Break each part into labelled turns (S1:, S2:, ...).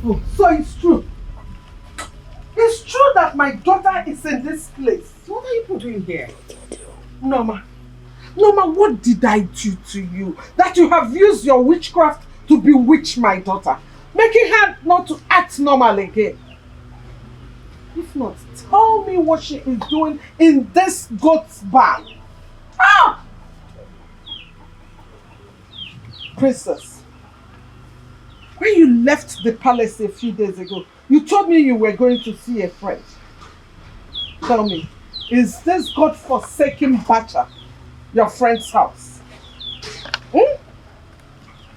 S1: Oh, so it's true. It's true that my daughter is in this place. What are you doing here? Norma. Norma, what did I do to you? That you have used your witchcraft to bewitch my daughter, making her not to act normal again. If not, tell me what she is doing in this goat's barn. Ah! Princess, when you left the palace a few days ago, you told me you were going to see a friend. Tell me, is this God-forsaken Bacha your friend's house?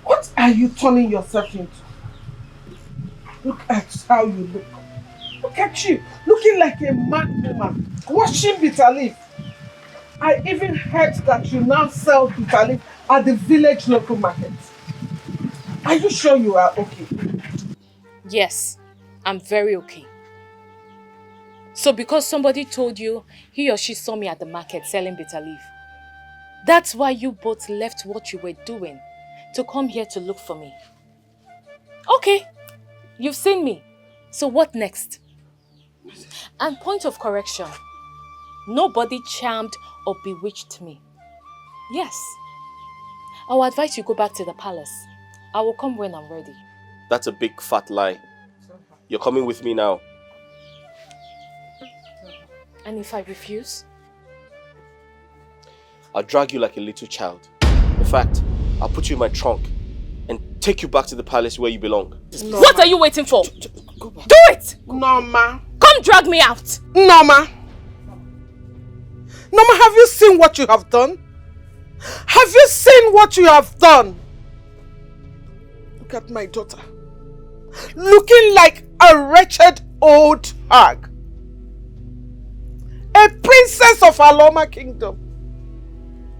S1: What are you turning yourself into? Look at how you look. Look at you, looking like a mad woman, washing bitter leaf. I even heard that you now sell bitter leaf at the village local market. Are you sure you are okay?
S2: Yes, I'm very okay. So because somebody told you he or she saw me at the market selling bitter leaf, that's why you both left what you were doing to come here to look for me. Okay, you've seen me. So what next? And point of correction, nobody charmed or bewitched me. Yes. I will advise you go back to the palace. I will come when I'm ready.
S3: That's a big fat lie. You're coming with me now.
S2: And if I refuse?
S3: I'll drag you like a little child. In fact, I'll put you in my trunk and take you back to the palace where you belong.
S2: Norma. What are you waiting for?
S3: Go back.
S2: Do it!
S1: Norma.
S2: Come drag me out!
S1: Norma. Norma, have you seen what you have done? Have you seen what you have done? Look at my daughter. Looking like a wretched old hag. A princess of Aloma kingdom.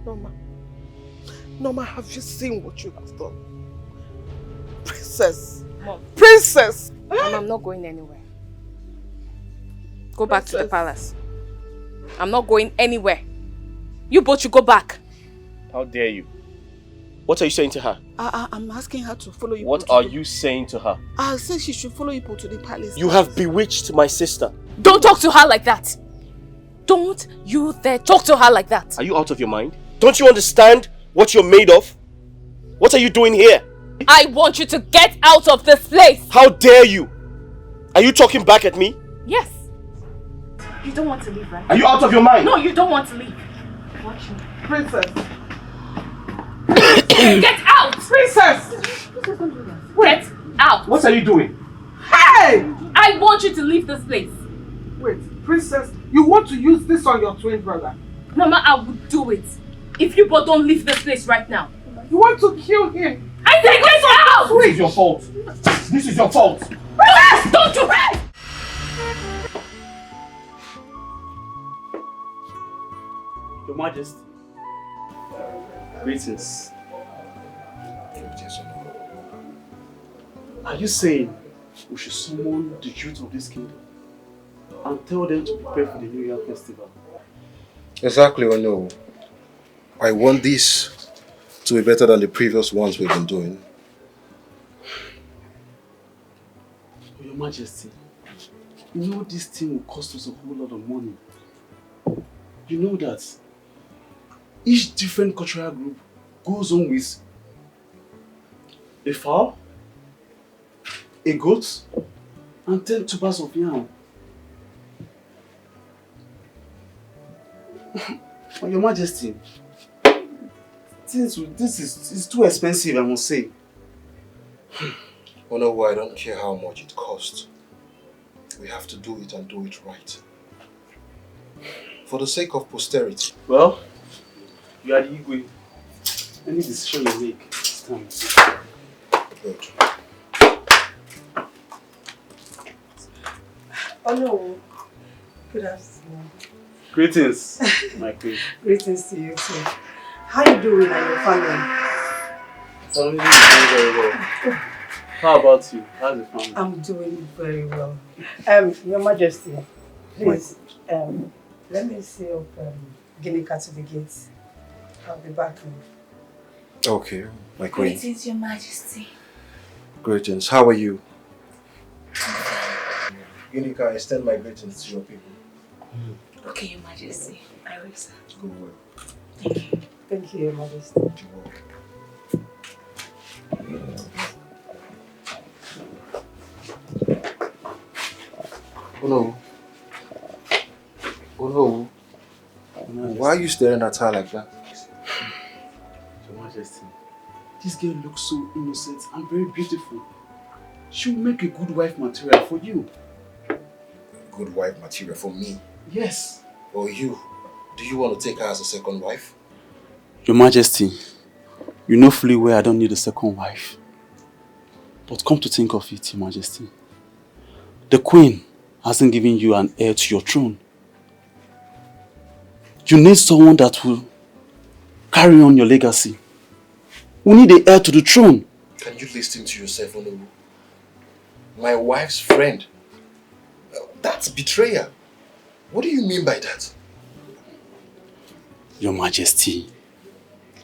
S1: Norma. Norma, have you seen what you have done? Princess.
S2: Mom.
S1: Princess.
S2: Mom, I'm not going anywhere. Go back to the palace. I'm not going anywhere. You both should go back.
S3: How dare you? What are you saying to her?
S1: I'm asking her to follow you.
S3: What are you saying to her?
S1: I said she should follow you to the palace.
S3: You have bewitched my sister.
S2: Don't talk to her like that. Don't you dare talk to her like that.
S3: Are you out of your mind? Don't you understand what you're made of? What are you doing here?
S2: I want you to get out of this place.
S3: How dare you? Are you talking back at me?
S2: Yes. You don't want to leave, right?
S3: Are you out of your mind?
S2: No, you don't want to leave. Watch me.
S1: Princess.
S2: Get out!
S1: Princess!
S2: Get out!
S3: What are you doing?
S1: Hey!
S2: I want you to leave this place.
S1: Wait, Princess, you want to use this on your twin brother?
S2: Mama, I would do it. If you both don't leave this place right now.
S1: You want to kill him?
S2: I said get out!
S3: This is your fault. This is your fault.
S2: Relax! Don't you rest!
S4: Your Majesty. Greetings. Are you saying we should summon the youth of this kingdom and tell them to prepare for the New Year festival?
S5: Exactly, I know. I want this to be better than the previous ones we've been doing.
S4: Your Majesty, you know this thing will cost us a whole lot of money. You know that each different cultural group goes on with a fowl, a goat, and 10 tubers of yam. Your Majesty, this is too expensive, I must say.
S5: Oh no, I don't care how much it costs. We have to do it and do it right. For the sake of posterity.
S4: Well, you are the Igwe. Any decision you make, stands.
S5: Good.
S6: Oh no. Good afternoon.
S4: Greetings, my queen.
S6: Greetings to you too. How you doing and your family?
S4: Family is doing very well. How about you? How's the family?
S6: I'm doing very well. Your Majesty, please, let me see up Guinea cat to the gates. I'll be back.
S5: Okay, my queen.
S7: Greetings, Your Majesty.
S5: Greetings. How are you? Ginika, extend my greetings to your people.
S2: Okay, Your Majesty. I will, sir.
S5: Go well.
S2: Thank you.
S6: Thank you, Your Majesty.
S5: Oh no. Oh no. Why are you staring at her like that?
S4: Your Majesty, this girl looks so innocent and very beautiful. She'll make a good wife material for you.
S5: Good wife material for me?
S4: Yes.
S5: Or you? Do you want to take her as a second wife?
S4: Your Majesty, you know fully well I don't need a second wife. But come to think of it, Your Majesty, the Queen hasn't given you an heir to your throne. You need someone that will carry on your legacy. We need an heir to the throne.
S5: Can you listen to yourself, Onowu? My wife's friend. That's betrayal. What do you mean by that?
S4: Your Majesty,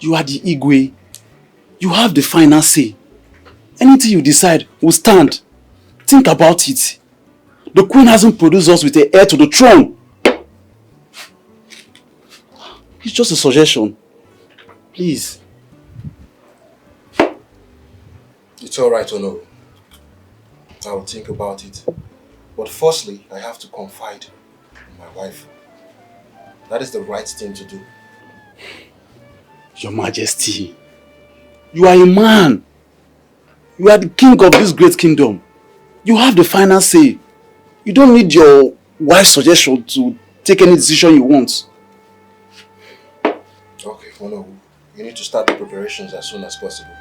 S4: you are the Igwe. You have the final say. Anything you decide will stand. Think about it. The Queen hasn't produced us with an heir to the throne. It's just a suggestion. Please.
S5: It's alright, Onowu. I will think about it. But firstly, I have to confide in my wife. That is the right thing to do.
S4: Your Majesty, you are a man. You are the king of this great kingdom. You have the final say. You don't need your wife's suggestion to take any decision you want.
S5: Okay, Onowu. You need to start the preparations as soon as possible.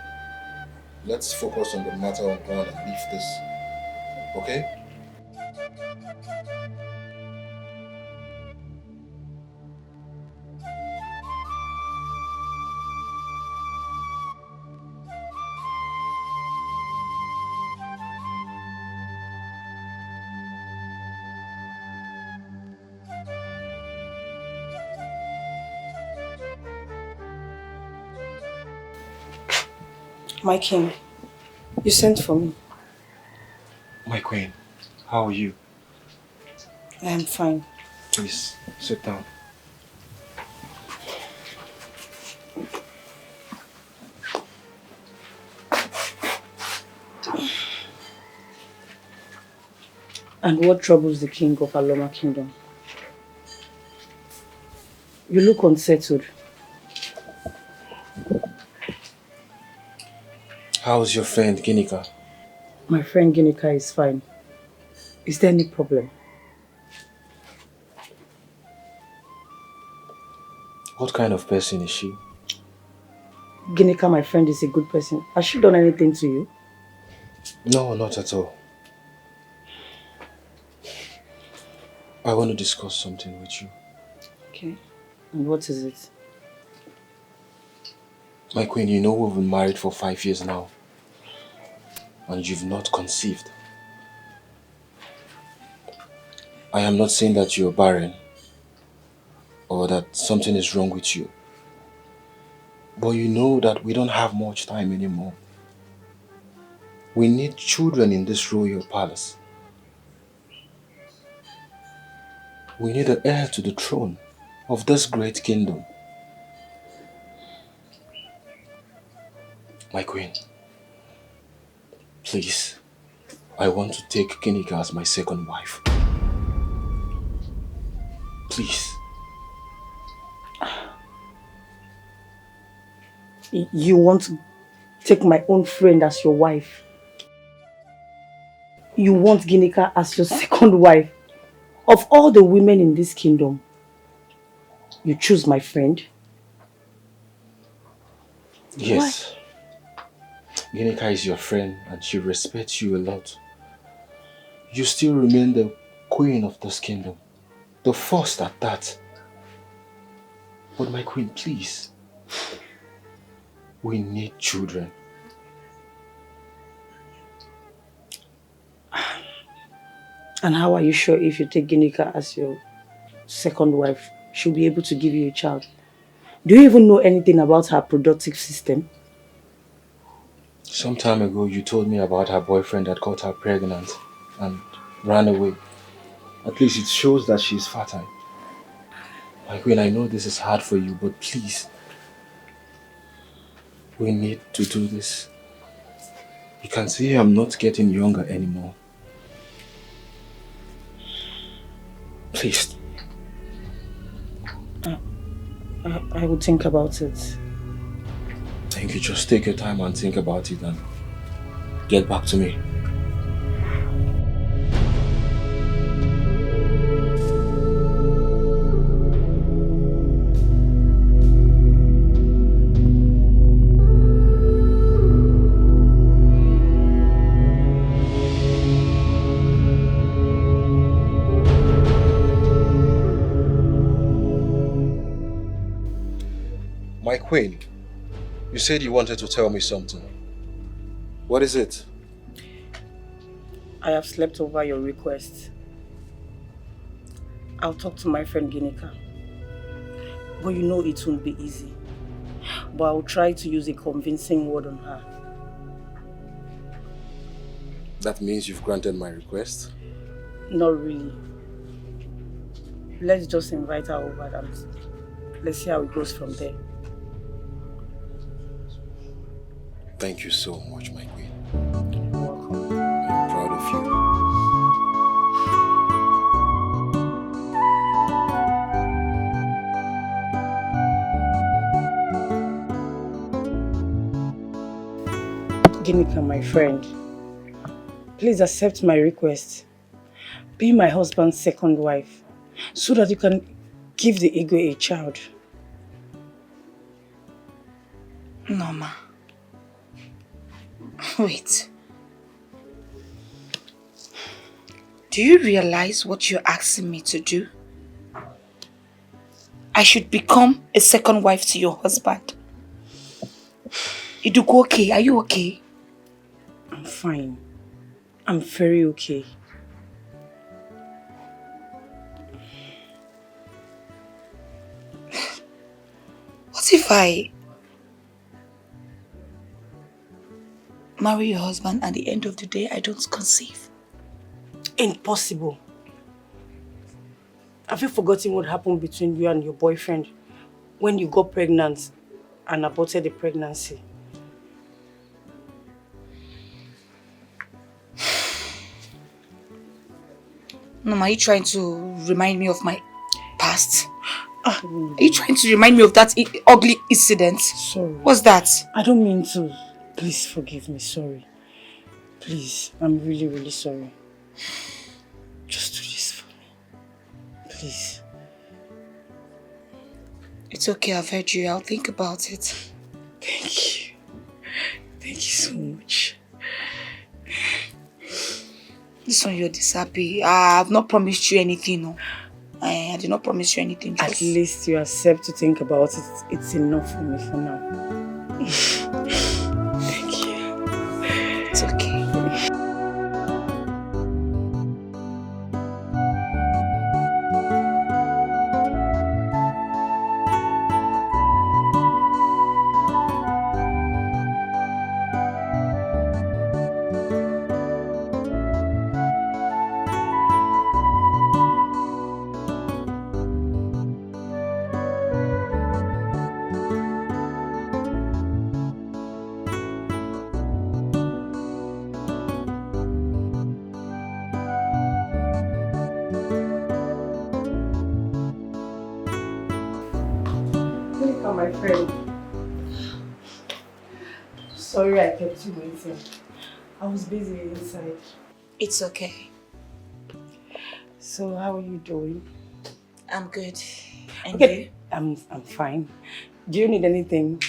S5: Let's focus on the matter on hand and leave this. Okay?
S6: My king, you sent for me.
S3: My queen, how are you?
S6: I am fine.
S3: Please, sit down.
S6: And what troubles the king of Aloma Kingdom? You look unsettled.
S3: How's your friend Ginika?
S6: My friend Ginika is fine. Is there any problem?
S3: What kind of person is she?
S6: Ginika, my friend, is a good person. Has she done anything to you?
S3: No, not at all. I want to discuss something with you.
S6: Okay. And what is it?
S3: My queen, you know we've been married for 5 years now. And you've not conceived. I am not saying that you're barren or that something is wrong with you. But you know that we don't have much time anymore. We need children in this royal palace. We need an heir to the throne of this great kingdom. My queen, please, I want to take Ginika as my second wife. Please.
S6: You want to take my own friend as your wife? You want Ginika as your second wife? Of all the women in this kingdom, you choose my friend?
S3: Yes. Ginika is your friend and she respects you a lot. You still remain the queen of this kingdom. The first at that. But my queen, please. We need children.
S6: And how are you sure if you take Ginika as your second wife, she'll be able to give you a child? Do you even know anything about her reproductive system?
S3: Some time ago, you told me about her boyfriend that got her pregnant and ran away. At least it shows that she's fertile. My queen, I know this is hard for you, but please, we need to do this. You can see I'm not getting younger anymore. Please.
S6: I will think about it.
S3: Thank you. Just take your time and think about it and get back to me.
S5: My queen, you said you wanted to tell me something. What is it?
S6: I have slept over your request. I'll talk to my friend Ginika. But you know it won't be easy. But I'll try to use a convincing word on her.
S5: That means you've granted my request?
S6: Not really. Let's just invite her over and let's see how it goes from there.
S5: Thank you so much, my queen.
S6: You're welcome.
S5: I'm proud of you.
S6: Ginika, my friend, please accept my request. Be my husband's second wife so that you can give the ego a child.
S7: Norma. Wait. Do you realize what you're asking me to do? I should become a second wife to your husband. Iduko, okay? Are you okay?
S6: I'm fine. I'm very okay.
S7: What if I marry your husband and at the end of the day I don't conceive?
S6: Impossible. Have you forgotten what happened between you and your boyfriend when you got pregnant and aborted the pregnancy?
S7: Norma, are you trying to remind me of my past? Are you trying to remind me of that ugly incident?
S6: Sorry.
S7: What's that?
S6: I don't mean to. Please forgive me. Sorry. Please. I'm really, really sorry. Just do this for me. Please.
S7: It's okay, I've heard you. I'll think about it.
S6: Thank you. Thank you so much.
S7: This one you're this happy. I've not promised you anything, no. I did not promise you anything. Just...
S6: At least you accept to think about it. It's enough for me for now. Thank you.
S7: It's okay.
S6: My friend. Sorry I kept you waiting. I was busy inside.
S7: It's okay.
S6: So how are you doing?
S7: I'm good. And
S6: okay.
S7: you?
S6: I'm fine. Do you need anything?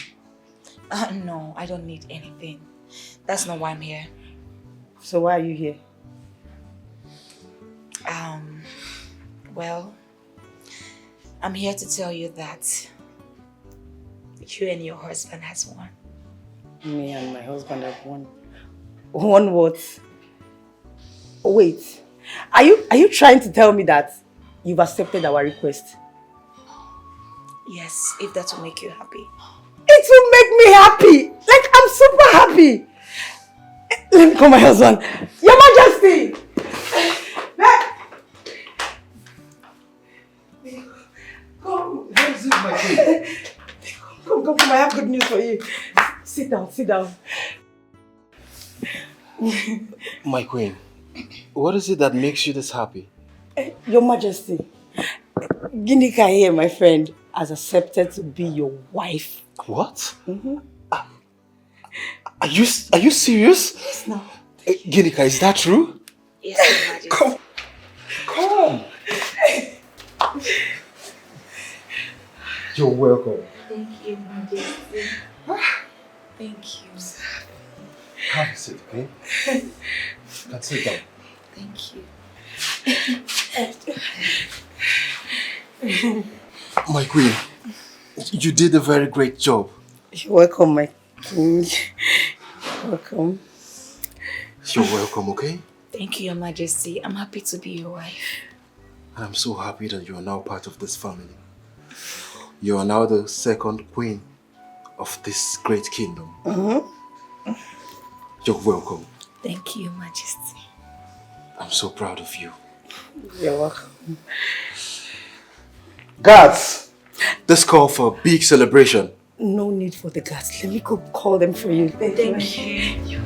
S7: No, I don't need anything. That's not why I'm here.
S6: So why are you here?
S7: Well, I'm here to tell you that you and your husband has won.
S6: Me and my husband have won. Won what? Wait. Are you trying to tell me that you've accepted our request?
S7: Yes, if that will make you happy.
S6: It will make me happy! Like, I'm super happy! Let me call my husband. Your Majesty! good news for you. Sit down, sit down.
S3: My queen, what is it that makes you this happy?
S6: Your Majesty, Ginika here, my friend, has accepted to be your wife.
S3: What? Are you serious?
S6: Yes, no.
S3: Ginika, is that true?
S7: Yes, Your Majesty.
S3: Come. You're welcome.
S7: Thank you, Majesty. Thank you.
S3: Have a seat, okay? Let's sit down.
S7: Thank you.
S3: My queen, you did a very great job.
S6: You're welcome, my king. Welcome.
S3: You're welcome, okay?
S7: Thank you, Your Majesty. I'm happy to be your wife.
S3: And I'm so happy that you are now part of this family. You are now the second queen of this great kingdom. You're welcome.
S7: Thank you, Your Majesty.
S3: I'm so proud of you.
S6: You're welcome.
S3: Guards! Let's call for a big celebration.
S6: No need for the guards. Let me go call them for you.
S7: Thank you.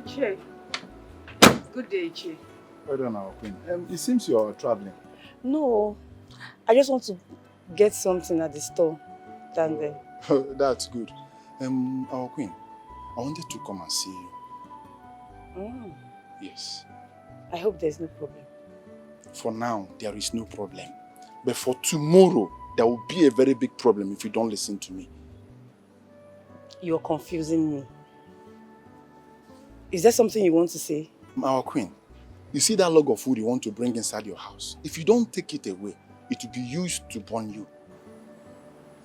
S6: Iche. Good day, Iche.
S8: Well done, our queen. It seems you are traveling.
S6: No, I just want to get something at the store. Down there.
S8: That's good. Our queen, I wanted to come and see you. Yes.
S6: I hope there's no problem.
S8: For now, there is no problem. But for tomorrow, there will be a very big problem if you don't listen to me.
S6: You're confusing me. Is there something you want to say?
S8: Our queen, you see that log of wood you want to bring inside your house? If you don't take it away, it will be used to burn you.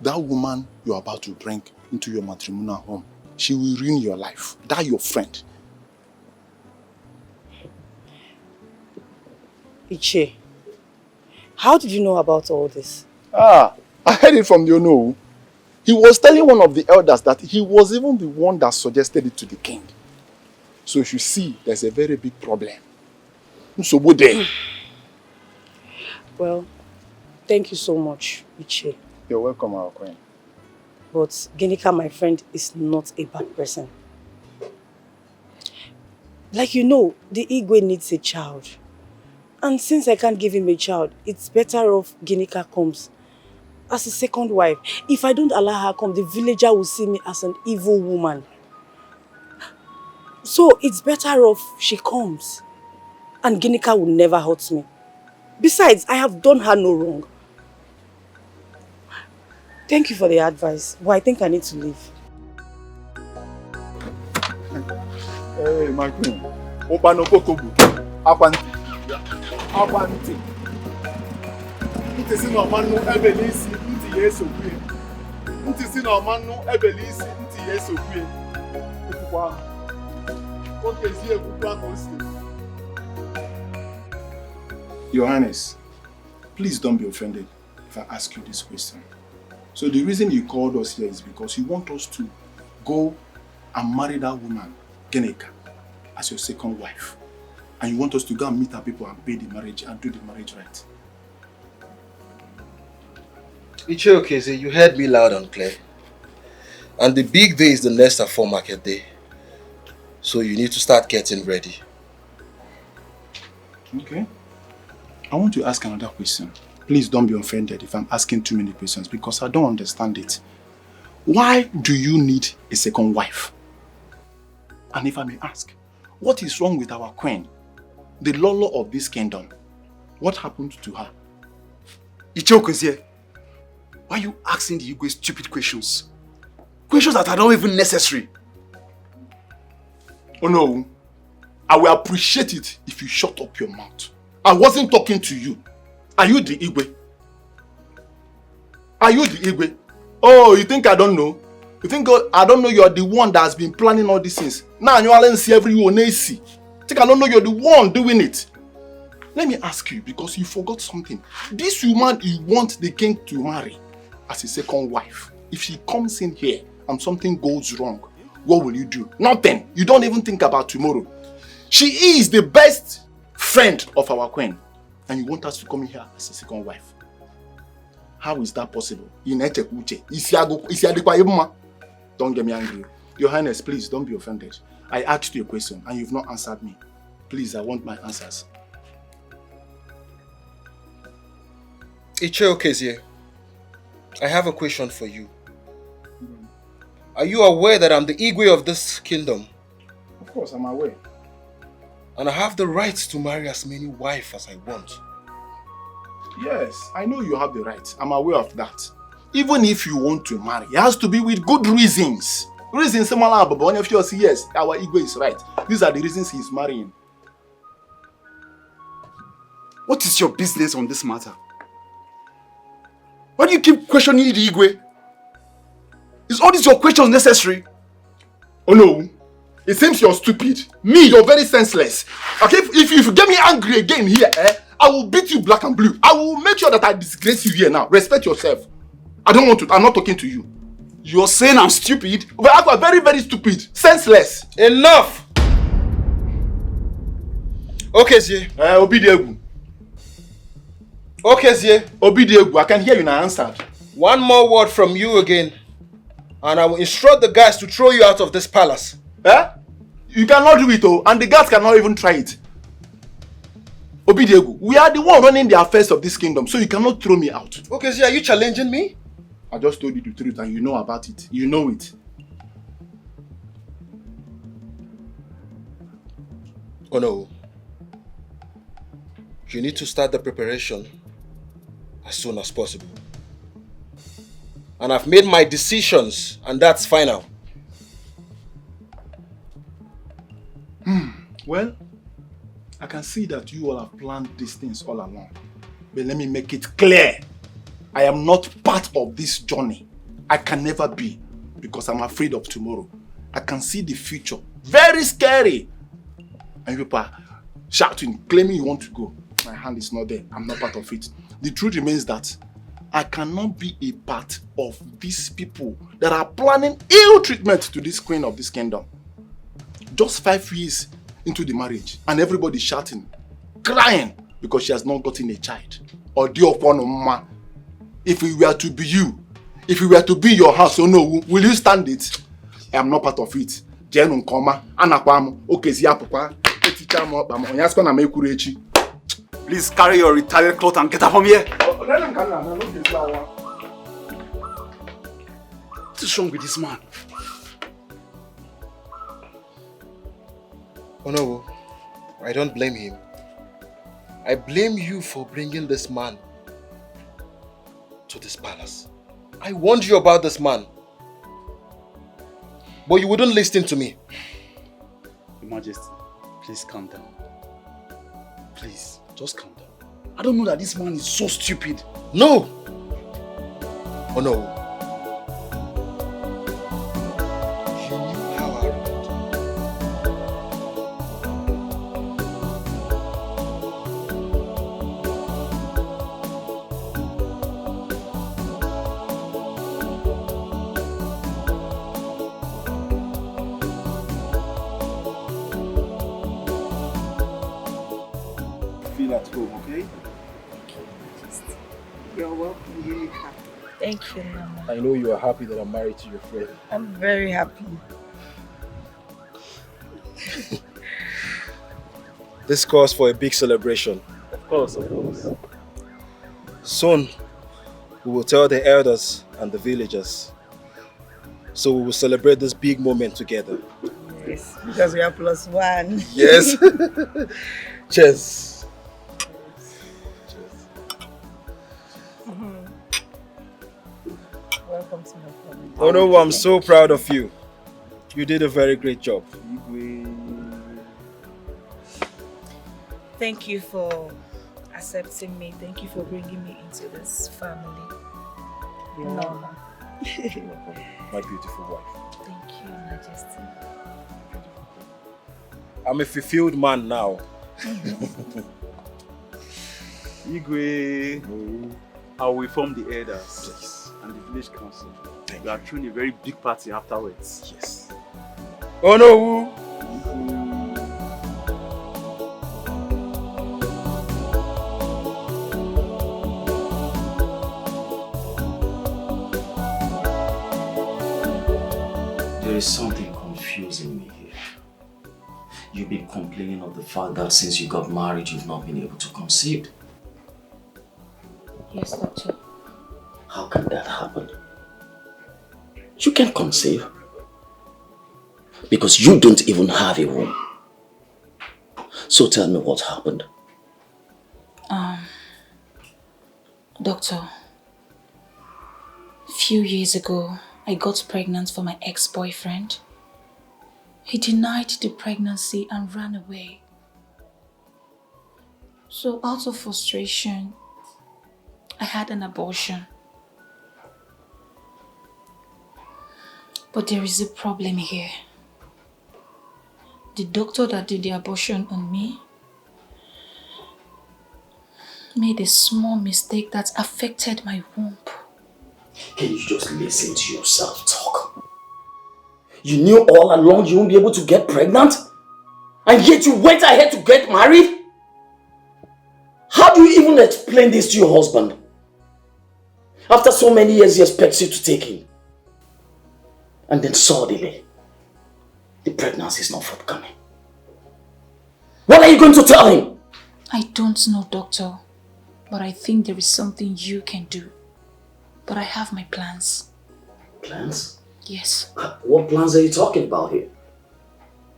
S8: That woman you're about to bring into your matrimonial home, she will ruin your life. That your friend.
S6: Iche, how did you know about all this?
S8: I heard it from the Ono. He was telling one of the elders that he was even the one that suggested it to the king. So you see, there's a very big problem. So what then?
S6: Well, thank you so much, Iche.
S8: You're welcome, our queen.
S6: But Ginika, my friend, is not a bad person. Like you know, the Igwe needs a child. And since I can't give him a child, it's better off Ginika comes as a second wife. If I don't allow her come, the villager will see me as an evil woman. So it's better off she comes. And Ginika will never hurt me. Besides, I have done her no wrong. Thank you for the advice, but I think I need to leave.
S8: Hey, my queen. Open up Okobu. Akwanti. Akwanti. Ntisi no manu ebelisi nti yeso kwe. Ntisi no manu ebelisi nti yeso kwe. Okukwa. Okezi ekukwa konsi. Your Highness, please don't be offended if I ask you this question. So the reason you called us here is because you want us to go and marry that woman, Ginika, as your second wife. And you want us to go and meet our people and pay the marriage and do the marriage right.
S5: Ichioke, you heard me loud and clear. And the big day is the next Afo market day. So you need to start getting ready.
S8: Okay. I want to ask another question. Please don't be offended if I'm asking too many questions because I don't understand it. Why do you need a second wife? And if I may ask, what is wrong with our queen, the Lolo of this kingdom? What happened to her?
S4: Ichioke, why are you asking the Igwe stupid questions? Questions that are not even necessary.
S8: Oh no, I will appreciate it if you shut up your mouth. I wasn't talking to you. Are you the Igwe? Are you the Igwe? Oh, you think I don't know? You think I don't know you're the one that has been planning all these things? Now you all see every one see. Think I don't know you're the one doing it? Let me ask you, because you forgot something. This woman you want the king to marry, as a second wife. If she comes in here and something goes wrong, what will you do? Nothing. You don't even think about tomorrow. She is the best friend of our queen, and you want us to come in here as a second wife. How is that possible? Don't get me angry. Your Highness, please don't be offended. I asked you a question and you've not answered me. Please, I want my answers.
S5: Iche Okezie, I have a question for you. Are you aware that I'm the Igwe of this kingdom?
S8: Of course, I'm aware.
S5: And I have the right to marry as many wives as I want.
S8: Yes, I know you have the right. I'm aware of that. Even if you want to marry, it has to be with good reasons. Reasons similar, but one of you say yes, our Igwe is right. These are the reasons he's marrying.
S4: What is your business on this matter? Why do you keep questioning the Igwe? Is all these your questions necessary?
S8: Oh no, it seems you're stupid. Me, you're very senseless. Okay, if you get me angry again here, I will beat you black and blue. I will make sure that I disgrace you here now. Respect yourself. I don't want to. I'm not talking to you.
S4: You're saying I'm stupid?
S8: But I'm very, very stupid. Senseless.
S5: Enough! Okezie.
S8: Obidiegu.
S5: Okezie.
S8: Obidiegu. I can hear you now answered.
S5: One more word from you again, and I will instruct the guys to throw you out of this palace.
S8: You cannot do it, and the guards cannot even try it. Obidiegu, we are the one running the affairs of this kingdom, so you cannot throw me out.
S5: Okezie, are you challenging me?
S8: I just told you the truth and you know about it. You know it.
S5: Oh no. You need to start the preparation as soon as possible. And I've made my decisions, and that's final.
S8: Well, I can see that you all have planned these things all along. But let me make it clear. I am not part of this journey. I can never be, because I'm afraid of tomorrow. I can see the future. Very scary. And people are shouting, claiming you want to go. My hand is not there. I'm not part of it. The truth remains that I cannot be a part of these people that are planning ill treatment to this queen of this kingdom. Just 5 years into the marriage, and everybody shouting, crying, because she has not gotten a child. Or dear upon Norma. If we were to be you, if we were to be your house, oh no, will you stand it? I am not part of it.
S4: Please carry your retired cloth and get up from here. What is wrong with this man?
S5: Oh no, I don't blame him. I blame you for bringing this man to this palace. I warned you about this man, but you wouldn't listen to me.
S4: Your Majesty, please calm down. Please, just calm down. I don't know that this man is so stupid.
S5: No! Oh no. You knew how I rolled.
S4: Feel at home, okay?
S6: You're welcome, Unica.
S9: Thank you, Norma.
S3: I know you are happy that I'm married to your friend.
S9: I'm very happy.
S5: This calls for a big celebration.
S3: Of course, of course.
S5: Soon, we will tell the elders and the villagers. So we will celebrate this big moment together.
S9: Yes, because we are +1.
S5: Yes. Cheers.
S9: Welcome to my family.
S5: Oh no, I'm so proud of you. You did a very great job.
S9: Thank you for accepting me. Thank you for bringing me into this family. Norma.
S3: My beautiful wife.
S9: Thank you, Majesty.
S5: I'm a fulfilled man now.
S4: Igwe, I will inform the elders.
S5: Please.
S4: and the village council. We are throwing a very big party afterwards.
S3: Yes. Oh no!
S10: There is something confusing me here. You've been complaining of the fact that since you got married, you've not been able to conceive.
S7: Yes, doctor.
S10: How can that happen? You can conceive. Because you don't even have a womb. So tell me what happened.
S7: Doctor, a few years ago, I got pregnant for my ex-boyfriend. He denied the pregnancy and ran away. So out of frustration, I had an abortion. But there is a problem here. The doctor that did the abortion on me made a small mistake that affected my womb.
S10: Can you just listen to yourself talk? You knew all along you won't be able to get pregnant? And yet you went ahead to get married? How do you even explain this to your husband? After so many years he expects you to take him. And then suddenly, the pregnancy is not forthcoming. What are you going to tell him?
S7: I don't know, doctor. But I think there is something you can do. But I have my plans.
S10: Plans?
S7: Yes.
S10: What plans are you talking about here?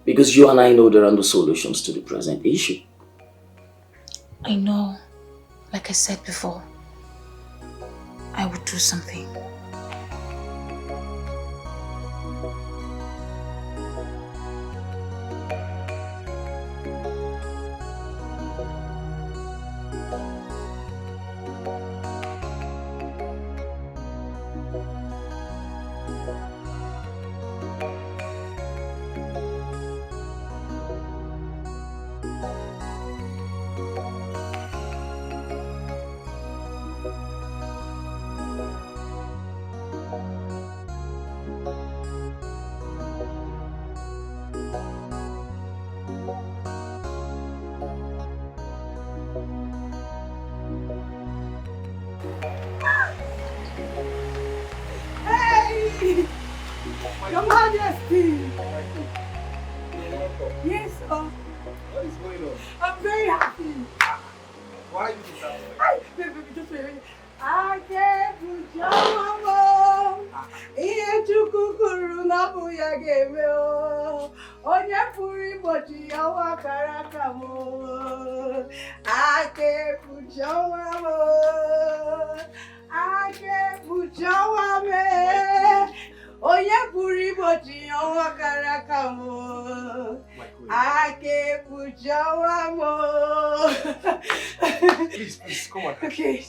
S10: Because you and I know there are no solutions to the present issue.
S7: I know, like I said before, I would do something.
S1: Your Majesty! Yes, sir.
S3: What is going on?
S1: I'm very happy.
S3: Why are you sound
S1: Baby, just wait. I can't put your mama. Iye kukuru na buya game o. Onye puri bochi yawa karaka mo. I can't put your mama. I can't put your mama. Onye puri bochi yawa karaka mo. I can't put your mama.
S3: Please, come on.
S1: Okay.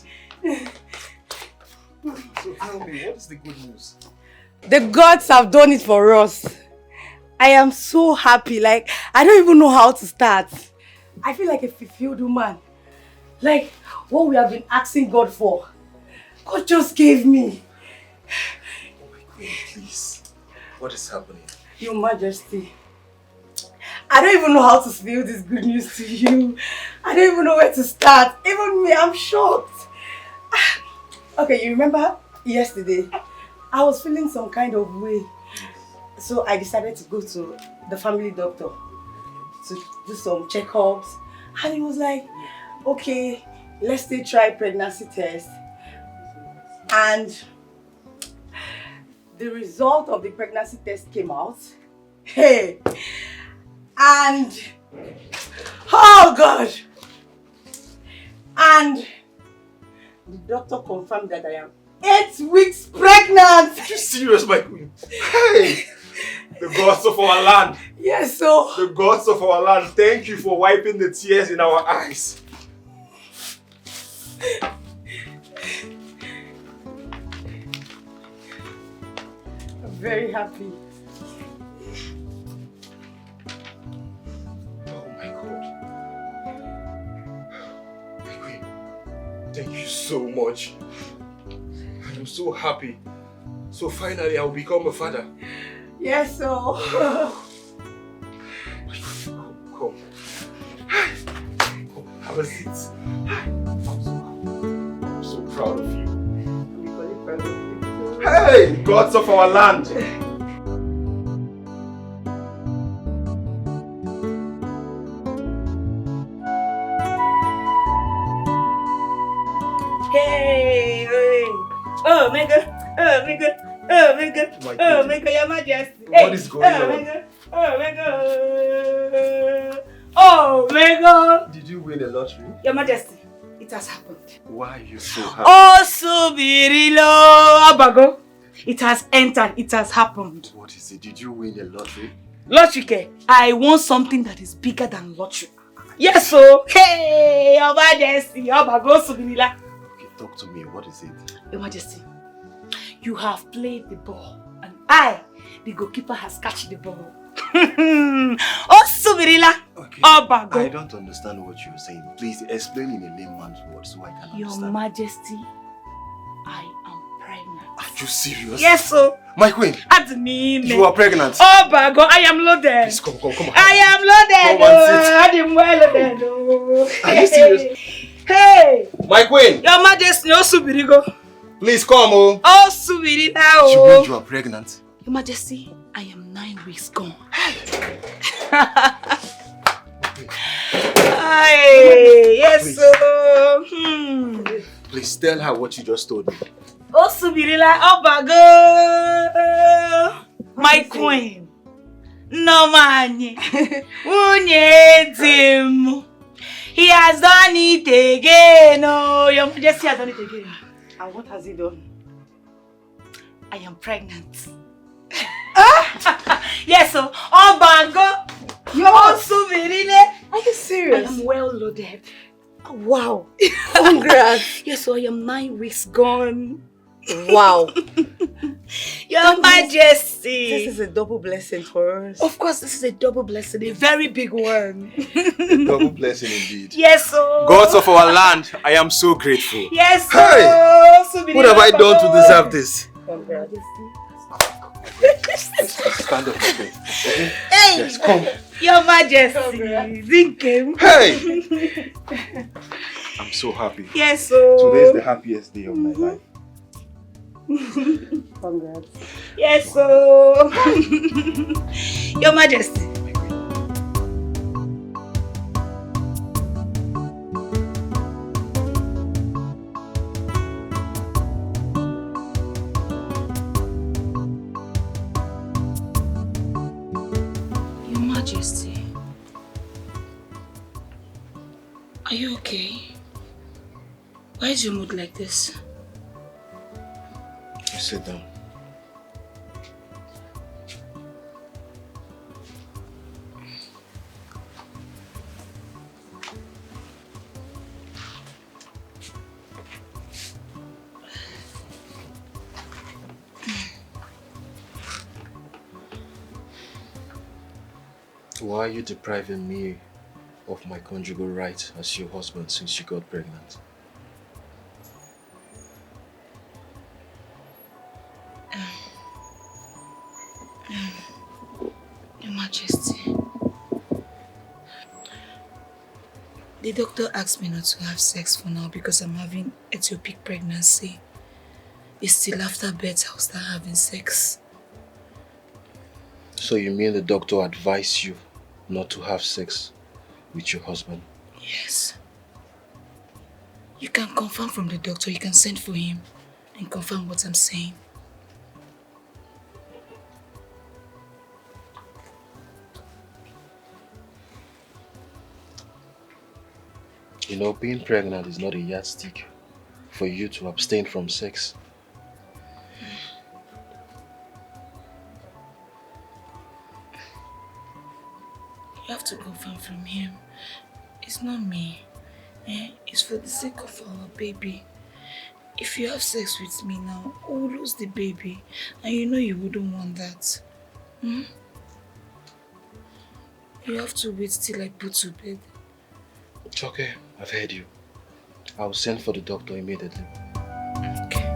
S3: So tell me, what is the good news?
S6: The gods have done it for us. I am so happy. Like, I don't even know how to start. I feel like a fulfilled woman. Like, what we have been asking God for. God just gave me.
S3: Oh my queen, please. What is happening?
S6: Your Majesty. I don't even know how to spill this good news to you. I don't even know where to start. Even me, I'm shocked. Okay, you remember yesterday? I was feeling some kind of way. So I decided to go to the family doctor to do some checkups. And he was like, okay, let's still try pregnancy test. And the result of the pregnancy test came out. Hey! And, oh God! And the doctor confirmed that I am 8 weeks pregnant!
S3: Are you serious, my queen? Hey! The gods of our land!
S6: Yes, so...
S3: The gods of our land, thank you for wiping the tears in our eyes.
S6: I'm very happy.
S3: Oh my God. My queen, thank you so much. I am
S5: so happy. So finally I'll become a father.
S1: Yes, so.
S5: Come. Have a seat. I'm so proud of you. Hey, gods of our land.
S6: Hey, hey. Oh my God, oh my God, oh my God, oh my God, Your Majesty.
S5: What is going on?
S6: Oh my God, oh my God.
S5: Did you win a lottery?
S6: Your Majesty, it has happened.
S5: Why are you so happy?
S6: Oh, Subirilo Abago. It has entered, it has happened.
S5: What is it? Did you win a lottery?
S6: Lottery, I want something that is bigger than lottery. Yes, so. Hey, Your Majesty, Abago Subirila.
S5: Okay, talk to me. What is it?
S6: Your Majesty, you have played the ball and I, the goalkeeper, has catched the ball. Oh, Subirila!
S5: Okay.
S6: Abago.
S5: I don't understand what you're saying. Please explain in a layman's word so I can
S6: Your
S5: understand.
S6: Majesty, I am pregnant.
S5: Are you serious?
S6: Yes, sir.
S5: My queen,
S6: Admin.
S5: you are pregnant.
S6: Abago, I am loaded.
S5: Please come on.
S6: I am loaded.
S5: Come and sit.
S6: I am well loaded.
S5: Are you serious?
S6: Hey!
S5: My queen!
S6: Your Majesty, oh Subirigo.
S5: Please come, oh.
S6: Oh Subiri now.
S5: You mean you are pregnant?
S6: Your Majesty, I am 9 weeks gone. Hey, yes,
S5: Please.
S6: so.
S5: Please tell her what you just told me.
S6: Oh Subirila Obago. My queen. Norma. Unyedim. He has done it again. Oh, Your Majesty has done it again.
S1: And what has he done?
S6: I am pregnant. Yes, so Obago. Oh, Subirile.
S1: Are you serious?
S6: I am well loaded.
S1: Wow. Congrats.
S6: Yes, so I am 9 weeks gone.
S1: Wow.
S6: Your Majesty.
S1: This is a double blessing for us.
S6: Of course, this is a double blessing, a very big one.
S5: A double blessing indeed.
S6: Yes, so.
S5: Gods of our land, I am so grateful.
S6: Yes, so.
S5: Hey!
S6: Subiri
S5: What have I done to deserve this?
S1: Congrats.
S5: Stand up, okay?
S6: Hey!
S5: Yes, come.
S6: Your Majesty. Dikeh.
S5: Hey! I'm so happy.
S6: Yes, so.
S5: Today is the happiest day of my life.
S1: Congrats.
S6: Yes, so. Your Majesty. Your Majesty. Are you okay? Why is your mood like this?
S5: Sit down. Why are you depriving me of my conjugal right as your husband since you got pregnant?
S6: Your Majesty, the doctor asked me not to have sex for now because I'm having ectopic pregnancy. It's still after birth I'll start having sex.
S5: So you mean the doctor advised you not to have sex with your husband?
S6: Yes. You can confirm from the doctor, you can send for him and confirm what I'm saying.
S5: You know, being pregnant is not a yardstick for you to abstain from sex.
S6: You have to confirm from him. It's not me. It's for the sake of our baby. If you have sex with me now, we'll lose the baby. And you know you wouldn't want that. Hmm? You have to wait till I put to bed.
S5: It's okay, I've heard you. I'll send for the doctor immediately.
S6: Okay.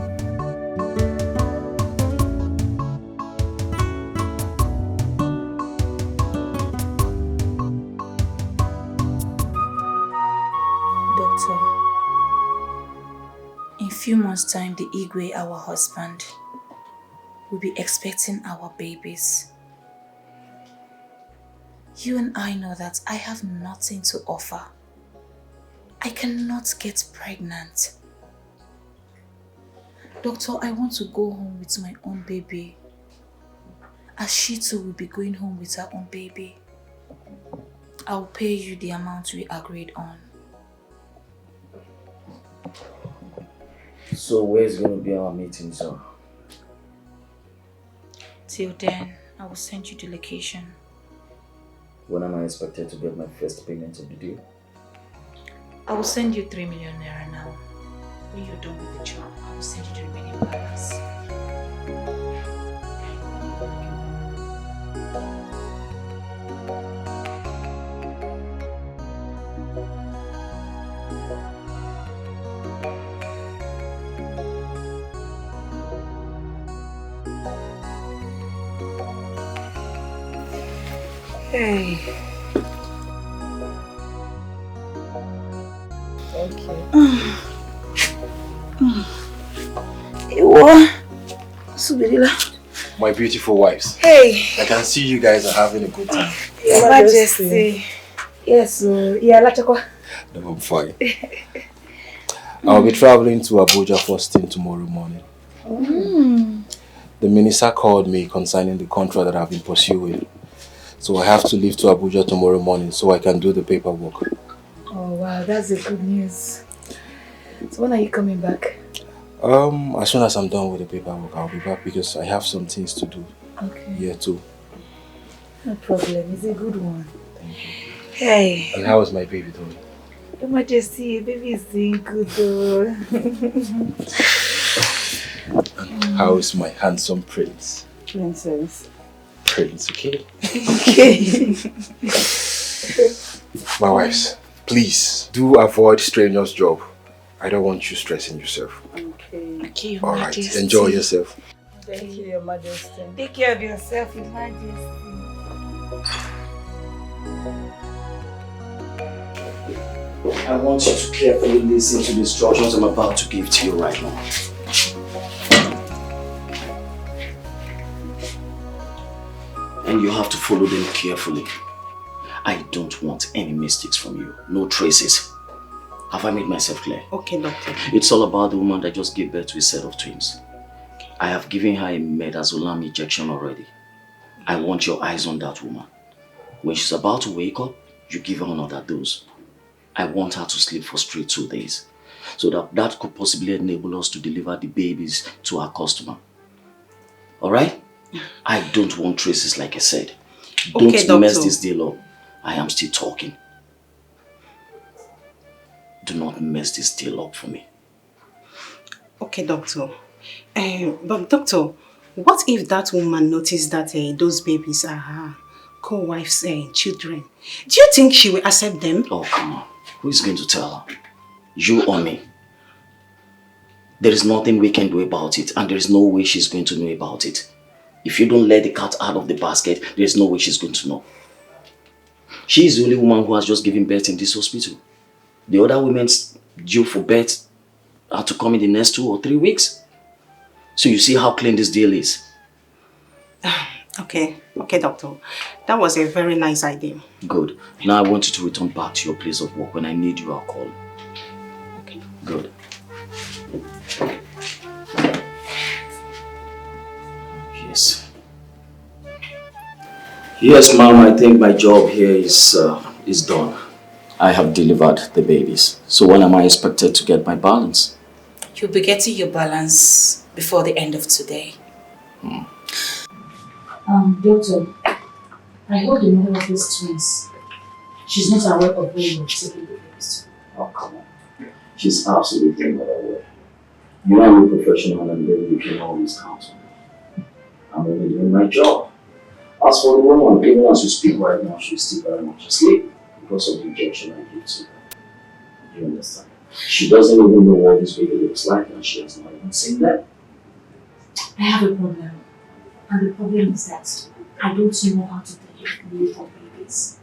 S7: few months' time, the Igwe, our husband, will be expecting our babies. You and I know that I have nothing to offer. I cannot get pregnant. Doctor, I want to go home with my own baby. As she too will be going home with her own baby. I'll pay you the amount we agreed on.
S10: So where's going to be our meeting, sir?
S7: Till then, I will send you the location.
S10: When am I expected to get my first payment of the deal?
S7: I will send you 3 million naira now. When you're done with the job, I will send you the remaining balance.
S6: Hey.
S3: My beautiful wives.
S6: Hey.
S3: I can see you guys are having a good time.
S6: Your Majesty.
S9: Yes, yeah, Lachakwa.
S3: No, I'm fine. I'll be traveling to Abuja first thing tomorrow morning. The minister called me concerning the contract that I've been pursuing. So I have to leave to Abuja tomorrow morning so I can do the paperwork.
S9: Oh wow, that's a good news. So when are you coming back?
S3: As soon as I'm done with the paperwork, I'll be back because I have some things to do here too.
S9: No problem, it's a good one.
S3: Thank you.
S6: Hey.
S3: And how is my baby doing?
S9: Your Majesty, baby is doing good though.
S3: And how is my handsome prince?
S6: Princess.
S3: Prince, okay?
S6: Okay.
S3: My wives, please do avoid strangers' job. I don't want you stressing yourself.
S7: Okay, Your
S3: All right,
S7: Majesty.
S3: enjoy yourself.
S6: Thank you, Your Majesty.
S9: Take care of yourself, Your Majesty.
S10: I want you to carefully listen to the instructions I'm about to give to you right now. And you have to follow them carefully. I don't want any mistakes from you. No traces. Have I made myself clear?
S6: Okay, doctor.
S10: It's all about the woman that just gave birth to a set of twins. I have given her a midazolam injection already. I want your eyes on that woman. When she's about to wake up, you give her another dose. I want her to sleep for straight 2 days. So that could possibly enable us to deliver the babies to our customer. Alright? I don't want traces, like I said. Don't mess this deal up. I am still talking. Do not mess this deal up for me.
S6: Okay, doctor. But doctor, what if that woman noticed that those babies are her co-wife's children? Do you think she will accept them?
S10: Oh, come on. Who is going to tell her? You or me? There is nothing we can do about it, and there is no way she's going to know about it. If you don't let the cat out of the basket, there is no way she's going to know. She is the only woman who has just given birth in this hospital. The other women due for birth are to come in the next 2 or 3 weeks. So you see how clean this deal is.
S6: Okay, doctor. That was a very nice idea.
S10: Good. Now I want you to return back to your place of work. When I need you, I'll call.
S6: Okay.
S10: Good. Yes. Yes, ma'am, I think my job here is done. I have delivered the babies. So when am I expected to get my balance?
S7: You'll be getting your balance before the end of today.
S11: Doctor, I hope the mother of these twins, she's not aware of where you're taking the babies to.
S10: Oh, come on. She's absolutely not aware. You are a professional and then you can always count on me. I'm only doing my job. As for the woman, even as we speak right now, she's still very much asleep because of the injection I gave to her. You understand? She doesn't even know what this baby looks like and she has not even seen that.
S11: I have a problem. And the problem is that I don't know how to take care of newborn babies.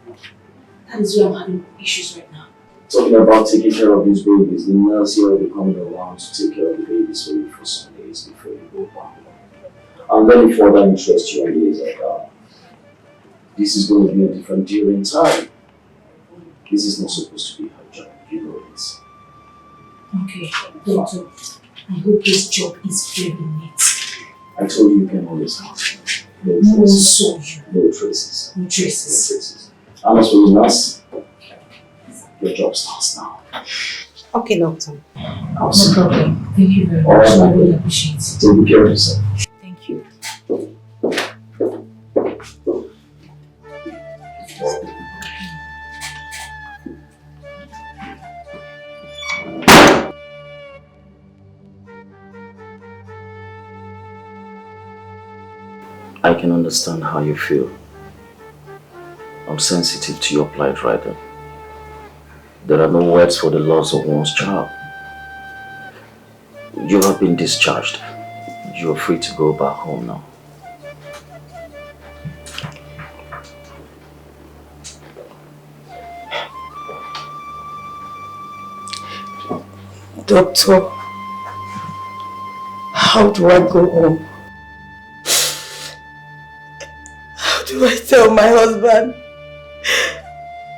S11: That is where I'm having issues right now.
S10: Talking about taking care of these babies, the nurse here will be coming around to take care of the this for you for some days before you go back. And let me further interest you in this that this is going to be a different deal in time. This is not supposed to be her job, you know this.
S11: Okay, Tonto, I hope this job is very neat.
S10: I told you can always help. No traces. No traces.
S11: No traces.
S10: And as for you, nurse, your job starts now.
S6: Okay, doctor.
S11: No problem. Thank you very much. I really appreciate it.
S10: Take care of yourself.
S11: Thank you.
S10: I can understand how you feel. I'm sensitive to your plight right now. There are no words for the loss of one's child. You have been discharged. You are free to go back home now.
S6: Doctor, how do I go home? How do I tell my husband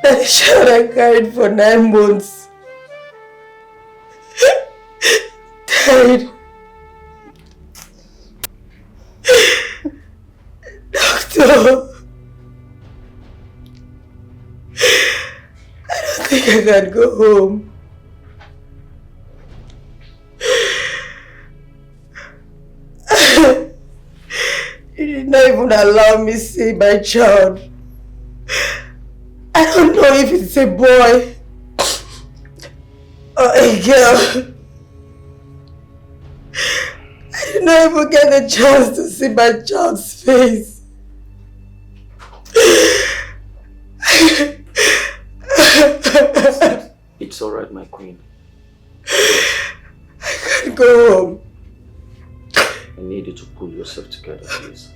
S6: that the child I carried for 9 months died? Doctor, I don't think I can go home. You did not even allow me to see my child. I don't know if it's a boy or a girl. I did not even get a chance to see my child's face.
S10: It's alright, my queen.
S6: I can't go home.
S10: I need you to pull yourself together, please.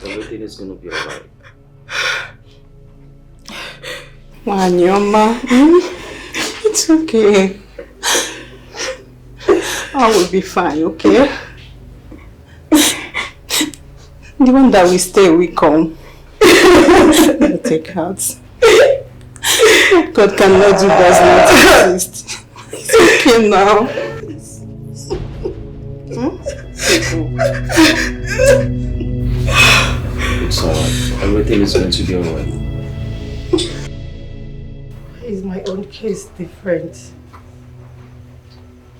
S10: Everything is gonna be alright.
S6: Norma, it's okay. I will be fine, okay? The one that will stay will come. I'll take heart. God cannot do does not exist. It's okay now.
S10: It's alright. Everything is going to be alright.
S6: Why is my own case different?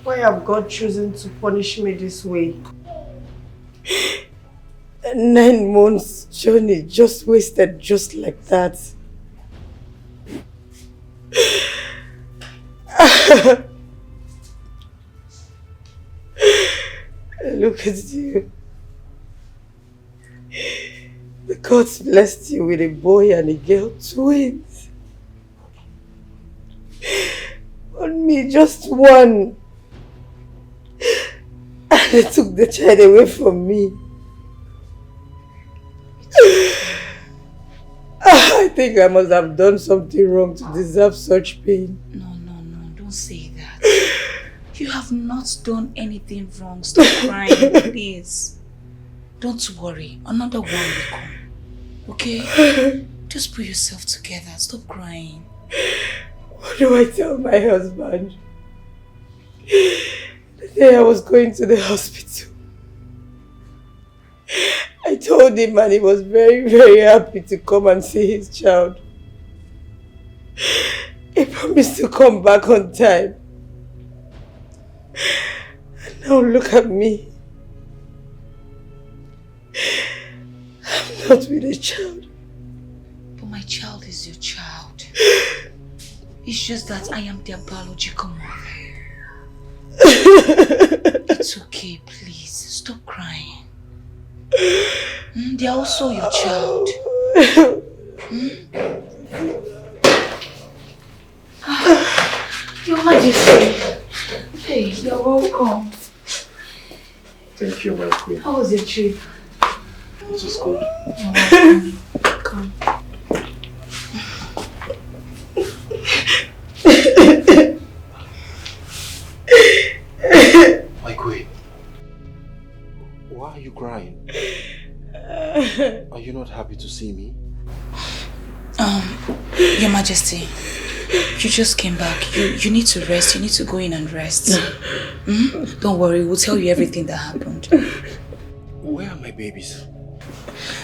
S6: Why have God chosen to punish me this way? 9 months journey just wasted just like that. Look at you. The gods blessed you with a boy and a girl, twins. On me, just one. And they took the child away from me. I think I must have done something wrong to deserve such pain.
S7: No, don't say that. You have not done anything wrong. Stop crying, please. Don't worry, another one will come. Okay? Just put yourself together. Stop crying.
S6: What do I tell my husband? The day I was going to the hospital, I told him and he was very, very happy to come and see his child. He promised to come back on time. And now look at me. I'm not with a child.
S7: But my child is your child. It's just that I am their biological mother. It's okay, please. Stop crying. They are also your child. Your Majesty. Hey, you're welcome.
S3: Thank you, my queen.
S7: How was your trip?
S3: It was good.
S7: Come.
S3: happy to see me?
S7: Your Majesty, you just came back. You need to rest. You need to go in and rest. Don't worry, we'll tell you everything that happened.
S3: Where are my babies?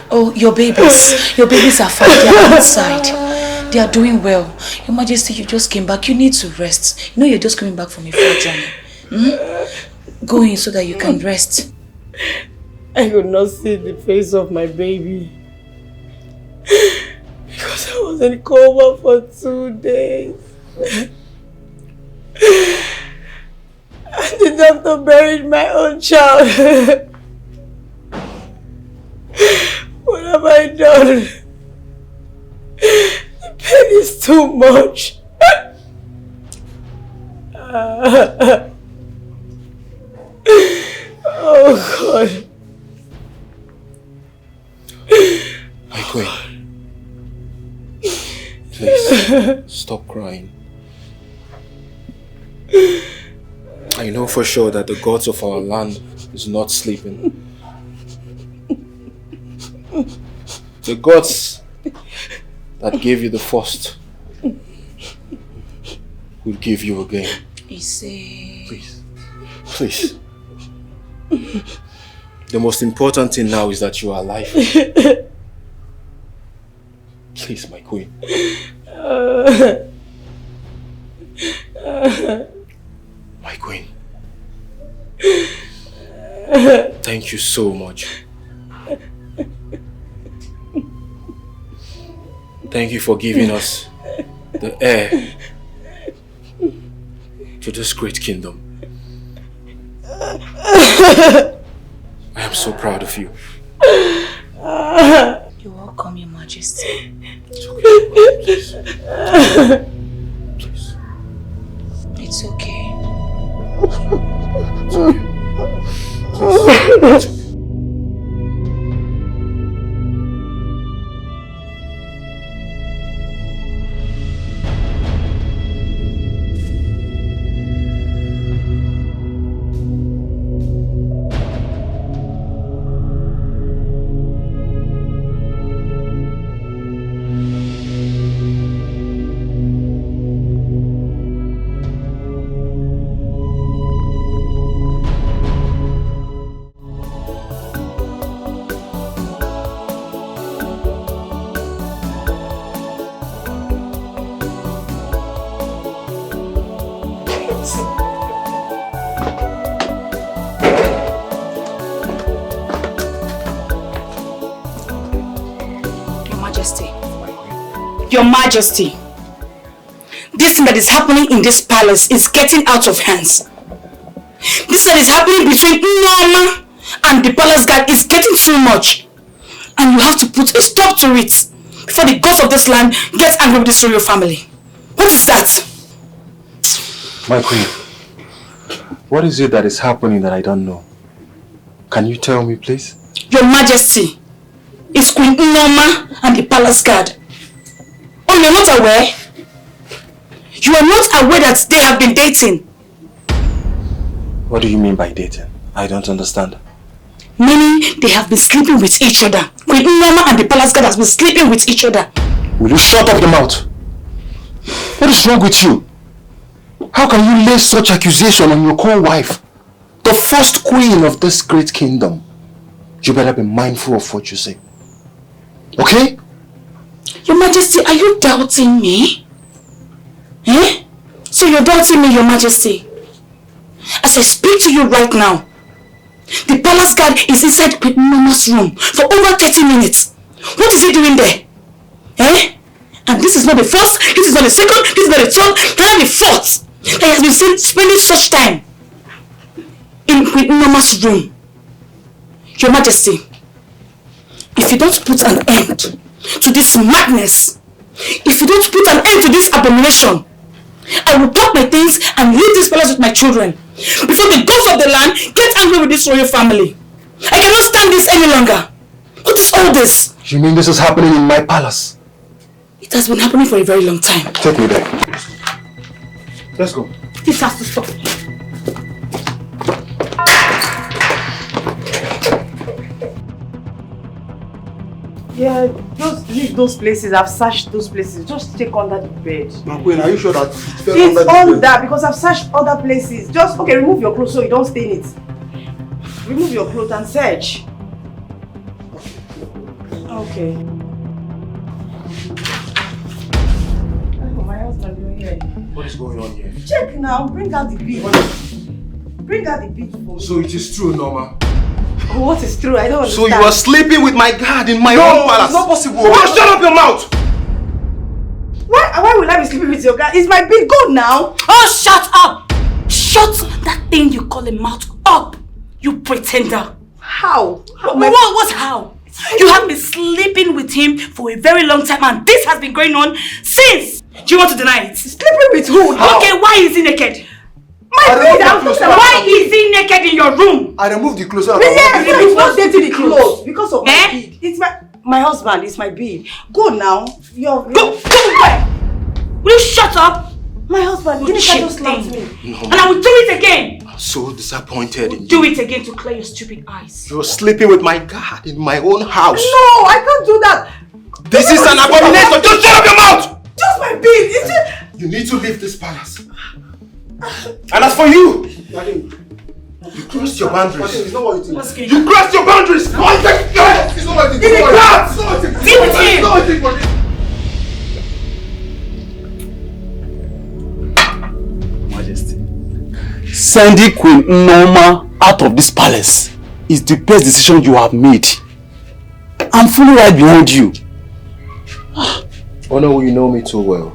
S7: Oh, your babies. Your babies are fine. They are outside. They are doing well. Your Majesty, you just came back. You need to rest. You know you're just coming back from a far journey. Go in so that you can rest.
S6: I could not see the face of my baby. Because I was in coma for 2 days. And the doctor buried my own child. What have I done? The pain is too much. Oh God.
S3: My queen. Please, stop crying. I know for sure that the gods of our land is not sleeping. The gods that gave you the first will give you again. Please. Please. The most important thing now is that you are alive. Please, my queen. My queen. Thank you so much. Thank you for giving us the heir to this great kingdom. I am so proud of you.
S7: You're welcome, Your Majesty.
S3: It's okay. Please. Please.
S7: It's okay.
S3: It's okay. Please.
S7: Your Majesty, this thing that is happening in this palace is getting out of hands. This that is happening between Norma and the palace guard is getting too much. And you have to put a stop to it before the gods of this land get angry with this royal family. What is that?
S3: My queen, what is it that is happening that I don't know? Can you tell me, please?
S7: Your Majesty, it's Queen Norma and the palace guard. Oh, you're not aware? You are not aware that they have been dating?
S3: What do you mean by dating? I don't understand.
S7: Meaning they have been sleeping with each other. Queen Norma and the palace guard has been sleeping with each other.
S3: Will you shut up your mouth? What is wrong with you? How can you lay such accusation on your co-wife? The first queen of this great kingdom. You better be mindful of what you say. Okay?
S7: Your Majesty, are you doubting me? Eh? So you're doubting me, Your Majesty? As I speak to you right now, the palace guard is inside Queen Norma's room for over 30 minutes. What is he doing there? Eh? And this is not the first, this is not the second, this is not the third, not the fourth that he has been spending such time in Queen Norma's room. Your Majesty, if you don't put an end to this madness, if you don't put an end to this abomination, I will pack my things and leave this palace with my children before the gods of the land get angry with this royal family. I cannot stand this any longer. What is all this?
S3: You mean this is happening in my palace?
S7: It has been happening for a very long time.
S3: Take me there. Let's go.
S7: This has to stop.
S6: Yeah, just leave those places. I've searched those places. Just check under the bed.
S8: My queen, are you sure that it fell
S6: It's
S8: under the
S6: on
S8: bed?
S6: that because I've searched other places. Just, okay, remove your clothes so you don't stain it. Remove your clothes and search. Okay. Oh, my husband, you're here.
S5: What is going on here?
S6: Check now. Bring out the bead. Bring out the bead for me.
S5: So it is true, Norma.
S6: Oh, what is true? I don't
S5: So
S6: understand.
S5: you are sleeping with my guard in my own palace?
S8: It's not possible.
S5: Just shut up your mouth!
S6: Why will I be sleeping with your guy? It's my big goal now.
S7: Oh, shut up! Shut that thing you call a mouth up, you pretender.
S6: How?
S7: What's how? You have been sleeping with him for a very long time and this has been going on since. Do you want to deny it?
S6: Sleeping with who?
S7: How? Okay, why is he naked?
S6: Why
S7: is he naked in your room?
S8: I removed the clothes.
S6: Yeah, it's not dating the clothes because of my bid. It's my husband. It's my bid. Go now. Go
S7: where? Will you shut up?
S6: My husband. You just slapped me.
S7: And I will do it again.
S5: I'm so disappointed in you.
S7: Do it again to clear your stupid eyes.
S5: You're sleeping with my guard in my own house.
S6: No, I can't do that.
S5: This is an abomination. Just shut up your mouth!
S6: Just my bid. It's just...
S5: You need to leave this palace. And as for you, you crossed your boundaries.
S8: It's not what you think.
S5: You crossed your boundaries!
S8: It's not what you think. It's not what you think.
S7: Deal with him!
S4: Majesty, sending Queen Norma out of this palace is the best decision you have made. I'm fully right behind you.
S5: Honor, you know me too well.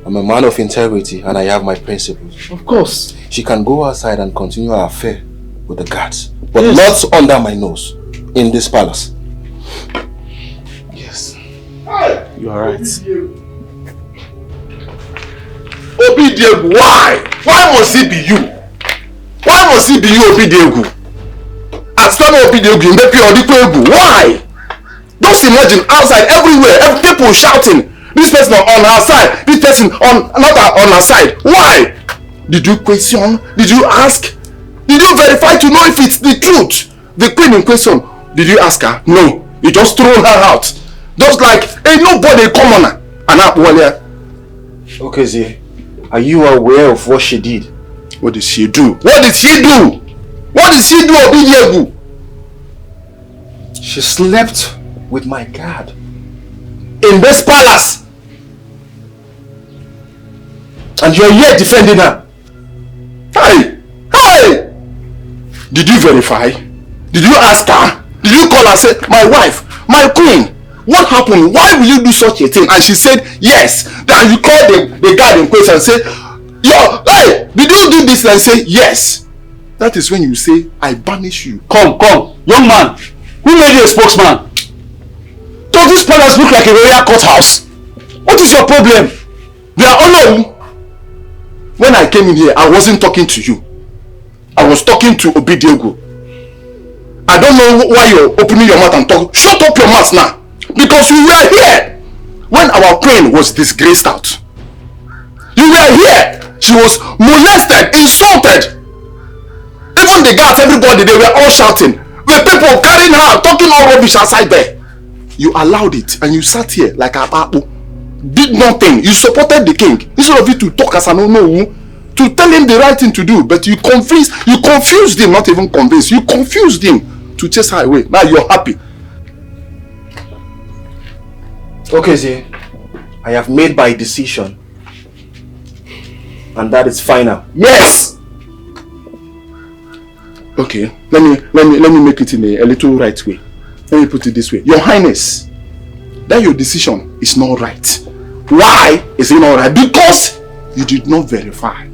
S5: I'm a man of integrity and I have my principles.
S4: Of course.
S5: She can go outside and continue her affair with the guards, but not under my nose, in this palace.
S4: Yes. You are right.
S8: Obidiegu, why? Why must it be you? Why must it be you, Obidiegu? As long as Obidiegu, you make your Obidiegu. Why? Just imagine outside everywhere, people shouting. This person on her side, this person on another on her side. Why? Did you question? Did you ask? Did you verify to know if it's the truth? The queen in question, did you ask her? No. You just throw her out. Just like ain't nobody commoner. And up well.
S5: Okay, Zee. Are you aware of what she did?
S8: What did she do? What did she do? What did she do, Obidiegu?
S5: She slept with my guard.
S8: In this palace. And you're here defending her. Hey! Hey! Did you verify? Did you ask her? Did you call her and say, my wife, my queen, what happened? Why will you do such a thing? And she said, yes. Then you call the guard in question and say, hey, did you do this? And say, yes. That is when you say, I banish you.
S4: Come, young man. Who made you a spokesman? Does this palace look like a royal courthouse? What is your problem?
S8: Their honor. When I came in here, I wasn't talking to you. I was talking to Obidiegu. I don't know why you're opening your mouth and talking. Shut up your mouth now. Because you were here when our queen was disgraced out. You were here. She was molested, insulted. Even the guards, everybody, they were all shouting. The people carrying her, talking all rubbish outside there. You allowed it and you sat here like a papu. Did nothing. You supported the king. Instead of you to talk as an unknown, to tell him the right thing to do, but you confused him, not even convinced. You confused him to chase her away. Now you're happy.
S5: Okay, Zee. I have made my decision. And that is final.
S8: Yes! Okay, let me make it in a little right way. Let me put it this way. Your Highness, that your decision is not right. Why is it not right? Because you did not verify.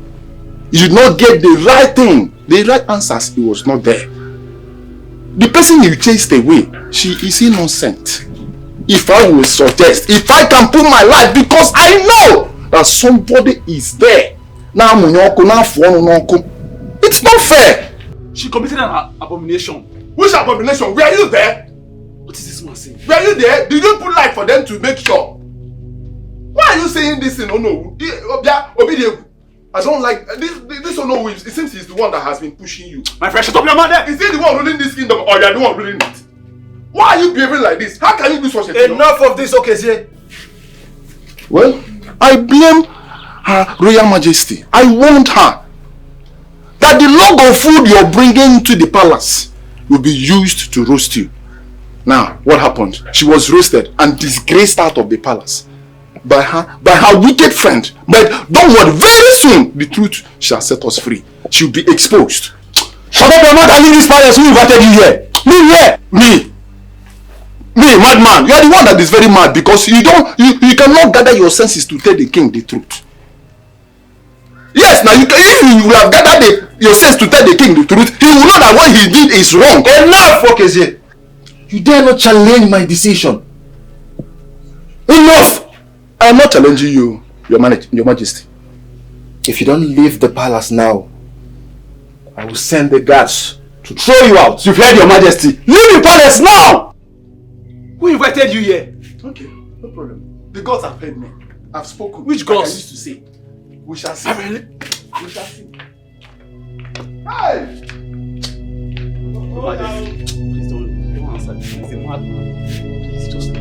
S8: You did not get the right thing. The right answers, it was not there. The person you chased away, she is innocent. If I will suggest, if I can put my life, because I know that somebody is there. It's not fair.
S4: She committed an abomination.
S8: Which abomination? Were you there?
S4: What is this man saying?
S8: Were you there? Did you put light for them to make sure? Why are you saying this thing? Oh no. Obidiegu. I don't like this. Oh no. It seems he's the one that has been pushing you.
S4: My friend, shut up your mouth there.
S8: Is he the one ruling this kingdom or you are the one ruling it? Why are you behaving like this? How can you do such a thing?
S3: Enough of this, Okezie.
S8: Well, I blame Her Royal Majesty. I warned her that the log of food you're bringing to the palace will be used to roast you. Now, what happened? She was roasted and disgraced out of the palace by her wicked friend. But don't worry, very soon the truth shall set us free. She'll be exposed.
S3: Shut up your mouth and leave this palace. Who invited you here? Me here?
S8: Me, madman. You are the one that is very mad because you cannot gather your senses to tell the king the truth. Yes, now if you will have gathered your sense to tell the king the truth, he will know that what he did is wrong.
S3: Enough, Okezie. You dare not challenge my decision.
S8: Enough! I am not challenging you, your majesty.
S3: If you don't leave the palace now, I will send the guards to throw you out. You've heard, your majesty. Leave the palace now! Who invited you here?
S8: Okay, no problem. The gods have heard me. I've spoken.
S3: Which gods?
S8: Like I used to say. We shall see. We shall see. Hey!
S4: Please don't answer. He's a madman. Please just Majesty.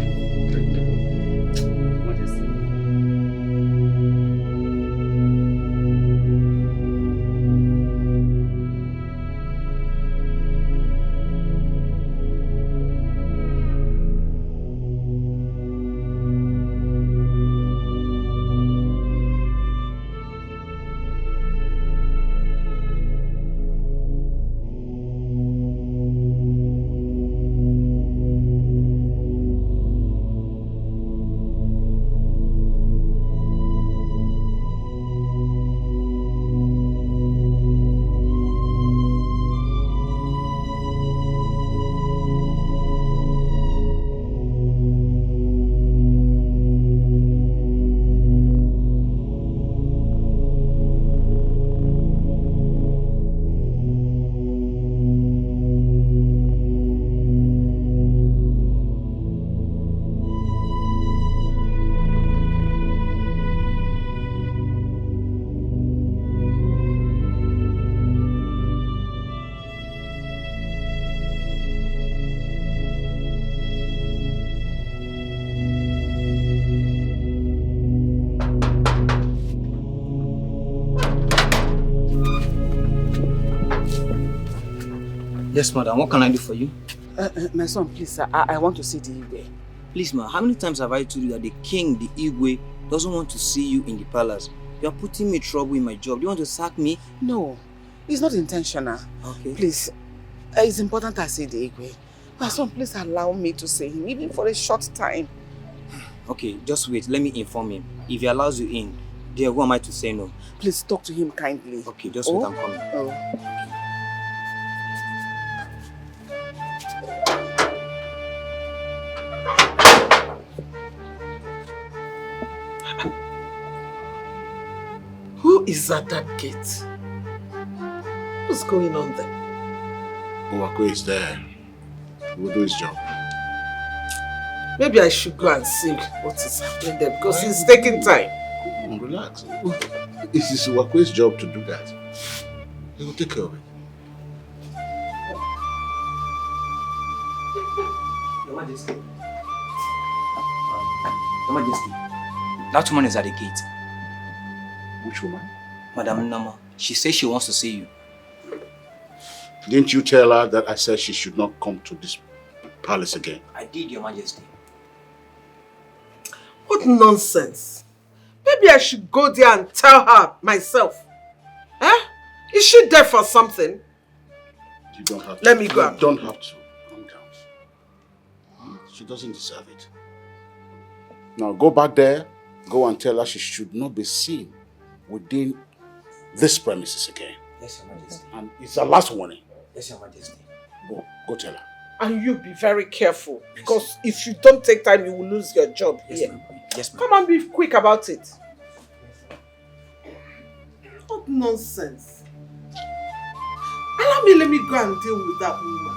S10: Yes, madam. What can I do for you?
S6: My son, please, I want to see the Igwe.
S10: Please, ma, how many times have I told you that the king, the Igwe, doesn't want to see you in the palace? You are putting me trouble in my job. Do you want to sack me?
S6: No, it's not intentional.
S10: Okay.
S6: Please, it's important I see the Igwe. My son, please allow me to see him, even for a short time.
S10: Okay, just wait. Let me inform him. If he allows you in, dear, who am I to say no?
S6: Please talk to him kindly.
S10: Okay, just wait, I'm coming.
S6: Oh.
S1: Who is at that gate? What's going on there?
S8: Owako is there. He will do his job.
S1: Maybe I should go and see what is happening there because it's taking time.
S8: Relax. It is Owako's job to do that. He will take care of it.
S10: Your Majesty. Your Majesty. That woman is at the gate.
S8: Which woman?
S10: Madam Norma. She says she wants to see you.
S8: Didn't you tell her that I said she should not come to this palace again?
S10: I did, Your Majesty.
S1: What nonsense. Maybe I should go there and tell her myself. Eh? Is she there for something?
S8: You don't have to.
S1: Let me go.
S8: You don't have to. Calm down. She doesn't deserve it. Now go back there. Go and tell her she should not be seen within this premises again.
S10: Yes, Your Majesty.
S8: And it's her last warning.
S10: Yes, Your Majesty.
S8: Go tell her.
S1: And you be very careful because if you don't take time, you will lose your job here.
S10: Yes, ma'am.
S1: Come and be quick about it. What nonsense. Let me go and deal with that woman.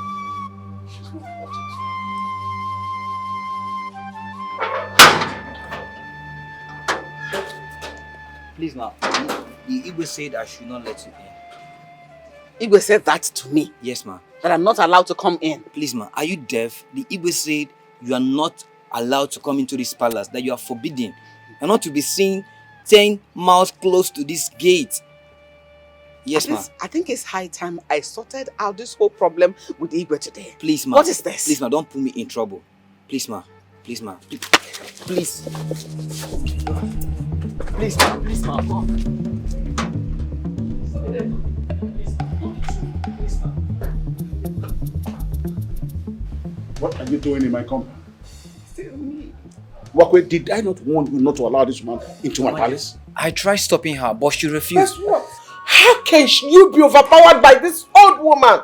S8: She's not important.
S10: Please, ma'am. The Igwe said I should not let you in.
S6: Igwe said that to me.
S10: Yes, ma'am.
S6: that I'm not allowed to come in.
S10: Please, ma, are you deaf? The Igwe said you are not allowed to come into this palace, that you are forbidden. You're not to be seen 10 miles close to this gate. Yes, ma.
S6: I think it's high time I sorted out this whole problem with Igwe today.
S10: Please, ma.
S6: What is this?
S10: Please, ma, don't put me in trouble. Please, ma. Please, ma. Please. Please, ma. Please, ma.
S8: What are you doing in my compound?
S6: Still me.
S8: Wakwe, did I not warn you not to allow this woman into my palace?
S10: I tried stopping her, but she refused.
S1: Guess what? How can you be overpowered by this old woman,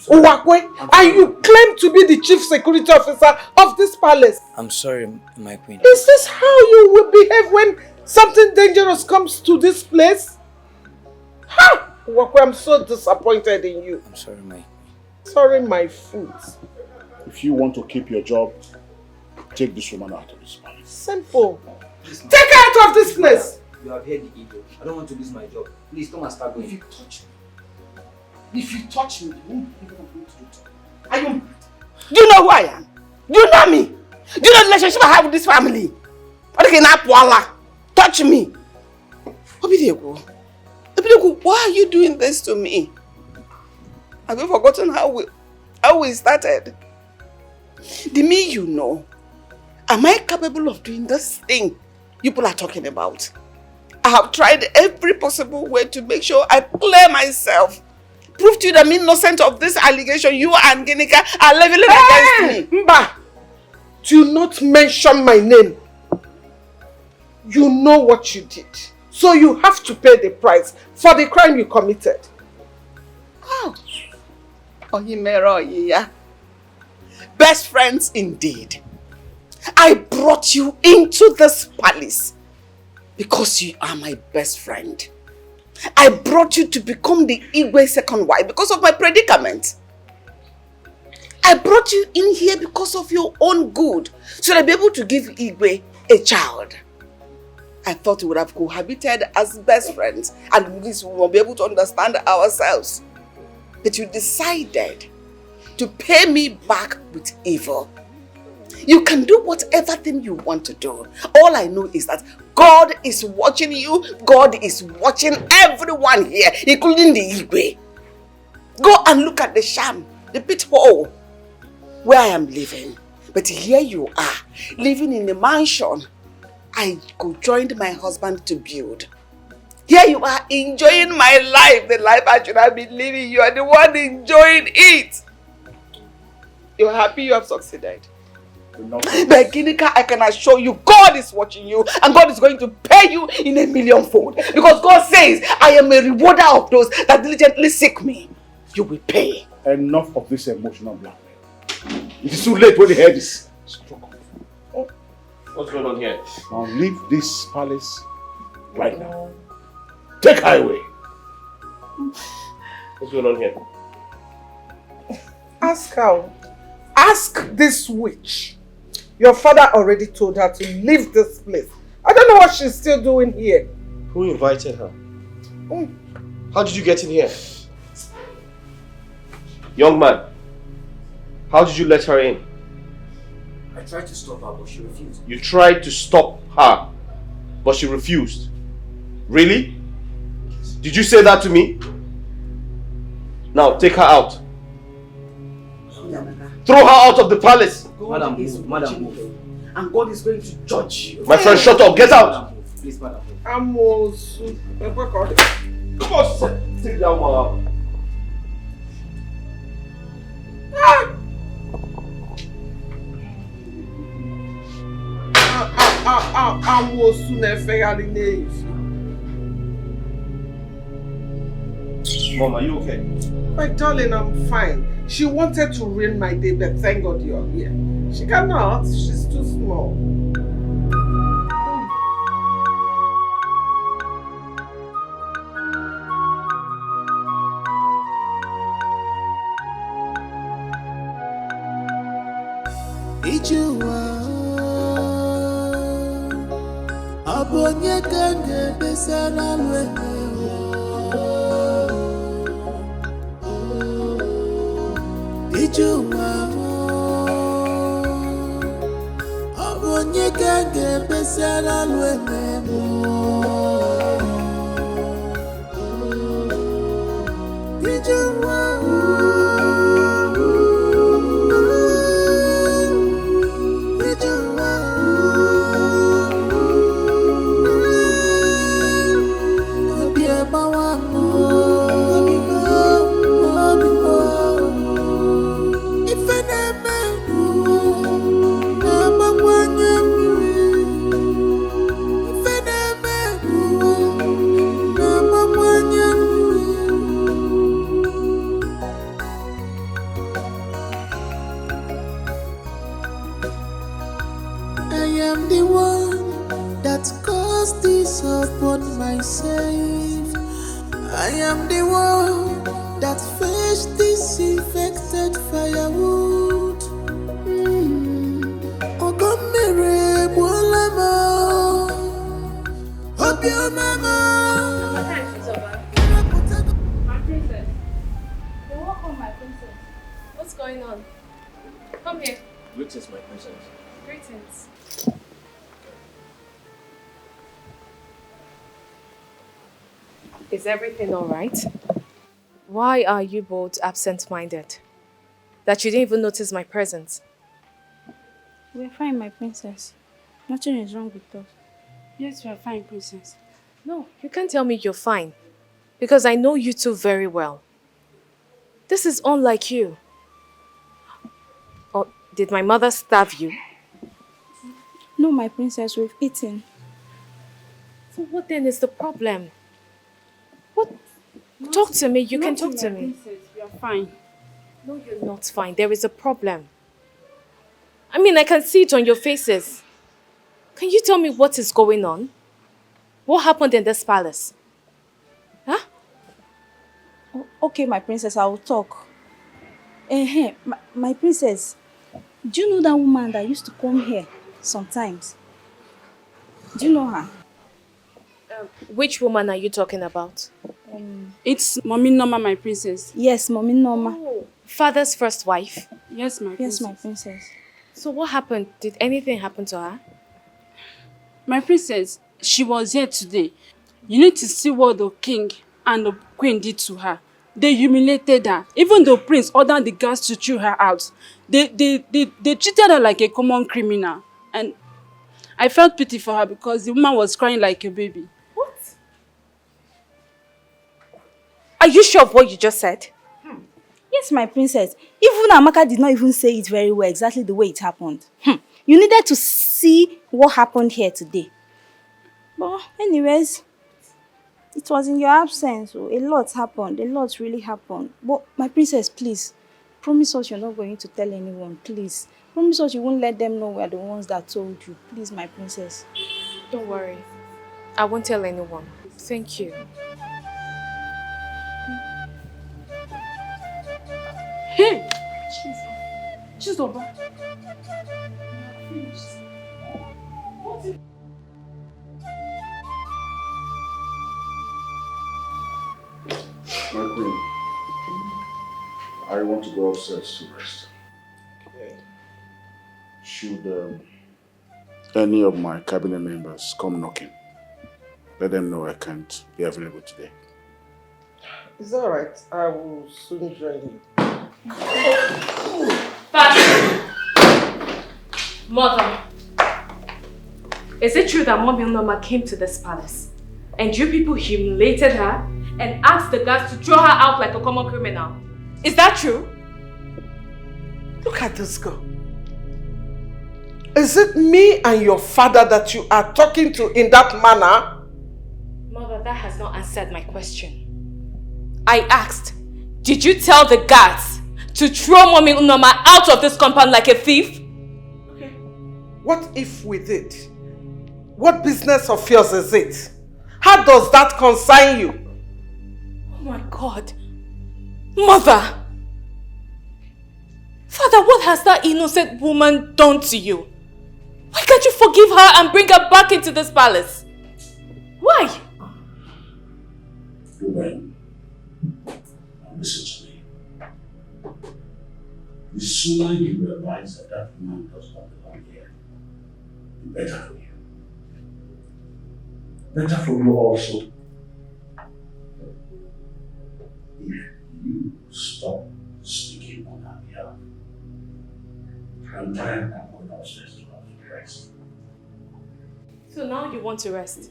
S1: Uwakwe, and you claim to be the chief security officer of this palace?
S10: I'm sorry, my queen.
S1: Is this how you will behave when something dangerous comes to this place? Ha! Uwakwe, I'm so disappointed in you.
S10: I'm sorry, my queen.
S1: Sorry, my foot.
S8: If you want to keep your job, take this woman out of this palace.
S1: Simple. Take her out of this place.
S10: You have heard the ego. I don't want to lose my job. Please come and start going.
S1: If you touch me, you won't be able to do it. I am.
S6: Do you know who I am? Do you know me? Do you know the relationship I have with this family? Touch me. Obidiego, why are you doing this to me? Have you forgotten how we started? The me you know. Am I capable of doing this thing you people are talking about? I have tried every possible way to make sure I clear myself. Prove to you that I'm innocent of this allegation you and Ginika are leveling against me.
S1: Mba, do not mention my name. You know what you did. So you have to pay the price for the crime you committed.
S6: Oh. Oyimero, best friends indeed. I brought you into this palace because you are my best friend. I brought you to become the Igwe's second wife because of my predicament. I brought you in here because of your own good, so that I'll be able to give Igwe a child. I thought we would have cohabited as best friends and at least we will be able to understand ourselves. But you decided to pay me back with evil. You can do whatever thing you want to do. All I know is that God is watching you. God is watching everyone here, including the Igwe. Go and look at the sham, the pit hole where I am living. But here you are, living in a mansion I could join my husband to build. Here you are enjoying my life, the life I should have been living. You are the one enjoying it. You're happy you have succeeded. But Ginika, I can assure you, God is watching you and God is going to pay you in 1,000,000-fold. Because God says, I am a rewarder of those that diligently seek me. You will pay.
S8: Enough of this emotional blackmail. It is too late when the head is struck.
S12: What's going on here?
S8: Now leave this palace right now. Take her away.
S12: What's going on here?
S1: Ask her. Ask this witch. Your father already told her to leave this place. I don't know what she's still doing here.
S12: Who invited her? How did you get in here? Young man, how did you let her in?
S10: I tried to stop her, but she refused.
S12: You tried to stop her, but she refused. Really? Did you say that to me? Now take her out. Throw her out of the palace.
S6: God is watching you, and God is going to judge you.
S12: My friend, shut up. Get out.
S10: Please, madam.
S1: I'm also...
S12: Come on, sit down, mama.
S1: I'm also never.
S12: Mom, are you okay?
S1: My darling, I'm fine. She wanted to ruin my day, but thank God you're here. She cannot. She's too small.
S2: What's going on? Come here.
S12: Greetings, my princess.
S2: Greetings. Is everything alright? Why are you both absent-minded? That you didn't even notice my presence?
S13: We're fine, my princess. Nothing is wrong with us.
S14: Yes, we're fine, princess.
S2: No, you can't tell me you're fine. Because I know you two very well. This is unlike you. Or did my mother starve you?
S13: No, my princess, we've eaten.
S2: So what then is the problem? What? Talk to me, you can talk to me.
S14: Princess, we are fine.
S2: No, you're not fine. There is a problem. I mean, I can see it on your faces. Can you tell me what is going on? What happened in this palace? Huh?
S13: Okay, my princess, I will talk. My princess, do you know that woman that used to come here sometimes? Do you know her?
S2: Which woman are you talking about?
S14: It's Mommy Norma, my princess.
S13: Yes, Mommy Norma.
S2: Oh, father's first wife?
S14: Yes, my princess.
S13: Yes, my princess.
S2: So what happened? Did anything happen to her?
S14: My princess, she was here today. You need to see what the king and the queen did to her. They humiliated her. Even the prince ordered the guards to throw her out. They treated her like a common criminal. And I felt pity for her because the woman was crying like a baby.
S2: What? Are you sure of what you just said?
S13: Yes, my princess. Even Amaka did not even say it very well, exactly the way it happened. You needed to see what happened here today. But anyways, it was in your absence. So a lot happened. A lot really happened. But my princess, please, promise us you're not going to tell anyone, please. Promise us you won't let them know we're the ones that told you. Please, my princess.
S2: Don't worry. I won't tell anyone. Thank you.
S14: Hey! Chizoba.
S8: My queen, I want to go upstairs to rest.
S3: Okay.
S8: Should any of my cabinet members come knocking, let them know I can't be available today.
S1: It's alright. I will soon join you.
S2: Father! Mother! Is it true that Mommy Norma came to this palace and you people humiliated her and asked the guards to throw her out like a common criminal? Is that true?
S1: Look at this girl. Is it me and your father that you are talking to in that manner?
S2: Mother, that has not answered my question. I asked, did you tell the guards to throw Mommy Norma out of this compound like a thief?
S1: Okay. What if we did? What business of yours is it? How does that concern you?
S2: Oh my God. Mother! Father, what has that innocent woman done to you? Why can't you forgive her and bring her back into this palace? Why?
S10: Ruben, listen to me.
S15: sooner you realize that that woman does not belong here, the better for you. Better for you also if you stop speaking on her behalf. I'm tired. I'm going upstairs to have to rest.
S2: So now you want to rest?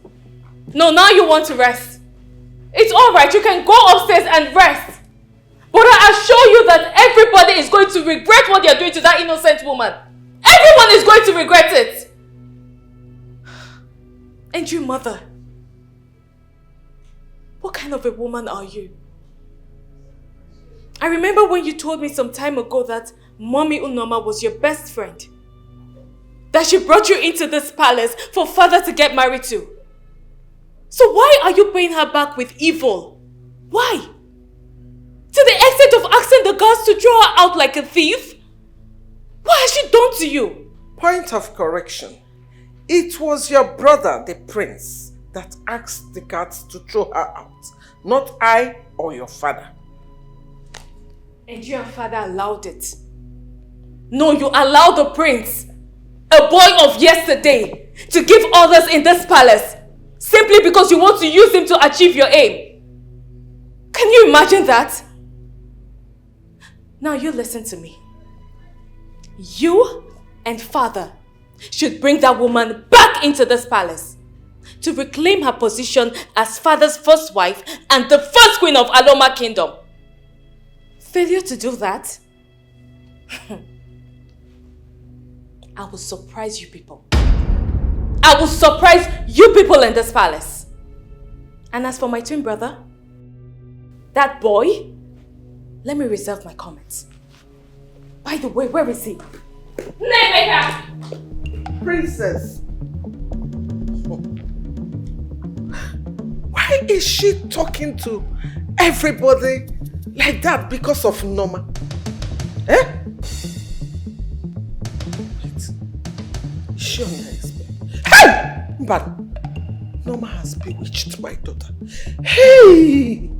S2: No, now you want to rest. It's alright, you can go upstairs and rest. But I assure you that everybody is going to regret what they're doing to that innocent woman. Everyone is going to regret it. And you, mother, what kind of a woman are you? I remember when you told me some time ago that Mommy Norma was your best friend. That she brought you into this palace for father to get married to. So why are you paying her back with evil? Why? To the extent of asking the guards to throw her out like a thief? What has she done to you?
S1: Point of correction. It was your brother, the prince, that asked the guards to throw her out. Not I or your father.
S2: And your father allowed it. No, you allowed the prince, a boy of yesterday, to give orders in this palace simply because you want to use him to achieve your aim. Can you imagine that? Now you listen to me. You and father should bring that woman back into this palace to reclaim her position as father's first wife and the first queen of Aloma Kingdom. Failure to do that? I will surprise you people. I will surprise you people in this palace. And as for my twin brother, that boy, let me reserve my comments. By the way, where is he? Nemaker!
S1: Princess, why is she talking to everybody like that because of Norma? Eh? Wait, is she on her explain? Hey! But Norma has bewitched my daughter. Hey!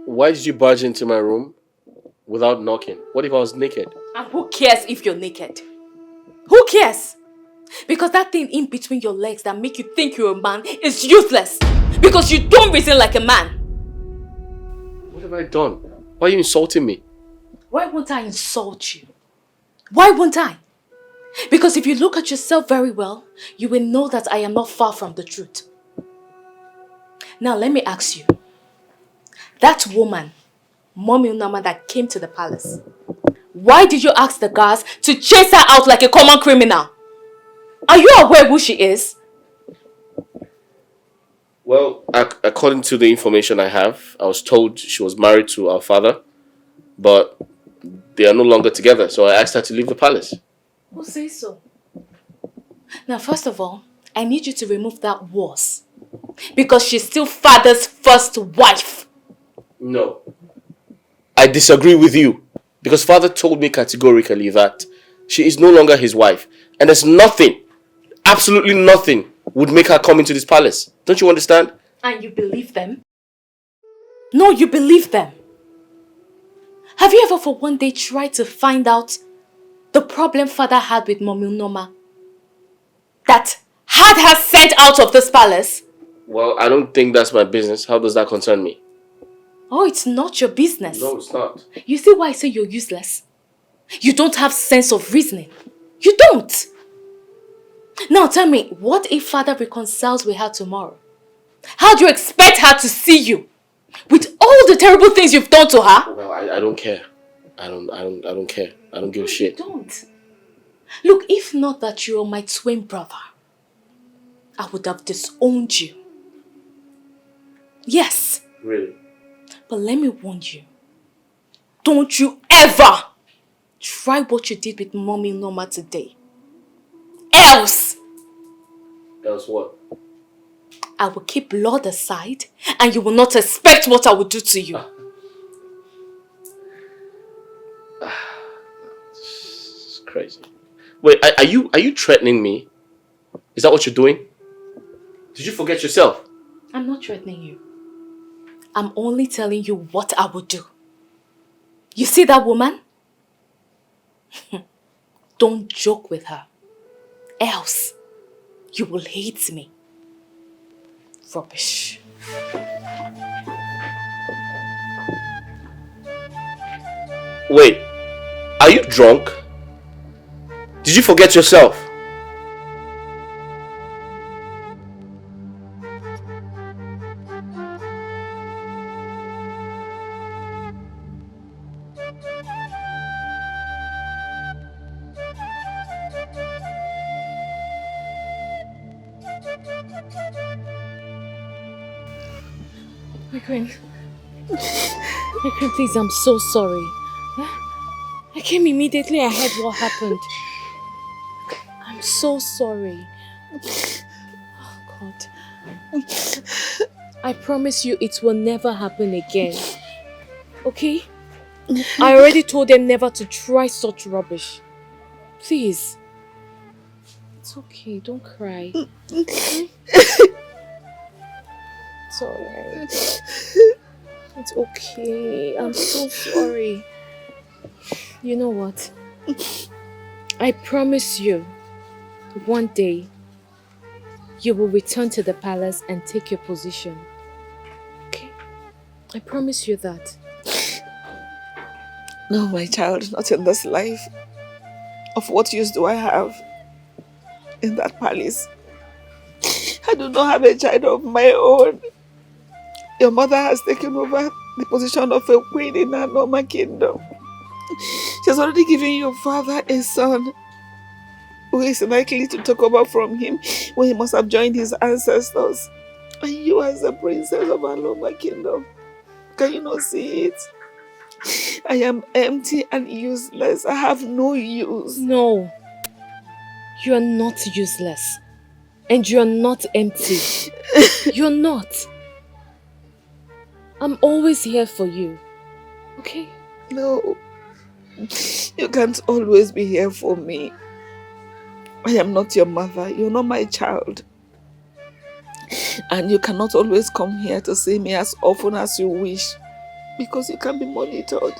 S12: Why did you barge into my room without knocking? What if I was naked?
S2: And who cares if you're naked? Who cares? Because that thing in between your legs that make you think you're a man is useless. Because you don't reason like a man.
S12: What have I done? Why are you insulting me?
S2: Why won't I insult you? Why won't I? Because if you look at yourself very well, you will know that I am not far from the truth. Now let me ask you. That woman, Mommy Norma, that came to the palace, why did you ask the guards to chase her out like a common criminal? Are you aware who she is?
S12: Well, according to the information I have, I was told she was married to our father, but they are no longer together, so I asked her to leave the palace.
S2: Who says so? Now, first of all, I need you to remove that was, because she's still father's first wife.
S12: No. I disagree with you, because father told me categorically that she is no longer his wife, and there's nothing, absolutely nothing, would make her come into this palace. Don't you understand?
S2: And you believe them? No, you believe them. Have you ever for one day tried to find out the problem father had with Mommy Norma that had her sent out of this palace?
S12: Well, I don't think that's my business. How does that concern me?
S2: Oh, it's not your business.
S12: No, it's not.
S2: You see why I say you're useless? You don't have sense of reasoning. You don't. Now tell me, what if father reconciles with her tomorrow? How do you expect her to see you? With all the terrible things you've done to her?
S12: Well, I don't care. I don't care. I don't give a shit.
S2: Don't. Look, if not that you're my twin brother, I would have disowned you. Yes.
S12: Really?
S2: But let me warn you. Don't you ever try what you did with Mommy Norma today. Else
S12: what?
S2: I will keep Lord aside and you will not expect what I will do to you.
S12: Crazy. Wait, are you threatening me? Is that what you're doing? Did you forget yourself?
S2: I'm not threatening you. I'm only telling you what I would do. You see that woman? Don't joke with her. Else, you will hate me. Rubbish.
S12: Wait, are you drunk? Did you forget yourself?
S2: My queen. My queen, please, I'm so sorry. I came immediately. I heard what happened. I'm so sorry. Oh, God. I promise you it will never happen again. Okay? I already told them never to try such rubbish. Please. It's okay. Don't cry. It's alright. It's okay. I'm so sorry. You know what? I promise you, one day, you will return to the palace and take your position. Okay? I promise you that.
S9: No, my child, not in this life. Of what use do I have in that palace? I do not have a child of my own. Your mother has taken over the position of a queen in her Norma kingdom. She has already given your father a son who is likely to take over from him when he must have joined his ancestors. And you as the princess of our Norma kingdom, can you not see it? I am empty and useless. I have no use.
S2: No. You are not useless. And you are not empty. You're not. I'm always here for you. Okay?
S9: No. You can't always be here for me. I am not your mother. You're not my child. And you cannot always come here to see me as often as you wish. Because you can be monitored.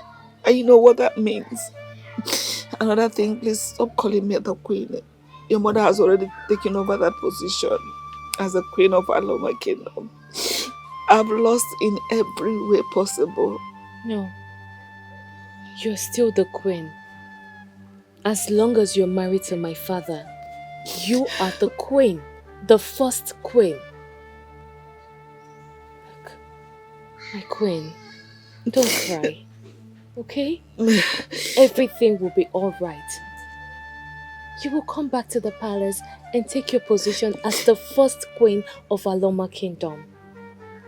S9: And you know what that means. Another thing, please stop calling me the queen. Your mother has already taken over that position as the queen of Aloma Kingdom. I've lost in every way possible.
S2: No. You're still the queen. As long as you're married to my father, you are the queen. The first queen. Look, my queen, don't cry. Okay? Everything will be alright. You will come back to the palace and take your position as the first queen of Aloma Kingdom.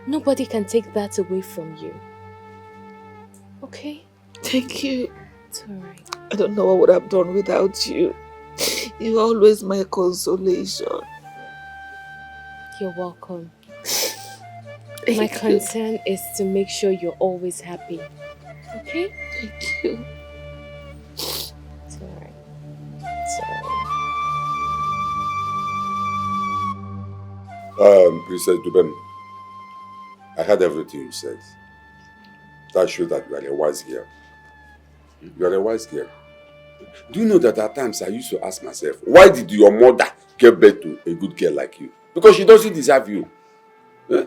S2: Nobody can take that away from you. Okay?
S9: Thank you.
S2: It's alright.
S9: I don't know what I would have done without you. You're always my consolation.
S2: You're welcome. My concern is to make sure you're always happy. Okay?
S9: Thank you.
S2: It's alright. It's alright.
S16: Princess Dubem, I heard everything you said. That shows that you are a wise girl. You are a wise girl. Do you know that at times I used to ask myself, why did your mother give birth to a good girl like you? Because she doesn't deserve you. Eh?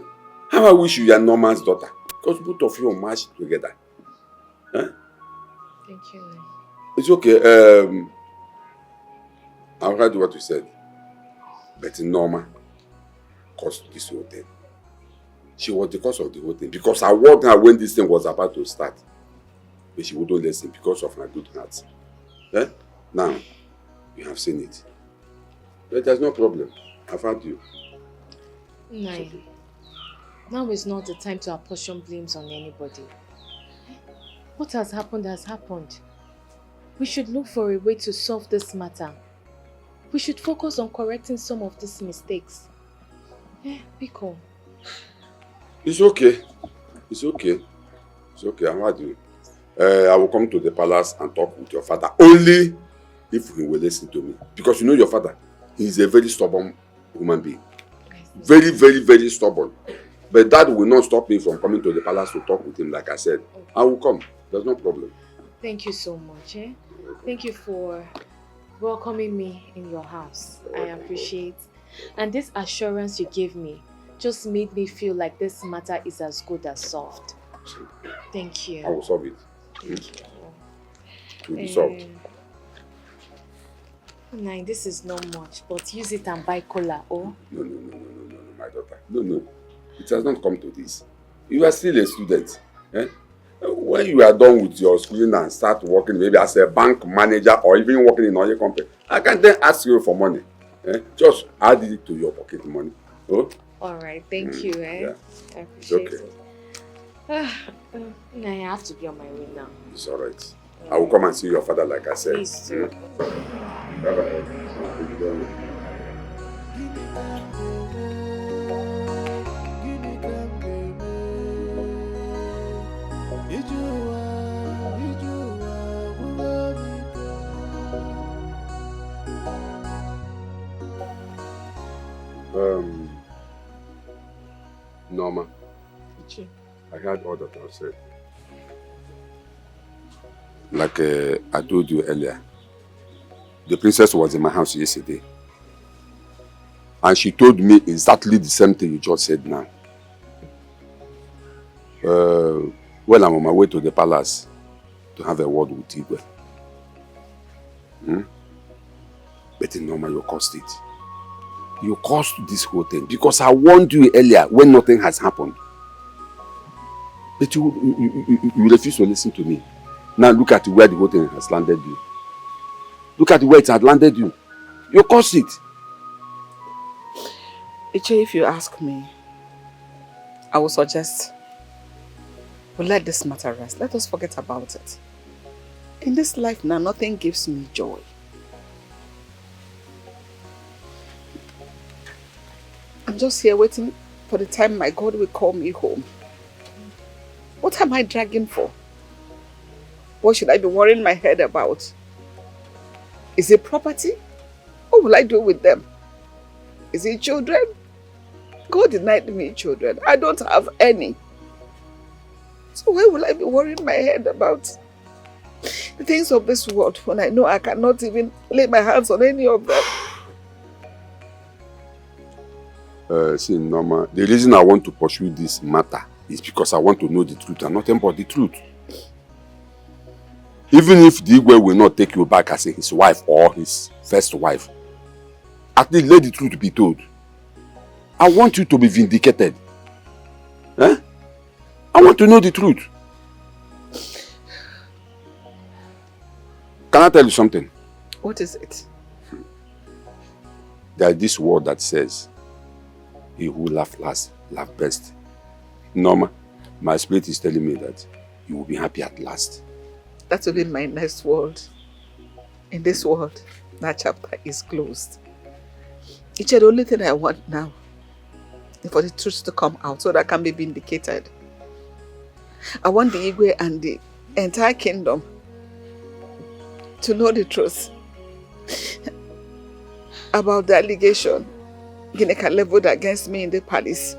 S16: How I wish you were Norma's daughter. Because both of you are matched together. Eh?
S2: Thank you.
S16: It's okay. I heard what you said. But Norma caused this whole thing. She was the cause of the whole thing. Because I warned her when this thing was about to start. But she wouldn't listen because of my good heart. Eh? Now, you have seen it. But there's no problem. I've had you.
S2: Nine. Okay. Now is not the time to apportion blames on anybody. What has happened. We should look for a way to solve this matter. We should focus on correcting some of these mistakes. Biko.
S16: It's okay. It's okay. It's okay. I've had you. I will come to the palace and talk with your father. Only if he will listen to me. Because you know your father, he is a very stubborn human being. Very, very, very stubborn. But that will not stop me from coming to the palace to talk with him, like I said. Okay. I will come. There's no problem.
S2: Thank you so much. Thank you for welcoming me in your house. I appreciate. And this assurance you gave me just made me feel like this matter is as good as solved. Thank you.
S16: I will solve it.
S2: Thank you.
S16: It will be solved.
S2: Nah, this is not much, but use it and buy cola, oh?
S16: No, my daughter. No. It has not come to this. You are still a student. When you are done with your schooling and start working maybe as a bank manager or even working in another company, I can then ask you for money. Just add it to your pocket money. Oh?
S2: Alright, thank you.
S16: Yeah.
S2: I appreciate
S16: it.
S2: I have to be on my way now.
S16: It's alright. I will come and see your father like I said.
S2: Please do.
S16: Bye-bye. Norma, I heard all that I said. Like I told you earlier, the princess was in my house yesterday. And she told me exactly the same thing you just said now. Well, I'm on my way to the palace to have a word with Igwe. But Norma, you caused it. You caused this whole thing because I warned you earlier when nothing has happened. But you refuse to listen to me. Now look at where the whole thing has landed you. Look at where it had landed you. You caused it.
S9: Iche, if you ask me, I would suggest we let this matter rest. Let us forget about it. In this life now, nothing gives me joy. I'm just here waiting for the time my God will call me home. What am I dragging for? What should I be worrying my head about? Is it property? What will I do with them? Is it children? God denied me children. I don't have any. So why will I be worrying my head about the things of this world when I know I cannot even lay my hands on any of them?
S16: See, Norma, the reason I want to pursue this matter is because I want to know the truth and nothing but the truth. Even if the Igwe will not take you back as his wife or his first wife, at least let the truth be told. I want you to be vindicated. I want to know the truth. Can I tell you something?
S9: What is it?
S16: There is this word that says, he who laughs last, laughs best. Norma, my spirit is telling me that you will be happy at last.
S9: That will be my next word. In this world, that chapter is closed. It's the only thing I want now is for the truth to come out so that I can be vindicated. I want the Igwe and the entire kingdom to know the truth about the allegation Gineka leveled against me in the palace.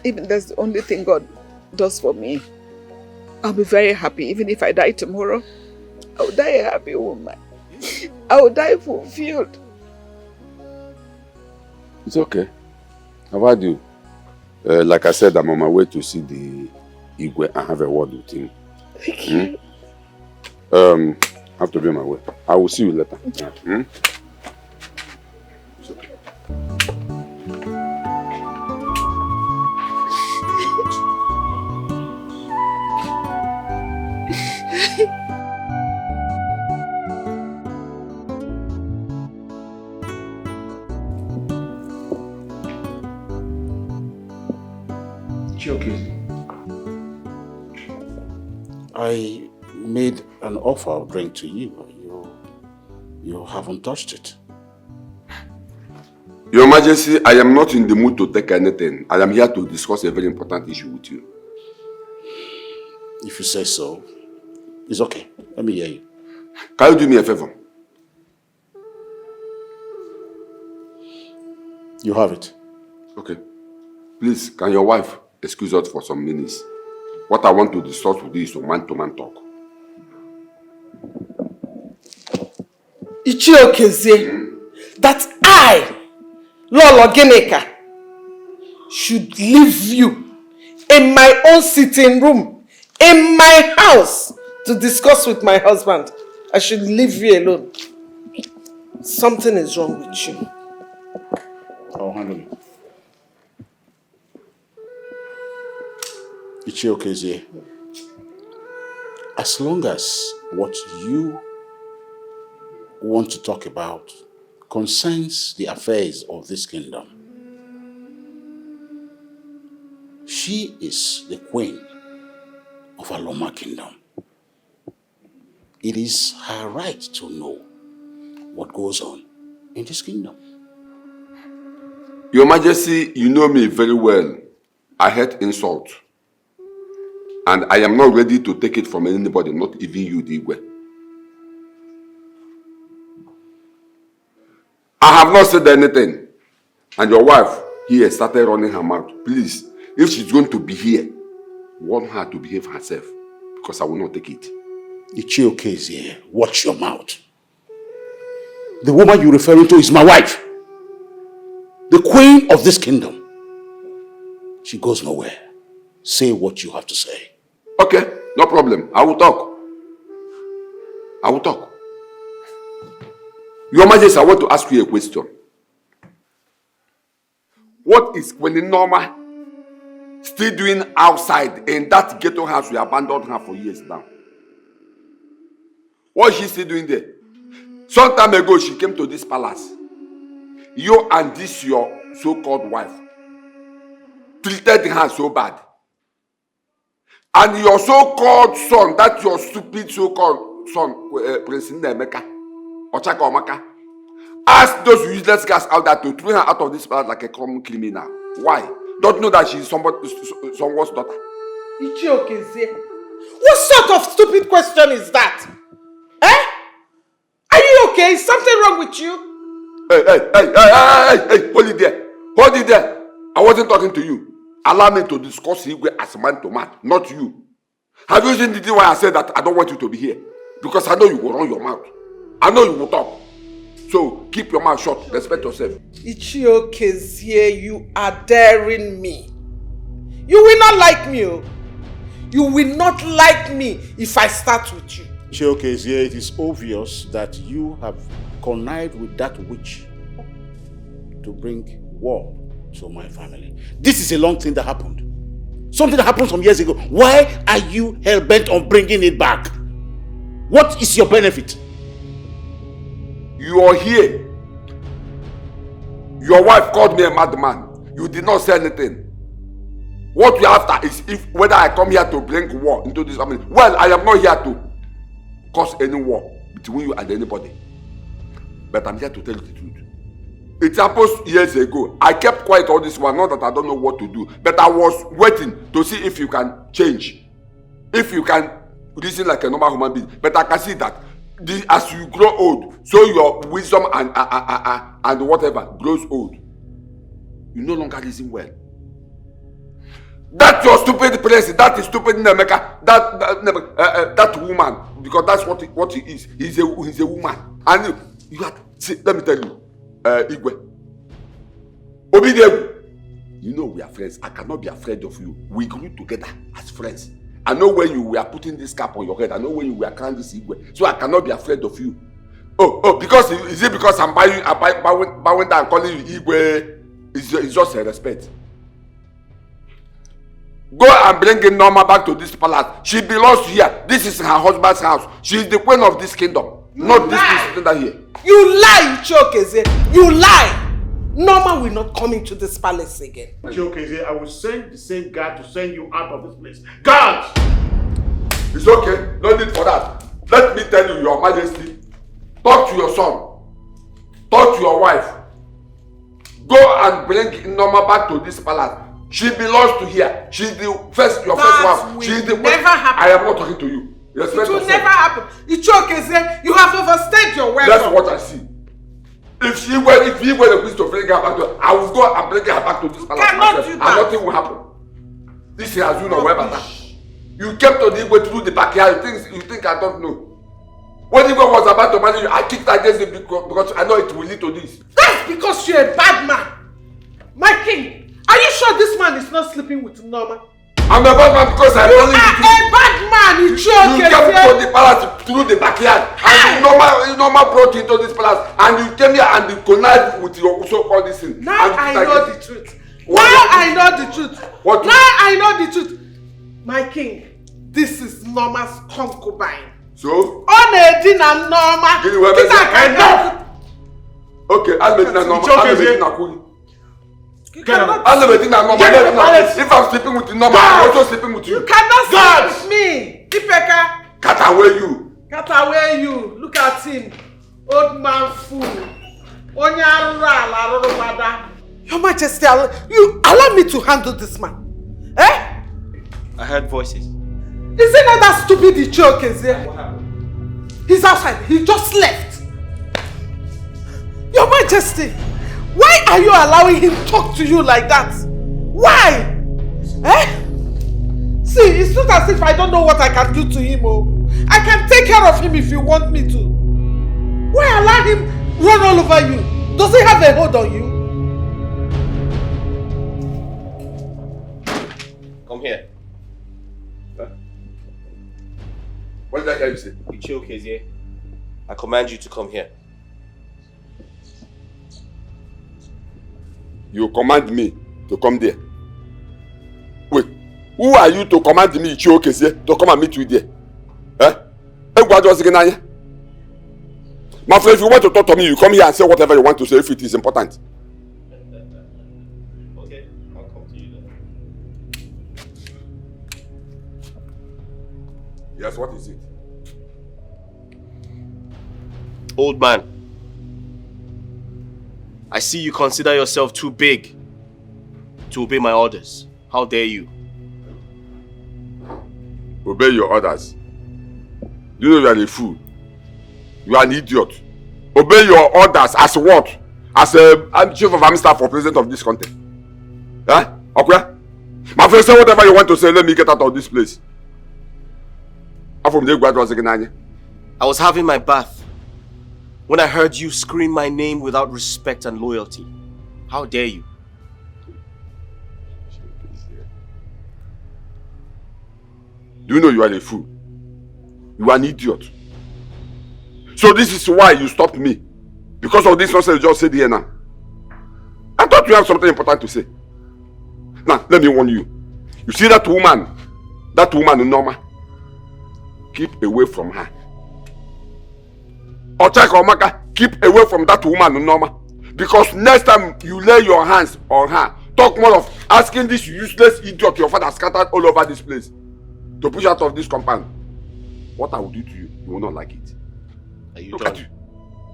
S9: Even that's the only thing God does for me. I'll be very happy. Even if I die tomorrow, I'll die a happy woman. I will die fulfilled.
S16: It's okay. I've heard you. Like I said, I'm on my way to see the Igwe and have a word with him.
S9: Thank you.
S16: I have to be on my way. I will see you later. Yeah. It's okay.
S15: I made an offer of drink to you. You haven't touched it.
S16: Your Majesty, I am not in the mood to take anything. I am here to discuss a very important issue with you.
S15: If you say so, it's okay. Let me hear you.
S16: Can you do me a favor?
S8: You have it.
S16: Okay. Please, can your wife excuse us for some minutes? What I want to discuss with you is a man-to-man talk.
S1: Ichiokezie, that I, Lolo Gineka, should leave you in my own sitting room, in my house, to discuss with my husband. I should leave you alone. Something is wrong with you.
S8: I'll handle it. Ichiokezie, as long as what you want to talk about concerns the affairs of this kingdom, she is the queen of Aloma kingdom. It is her right to know what goes on in this kingdom.
S16: Your Majesty, you know me very well. I hate insult. And I am not ready to take it from anybody, not even you, Dikeh. I have not said anything. And your wife here started running her mouth. Please, if she's going to be here, warn her to behave herself, because I will not take it.
S8: Ichiokezie, watch your mouth. The woman you're referring to is my wife. The queen of this kingdom. She goes nowhere. Say what you have to say.
S16: Okay, no problem. I will talk. I will talk. Your Majesty, I want to ask you a question. What is Queen Norma still doing outside in that ghetto house we abandoned her for years now? What is she still doing there? Some time ago, she came to this palace. You and this your so-called wife treated her so bad. And your so-called son, that your stupid so-called son, Prince Nemeka, Ochaka Omaka, asked those useless guys out there to throw her out of this palace like a common criminal. Why? Don't know that she's someone's daughter.
S1: Ichiokezie, what sort of stupid question is that? Eh? Are you okay? Is something wrong with you?
S16: Hey, hold it there. Hold it there. I wasn't talking to you. Allow me to discuss Igwe as man to man, not you. Have you seen the reason why I said that I don't want you to be here? Because I know you will run your mouth. I know you will talk. So keep your mouth shut. Respect yourself.
S1: Ichiokezie, you are daring me. You will not like me. You will not like me if I start with you.
S8: Ichiokezie, it is obvious that you have connived with that witch to bring war to my family. This is a long thing that happened. Something that happened some years ago. Why are you hell-bent on bringing it back? What is your benefit?
S16: You are here. Your wife called me a madman. You did not say anything. What we are after is whether I come here to bring war into this family. Well, I am not here to cause any war between you and anybody. But I'm here to tell you the truth. It happened years ago. I kept quiet all this while, not that I don't know what to do. But I was waiting to see if you can change. If you can reason like a normal human being. But I can see that as you grow old, so your wisdom and whatever grows old. You no longer reason well. That's your stupid place. That is stupid Nemeka. That woman, because that's what he is. He's a woman. And you have, see, let me tell you, Igwe. Obidegu. You know we are friends. I cannot be afraid of you. We grew together as friends. I know when you were putting this cap on your head. I know when you were carrying this Igwe. So I cannot be afraid of you. Because is it because I'm bowing down and calling you Igwe? It's just a respect. Go and bring in Norma back to this palace. She belongs here. This is her husband's house. She is the queen of this kingdom. Not this thing here.
S1: You lie, Ichiokezie. You lie. Norma will not come into this palace again.
S8: Ichiokezie, I will send the same guard to send you out of this place. Guards!
S16: It's okay. No need for that. Let me tell you, Your Majesty. Talk to your son. Talk to your wife. Go and bring Norma back to this palace. She belongs to here. She's your first wife. She's the
S1: never happen.
S16: I am not talking to you. Respect
S1: it will
S16: yourself.
S1: never happen. Ichokeze, you have overstayed your welcome.
S16: That's what I see. If he were the priest to bring her back to, I will go and bring her back to this palace myself, and nothing will happen. This has you know where better. You kept on the way through the backyard. You think I don't know? When Igwe was about to marry you, I kicked against it because I know it will lead to this.
S1: That's because you're a bad man. My king, are you sure this man is not sleeping with Norma?
S16: I'm a bad man because I
S1: You are a bad man,
S16: You came to the palace through the backyard, and Norma brought you into this palace, and you came here and you connived with your so-called this thing.
S1: Now I know the truth. Now I know the truth.
S16: What?
S1: Now I know the truth. My king, this is Norma's concubine.
S16: So?
S1: Onedina Norma.
S16: Enough! Okay, I'll make Norma. I'll make Norma. If I'm sleeping with Norma, I'm also sleeping with you.
S1: You cannot sleep with me. Ipeka.
S16: Cut away you.
S1: Cut away you. Look at him. Old man fool. Your Majesty, you allow me to handle this man. Eh?
S3: I heard voices.
S1: Is it not that stupid Ichokeze? What happened? He's outside. He just left. Your Majesty, why are you allowing him to talk to you like that? Why? Eh? See, it's not as if I don't know what I can do to him. Oh. I can take care of him if you want me to. Why allow him run all over you? Does he have a hold on you?
S12: Come here.
S16: Huh? What did I hear you say?
S12: Ichokeze, I command you to come here.
S16: You command me to come there. Wait, who are you to command me, Ichokeze, to come and meet you there? Eh? My friend, if you want to talk to me, you come here and say whatever you want to say if it is important.
S12: Okay, I'll come to you then.
S16: Yes, what is it?
S12: Old man, I see you consider yourself too big to obey my orders. How dare you?
S16: Obey your orders. You know you are a fool. You are an idiot. Obey your orders as what? As I'm chief of army staff for president of this country. Huh? Okay? My friend, say whatever you want to say. Let me get out of this place.
S12: I was having my bath when I heard you scream my name without respect and loyalty. How dare you?
S16: Do you know you are a fool? You are an idiot. So this is why you stopped me. Because of this nonsense you just said here now. I thought you have something important to say. Now, let me warn you. You see that woman Norma? Keep away from her. Ochaka Omaka, keep away from that woman Norma. Because next time you lay your hands on her, talk more of asking this useless idiot your father scattered all over this place to push out of this compound. What I will do to you, you will not like it.
S12: Are you
S16: Look
S12: done?
S16: at you.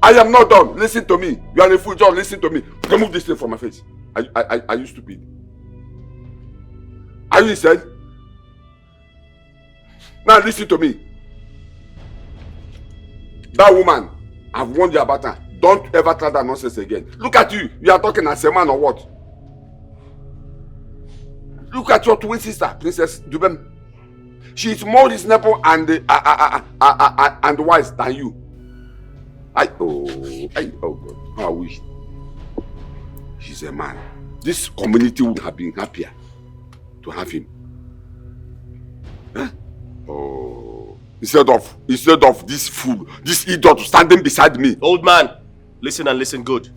S16: I am not done. Listen to me. You are a fool. Just listen to me. Remove this thing from my face. Are you stupid? Are you insane? Now listen to me. That woman, I've warned you about her. Don't ever try that nonsense again. Look at you. You are talking as a man or what? Look at your twin sister, Princess Dubem. She is more reasonable and wise than you. Oh God, how I wish. He's a man. This community would have been happier to have him. Huh? Oh, instead of this fool, this idiot standing beside me.
S12: Old man, listen and listen good.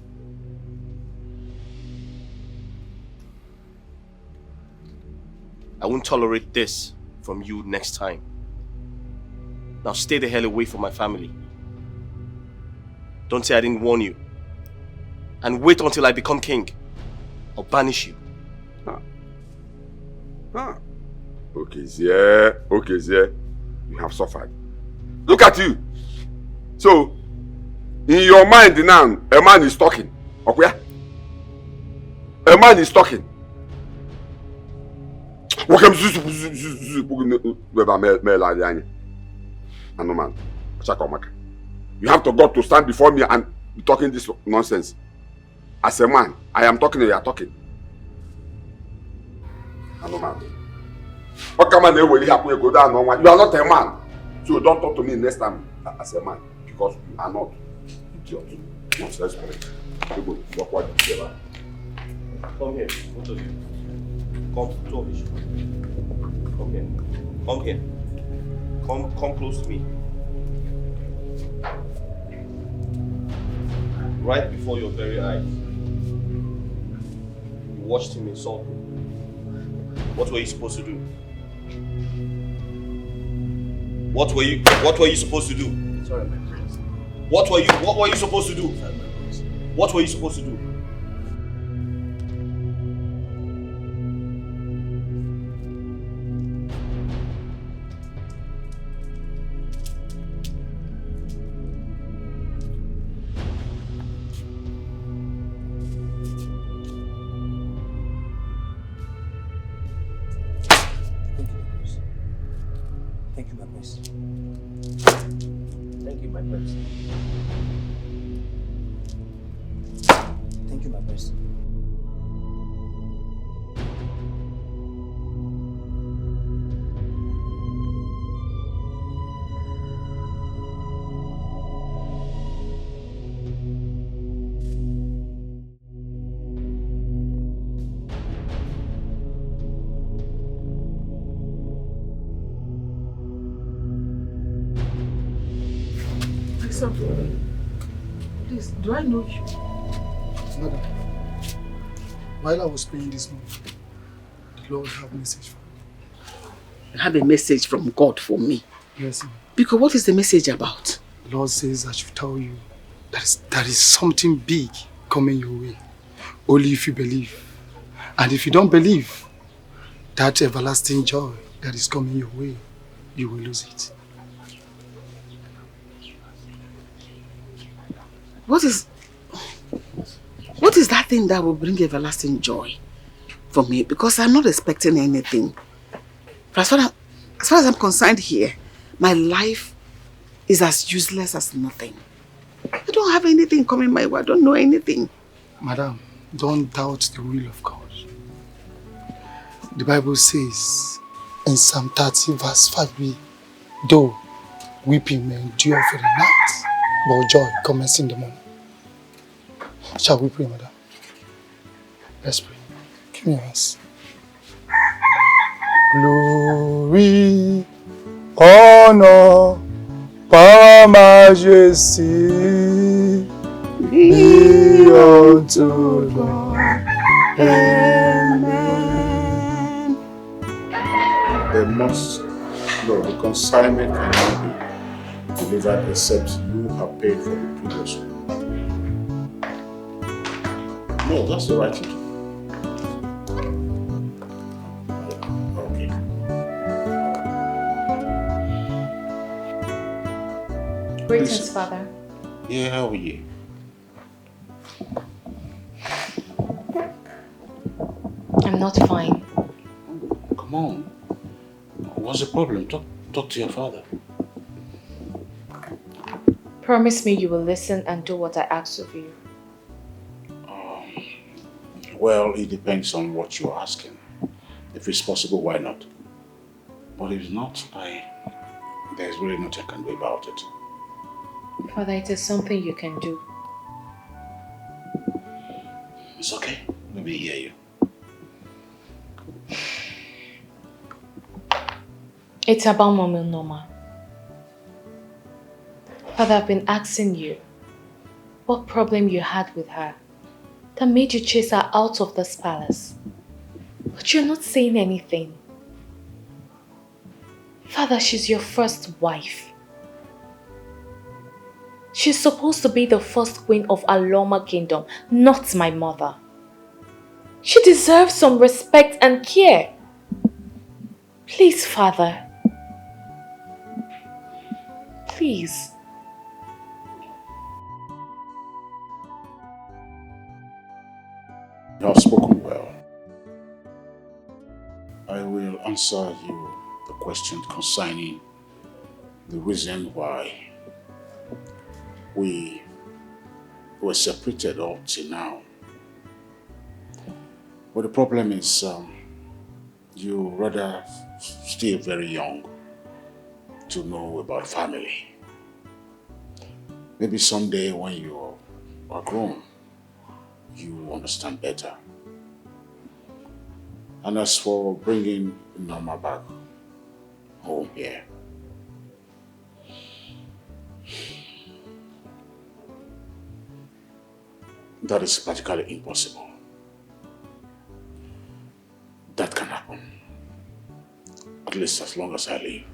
S12: I won't tolerate this from you next time. Now stay the hell away from my family. Don't say I didn't warn you. And wait until I become king. I'll banish you.
S16: Okay, Zia. You have suffered. Look at you. So, in your mind now, a man is talking. Okay? A man is talking. Anoman, Chakomaka. You have to go to stand before me and be talking this nonsense. As a man, I am talking and you are talking. Anoman. You are not a man. So don't talk to me next time as a man. Because you are not. Idiot. Nonsense. Come
S12: here, both of you. Come, two of you. Come here. Come here. Come close to me. Right before your very eyes, you watched him insult me. What were you supposed to do? What were you supposed to do?
S3: Sorry, my prince.
S12: What were you supposed to do?
S3: Sorry, my prince.
S12: What were you supposed to do?
S3: Thank you, my prince. Thank you, my prince. Thank you, my prince.
S1: Please, do I know you?
S17: Madam, while I was praying this morning, the Lord have a message for me.
S9: You have a message from God for me?
S17: Yes, ma'am.
S9: Because what is the message about?
S17: The Lord says I should tell you that is something big coming your way. Only if you believe. And if you don't believe, that everlasting joy that is coming your way, you will lose it.
S9: What is that thing that will bring everlasting joy for me? Because I'm not expecting anything. As far as I'm concerned here, my life is as useless as nothing. I don't have anything coming my way. I don't know anything.
S17: Madam, don't doubt the will of God. The Bible says in Psalm 30 verse 5b, though weeping may endure for the night, but joy comes in the morning. Shall we pray, madam? Let's pray. Give me your hands. Glory, honor, power, majesty be unto God. Amen.
S15: There must, no, the consignment cannot be delivered except you have paid for the previous one. No, that's the right thing. Okay.
S2: Greetings,
S15: Listen.
S2: Father.
S15: Yeah, how are you?
S2: I'm not fine.
S15: Come on. What's the problem? Talk to your father.
S2: Promise me you will listen and do what I ask of you.
S15: Well, it depends on what you're asking. If it's possible, why not? But if not, there's really nothing I can do about it.
S2: Father, it is something you can do.
S15: It's okay. Let me hear you.
S2: It's about Mommy Norma. Father, I've been asking you what problem you had with her that made you chase her out of this palace. But you're not saying anything. Father, she's your first wife. She's supposed to be the first queen of Aloma Kingdom, not my mother. She deserves some respect and care. Please, Father. Please.
S15: You have spoken well. I will answer you the question concerning the reason why we were separated up till now. But the problem is, you rather still very young to know about family. Maybe someday when you are grown, you will understand better. And as for bringing Norma back home here, that is practically impossible. That can happen. At least as long as I live.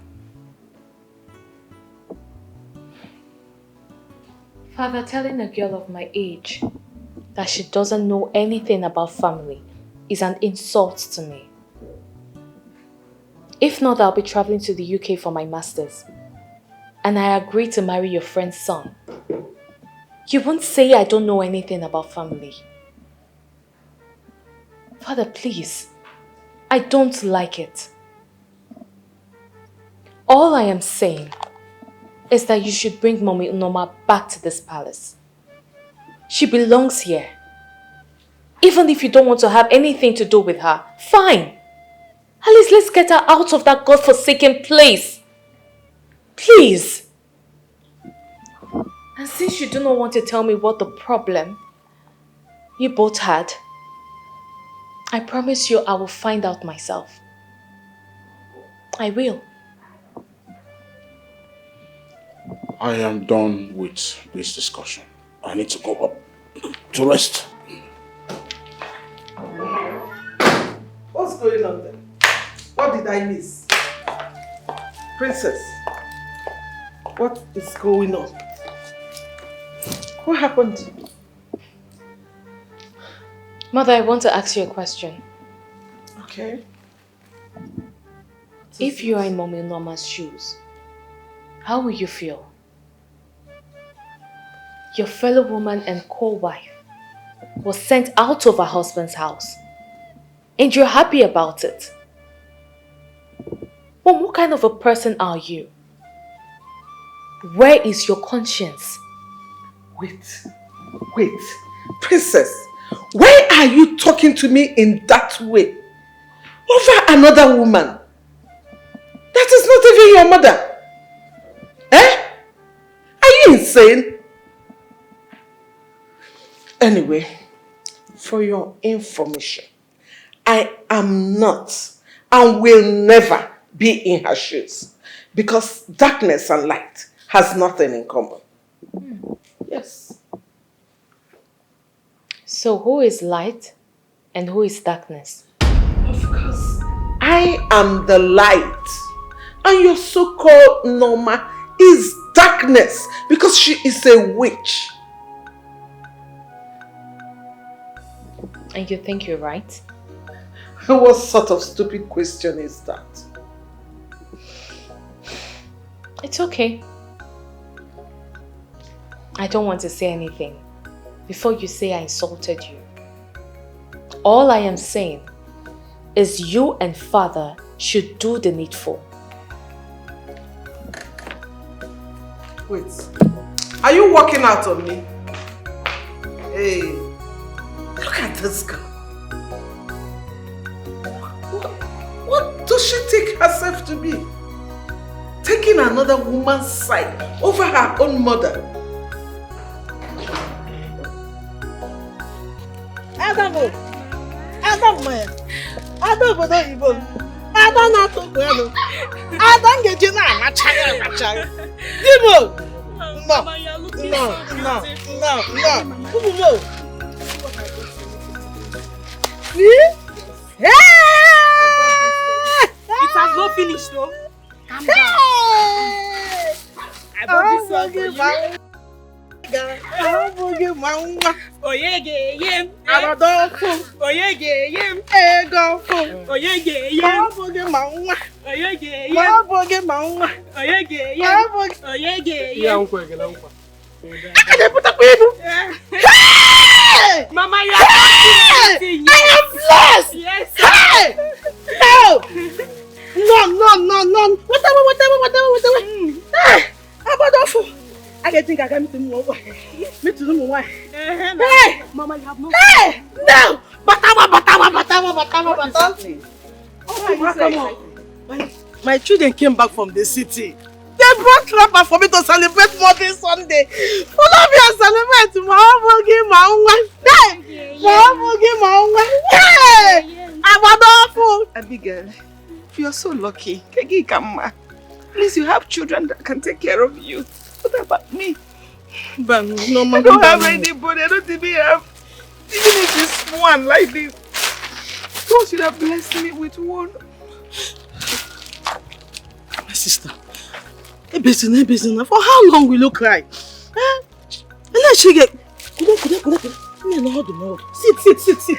S2: Father, telling a girl of my age that she doesn't know anything about family is an insult to me. If not, I'll be traveling to the UK for my master's. And I agree to marry your friend's son. You won't say I don't know anything about family. Father, please. I don't like it. All I am saying is that you should bring Mommy Norma back to this palace. She belongs here. Even if you don't want to have anything to do with her, fine. At least let's get her out of that godforsaken place. Please. And since you do not want to tell me what the problem you both had, I promise you I will find out myself. I will.
S15: I am done with this discussion. I need to go up to rest.
S1: What's going on there? What did I miss? Princess, what is going on? What happened?
S2: Mother, I want to ask you a question.
S1: Okay.
S2: If you are in Mommy Norma's shoes, how will you feel? Your fellow woman and co-wife was sent out of her husband's house, and you're happy about it. Well, what kind of a person are you? Where is your conscience?
S1: Wait. Princess, why are you talking to me in that way? Over another woman? That is not even your mother. Eh? Are you insane? Anyway, for your information, I am not and will never be in her shoes because darkness and light has nothing in common. Yes.
S2: So who is light and who is darkness?
S1: Of course, I am the light and your so-called Norma is darkness because she is a witch.
S2: And you think you're right?
S1: What sort of stupid question is that?
S2: It's okay. I don't want to say anything before you say I insulted you. All I am saying is you and Father should do the needful.
S1: Wait, are you walking out on me? Hey, look at this girl. What does she take herself to be? Taking another woman's side over her own mother.
S18: Adam, man. Adam, Adam, not to go. Adam, get you now. My child. No.
S14: It has not finished though. Calm down. I bought this one for you. Oyege yem.
S18: Abadofo.
S14: Oyege yem.
S18: Egofo.
S14: Oyege yem.
S18: Maboge maunga.
S14: Oyege yem.
S18: Maboge maunga.
S14: Oyege yem. Oyege yem.
S18: I put up with Hey!
S14: Mama, you are
S18: Hey! I am blessed!
S14: Yes.
S18: Hey! No! No. Whatever. Hey!
S1: Hey!
S14: Mama, you have no.
S1: Hey! No! Batawa. My children came back from the city. They brought rapper for me to celebrate Mother's Sunday. Follow me and celebrate my wife. Hey! My wife. Hey! I'm adorable.
S9: Abigail, you are so lucky. Kegi Kama. Please, you have children that can take care of you. What about me?
S1: But no,
S9: I don't have anybody. I don't even have. Even if it's one like this, God should have blessed me with one.
S1: My sister, Ebezina, for how long will you cry? Huh? And then she get. Sit.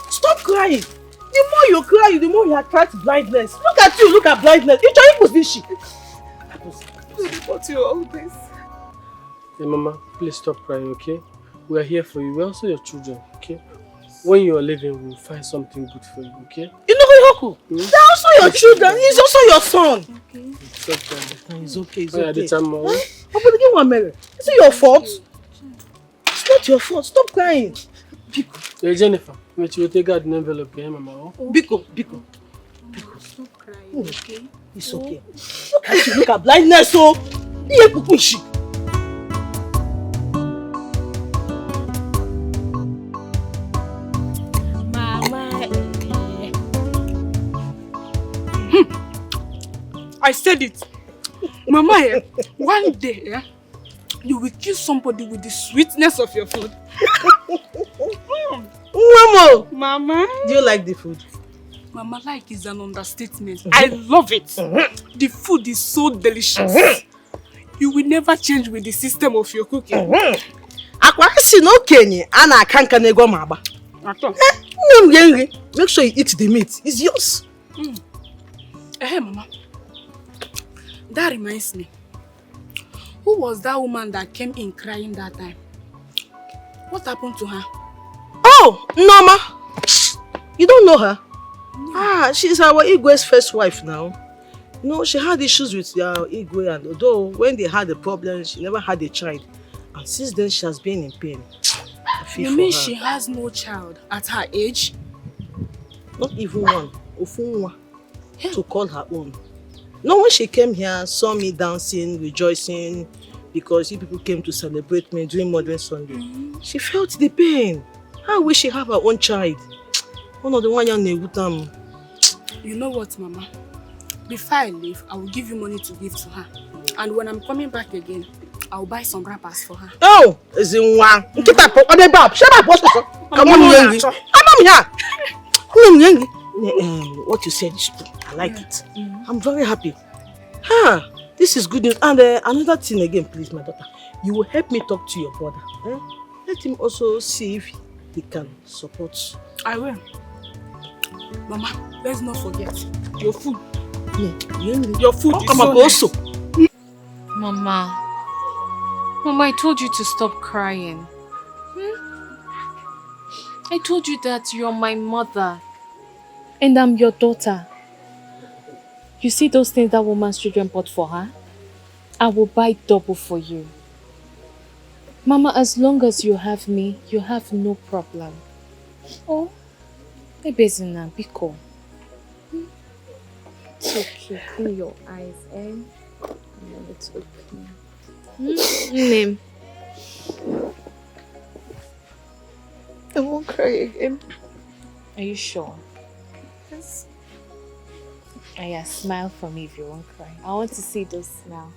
S1: Stop crying. The more you cry, the more you attract blindness. Look at you, look at blindness. You try to position.
S9: What's your all this?
S19: Hey, Mama, please stop crying, okay? We are here for you. We're also your children, okay? When you are leaving, we'll find something good for you, okay?
S1: You know Yoku? They're also your children. He's also your son.
S19: Okay. It's okay.
S1: It's okay.
S19: Oh, yeah, the time, Mama.
S1: I'm going to give one minute. Is it your fault? It's not your fault. Stop crying.
S19: Hey, Jennifer, wait, you take out an envelope, okay, Mama?
S1: Biko.
S14: Stop crying, okay?
S1: It's okay. Look at you, look at blindness, so.
S14: I said it. Mama, one day, you will kill somebody with the sweetness of your food.
S1: Mama, do you like the food?
S14: Mama, like is an understatement. I love it. The food is so delicious. You will never change with the system of your cooking.
S1: Make sure you eat the meat. It's yours.
S14: Hey, Mama. That reminds me. Who was that woman that came in crying that time? What happened to her?
S1: Oh, Norma. You don't know her? No. She's our Igwe's first wife now. You know, she had issues with Igwe, and although when they had a problem, she never had a child. And since then, she has been in pain.
S14: You mean she has no child at her age?
S1: Not even one. Ofunwa. To call her own. No, when she came here, saw me dancing, rejoicing, because you people came to celebrate me during Mother's Sunday. She felt the pain. I wish she had her own child. One of the one young Negutam.
S14: You know what, Mama? Before I leave, I will give you money to give to her. And when I'm coming back again, I'll buy some wrappers for her.
S1: Oh, is in one. Shut up, come on, here. What you said is true. I like it. I'm very happy. This is good news. And another thing again, please, my daughter. You will help me talk to your brother. Let him also see if he can support.
S14: I will. Mama, let's not forget your food. Your food is so
S1: also.
S2: Mama, I told you to stop crying. I told you that you're my mother and I'm your daughter. You see those things that woman's children bought for her? I will buy double for you. Mama, as long as you have me, you have no problem. Oh, Ebezina, Biko. It's okay, clean your eyes, eh? It's okay. Name.
S9: I won't cry again.
S2: Are you sure?
S9: Yes.
S2: Yeah, smile for me if you won't cry. I want to see those smile.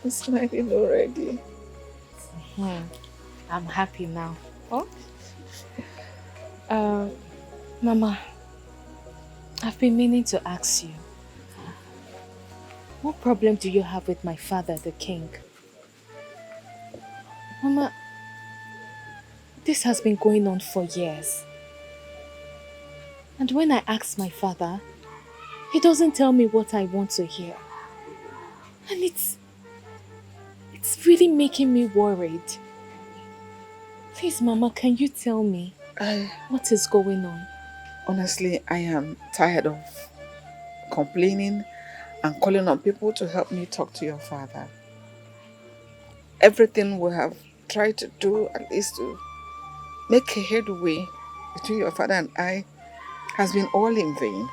S9: I'm smiling already.
S2: I'm happy now. Oh? Mama, I've been meaning to ask you. What problem do you have with my father, the king? Mama, this has been going on for years. And when I ask my father, he doesn't tell me what I want to hear. And it's really making me worried. Please, Mama, can you tell me what is going on?
S9: Honestly, I am tired of complaining and calling on people to help me talk to your father. everything we have tried to do, at least to make a headway between your father and I, has been all in vain.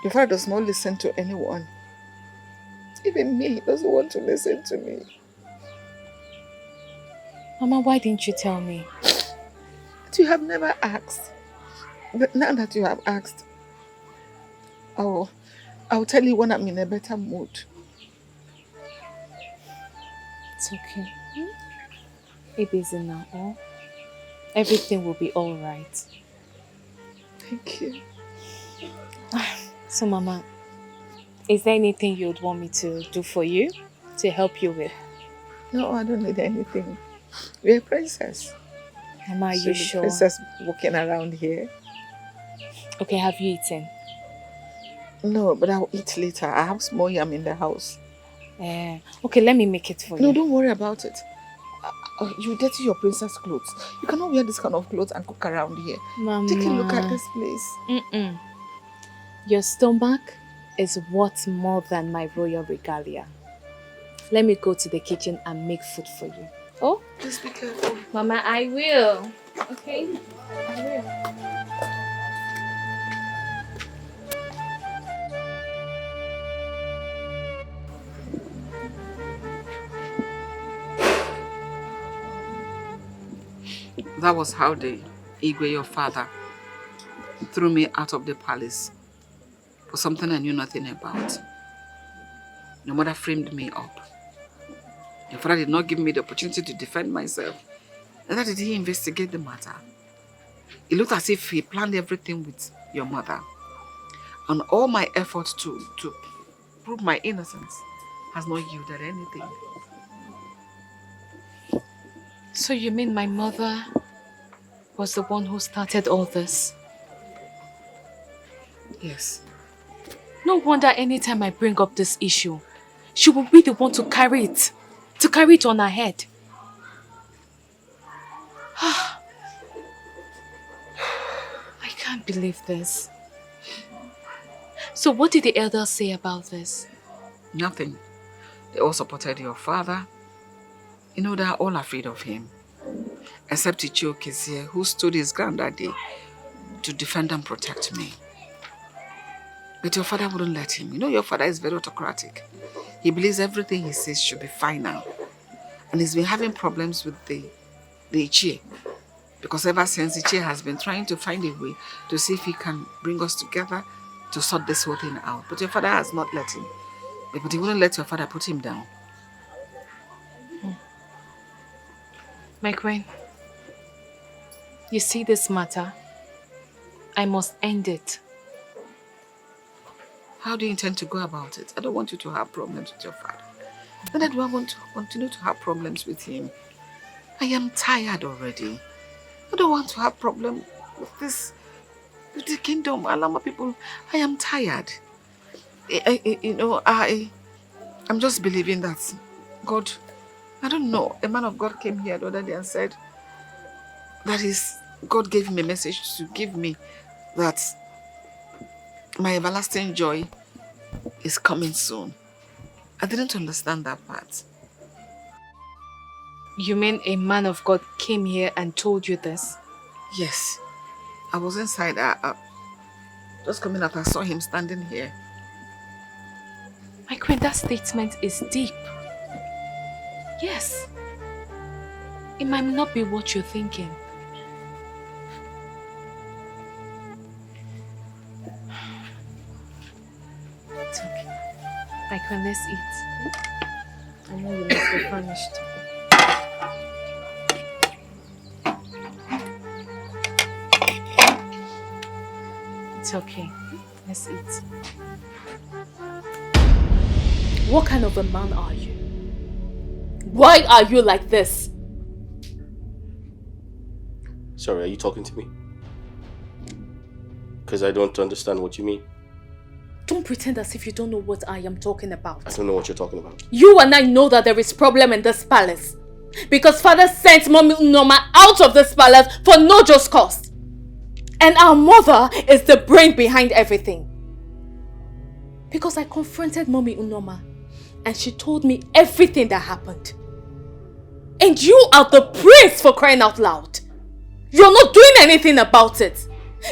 S9: Your father does not listen to anyone. Even me, he doesn't want to listen to me.
S2: Mama, why didn't you tell me?
S9: But you have never asked. But now that you have asked, I'll tell you when I'm in a better mood.
S2: It's okay. Be busy now, oh? Everything will be alright.
S9: Thank you.
S2: So, Mama, is there anything you'd want me to do for you? To help you with?
S9: No, I don't need anything. You're a princess.
S2: Mama, are you sure?
S9: Princess walking around here.
S2: Okay, have you eaten?
S9: No, but I'll eat later. I have small yam in the house.
S2: Okay, let me make it for you.
S9: No, don't worry about it. You dirty your princess clothes. You cannot wear this kind of clothes and cook around here.
S2: Mama.
S9: Take a look at this place.
S2: Your stomach is worth more than my royal regalia. Let me go to the kitchen and make food for you. Oh?
S9: Please be careful.
S2: Mama, I will. Okay? I will.
S9: That was how the Igwe, your father, threw me out of the palace for something I knew nothing about. Your mother framed me up. Your father did not give me the opportunity to defend myself. Neither did he investigate the matter. It looked as if he planned everything with your mother. And all my efforts to prove my innocence has not yielded anything.
S2: So you mean my mother was the one who started all this?
S9: Yes.
S2: No wonder anytime I bring up this issue, she will be the one to carry it on her head. I can't believe this. So what did the elders say about this?
S9: Nothing. They all supported your father. You know, they are all afraid of him. Except Ichiokezie, who stood his ground that day to defend and protect me. But your father wouldn't let him. You know, your father is very autocratic. He believes everything he says should be final. And he's been having problems with the Ichie. Because ever since, Ichie has been trying to find a way to see if he can bring us together to sort this whole thing out. But your father has not let him. But he wouldn't let your father put him down.
S2: My queen, you see this matter? I must end it.
S9: How do you intend to go about it? I don't want you to have problems with your father. Neither do I want to continue to have problems with him. I am tired already. I don't want to have problems with this, with the kingdom. Alama people, I am tired. I'm just believing that God, I don't know, a man of God came here the other day and said that God gave him a message to give me that my everlasting joy is coming soon. I didn't understand that part.
S2: You mean a man of God came here and told you this?
S9: Yes. I was inside. Just coming out, I saw him standing here.
S2: My queen, that statement is deep. Yes. It might not be what you're thinking. It's okay. My queen, let's eat. I know you must be famished. It's okay. Let's eat. What kind of a man are you? Why are you like this?
S12: Sorry, are you talking to me? Because I don't understand what you mean.
S2: Don't pretend as if you don't know what I am talking about.
S12: I don't know what you're talking about.
S2: You and I know that there is problem in this palace. Because father sent Mommy Norma out of this palace for no just cause. And our mother is the brain behind everything. Because I confronted Mommy Norma and she told me everything that happened. And you are the prince, for crying out loud. You're not doing anything about it.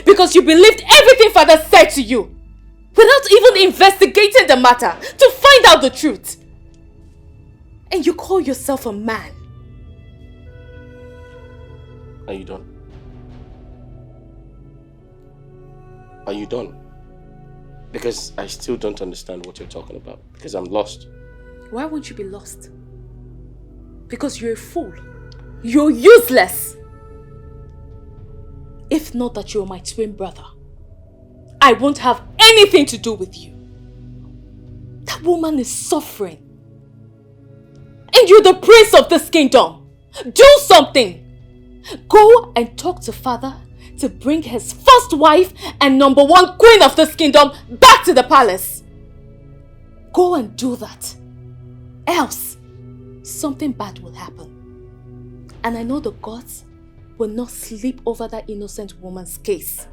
S2: Because you believed everything father said to you. Without even investigating the matter to find out the truth. And you call yourself a man.
S12: Are you done? Are you done? Because I still don't understand what you're talking about. Because I'm lost.
S2: Why won't you be lost? Because you're a fool. You're useless. If not that you're my twin brother, I won't have anything to do with you. That woman is suffering. And you're the prince of this kingdom. Do something. Go and talk to father to bring his first wife and #1 queen of this kingdom back to the palace. Go and do that. Else, something bad will happen. And I know the gods will not sleep over that innocent woman's case.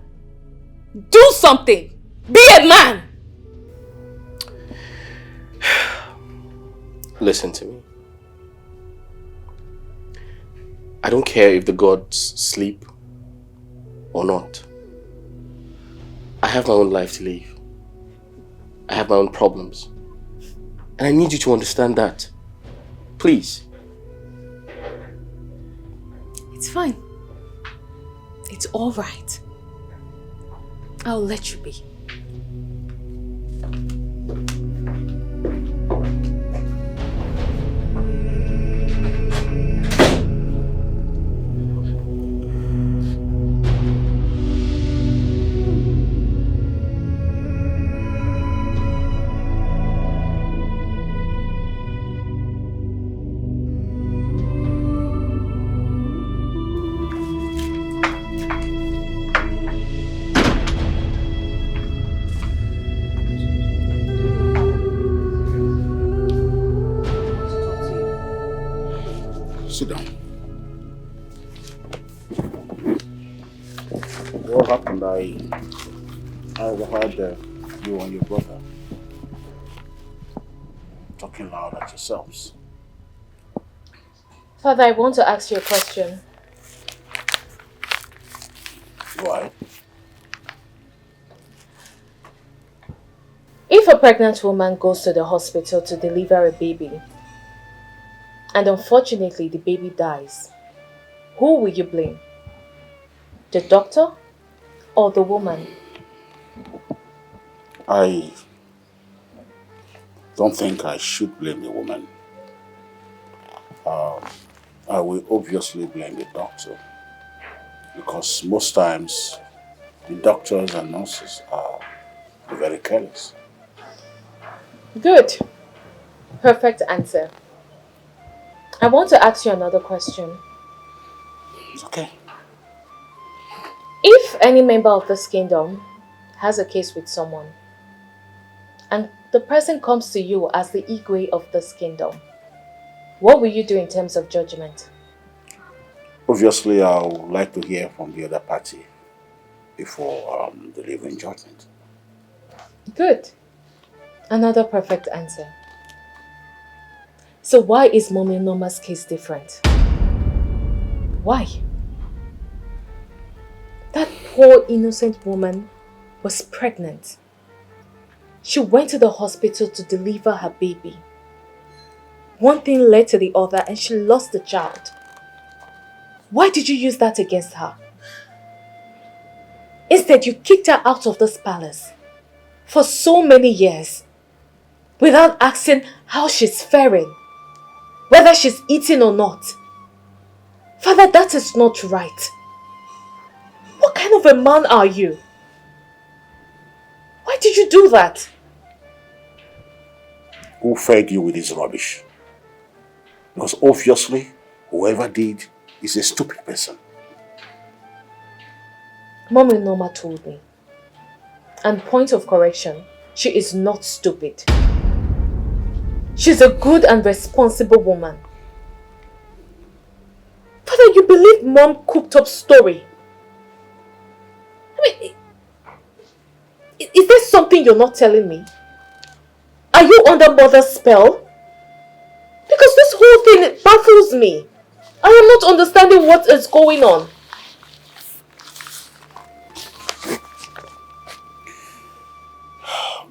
S2: Do something! Be a man!
S12: Listen to me. I don't care if the gods sleep or not. I have my own life to live. I have my own problems. And I need you to understand that. Please.
S2: It's fine. It's all right. I'll let you be.
S15: Sit down. What happened? I overheard you and your brother talking loud at yourselves.
S2: Father, I want to ask you a question.
S15: Why?
S2: If a pregnant woman goes to the hospital to deliver a baby, and unfortunately the baby dies, who will you blame? The doctor or the woman?
S15: I don't think I should blame the woman. I will obviously blame the doctor, because most times the doctors and nurses are very careless.
S2: Good. Perfect answer. I want to ask you another question.
S15: It's okay.
S2: If any member of this kingdom has a case with someone, and the person comes to you as the Igwe of this kingdom, what will you do in terms of judgment?
S15: Obviously, I would like to hear from the other party before delivering judgment.
S2: Good. Another perfect answer. So why is Mommy Norma's case different? Why? That poor innocent woman was pregnant. She went to the hospital to deliver her baby. One thing led to the other and she lost the child. Why did you use that against her? Instead, you kicked her out of this palace for so many years without asking how she's faring, whether she's eating or not. Father, that is not right. What kind of a man are you? Why did you do that?
S15: Who fed you with this rubbish? Because obviously, whoever did is a stupid person.
S2: Mommy Norma told me. And point of correction, she is not stupid. She's a good and responsible woman. Father, you believe Mom cooked up story? I mean, is there something you're not telling me? Are you under mother's spell? Because this whole thing baffles me. I am not understanding what is going on.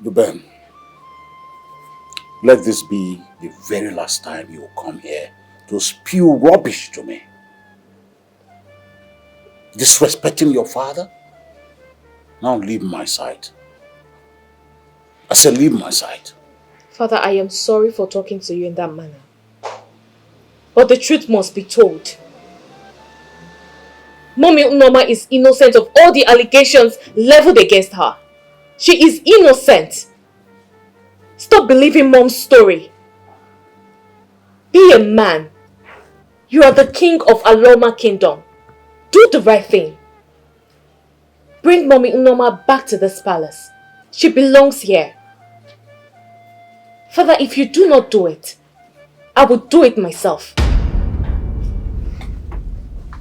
S15: Ben, let this be the very last time you come here to spew rubbish to me. Disrespecting your father? Now leave my side. I said leave my side.
S2: Father, I am sorry for talking to you in that manner. But the truth must be told. Mommy Norma is innocent of all the allegations leveled against her. She is innocent. Stop believing Mom's story. Be a man. You are the king of Aloma Kingdom. Do the right thing. Bring Mommy Norma back to this palace. She belongs here. Father, if you do not do it, I will do it myself.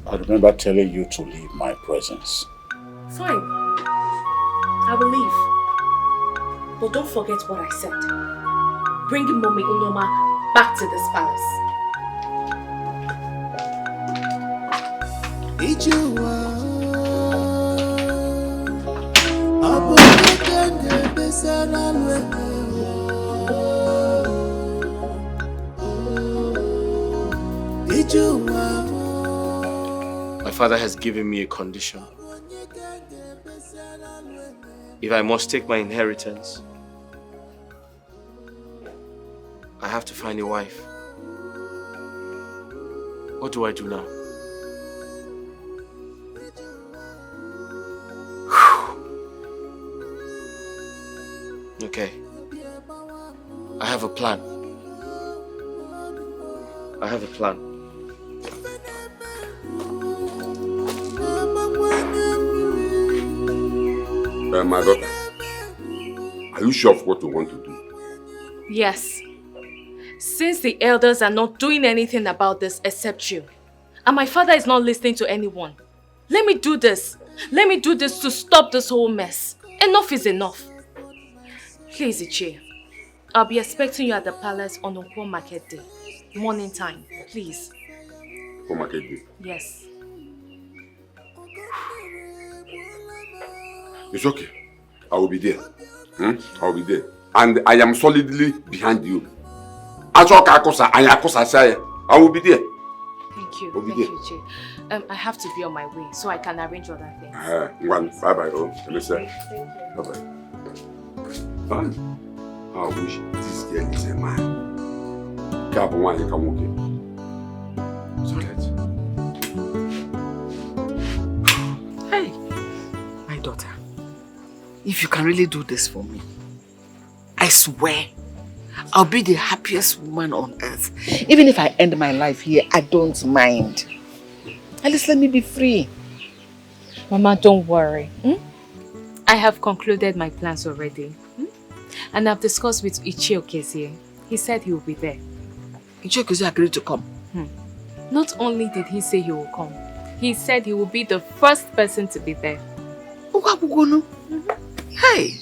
S15: I remember telling you to leave my presence.
S2: Fine. I will leave. But don't forget what I said. Bring Mommy Norma back to this palace.
S12: My father has given me a condition. If I must take my inheritance, I have to find a wife. What do I do now? Okay. I have a plan. I have a plan.
S16: My daughter, are you sure of what you want to do?
S2: Yes. Since the elders are not doing anything about this except you, and my father is not listening to anyone, let me do this. Let me do this to stop this whole mess. Enough is enough. Please, Ichie, I'll be expecting you at the palace on Okwo market day. Morning time, please.
S16: For market day?
S2: Yes.
S16: It's okay. I will be there. I will be there. And I am solidly behind you. I will be there.
S2: Thank you. Thank you, Ichie. I have to be on my way so I can arrange other things.
S16: Bye-bye. Bye-bye. I wish this girl is a man.
S9: Hey, my daughter, if you can really do this for me, I swear I'll be the happiest woman on earth. Even if I end my life here, I don't mind. At least let me be free.
S2: Mama, don't worry. I have concluded my plans already. And I've discussed with Ichie Okezie. He said he will be there.
S9: Ichie Okezie agreed to come?
S2: Not only did he say he will come, he said he will be the first person to be there.
S9: Hey!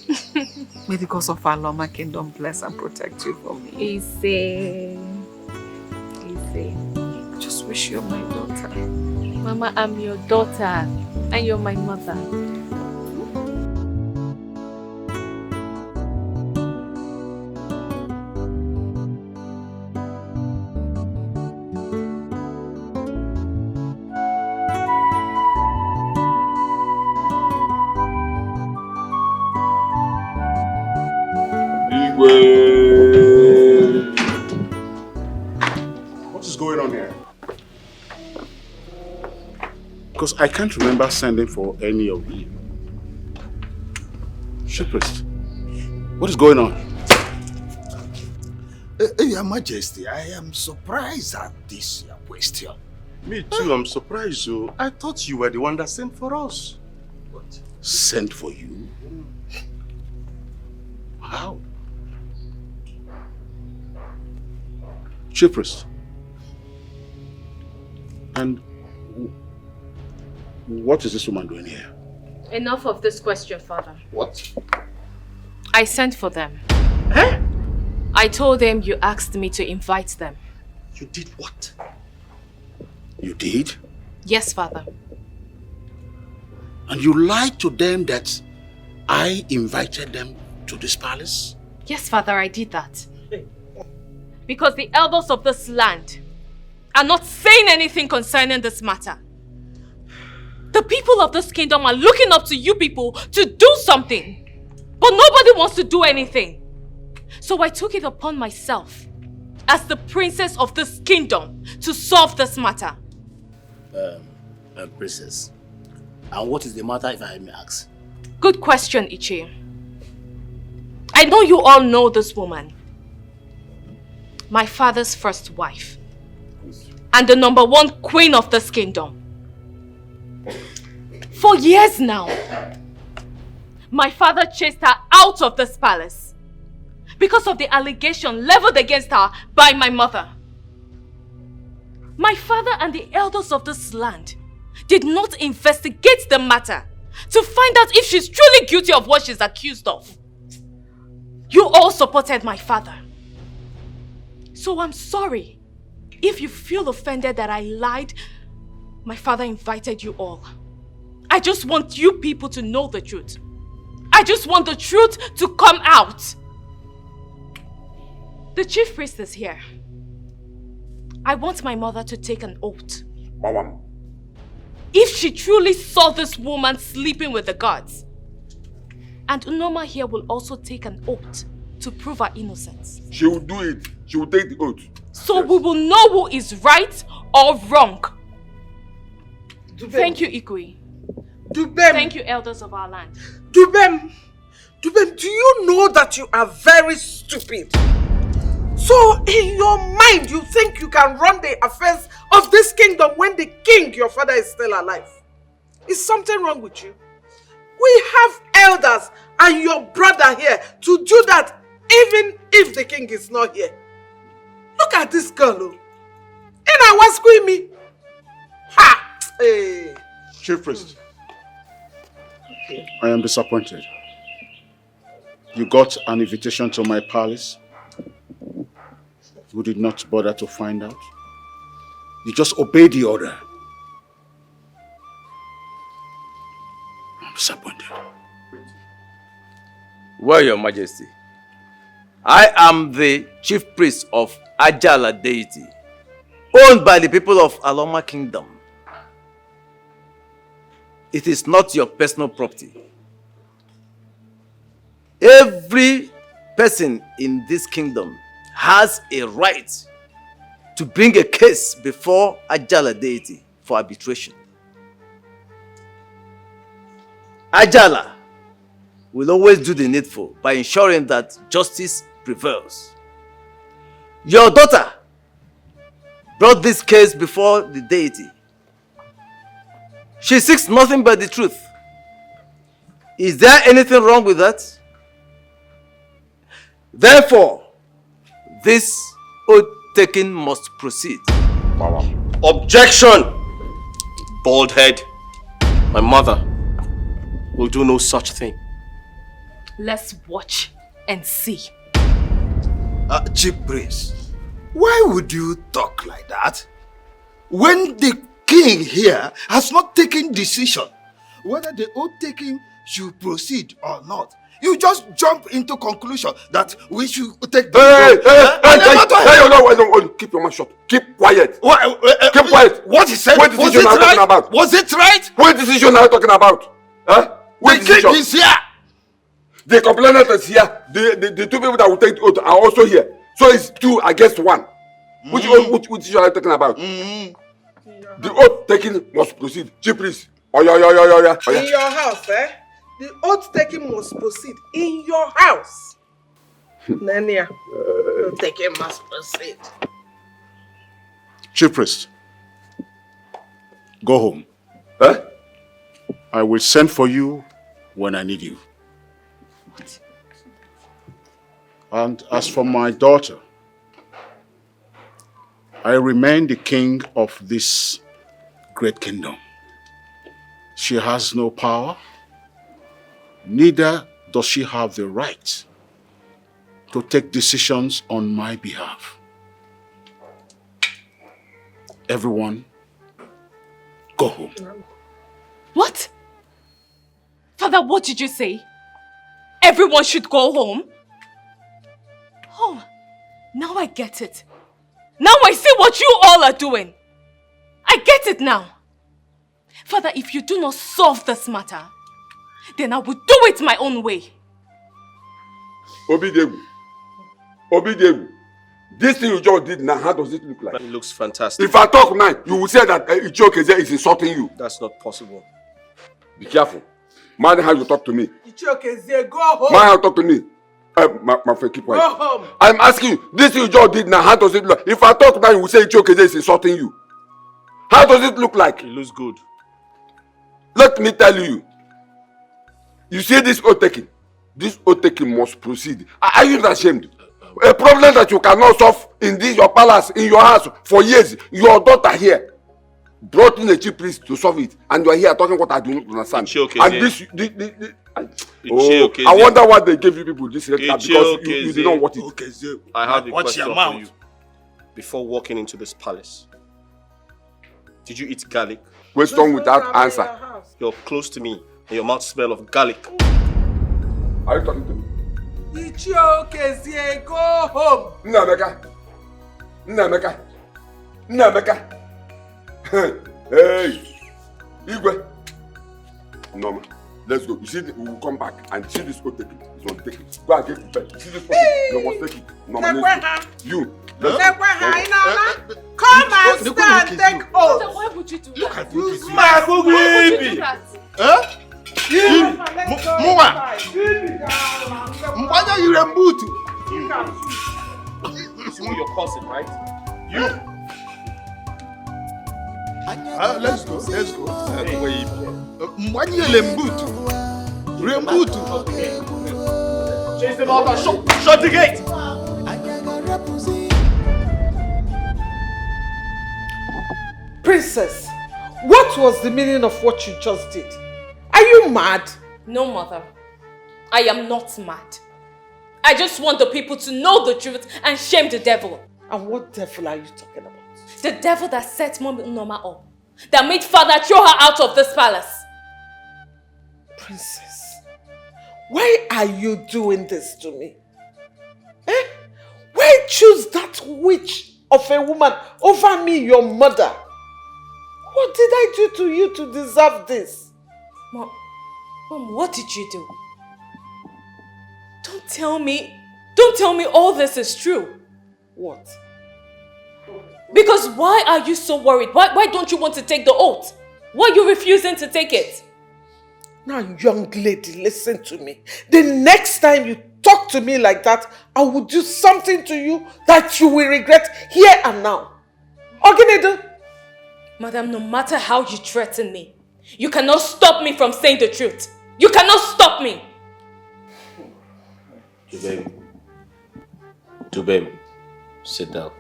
S9: May the gods of Aloma Kingdom bless and protect you for me.
S2: Easy.
S9: Just wish you're my daughter.
S2: Mama, I'm your daughter and you're my mother.
S15: What is going on here? Because I can't remember sending for any of you. Shepherd, what is going on?
S20: Your Majesty, I am surprised at this question.
S3: Me too, I'm surprised. So I thought you were the one that sent for us.
S15: What? Sent for you? How? Chief Priest. And what is this woman doing here?
S2: Enough of this question, Father.
S15: What?
S2: I sent for them. I told them you asked me to invite them.
S3: You did what?
S15: You did?
S2: Yes, Father.
S15: And you lied to them that I invited them to this palace?
S2: Yes, Father, I did that. Because the elders of this land are not saying anything concerning this matter. The people of this kingdom are looking up to you people to do something. But nobody wants to do anything. So I took it upon myself as the princess of this kingdom to solve this matter.
S10: Princess, and what is the matter if I may ask?
S2: Good question, Ichi. I know you all know this woman. My father's first wife. And the #1 queen of this kingdom. For years now, my father chased her out of this palace because of the allegation leveled against her by my mother. My father and the elders of this land did not investigate the matter to find out if she's truly guilty of what she's accused of. You all supported my father. So I'm sorry if you feel offended that I lied. My father invited you all. I just want you people to know the truth. I just want the truth to come out. The chief priest is here. I want my mother to take an oath.
S15: Mama.
S2: If she truly saw this woman sleeping with the gods. And Norma here will also take an oath to prove her innocence.
S16: She will do it. She will take the oath.
S2: So we will know who is right or wrong. Thank you, Ikwe. Thank you, elders of our land.
S1: Dubem, do you know that you are very stupid? So in your mind, you think you can run the affairs of this kingdom when the king, your father, is still alive? Is something wrong with you? We have elders and your brother here to do that even if the king is not here. Look at this girl. And I was screaming. Ha! Hey.
S15: Chief Priest, I am disappointed. You got an invitation to my palace. You did not bother to find out. You just obeyed the order. I'm disappointed.
S19: Well, Your Majesty, I am the chief priest of Ajala deity, owned by the people of Aloma Kingdom. It is not your personal property. Every person in this kingdom has a right to bring a case before Ajala deity for arbitration. Ajala will always do the needful by ensuring that justice prevails. Your daughter brought this case before the deity. She seeks nothing but the truth. Is there anything wrong with that? Therefore, this oath-taking must proceed. Objection! Bald head. My mother will do no such thing.
S2: Let's watch and see.
S20: Chief Priest, why would you talk like that? When the king here has not taken decision whether the oath-taking should proceed or not, you just jump into conclusion that we should take the
S16: Keep your mouth shut. Keep quiet. Keep quiet.
S20: What he said,
S16: what decision are you talking about?
S20: Was it right?
S16: What decision are you talking about? Huh? What
S20: the king is here.
S16: The complainant is here. The two people that will take the oath are also here. So it's 2 against 1. Which decision are you talking about? The oath taking must proceed. Chief Priest.
S1: In your house, eh? The oath taking must proceed in your house. Nenia, the taking must proceed.
S15: Chief Priest, go home.
S16: Huh?
S15: I will send for you when I need you.
S2: What?
S15: And as for my daughter, I remain the king of this great kingdom. She has no power, neither does she have the right to take decisions on my behalf. Everyone, Go home.
S2: What? Father, what did you say? Everyone should go home? Oh, now I get it. Now I see what you all are doing. I get it now. Father, if you do not solve this matter, then I will do it my own way.
S16: Obidegu. This thing you just did now, how does it look like?
S12: It looks fantastic.
S16: If I talk now, you will say that Ichioke is insulting you.
S12: That's not possible.
S16: Be careful. Mind how you talk to me.
S1: Ichioke, go home.
S16: Mind how you talk to me. My friend, keep quiet.
S1: Go home.
S16: I'm asking you, this thing you just did now, how does it look? If I talk now, you will say Ichioke is insulting you. How does it look like?
S12: It looks good.
S16: Let me tell you. You see this oath taking? This oath taking must proceed. Are you not ashamed? A problem that you cannot solve in this your palace, in your house for years. Your daughter here brought in a chief priest to solve it, and you are here talking what I do not understand. And this, I wonder why they gave you people this red card because you did not want it.
S15: Okay,
S12: I have a question for you. Before walking into this palace, did you eat garlic?
S16: Question without answer.
S12: You're close to me, and your mouth smells of garlic.
S16: Are you talking to me?
S1: Ichioke, go home.
S16: Nnameka. Hey, Igwe. Norma, let's go. You see, we will come back and see this oath taking. It's going to take it. Go and get prepared. You see this person? You must take it. Norma, let's go. You. Let's go.
S1: Come and stand, take oath.
S2: Why would you do
S15: Look
S2: that?
S15: at this.
S2: Why would you do that?
S15: Huh? Mbanya yirembutu.
S12: This is your cousin, right? You.
S15: Let's go. Mbanya yirembutu. Rembutu.
S12: Chase them out and shut the gate.
S1: Princess, what was the meaning of what you just did? Are you mad?
S2: No, mother. I am not mad. I just want the people to know the truth and shame the devil.
S1: And what devil are you talking about?
S2: The devil that set Norma up. That made father throw her out of this palace.
S1: Princess, why are you doing this to me? Why choose that witch of a woman over me, your mother? What did I do to you to deserve this?
S2: Mom, what did you do? Don't tell me all this is true.
S1: What?
S2: Because why are you so worried? Why don't you want to take the oath? Why are you refusing to take it?
S1: Now, young lady, listen to me. The next time you talk to me like that, I will do something to you that you will regret here and now. Oginedo?
S2: Madam, no matter how you threaten me, you cannot stop me from saying the truth. You cannot stop me.
S12: Dubem, sit down.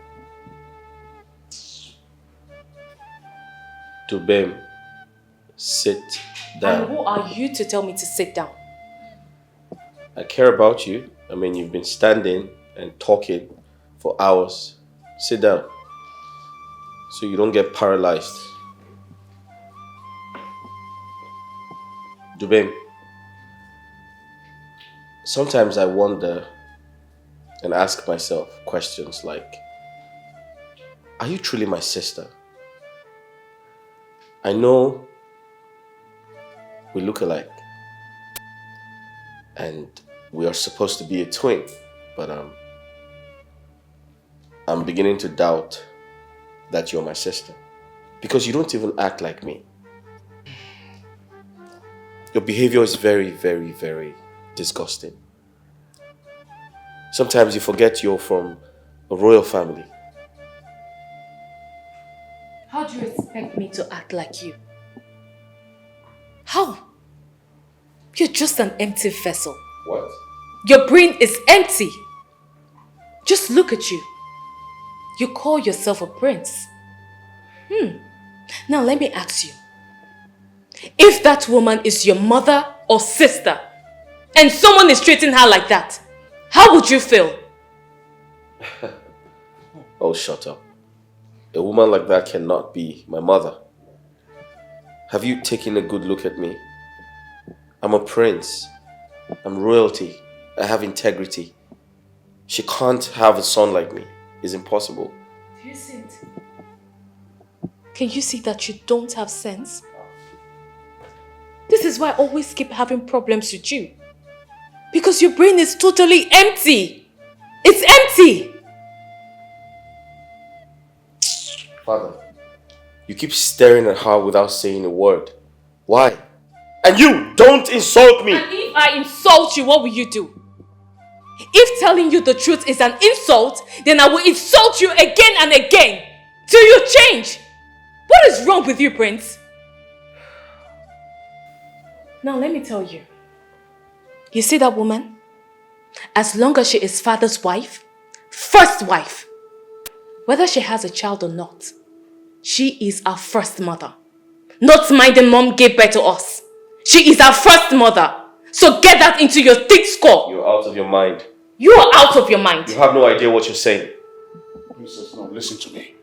S12: Dubem, sit down.
S2: And who are you to tell me to sit down?
S12: I care about you. I mean, you've been standing and talking for hours. Sit down so you don't get paralyzed. Dubem, sometimes I wonder and ask myself questions like, are you truly my sister? I know we look alike and we are supposed to be a twin, but I'm beginning to doubt that you're my sister because you don't even act like me. Your behavior is very, very, very disgusting. Sometimes you forget you're from a royal family.
S2: How do you expect me to act like you? How? You're just an empty vessel.
S12: What?
S2: Your brain is empty. Just look at you. You call yourself a prince. Now let me ask you. If that woman is your mother or sister, and someone is treating her like that, how would you feel?
S12: Oh, shut up. A woman like that cannot be my mother. Have you taken a good look at me? I'm a prince. I'm royalty. I have integrity. She can't have a son like me. It's impossible.
S2: Do you see it? Can you see that you don't have sense? This is why I always keep having problems with you. Because your brain is totally empty. It's empty.
S12: Father, you keep staring at her without saying a word. Why? And you, don't insult me!
S2: And if I insult you, what will you do? If telling you the truth is an insult, then I will insult you again and again till you change. What is wrong with you, Prince? Now let me tell you. You see that woman? As long as she is father's wife, first wife, whether she has a child or not, she is our first mother. Not minding mom gave birth to us. She is our first mother. So get that into your thick skull.
S12: You're out of your mind.
S2: You are out of your mind.
S12: You have no idea what you're saying.
S15: Princess, no, listen to me.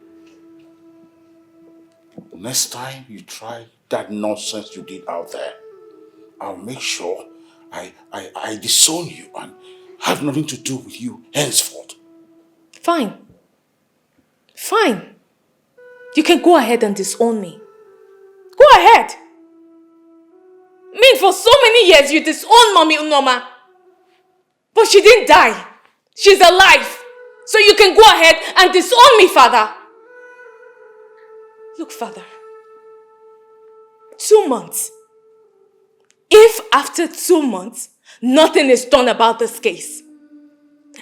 S15: Next time you try that nonsense you did out there, I'll make sure I disown you and have nothing to do with you henceforth.
S2: Fine. Fine. You can go ahead and disown me. Go ahead. I mean, for so many years you disowned Mommy Norma. But she didn't die. She's alive. So you can go ahead and disown me, Father. Look, Father. 2 months. If after 2 months, nothing is done about this case,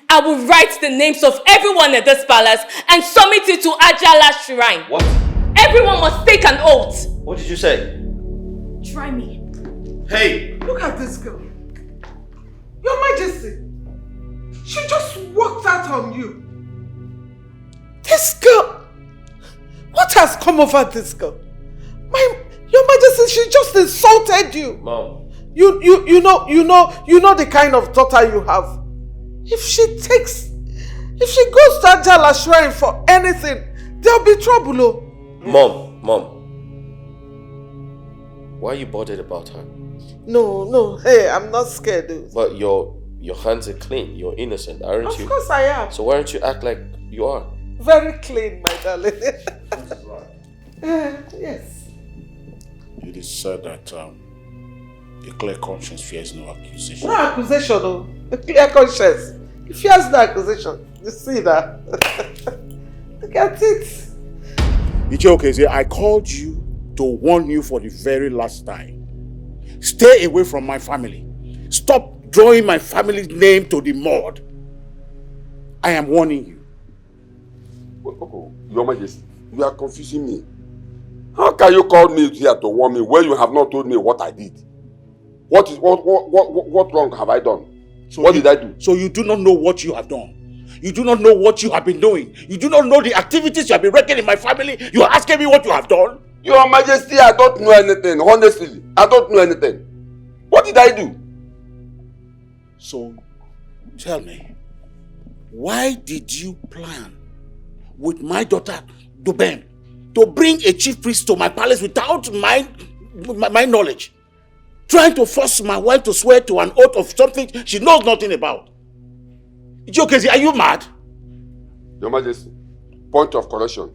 S2: I will write the names of everyone at this palace and submit it to Ajala's shrine.
S12: What?
S2: Everyone must take an oath.
S12: What did you say?
S2: Try me.
S12: Hey!
S1: Look at this girl. Your Majesty. She just walked out on you. This girl. What has come over this girl? Your Majesty, she just insulted you.
S12: Mom.
S1: You know the kind of daughter you have. If she goes to Ajala shrine for anything, there'll be trouble. Oh.
S12: Mom. Why are you bothered about her?
S1: No. Hey, I'm not scared. Dude.
S12: But your hands are clean. You're innocent, aren't you?
S1: Of course I am.
S12: So why don't you act like you are?
S1: Very clean, my darling. Yes.
S15: It is said that a clear conscience fears no accusation.
S1: No accusation, no. A clear conscience. It fears no accusation. You see that? Look at it.
S15: It's okay, I called you to warn you for the very last time. Stay away from my family. Stop drawing my family's name to the mud. I am warning you.
S16: Your Majesty, you are confusing me. How can you call me here to warn me when you have not told me what I did? What wrong have I done?
S15: So
S16: what did I do?
S15: So you do not know what you have done. You do not know what you have been doing. You do not know the activities you have been wrecking in my family. You are asking me what you have done?
S16: Your Majesty, I don't know anything. Honestly, I don't know anything. What did I do?
S15: So, tell me, why did you plan with my daughter, Dubem, to bring a chief priest to my palace without my knowledge? Trying to force my wife to swear to an oath of something she knows nothing about. Ichiokezzy, are you mad?
S16: Your Majesty, point of correction.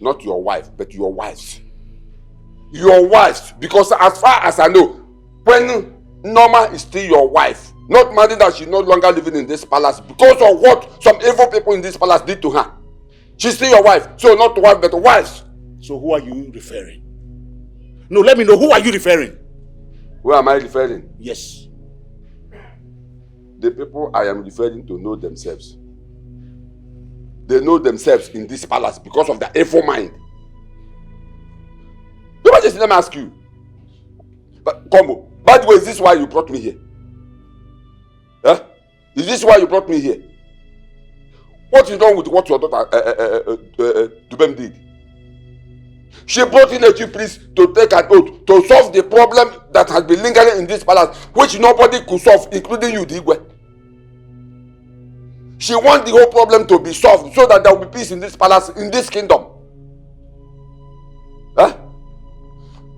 S16: Not your wife, but your wives. Your wives, because as far as I know, when Norma is still your wife, not minding that she's no longer living in this palace because of what some evil people in this palace did to her. She's still your wife, so not wife, but wives.
S15: So who are you referring? No, let me know, who are you referring?
S16: Who am I referring?
S15: Yes.
S16: The people I am referring to know themselves. They know themselves in this palace because of their evil mind. Your Majesty, let me ask you. But Combo, by the way, is this why you brought me here? Huh? Is this why you brought me here? What is wrong with what your daughter Dubem did? She brought in a chief priest to take an oath to solve the problem that has been lingering in this palace, which nobody could solve, including you, Dikeh. She wants the whole problem to be solved so that there will be peace in this palace, in this kingdom. Huh?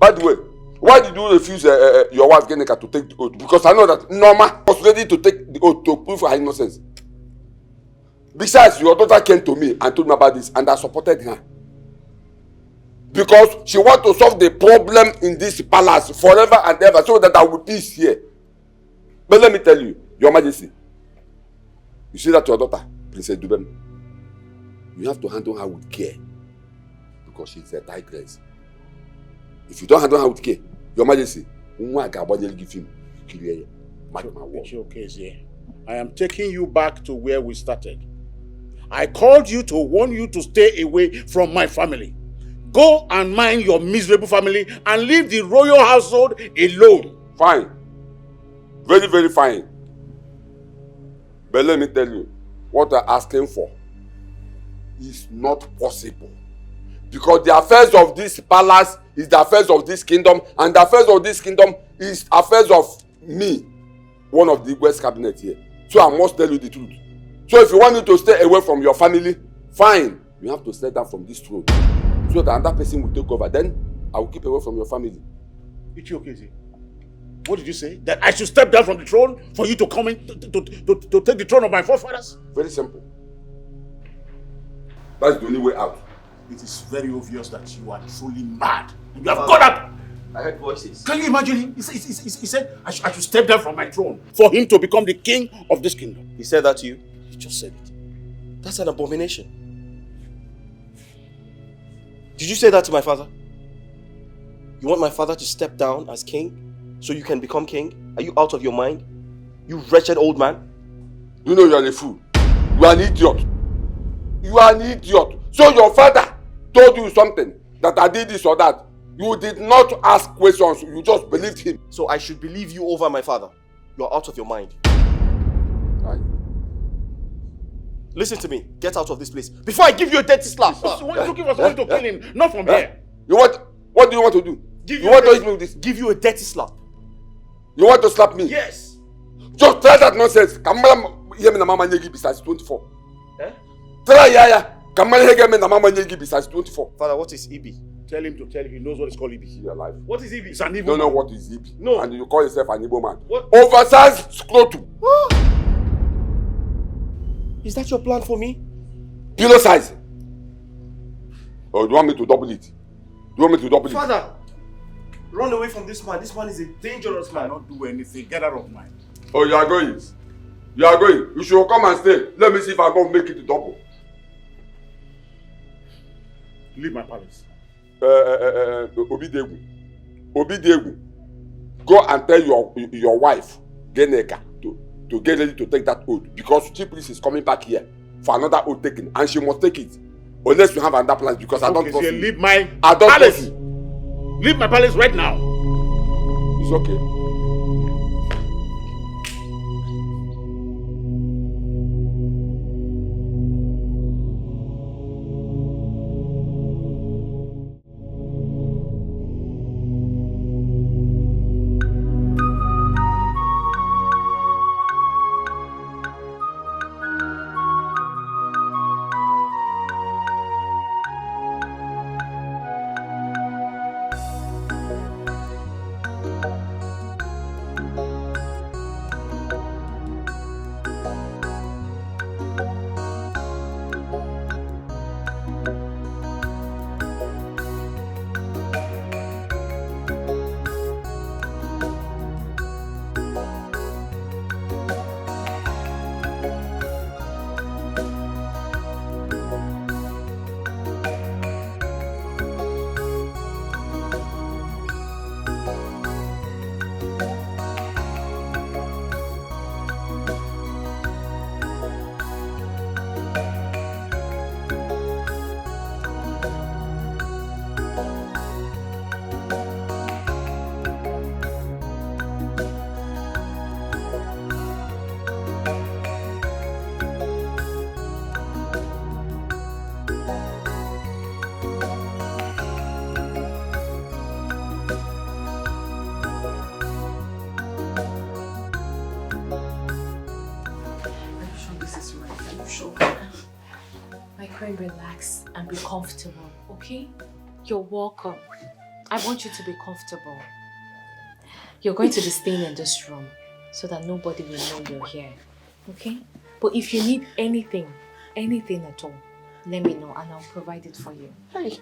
S16: By the way, why did you refuse your wife Genika to take the oath? Because I know that Norma was ready to take the oath to prove her innocence. Besides, your daughter came to me and told me about this, and I supported her. Because she wants to solve the problem in this palace forever and ever, so that there will be peace here. But let me tell you, Your Majesty, you see that your daughter, Princess Dubem, you have to handle her with care. Because she's a tigress. If you don't handle her with care, Your Majesty, give him.
S15: It's okay, I am taking you back to where we started. I called you to warn you to stay away from my family. Go and mind your miserable family and leave the royal household alone.
S16: Fine. Very, very fine. But let me tell you, what I'm asking for is not possible. Because the affairs of this palace is the affairs of this kingdom, and the affairs of this kingdom is affairs of me, one of the West cabinet here. So I must tell you the truth. So if you want me to stay away from your family, fine. You have to step down from this throne. So that another person will take over. Then I will keep away from your family.
S15: It's okay, Zee. What did you say? That I should step down from the throne for you to come in to take the throne of my forefathers?
S16: Very simple. That's the only way out.
S15: It is very obvious that you are truly mad. You have got up.
S12: I heard voices.
S15: Can you imagine him? He said I should step down from my throne for him to become the king of this kingdom.
S12: He said that to you?
S15: He just said it.
S12: That's an abomination. Did you say that to my father? You want my father to step down as king so you can become king? Are you out of your mind? You wretched old man?
S16: You know you are a fool. You are an idiot. You are an idiot. So your father told you something, that I did this or that. You did not ask questions. You just believed him.
S12: So I should believe you over my father. You are out of your mind.
S16: Right.
S12: Listen to me. Get out of this place before I give you a dirty slap.
S15: Someone is looking for someone to kill him, not from here.
S16: You what? What do you want to do?
S12: You want to hit me with this? Give you a dirty slap.
S16: You want to slap me?
S12: Yes.
S16: Just try that nonsense. Kamala hear me na mama nyegi besides 24.
S12: Eh?
S16: Try ya. Kamala hear me na mama nyegi besides 24.
S12: Father, what is Ibi?
S15: Tell him he knows what is called Ibi.
S16: He alive.
S12: What is Ibi?
S15: It's an
S16: You
S15: evil
S16: don't know
S15: man.
S16: what is Ibi.
S12: No.
S16: And you call yourself an Igbo man.
S12: What?
S16: Oversized scrotum.
S12: Is that your plan for me?
S16: Pillow size. Or do you want me to double it? Do you want me to double it?
S12: Father, run away from this man. This man is a dangerous man.
S15: Cannot do anything. Get out of mine.
S16: Oh, you are going. You are going. You should come and stay. Let me see if I can make it double.
S15: Leave my palace.
S16: Obidegu. Go and tell your wife, Geneka, to get ready to take that oath. Because Chief Priest is coming back here for another oath taking. And she must take it. Unless you have another plan. Because I don't trust you.
S15: Leave my
S16: I don't
S15: palace.
S16: trust you.
S15: Leave my palace right now.
S16: It's okay.
S2: Relax and be comfortable, okay? You're welcome. I want you to be comfortable. You're going to be staying in this room so that nobody will know you're here. Okay? But if you need anything at all, let me know and I'll provide it for you.
S9: Hey,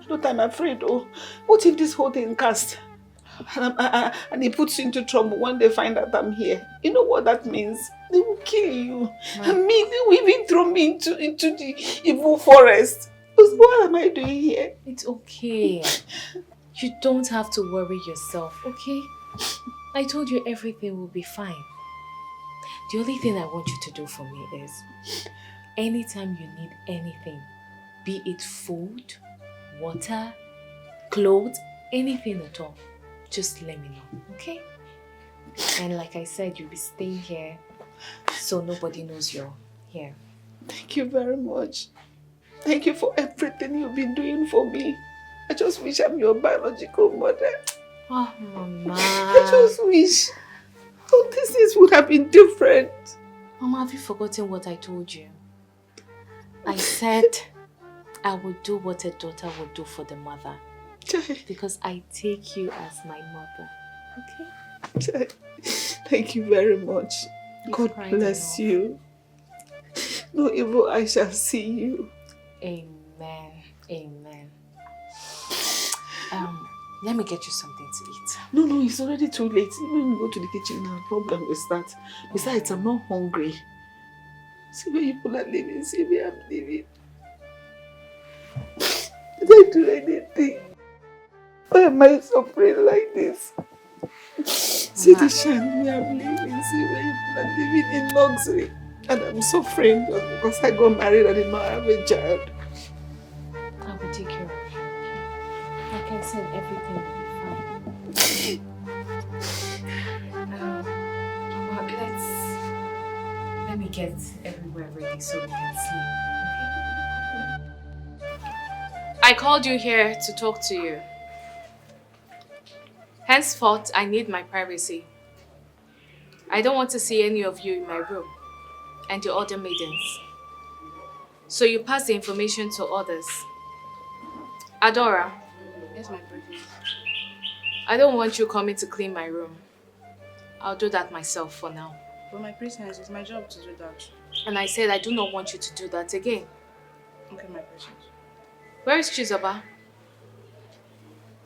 S9: but I'm afraid, oh, what if this whole thing cast? And it puts you into trouble when they find out I'm here. You know what that means? They will kill you. And me, they will even throw me into the evil forest. What am I doing here?
S2: It's okay. You don't have to worry yourself, okay? I told you everything will be fine. The only thing I want you to do for me is, anytime you need anything, be it food, water, clothes, anything at all, just let me know, okay? And like I said, you'll be staying here so nobody knows you're here.
S9: Thank you very much. Thank you for everything you've been doing for me. I just wish I'm your biological mother.
S2: Oh, Mama.
S9: I just wish all these things would have been different.
S2: Mama, have you forgotten what I told you? I said I would do what a daughter would do for the mother. Because I take you as my mother. Okay?
S9: Thank you very much. God bless you. No evil I shall see you.
S2: Amen. Amen. Let me get you something to eat.
S9: No, it's already too late. When we go to the kitchen now, problem will start. Besides, I'm not hungry. See where people are living, see where I'm living. Did I do anything? Why am I suffering like this? See the shine where I'm living, see where people are living in luxury. And I'm suffering just because I got married and did not have a child.
S2: I will take care of you. Like I said, everything will be fine. Let me get everywhere ready so we can sleep. Okay? I called you here to talk to you. Henceforth, I need my privacy. I don't want to see any of you in my room and the other maidens. So you pass the information to others. Adora.
S14: Yes, my princess.
S2: I don't want you coming to clean my room. I'll do that myself for now.
S14: But my princess, it's my job to do that.
S2: And I said I do not want you to do that again.
S14: Okay, my princess.
S2: Where is Chizoba?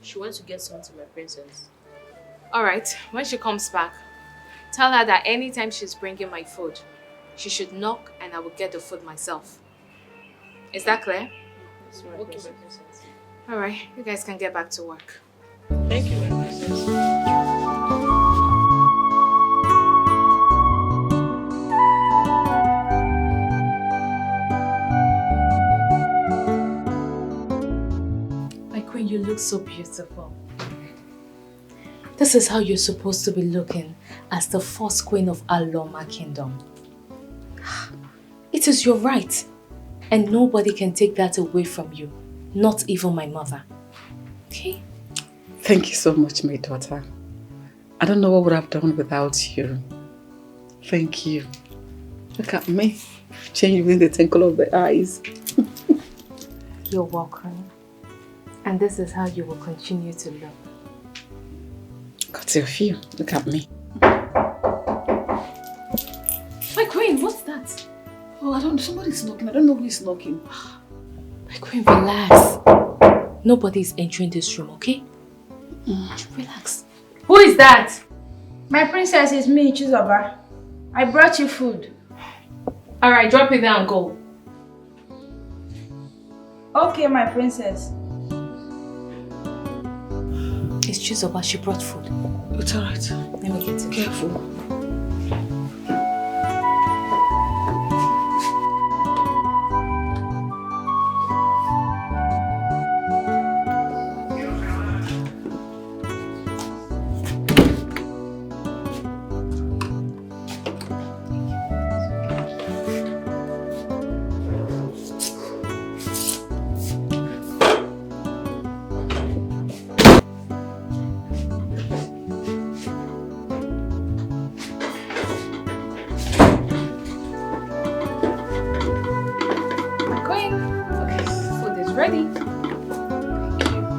S21: She went to get something, my princess.
S2: Alright, when she comes back, tell her that anytime she's bringing my food, she should knock and I will get the food myself. Is that clear?
S14: Yes, my princess.
S2: Alright, you guys can get back to work.
S14: Thank you, my princess.
S2: My queen, you look so beautiful. This is how you're supposed to be looking as the first queen of Aloma Kingdom. It is your right, and nobody can take that away from you, not even my mother. Okay?
S9: Thank you so much, my daughter. I don't know what would I have done without you. Thank you. Look at me, changing within the twinkle of the eyes.
S2: You're welcome. And this is how you will continue to look.
S9: Got of you. Look at me.
S2: My queen, what's that?
S9: Oh, I don't know. Somebody's knocking. I don't know who is knocking.
S2: My queen, relax. Nobody is entering this room, okay? Relax. Who is that?
S13: My princess, is me, Chizoba. I brought you food.
S2: Alright, drop it down and go.
S13: Okay, my princess.
S2: It's Chizoba, she brought food.
S9: It's alright.
S2: Let me get it.
S9: Careful.
S2: Ready. Thank you.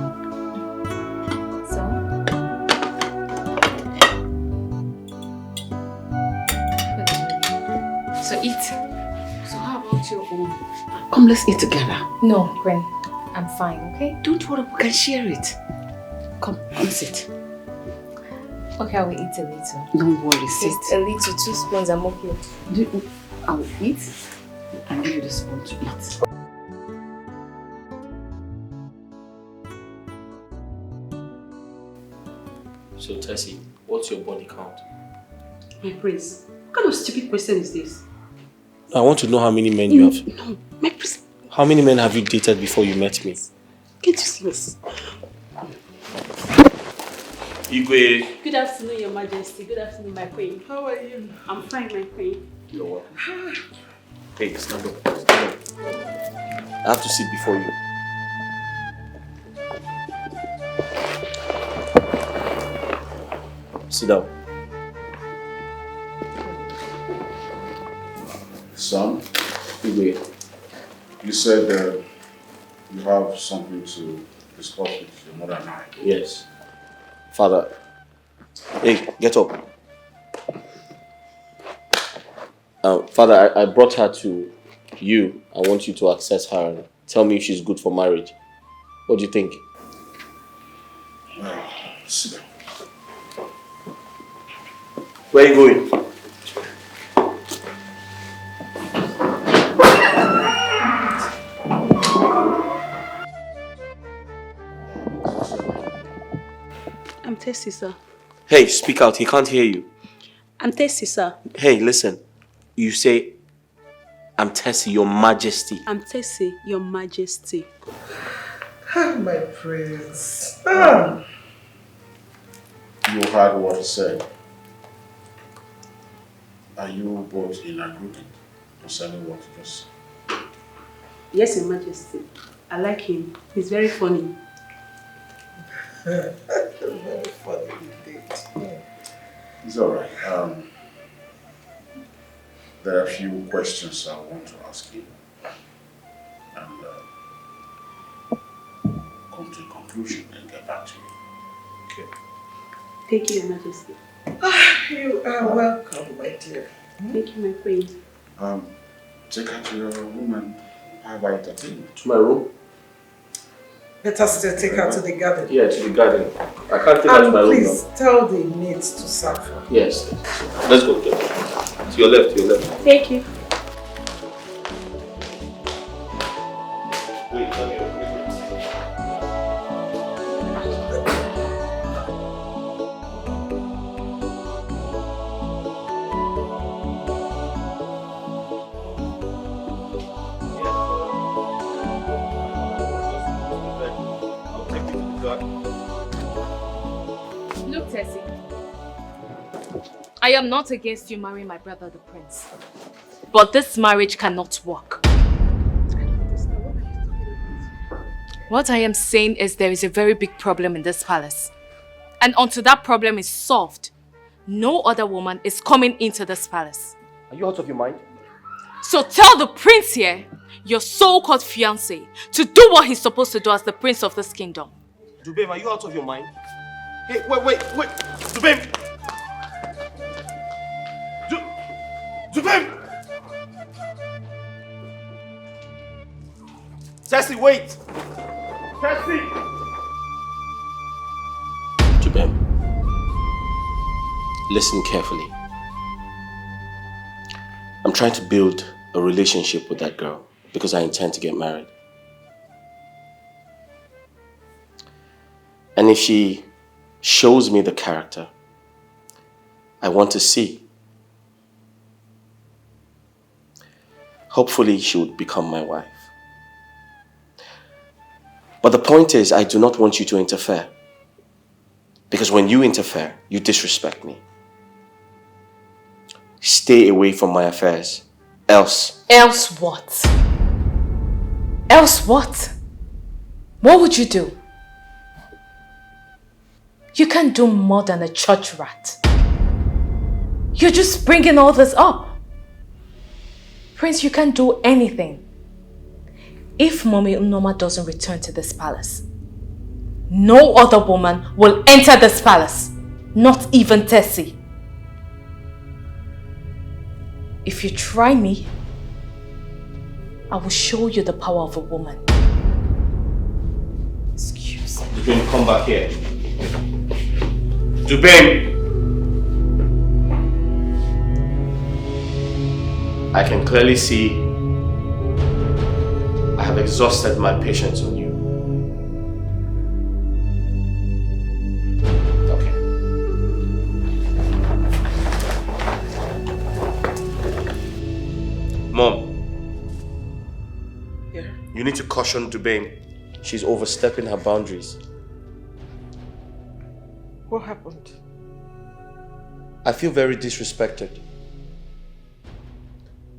S2: So eat.
S7: So how about your own? Come, let's eat together.
S2: No, Gwen. I'm fine, okay?
S7: Don't worry, we can share it. Come sit.
S2: Okay, I will eat a little.
S7: Don't worry, sit.
S2: Just a little, 2 spoons, I'm okay.
S7: I will eat and give you the spoon to eat.
S12: So, Tessie, what's your body count?
S14: My prince, what kind of stupid question is this?
S12: I want to know how many men you have.
S14: No, my prince.
S12: How many men have you dated before you met me?
S14: Can't you see this?
S12: Igwe.
S14: Good afternoon, Your Majesty. Good afternoon, my queen. How are you? I'm fine, my queen.
S12: You're welcome. Hey, stand up. Stand up. I have to sit before you. Sit down.
S15: Son,
S12: Igwe.
S15: you said you have something to discuss with your mother and I.
S12: Yes. Father. Hey, get up. Father, I brought her to you. I want you to access her and tell me if she's good for marriage. What do you think?
S15: Sit down.
S12: Where are you going?
S14: I'm Tessie, sir.
S12: Hey, speak out. He can't hear you.
S14: I'm Tessie, sir.
S12: Hey, listen. You say, I'm Tessie, Your Majesty.
S14: I'm Tessie, Your Majesty.
S1: My prince.
S15: You heard what he said. Are you both in agreement concerning what you just said?
S14: Yes, Your Majesty. I like him. He's very funny.
S1: Very funny indeed.
S15: It's all right. There are a few questions I want to ask you and come to a conclusion and get back to you. Okay.
S14: Thank you, Your Majesty.
S1: You are welcome, my dear.
S14: Thank you, my queen.
S15: Take her to your room and have her entertainment.
S12: To my room?
S1: Better still take her to the garden.
S12: Yeah, to the garden. I can't take her to my room
S1: please tell the maids to serve her.
S12: Yes. Let's go. To your left, to your left.
S14: Thank you.
S12: Wait, let me open it.
S2: Look, Tessie. I am not against you marrying my brother, the prince. But this marriage cannot work. What I am saying is there is a very big problem in this palace. And until that problem is solved, no other woman is coming into this palace.
S12: Are you out of your mind?
S2: So tell the prince here, your so-called fiancé, to do what he's supposed to do as the prince of this kingdom.
S12: Dubem, are you out of your mind? Hey, wait! Dubem! Dubem! Tessie, wait! Tessie! Dubem, listen carefully. I'm trying to build a relationship with that girl because I intend to get married. And if she shows me the character I want to see, hopefully she would become my wife. But the point is, I do not want you to interfere. Because when you interfere, you disrespect me. Stay away from my affairs. Else.
S2: Else what? Else what? What would you do? You can't do more than a church rat. You're just bringing all this up. Prince, you can't do anything. If Mommy Norma doesn't return to this palace, no other woman will enter this palace. Not even Tessie. If you try me, I will show you the power of a woman. Excuse me.
S12: Dubin, come back here. Dubin! I can clearly see I have exhausted my patience on you. Okay. Mom.
S1: Yeah?
S12: You need to caution Dubin. She's overstepping her boundaries.
S1: What happened?
S12: I feel very disrespected.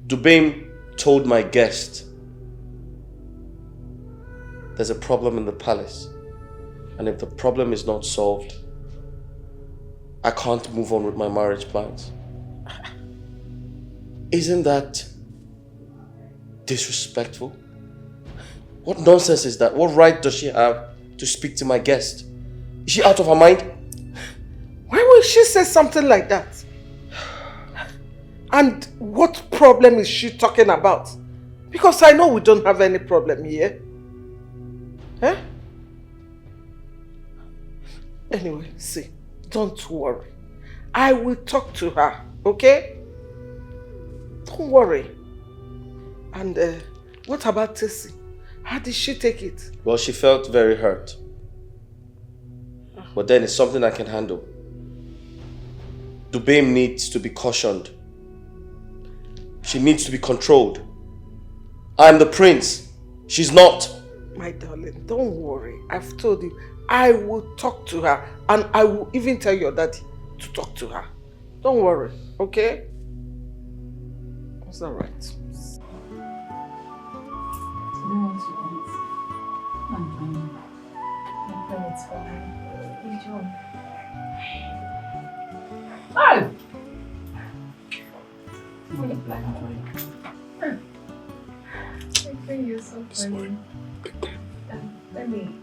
S12: Dubin told my guest there's a problem in the palace, and if the problem is not solved, I can't move on with my marriage plans. Isn't that disrespectful? What nonsense is that? What right does she have to speak to my guest? Is she out of her mind?
S1: Why would she say something like that? And what problem is she talking about? Because I know we don't have any problem here. Eh? Anyway, see, don't worry. I will talk to her, okay? Don't worry. And what about Tessie? How did she take it?
S12: Well, she felt very hurt. But then it's something I can handle. Dubin needs to be cautioned. She needs to be controlled. I'm the prince. She's not.
S1: My darling, don't worry. I've told you, I will talk to her and I will even tell your daddy to talk to her. Don't worry, okay? It's all right.
S18: Oh! I think you're so funny. Let me.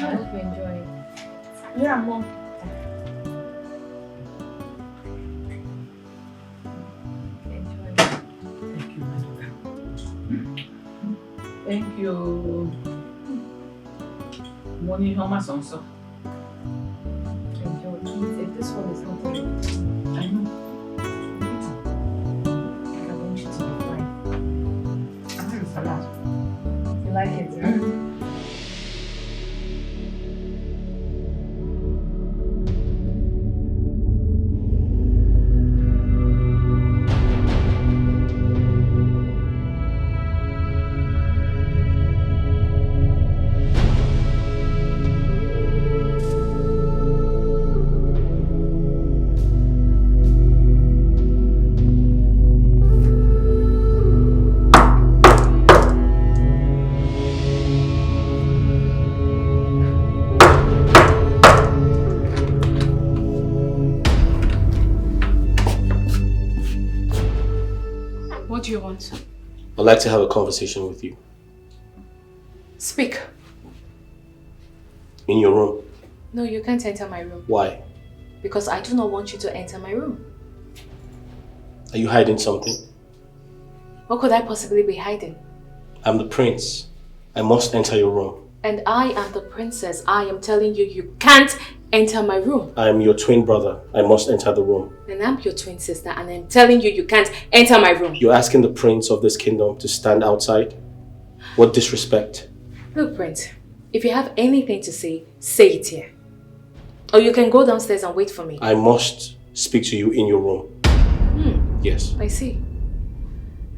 S18: I hope you enjoy it. Yeah, Mom.
S11: Thank you. Money, how much on so?
S18: Enjoy it. If this one is not ready,
S11: I know.
S18: I want you to be fine. I think it's a lot. You like it, right?
S2: What do you want?
S12: I'd like to have a conversation with you.
S2: Speak.
S12: In your room.
S2: No, you can't enter my room.
S12: Why?
S2: Because I do not want you to enter my room.
S12: Are you hiding something?
S2: What could I possibly be hiding?
S12: I'm the prince. I must enter your room.
S2: And I am the princess. I am telling you, you can't enter my room.
S12: I am your twin brother. I must enter the room.
S2: And I'm your twin sister, and I'm telling you, you can't enter my room.
S12: You're asking the prince of this kingdom to stand outside? What disrespect.
S2: Look, Prince, if you have anything to say, say it here. Or you can go downstairs and wait for me.
S12: I must speak to you in your room. Yes.
S2: I see.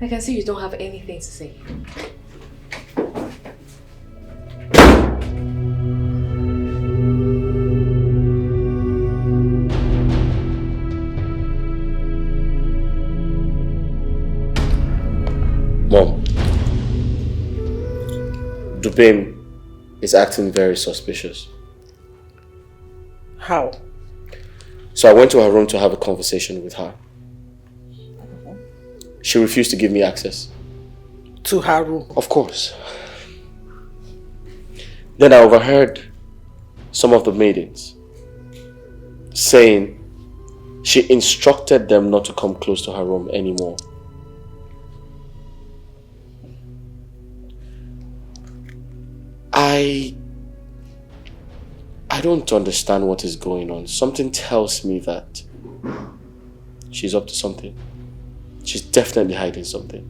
S2: I can see you don't have anything to say.
S12: Mom, Dupem is acting very suspicious.
S1: How?
S12: So I went to her room to have a conversation with her. She refused to give me access.
S1: To her room?
S12: Of course. Then I overheard some of the maidens saying she instructed them not to come close to her room anymore. I don't understand what is going on. Something tells me that she's up to something. She's definitely hiding something.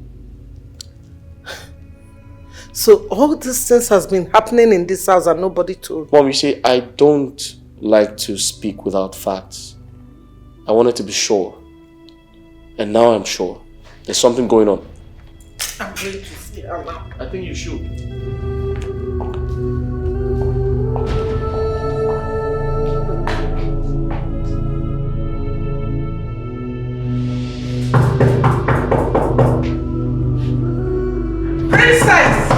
S1: So all these things has been happening in this house and nobody told?
S12: Mom, you see, I don't like to speak without facts. I wanted to be sure. And now I'm sure. There's something going on.
S1: I'm going to see her now.
S12: I think you should.
S1: Princess!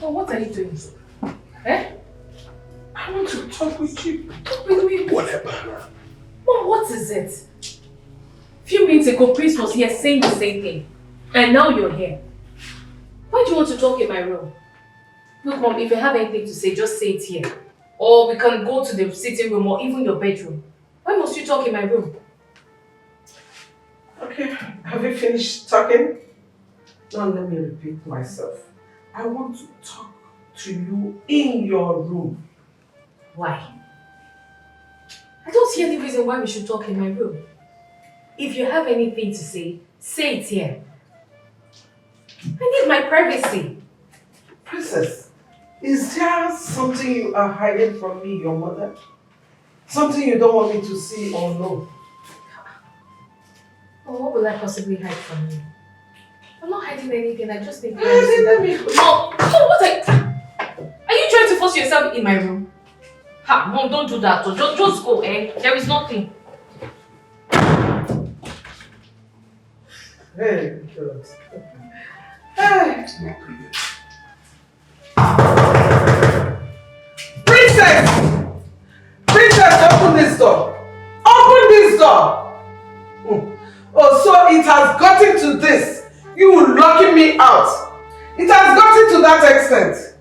S2: Oh, what are you doing? Eh?
S1: I want to talk with you.
S2: Talk with me.
S1: Whatever.
S2: Mom, what is it? A few minutes ago, Prince was here saying the same thing. And now you're here. Why do you want to talk in my room? Look, Mom, if you have anything to say, just say it here. Or we can go to the sitting room or even your bedroom. Why must you talk in my room?
S1: Okay, have you finished talking? Now let me repeat myself. I want to talk to you in your room.
S2: Why? I don't see any reason why we should talk in my room. If you have anything to say it here. I need my privacy.
S1: Princess, is there something you are hiding from me, your mother? Something you don't want me to see or know?
S2: Oh, what will I possibly hide from you? I'm not hiding anything, I just need
S1: Let me...
S2: Mom, what are you trying to force yourself in my room? Ha, Mom, don't do that. Just go, eh? There is nothing.
S1: Hey, God. Hey. Princess! Princess, open this door. Open this door. Oh, so it has gotten to this. You locking me out. It has gotten to that extent.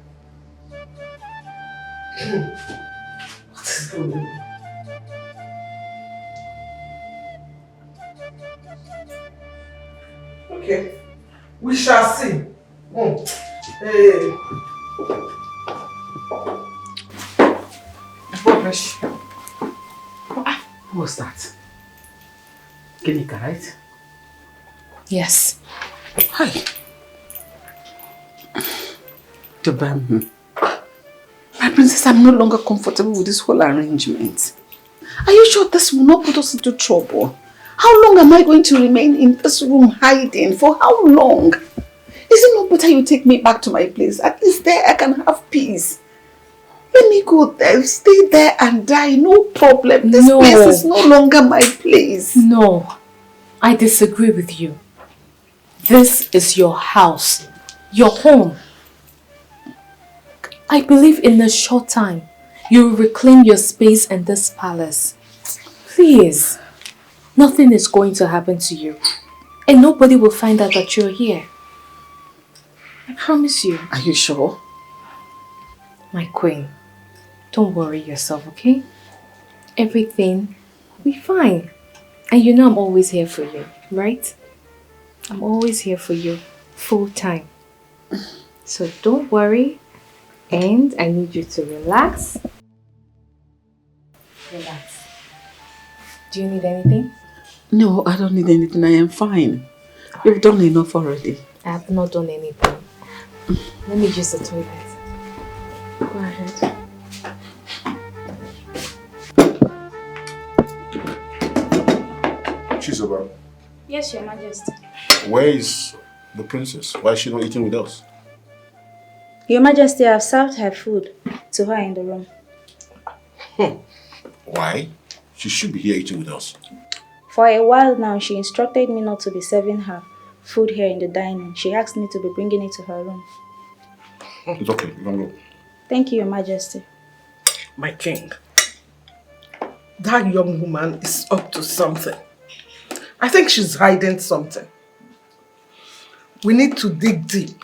S1: What is going on? Okay, we shall see. Hey. Rubbish. Who was that? Ginika, right?
S2: Yes.
S1: Hi. My princess, I'm no longer comfortable with this whole arrangement. Are you sure this will not put us into trouble? How long am I going to remain in this room hiding? For how long? Is it not better you take me back to my place? At least there I can have peace. Let me go there, stay there and die, no problem. This place is no longer my place.
S2: No, I disagree with you. This is your house, your home. I believe in a short time, you will reclaim your space in this palace. Please, nothing is going to happen to you. And nobody will find out that you're here. I promise you.
S1: Are you sure?
S2: My queen, don't worry yourself, okay? Everything will be fine. And you know I'm always here for you, right? I'm always here for you, full time. So don't worry. And I need you to relax. Relax. Do you need anything?
S1: No, I don't need anything. I am fine. You've done enough already.
S2: I have not done anything. Let me use the toilet. Go ahead.
S15: Chizoba,
S13: Yes, Your Majesty.
S15: where is the princess? Why is she not eating with us?
S13: Your Majesty, I have served her food to her in the room.
S15: Why? She should be here eating with us.
S13: For a while now, she instructed me not to be serving her food here in the dining. She asked me to be bringing it to her room.
S15: It's okay, you can go.
S13: Thank you, Your Majesty.
S1: My king, that young woman is up to something. I think she's hiding something. We need to dig deep.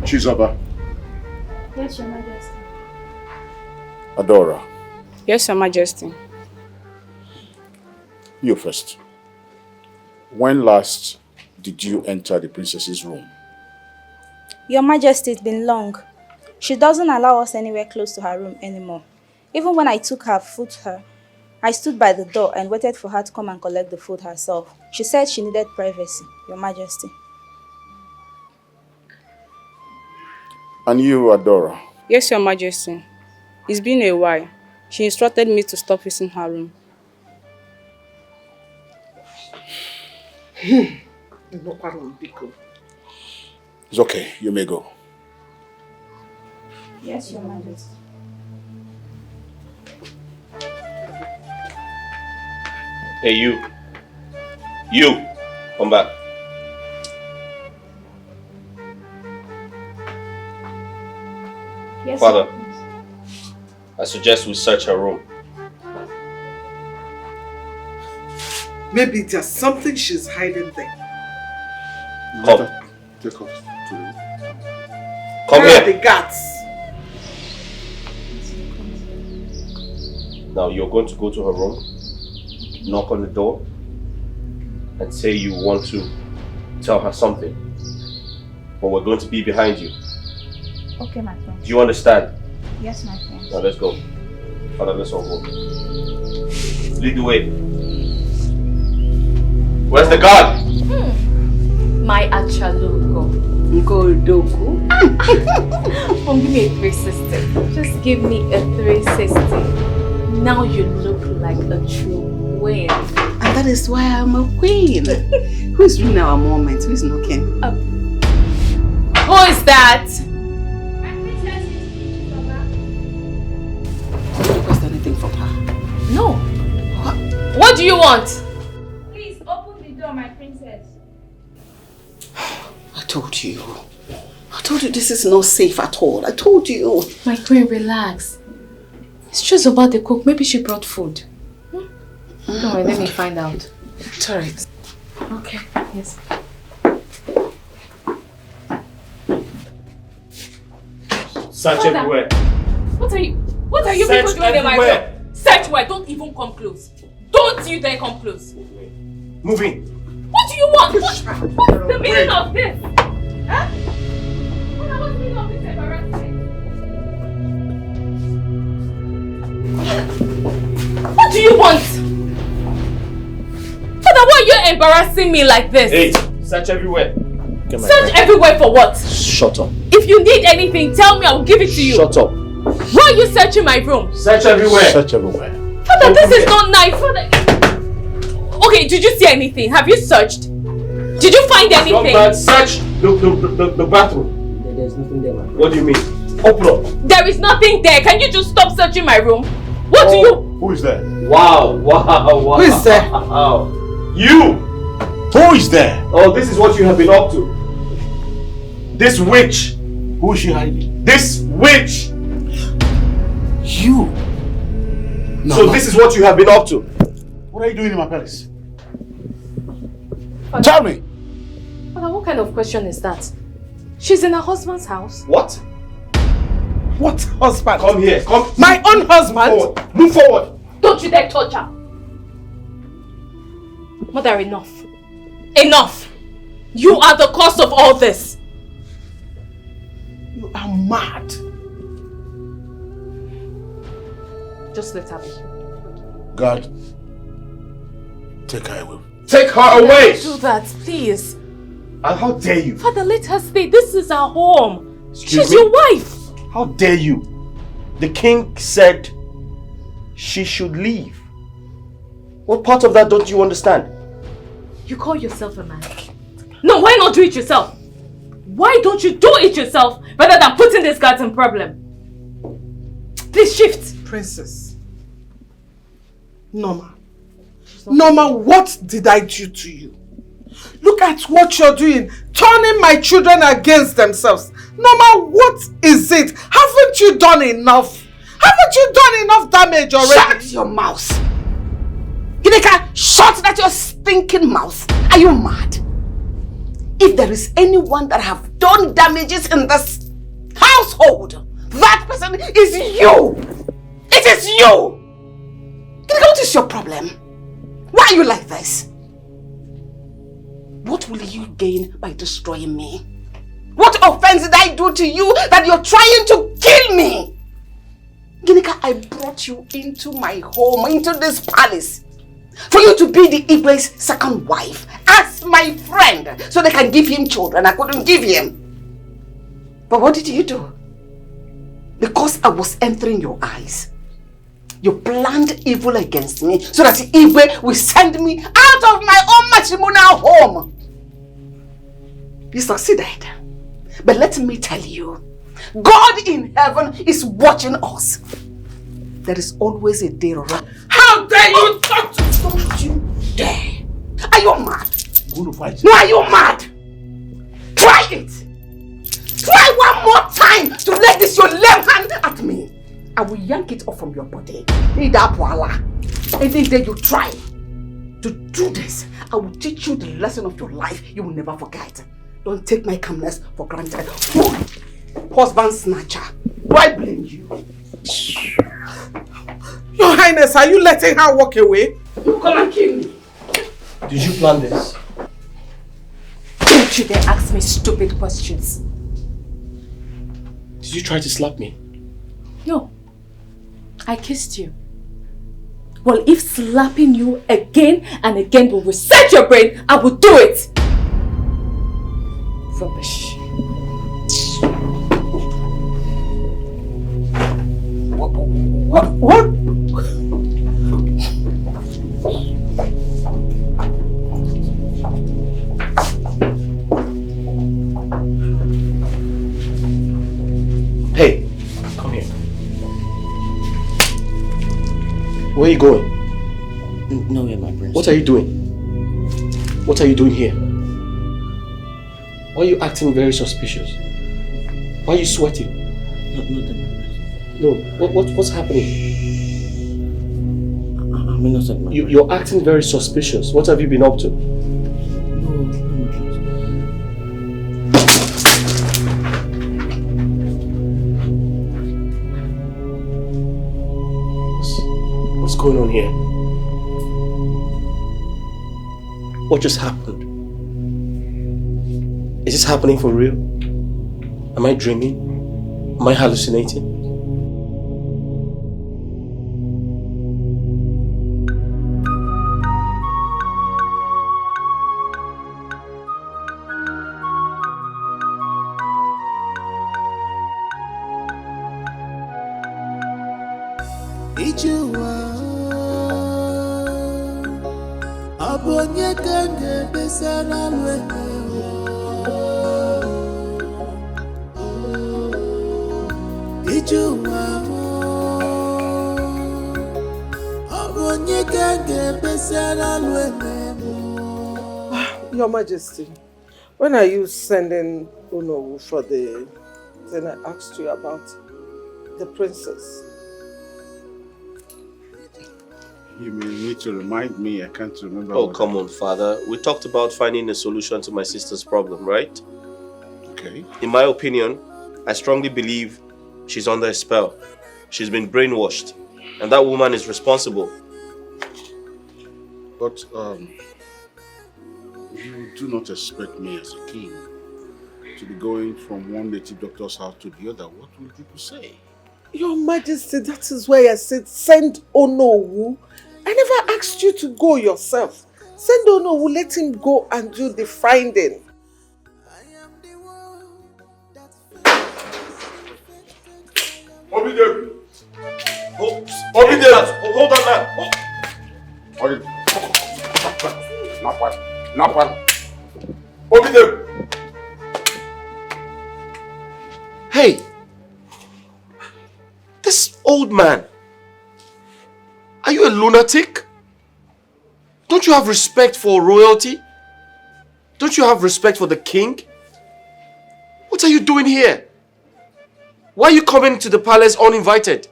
S15: Chizoba.
S13: Yes, Your Majesty.
S15: Adora,
S14: Yes, Your Majesty.
S15: you first. When last did you enter the princess's room?
S13: Your Majesty, it's been long. She doesn't allow us anywhere close to her room anymore. Even when I took her food to her, I stood by the door and waited for her to come and collect the food herself. She said she needed privacy, Your Majesty.
S15: And you, Adora?
S14: Yes, Your Majesty. It's been a while. She instructed me to stop visiting her room.
S15: It's okay, you may go.
S13: Yes, Your Majesty.
S12: Hey, you. You, come back.
S13: Yes,
S12: Father, I suggest we search her room.
S1: Maybe there's something she's hiding there.
S12: Come.
S15: Take us to the...
S12: Come
S1: Where are
S12: here.
S1: the guards?
S12: Now you're going to go to her room, knock on the door, and say you want to tell her something. But we're going to be behind you.
S13: Okay, my friend.
S12: Do you understand?
S13: Yes, my friend.
S12: Now let's go. Father, let's all go. Lead the way. Where's the guard?
S2: My Achaluko.
S14: Goldoku.
S2: Don't give me a 360. Just give me a 360. Now you look like a true queen.
S5: And that is why I'm a queen. Who is doing our moment? Who is knocking?
S2: Who is that?
S5: Did you request anything from her?
S2: No. What do you want?
S13: Please open the door, my princess.
S5: I told you. I told you this is not safe at all. I told you.
S2: My queen, relax. It's just about the cook. Maybe she brought food. Don't worry, let me find out.
S5: It's alright.
S2: Okay, yes.
S12: Search
S2: Father,
S12: everywhere.
S2: What are you
S12: Search
S2: people doing in my
S12: everywhere.
S2: room? Search where? Don't even come close. Don't you dare come close.
S12: Move in.
S2: What do you want? What's the meaning of this? Huh? What's the meaning of this embarrassment? What do you want? Father, why are you embarrassing me like this?
S12: Hey, search everywhere.
S2: Search everywhere for what?
S12: Shut up.
S2: If you need anything, tell me, I will give it to you.
S12: Shut up.
S2: Why are you searching my room?
S12: Search everywhere.
S15: Search everywhere.
S2: Father, this is not nice. Father. Okay, did you see anything? Have you searched? Did you find anything?
S12: Not search the bathroom.
S10: There's nothing there, man.
S12: What do you mean? Open up.
S2: There is nothing there. Can you just stop searching my room? What do you...
S15: Who is there?
S12: Wow.
S1: Who is there?
S12: You!
S15: Who is there?
S12: Oh, this is what you have been up to. This witch.
S15: Who is she hiding?
S12: This witch.
S15: You. No,
S12: So
S15: no.
S12: this is what you have been up to.
S15: What are you doing in my palace?
S2: Father,
S15: Tell me.
S2: Father, what kind of question is that? She's in her husband's house.
S12: What?
S1: What husband?
S12: Come here. Come.
S1: My own husband?
S12: Move forward. Move forward.
S2: Don't you dare touch her. Mother, enough. Enough. You are the cause of all this.
S1: You are mad.
S2: Just let her be.
S15: God, take her away.
S12: Take her away.
S2: Don't do that, please.
S12: And how dare you?
S2: Father, let her stay. This is her home.
S12: Excuse
S2: She's
S12: me?
S2: your wife.
S12: How dare you? The king said she should leave. What part of that don't you understand?
S2: You call yourself a man. No, why not do it yourself? Why don't you do it yourself rather than putting this guy in problem? Please shift.
S1: Princess. Norma. Norma, what did I do to you? Look at what you're doing, turning my children against themselves. Norma, what is it? Haven't you done enough? Haven't you done enough damage already?
S5: Shut your mouth! Gideka, shut that your stinking mouth! Are you mad? If there is anyone that have done damages in this household, that person is you! It is you! Gideka, what is your problem? Why are you like this? What will you gain by destroying me? What offense did I do to you that you're trying to kill me? Ginika, I brought you into my home, into this palace, for you to be the Igwe's second wife, as my friend, so they can give him children. I couldn't give him. But what did you do? Because I was entering your eyes, you planned evil against me so that Igwe will send me out of my own matrimonial home. You succeeded. But let me tell you, God in heaven is watching us. There is always a day around. How dare you talk to me? Don't you dare. Are you mad?
S15: I'm going to fight.
S5: No, are you mad? Try it. Try one more time to let this your left hand at me. I will yank it off from your body. Any day you try to do this, I will teach you the lesson of your life you will never forget. Don't take my calmness for granted. Husband snatcher. Do I blame you?
S1: Your Highness, are you letting her walk away?
S5: You come and kill me.
S12: Did you plan this?
S2: Don't you dare ask me stupid questions.
S12: Did you try to slap me?
S2: No. I kissed you. Well, if slapping you again and again will reset your brain, I will do it. Rubbish.
S1: What?
S12: Hey, come here. Where are you going?
S10: Nowhere, my prince.
S12: What are you doing? What are you doing here? Why are you acting very suspicious? Why are you sweating? No, what's happening?
S10: I'm innocent, my prince.
S12: You're acting very suspicious. What have you been up to? What's going on here? What just happened? Is this happening for real? Am I dreaming? Am I hallucinating?
S1: Your Majesty, when are you sending Unowu for the thing I asked you about? The princess?
S15: You may need to remind me, I can't remember.
S12: Oh, come on, Father. We talked about finding a solution to my sister's problem, right?
S15: Okay.
S12: In my opinion, I strongly believe she's under a spell. She's been brainwashed, and that woman is responsible.
S15: But, you do not expect me as a king to be going from one native doctor's house to the other. What will people say?
S1: Your Majesty, that is why I said send Onowu. I never asked you to go yourself. Send Onowu, let him go and do the finding.
S15: Obidem!
S12: Hold on now!
S15: Not one. Obidem!
S12: Old man, are you a lunatic? Don't you have respect for royalty? Don't you have respect for the king? What are you doing here? Why are you coming to the palace uninvited?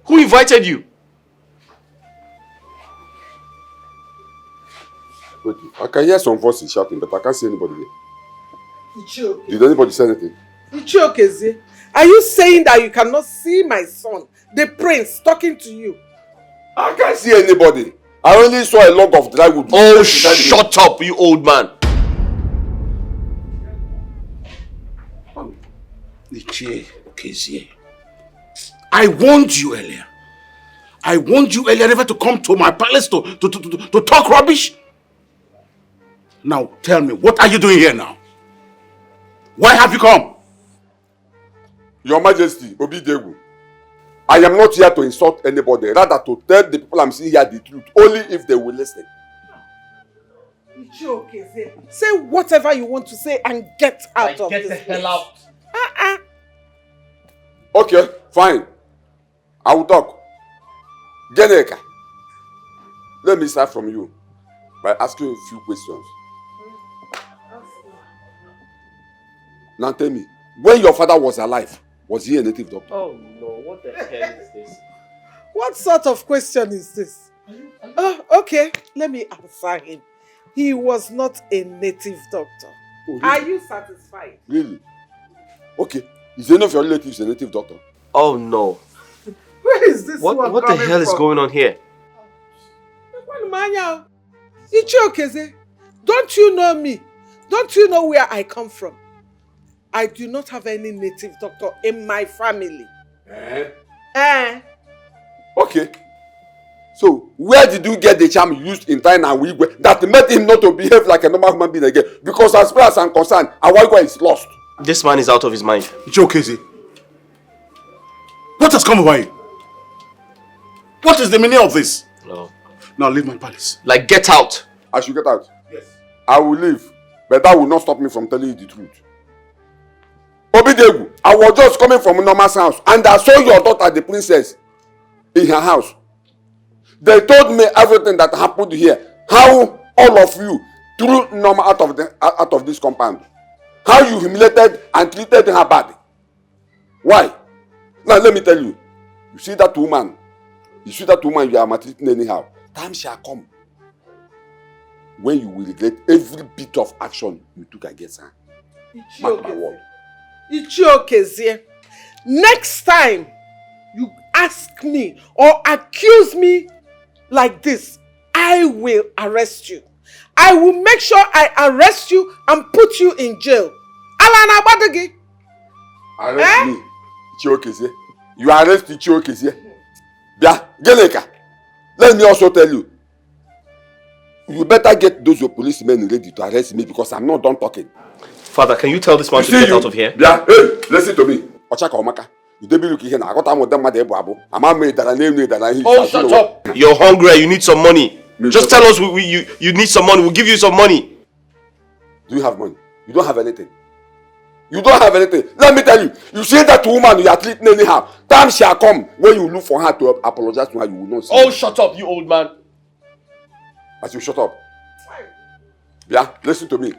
S12: Who invited you?
S16: Wait, I can hear some voices shouting, but I can't see anybody here. Did anybody say anything?
S1: Ichiokeze, are you saying that you cannot see my son, the prince, talking to you?
S16: I can't see anybody. I only saw a log of dry wood.
S12: Oh, shut up, you old man.
S15: Ichiokeze, I warned you earlier. I warned you earlier never to come to my palace to talk rubbish. Now tell me, what are you doing here now? Why have you come?
S16: Your Majesty, Obidegu, I am not here to insult anybody, rather to tell the people I'm seeing here the truth, only if they will listen.
S1: Ichiokeze, say whatever you want to say and get out of this place. Get the hell out.
S16: Okay, fine. I will talk. Geneka, let me start from you by asking you a few questions. Now tell me, when your father was alive, was he a native doctor?
S12: Oh no, what the hell is this?
S1: What sort of question is this? Okay, let me answer him. He was not a native doctor.
S16: Oh, really?
S1: Are you satisfied?
S16: Really? Okay, is any of your relatives a native doctor?
S12: Oh no.
S1: Where is this one
S12: What the
S1: coming
S12: hell is
S1: from?
S12: going on here?
S1: Ichiokeze, don't you know me? Don't you know where I come from? I do not have any native doctor in my family.
S16: Okay. So, where did you get the charm used in Thai and Wigwe that made him not to behave like a normal human being again? Because as far as I'm concerned, Awagwa is lost.
S12: This man is out of his mind.
S15: Ichiokeze, what has come over you? What is the meaning of this?
S12: No.
S15: Now leave my palace.
S12: Like, get out.
S16: I should get out?
S15: Yes.
S16: I will leave, but that will not stop me from telling you the truth. Obidegu, I was just coming from Norma's house and I saw your daughter, the princess, in her house. They told me everything that happened here. How all of you threw Norma out of this compound. How you humiliated and treated her bad. Why? Now let me tell you. You see that woman you are maltreating anyhow. Time shall come when you will regret every bit of action you took against her. Mark my word.
S1: Ichiokeze, next time you ask me or accuse me like this, I will arrest you. I will make sure I arrest you and put you in jail. Alana Badagi.
S16: Arrest me, Ichiokeze. You arrest Ichiokeze. Bia, Geneka. Let me also tell you. You better get those your policemen ready to arrest me because I'm not done talking.
S12: Father, can you tell this man to get out of here?
S16: Yeah, hey, listen to me. Ochaka Omaka. You don't be looking here now. I got time with them mad abu. I'm a made that I name that.
S12: Oh, shut up. You're hungry, you need some money. Just tell us you need some money, we'll give you some money.
S16: Do you have money? You don't have anything. You don't have anything. Let me tell you. You see that woman you are treating anyhow. Time shall come when you look for her to apologize to her, you will not see.
S12: Oh, shut up, you old man.
S16: As you shut up. Yeah, listen to me.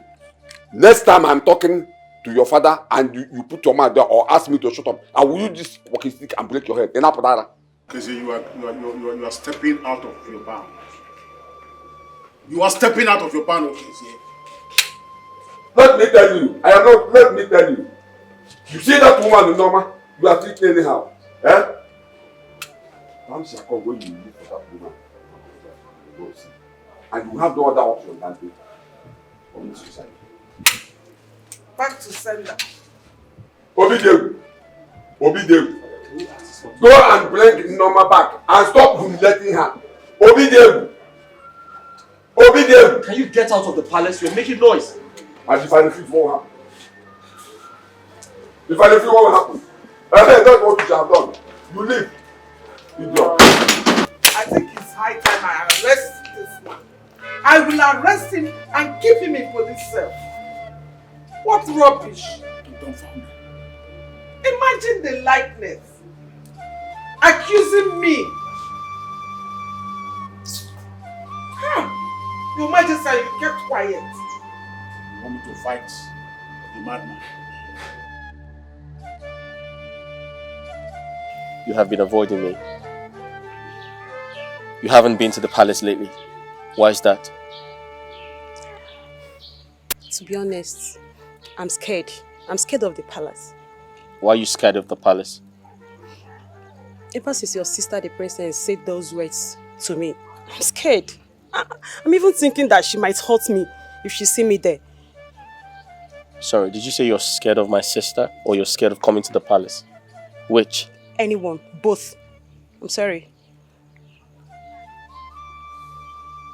S16: Next time I'm talking to your father and you put your mouth there or ask me to shut up, I will use this walking stick and break your head.
S15: Because you are stepping out of your bounds. You are stepping out of your bounds, okay?
S16: Let me tell you. Let me tell you. You see that woman, Norma? You are treating anyhow. Eh? Time shall come when you look for that woman. And you have no other option than to commit suicide.
S1: Back to sender.
S16: Obidegu. Go and bring Norma back and stop humiliating her. Obidegu.
S12: Can you get out of the palace? You're making noise.
S16: And if I refuse, what will happen? If I refuse, what will happen? That's what you have done. You leave. Idiot.
S1: I think it's high time I arrest this man. I will arrest him and keep him in police cell. What rubbish! Imagine the likeness. accusing me. Your Majesty, you kept quiet.
S15: You want me to fight the madman?
S12: You have been avoiding me. You haven't been to the palace lately. Why is that?
S6: To be honest, I'm scared. I'm scared of the palace.
S12: Why are you scared of the palace?
S6: Ever since your sister, the princess, said those words to me, I'm scared. I'm even thinking that she might hurt me if she see me there.
S12: Sorry, did you say you're scared of my sister or you're scared of coming to the palace? Which?
S6: Anyone. Both. I'm sorry.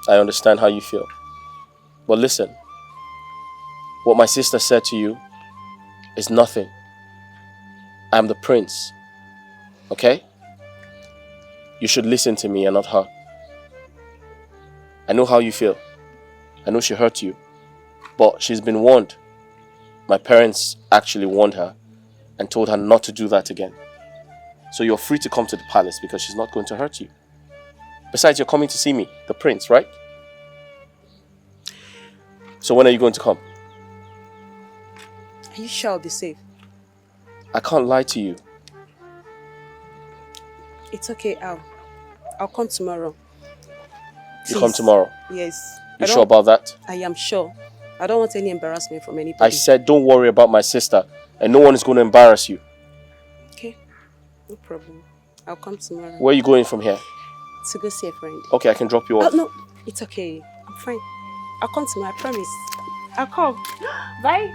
S12: I understand how you feel. But listen, what my sister said to you is nothing. I'm the prince. Okay? You should listen to me and not her. I know how you feel. I know she hurt you. But she's been warned. My parents actually warned her and told her not to do that again. So you're free to come to the palace because she's not going to hurt you. Besides, you're coming to see me, the prince, right? So when are you going to come?
S6: Are you sure I'll be safe?
S12: I can't lie to you.
S6: It's okay, I'll come tomorrow.
S12: You come tomorrow?
S6: Yes.
S12: You sure about that?
S6: I am sure. I don't want any embarrassment from anybody.
S12: I said don't worry about my sister and no one is going to embarrass you.
S6: Okay, no problem. I'll come tomorrow.
S12: Where are you going from here?
S6: To go see a friend.
S12: Okay, I can drop you off.
S6: No, it's okay. I'm fine. I'll come tomorrow, I promise. I'll come. Bye.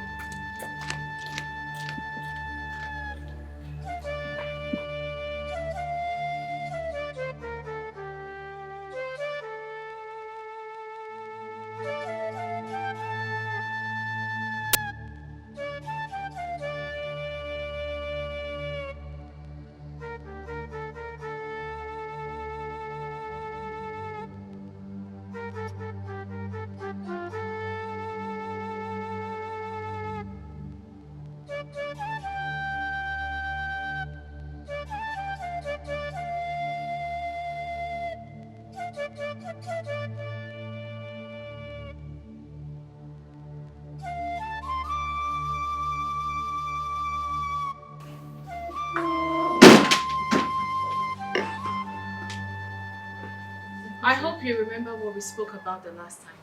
S2: I hope you remember what we spoke about the last time.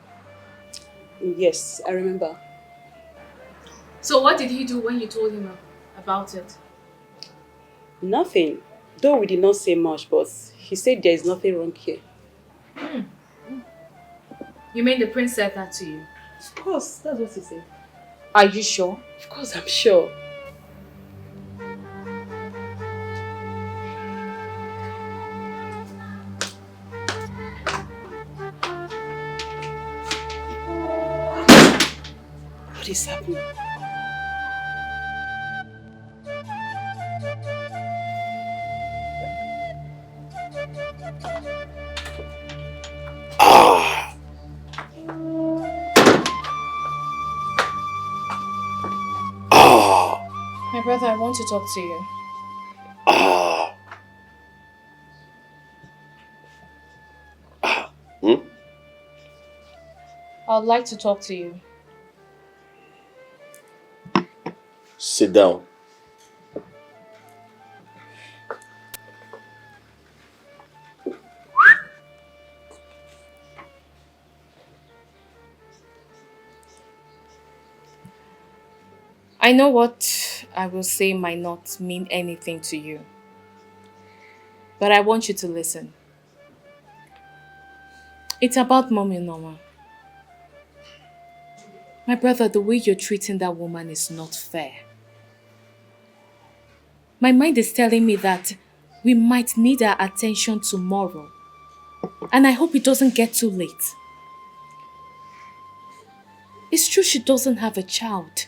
S6: Yes, I remember.
S2: So what did he do when you told him about it?
S6: Nothing. Though we did not say much, but he said there is nothing wrong here.
S2: You mean the prince said that to you?
S6: Of course, that's what he said.
S2: Are you sure?
S6: Of course, I'm sure. What is happening?
S2: My brother, I want to talk to you. I would like to talk to you.
S12: Sit down.
S2: I know what I will say might not mean anything to you. But I want you to listen. It's about Mommy Norma. My brother, the way you're treating that woman is not fair. My mind is telling me that we might need her attention tomorrow. And I hope it doesn't get too late. It's true she doesn't have a child.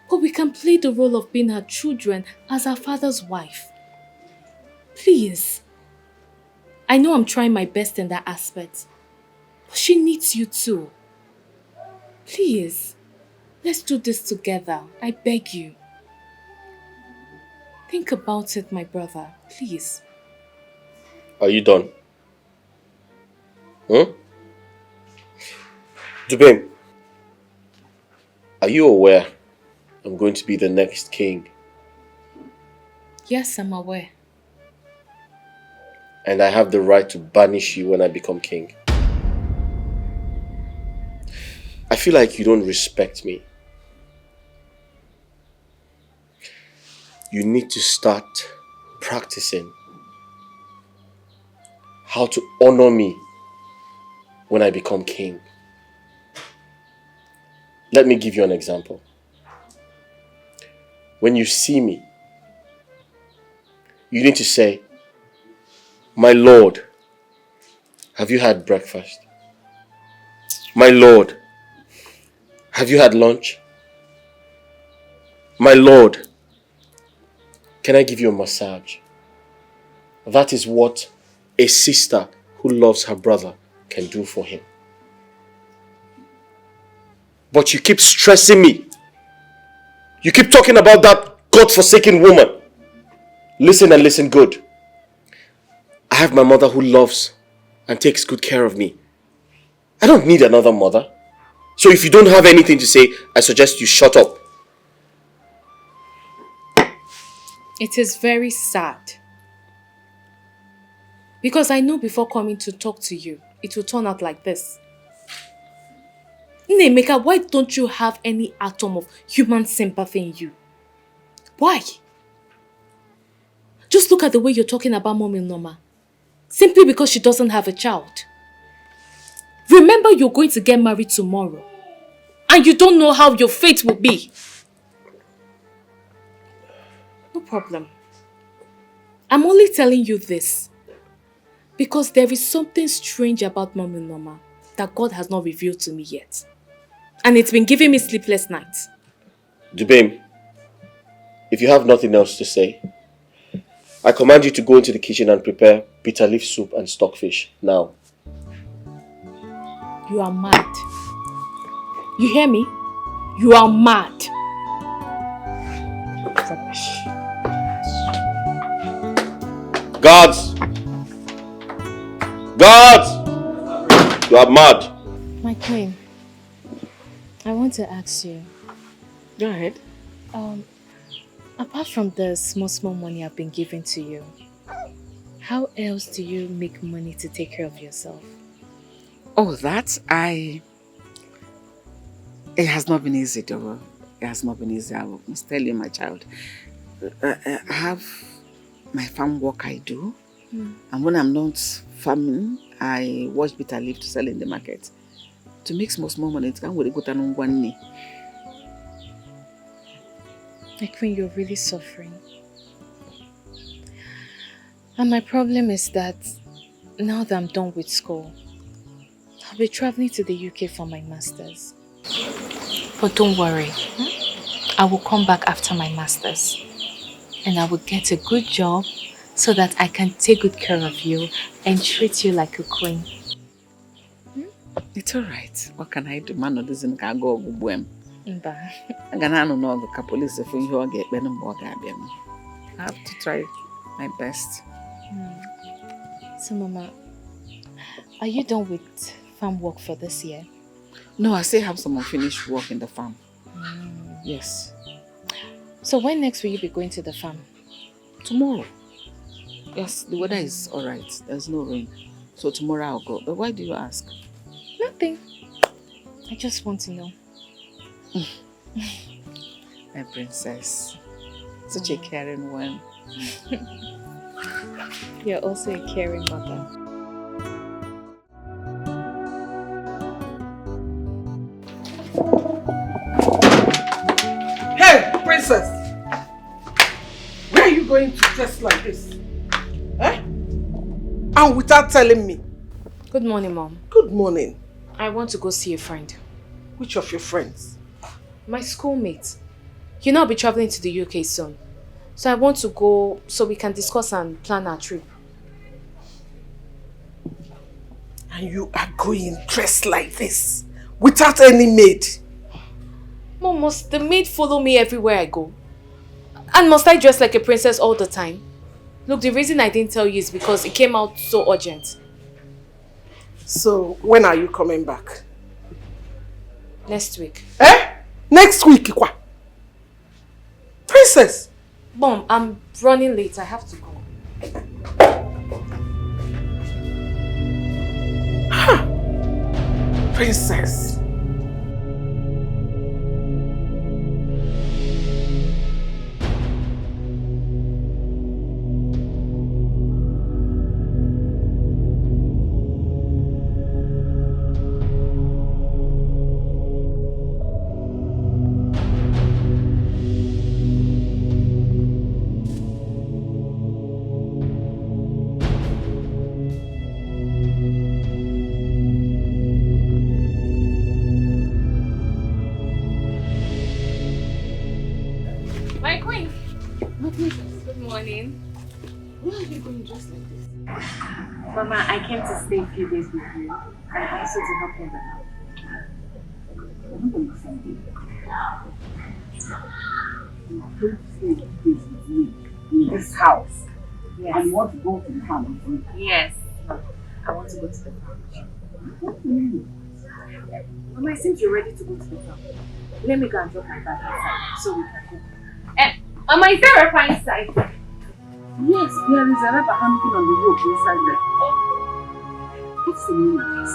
S2: But we can play the role of being her children as her father's wife. Please. I know I'm trying my best in that aspect. But she needs you too. Please. Let's do this together. I beg you. Think about it, my brother. Please.
S12: Are you done? Dubem, are you aware I'm going to be the next king?
S2: Yes, I'm aware.
S12: And I have the right to banish you when I become king. I feel like you don't respect me. You need to start practicing how to honor me when I become king. Let me give you an example. When you see me, you need to say, "My Lord, have you had breakfast? My Lord, have you had lunch? My Lord, can I give you a massage?" That is what a sister who loves her brother can do for him. But you keep stressing me. You keep talking about that God-forsaken woman. Listen and listen good. I have my mother who loves and takes good care of me. I don't need another mother. So if you don't have anything to say, I suggest you shut up.
S2: It is very sad. Because I know before coming to talk to you, it will turn out like this. Nemeka, why don't you have any atom of human sympathy in you? Why? Just look at the way you're talking about Mommy Norma. Simply because she doesn't have a child. Remember, you're going to get married tomorrow. And you don't know how your fate will be. No problem. I'm only telling you this because there is something strange about Mommy Norma that God has not revealed to me yet. And it's been giving me sleepless nights.
S12: Dubem, if you have nothing else to say, I command you to go into the kitchen and prepare bitter leaf soup and stockfish now.
S2: You are mad. You hear me? You are mad. Rubbish.
S12: Guards! Guards! You are mad.
S2: My queen, I want to ask you.
S5: Go ahead.
S2: Apart from the small money I've been giving to you, how else do you make money to take care of yourself?
S5: Oh, that it has not been easy, though. It has not been easy. I must tell you, my child. I have my farm work I do. And when I'm not farming, I wash bitter leaf to sell in the market. To make small money, it can't really go down on one knee.
S2: My queen, you're really suffering. And my problem is that now that I'm done with school, I'll be traveling to the UK for my master's. But don't worry, I will come back after my master's and I will get a good job so that I can take good care of you and treat you like a queen.
S5: It's alright. What can I do? Man, doesn't go buem.
S2: Mba.
S5: I'm gonna know the police if you get better more. I have to try my best.
S2: So, Mama, are you done with farm work for this year?
S5: No, I still have some unfinished work in the farm. Yes.
S2: So when next will you be going to the farm?
S5: Tomorrow. Yes, the weather is alright. There's no rain. So tomorrow I'll go. But why do you ask?
S2: Nothing. I just want to know.
S5: My princess. Such a caring one.
S2: You're also a caring mother.
S1: Hey, princess! Where are you going to dress like this? Eh? And without telling me.
S2: Good morning, Mom.
S1: Good morning.
S2: I want to go see a friend.
S1: Which of your friends?
S2: My schoolmate. You know I'll be traveling to the UK soon. So I want to go so we can discuss and plan our trip.
S1: And you are going dressed like this? Without any maid?
S2: Mom, must the maid follow me everywhere I go? And must I dress like a princess all the time? Look, the reason I didn't tell you is because it came out so urgent.
S1: So, when are you coming back?
S2: Next week.
S1: Eh? Next week, Ikwa? Princess!
S2: Mom, I'm running late. I have to go.
S1: Princess.
S2: My queen. Good morning. Where are you going dressed like this?
S4: Mama, I came to stay a few days with you and also to help you in the house.
S11: I don't understand you. You came to stay a few days with me in this house.
S4: Yes.
S11: And you want to go to the farm with me.
S4: Yes. I want to go to the farm.
S11: What do you mean?
S4: Mama, it seems you're ready to go to the farm. Let me go and drop my bag inside so we can go. Mama, is there a fire inside?
S11: Yes, there is a rubber hanging on the rope inside there. What's the meaning of this?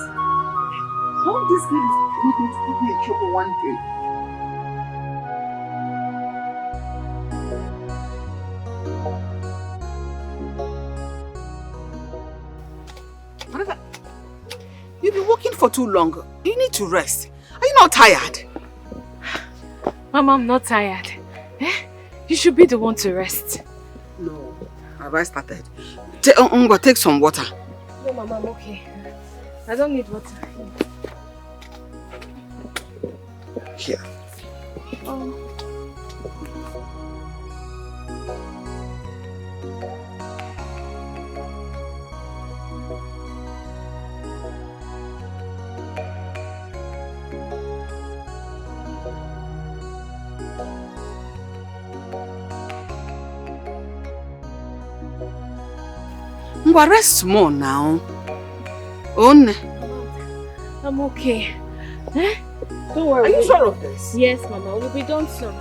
S11: How this girl is not going to put me in trouble one day? Brother, you've been working for too long. You need to rest. Are you not tired?
S2: Mama, I'm not tired. You should be the one to rest.
S11: No. Have I started? Take some water.
S2: No, Mama, I'm okay. I don't need water.
S11: Here. Rest more now. Onne.
S2: I'm okay. Don't worry.
S11: Are you sure of this?
S2: Yes, Mama. We'll be done soon.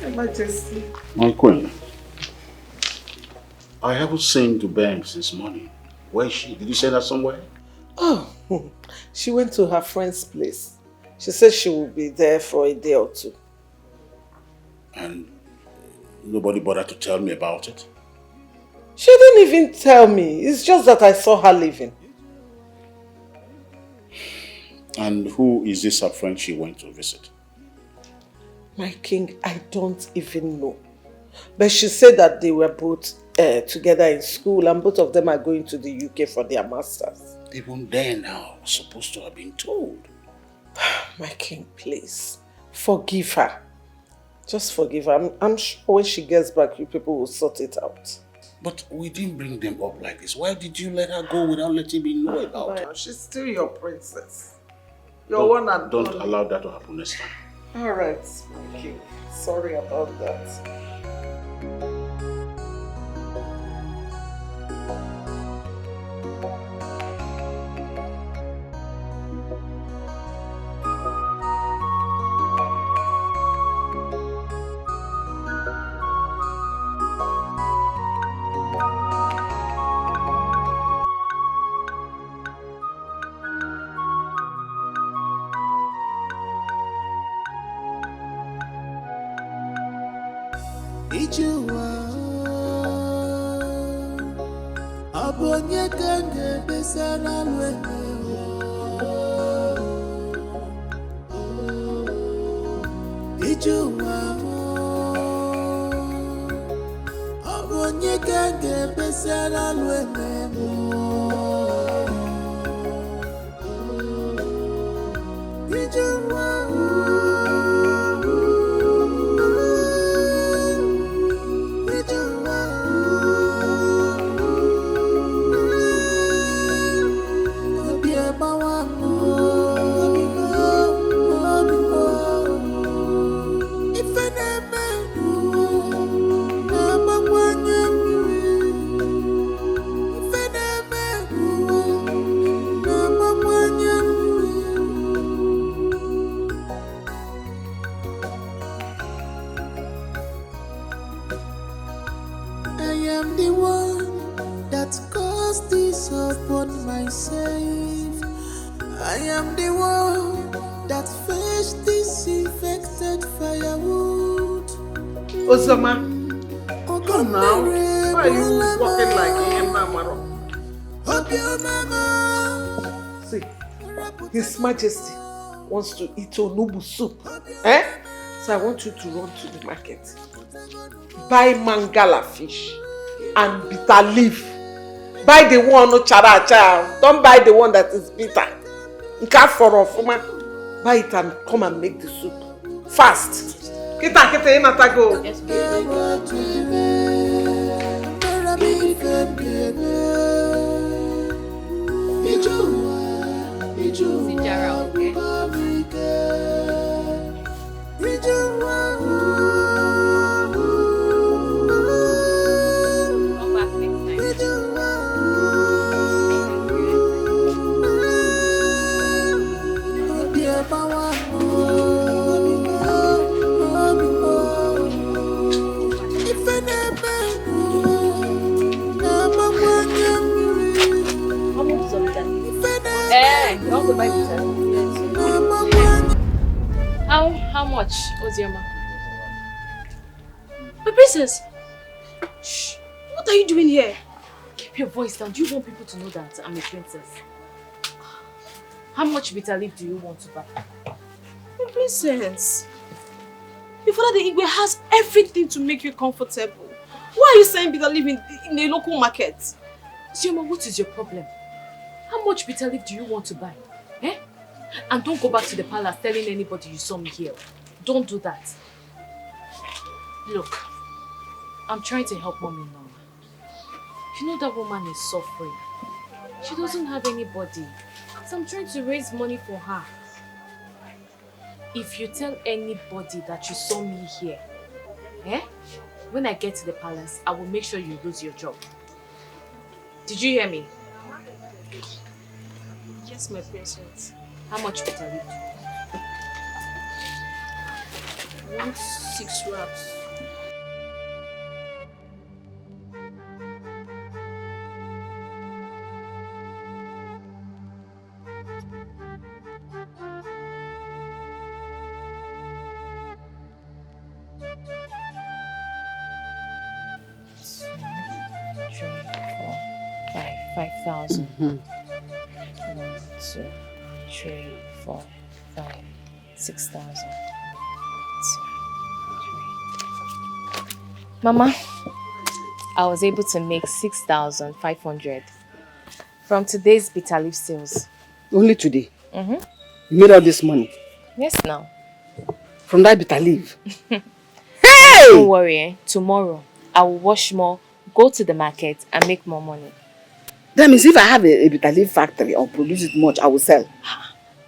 S1: Your Majesty.
S15: My queen, I haven't seen to Bam since morning. Where is she? Did you send her somewhere?
S1: Oh, she went to her friend's place. She said she will be there for a day or two.
S15: And nobody bothered to tell me about it?
S1: She didn't even tell me. It's just that I saw her leaving.
S15: And who is this her friend she went to visit?
S1: My king, I don't even know. But she said that they were both together in school and both of them are going to the UK for their masters.
S15: Even then, I was supposed to have been told.
S1: My king, please, forgive her. Just forgive her. I'm sure when she gets back, you people will sort it out.
S15: But we didn't bring them up like this. Why did you let her go without letting me know about her?
S1: She's still your princess. Your one and
S15: Don't
S1: only.
S15: allow that to happen next time.
S1: Alright, my king. Sorry about that.
S8: am the one that caused this upon myself. I am the one that faced this infected firewood.
S1: Ozoma, come now. Why are you walking like a mama? See, His Majesty wants to eat onubu soup. Eh? So I want you to run to the market. Buy mangala fish and bitter leaf. Buy the one no chara chara. Don't buy the one that is bitter. Buy it and come and make the soup. Fast. Kita go.
S21: Yes, How much, Ozioma?
S14: My princess! Shh! What are you doing here?
S2: Keep your voice down. Do you want people to know that I'm a princess? How much bitter leaf do you want to buy?
S14: My princess! Your father the Igwe has everything to make you comfortable. Why are you saying bitter leaf in the local market?
S2: Ozioma, what is your problem? How much bitter leaf do you want to buy? Eh? And don't go back to the palace telling anybody you saw me here. Don't do that. Look, I'm trying to help Mommy Norma. You know that woman is suffering. She doesn't have anybody. So I'm trying to raise money for her. If you tell anybody that you saw me here, when I get to the palace, I will make sure you lose your job. Did you hear me?
S14: Yes, my princess.
S2: How much bitter leaf?
S14: 6 wraps.
S2: $5,000. 1, 2, 3, 4, 5, 6,000. Mama, I was able to make 6,500 from today's bitter leaf sales.
S5: Only today?
S2: Mm-hmm.
S5: You made all this money?
S2: Yes, now.
S5: From that bitter leaf?
S2: Hey! Don't worry, tomorrow I will wash more, go to the market and make more money.
S5: That means if I have a bitter leaf factory or produce it much, I will sell.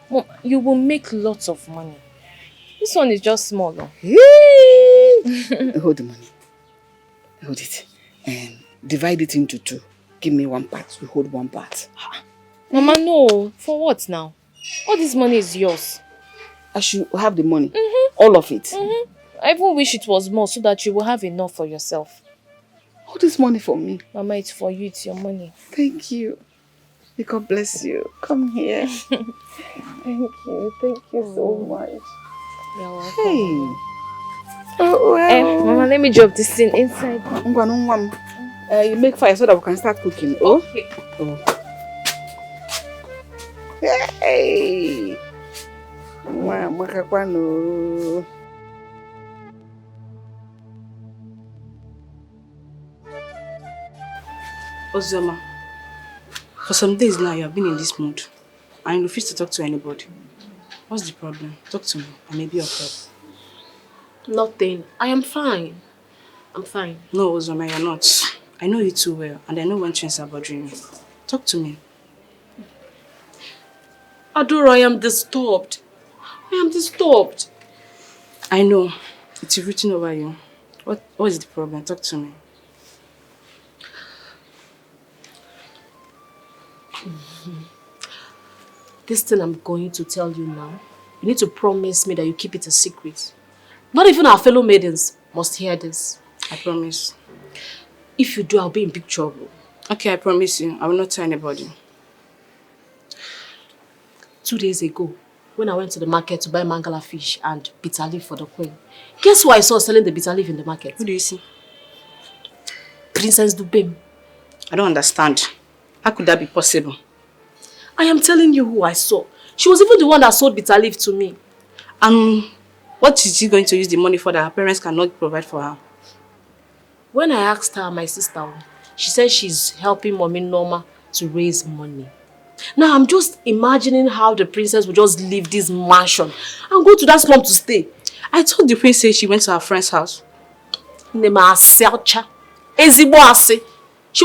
S2: Mom, you will make lots of money. This one is just small. No?
S5: Hold the money. Hold it. And divide it into 2. Give me 1 part. You hold 1 part.
S2: Mama, no. For what now? All this money is yours.
S5: I should have the money. All of it.
S2: I even wish it was more so that you will have enough for yourself.
S5: All this money for me?
S2: Mama, it's for you. It's your money.
S5: Thank you. May God bless you. Come here. Thank you. Thank you so much.
S2: You're welcome.
S5: Hey. Oh, well.
S2: Mama, let me drop this thing inside.
S5: You make fire so that we can start cooking. Oh?
S2: Okay.
S5: Oh. Hey. Mama,
S6: Ozoma, for some days now you have been in this mood and you refuse to talk to anybody. What's the problem? Talk to me. I may be of help.
S21: Nothing. I am fine. I'm fine.
S6: No, Ozoma, you're not. I know you too well and I know when things are bothering you. Talk to me.
S21: Adora, I am disturbed. I am disturbed.
S6: I know. It's written over you. What is the problem? Talk to me.
S21: This thing I'm going to tell you now, you need to promise me that you keep it a secret. Not even our fellow maidens must hear this.
S6: I promise.
S21: If you do, I'll be in big trouble.
S14: Okay, I promise you. I will not tell anybody.
S21: 2 days ago, when I went to the market to buy mangala fish and bitter leaf for the queen, guess who I saw selling the bitter leaf in the market?
S14: Who do you see?
S21: Princess Dubem.
S14: I don't understand. How could that be possible?
S21: I am telling you who I saw. She was even the one that sold bitter leaf to me.
S14: What is she going to use the money for that her parents cannot provide for her?
S21: When I asked her, my sister, she said she's helping Mommy Norma to raise money. Now I'm just imagining how the princess would just leave this mansion and go to that slum to stay.
S14: I told the princess she went to her friend's house.
S21: She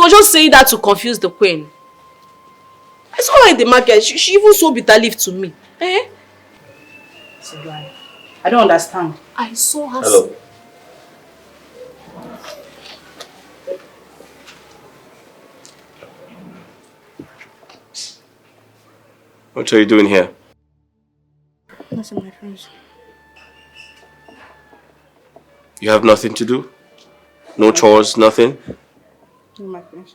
S21: was just saying that to confuse the queen. I saw her in the market. She even sold bitter leaf to me. Eh?
S14: I don't understand.
S21: I saw her.
S12: Hello. What are you doing here?
S14: Nothing, my friends.
S12: You have nothing to do? No chores, nothing?
S14: No, my friends.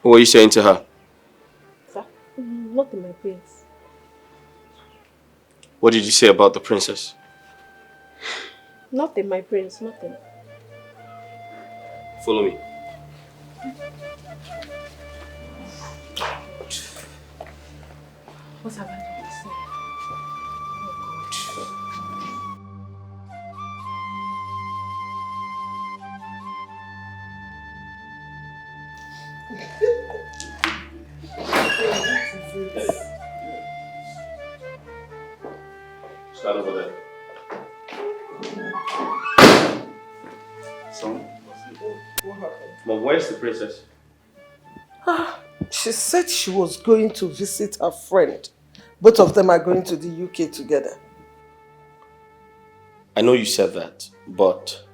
S12: What are you saying to her?
S21: Sir? Nothing, my prince.
S12: What did you say about the princess?
S21: Nothing, my prince, nothing.
S12: Follow me.
S21: What have I done to say?
S12: Stand over there.
S1: Son, what happened?
S12: Mom, where's the princess?
S1: She said she was going to visit her friend. Both of them are going to the UK together.
S12: I know you said that, but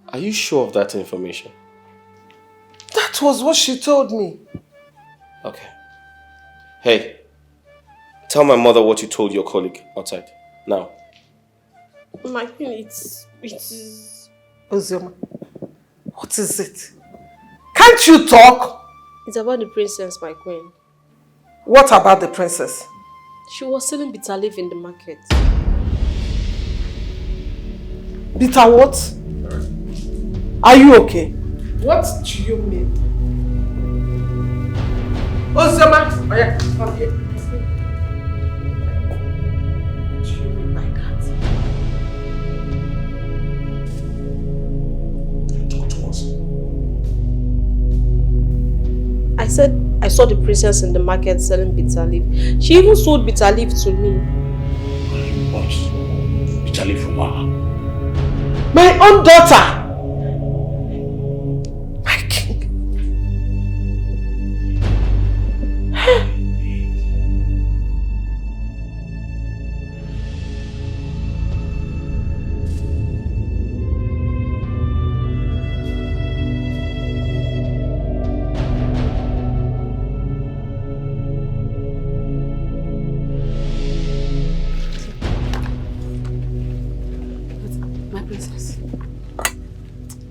S12: are you sure of that information?
S1: That was what she told me.
S12: Okay. Hey, tell my mother what you told your colleague outside. Now.
S21: My queen, it is...
S1: Ozioma, what is it? Can't you talk?
S21: It's about the princess, my queen.
S1: What about the princess?
S21: She was selling bitter leaf in the market.
S1: Bitter what? Are you okay? What do you mean? Ozioma, come here. What do you mean by that?
S15: Talk to us.
S21: I said I saw the princess in the market selling bitter leaf. She even sold bitter leaf to me.
S15: What? Bitter leaf from her?
S1: My own daughter! My king.
S14: My princess,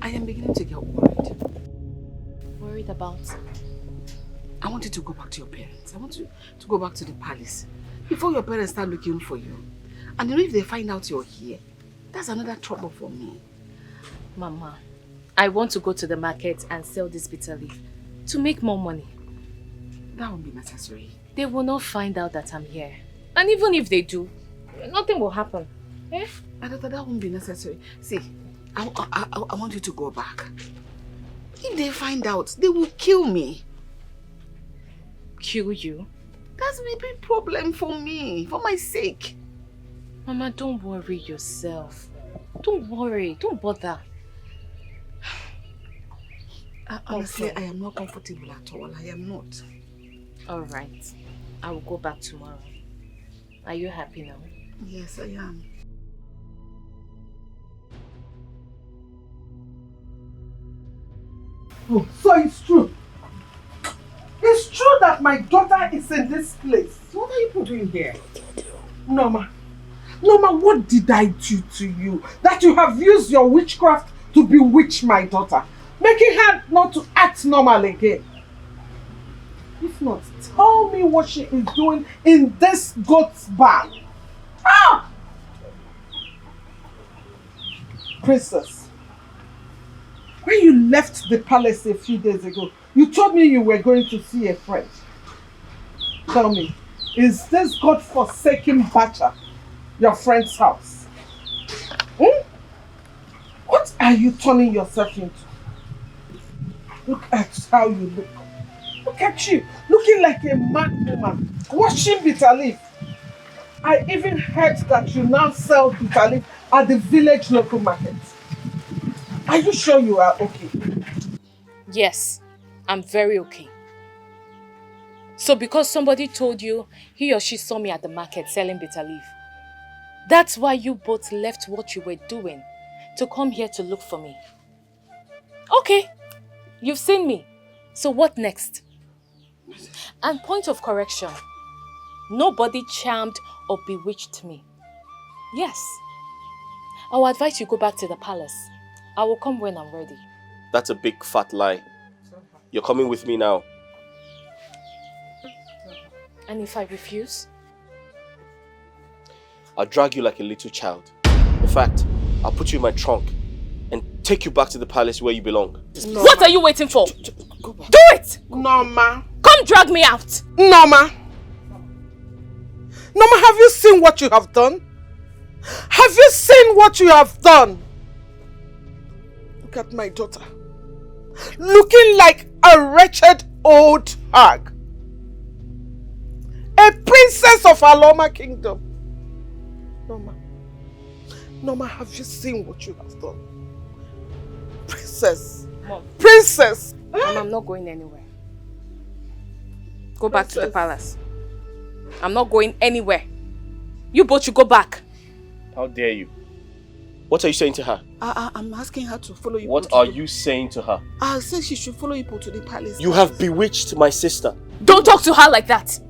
S14: I am beginning to get worried.
S21: Worried about?
S14: I want you to go back to your parents. I want you to go back to the palace before your parents start looking for you. And you know, if they find out you're here, that's another trouble for me.
S21: Mama, I want to go to the market and sell this bitter leaf to make more money.
S14: That won't be necessary.
S21: They will not find out that I'm here. And even if they do, nothing will happen. Eh?
S14: That won't be necessary. See, I want you to go back. If they find out, they will kill me.
S21: Kill you?
S14: That's a big problem for me, for my sake.
S21: Mama, don't worry yourself. Don't worry, don't bother.
S14: Honestly, I am not comfortable at all. I am not.
S21: Alright, I will go back tomorrow. Are you happy now?
S14: Yes, I am.
S1: Oh, so it's true. It's true that my daughter is in this place. What are you people doing here? Norma, Norma, what did I do to you that you have used your witchcraft to bewitch my daughter, making her not to act normal again? If not, tell me what she is doing in this goat's bar. Ah! Princess, when you left the palace a few days ago, you told me you were going to see a friend. Tell me, is this God-forsaken Bacha your friend's house? What are you turning yourself into? Look at how you look. Look at you, looking like a mad woman, washing bitter leaf. I even heard that you now sell bitter leaf at the village local market. Are you sure you are okay?
S2: Yes, I'm very okay. So because somebody told you he or she saw me at the market selling bitter leaf, that's why you both left what you were doing to come here to look for me. Okay, you've seen me. So what next? And point of correction, nobody charmed or bewitched me. Yes. I will advise you go back to the palace. I will come when I'm ready.
S12: That's a big fat lie. You're coming with me now.
S2: And if I refuse?
S12: I'll drag you like a little child. In fact, I'll put you in my trunk and take you back to the palace where you belong.
S2: Norma. What are you waiting for? Do it!
S1: Norma.
S2: Come drag me out!
S1: Norma. Norma, have you seen what you have done? Have you seen what you have done? Look at my daughter. Looking like a wretched old hag. A princess of Aloma kingdom. Norma. Norma, have you seen what you have done? Princess.
S2: Mom.
S1: Princess.
S2: Mom, I'm not going anywhere. Go back to the palace. I'm not going anywhere. You both should go back.
S12: How dare you? What are you saying to her?
S5: I'm asking her to follow you.
S12: What are you saying to her?
S5: I said she should follow you to the palace.
S12: You have bewitched my sister.
S2: Don't talk to her like that.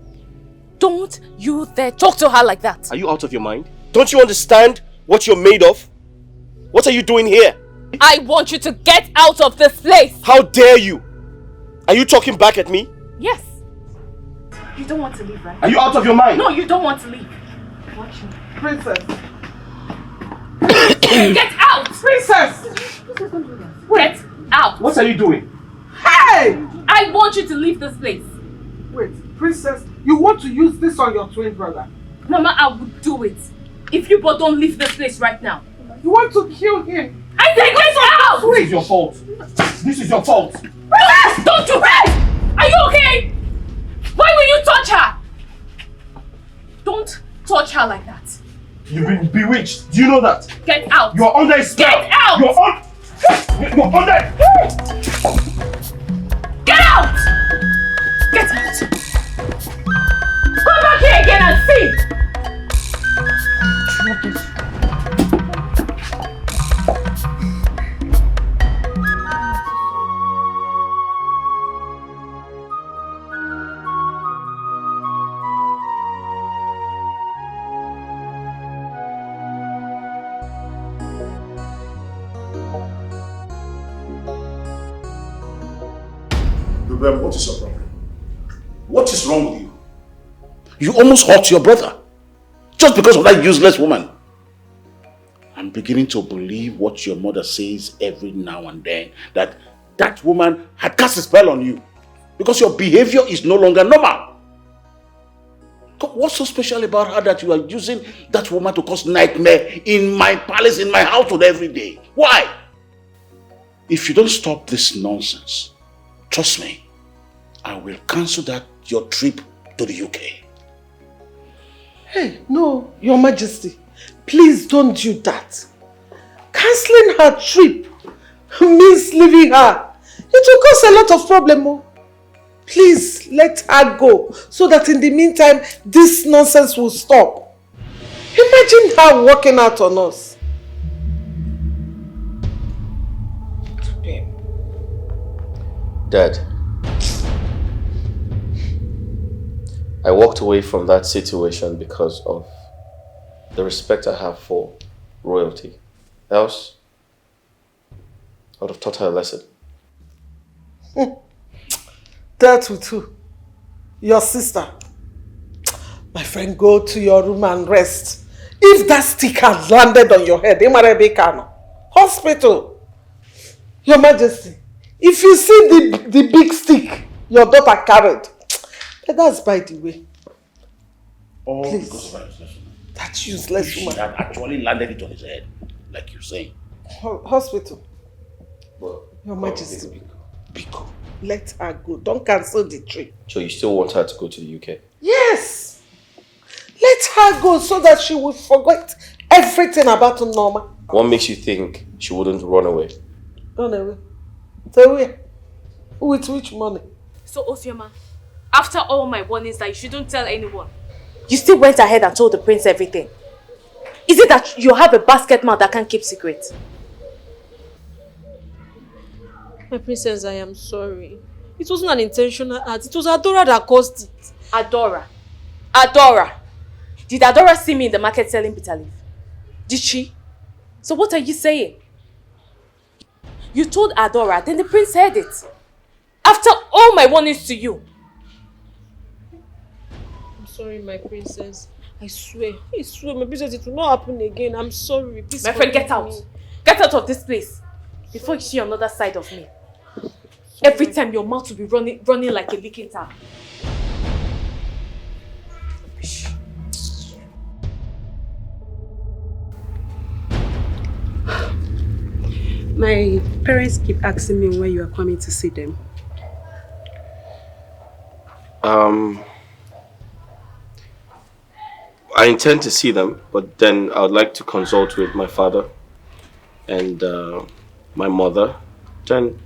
S2: Don't you dare talk to her like that.
S12: Are you out of your mind? Don't you understand what you're made of? What are you doing here?
S2: I want you to get out of this place.
S12: How dare you? Are you talking back at me?
S2: Yes. You don't want to leave, right?
S12: Are you out of your mind?
S2: No, you don't want to leave.
S1: Watch me. Princess.
S2: Get out!
S1: Princess!
S2: Get out!
S12: What are you doing?
S1: Hey!
S2: I want you to leave this place.
S1: Wait, Princess, you want to use this on your twin brother?
S2: Mama, I would do it. If you both don't leave this place right now.
S1: You want to kill him?
S2: I said get out!
S12: This is your fault. This is your fault.
S2: Relax! Don't you rest! Are you okay? Why will you touch her? Don't touch her like that.
S12: You've been bewitched. Do you know that?
S2: Get out!
S12: You're under a spell.
S2: Get out!
S12: You're under.
S2: Get out! Get out! Come back here again and see!
S15: What is your problem? What is wrong with you? You almost hurt your brother. Just because of that useless woman. I'm beginning to believe what your mother says every now and then. That that woman had cast a spell on you. Because your behavior is no longer normal. What's so special about her that you are using that woman to cause nightmare in my palace, in my household every day? Why? If you don't stop this nonsense, trust me, I will cancel your trip to the UK.
S1: Hey, no, Your Majesty. Please don't do that. Cancelling her trip means leaving her. It will cause a lot of problem. Please let her go so that in the meantime this nonsense will stop. Imagine her walking out on us.
S12: Dad, I walked away from that situation because of the respect I have for royalty. Else, I would have taught her a lesson.
S1: That with who? Your sister. My friend, go to your room and rest. If that stick had landed on your head, hospital. Your Majesty, if you see the big stick your daughter carried, that's by the way.
S15: Oh,
S1: please.
S15: Because of her.
S1: That useless
S15: She
S1: woman.
S15: had actually landed it on his head, like you're saying.
S1: Hospital.
S12: Well,
S1: Your Majesty, Biko, let her go. Don't cancel the trip.
S12: So you still want her to go to the UK?
S1: Yes. Let her go so that she will forget everything about Norma.
S12: What makes you think she wouldn't run away?
S1: Run away. So where? With which money?
S2: So Osioma, after all my warnings that you shouldn't tell anyone, you still went ahead and told the prince everything. Is it that you have a basket mouth that can't keep secrets?
S21: My princess, I am sorry. It wasn't an intentional act. It was Adora that caused it.
S2: Adora? Adora? Did Adora see me in the market selling bitter leaf? Did she? So what are you saying? You told Adora, then the prince heard it. After all my warnings to you.
S21: I'm sorry, my princess. I swear, my princess, it will not happen again. I'm sorry. Please
S2: My friend, get out. Get out of this place. Before you see another side of me. Every time your mouth will be running like a leaking tap.
S14: My parents keep asking me when you are coming to see them.
S12: I intend to see them, but then I would like to consult with my father and my mother. Then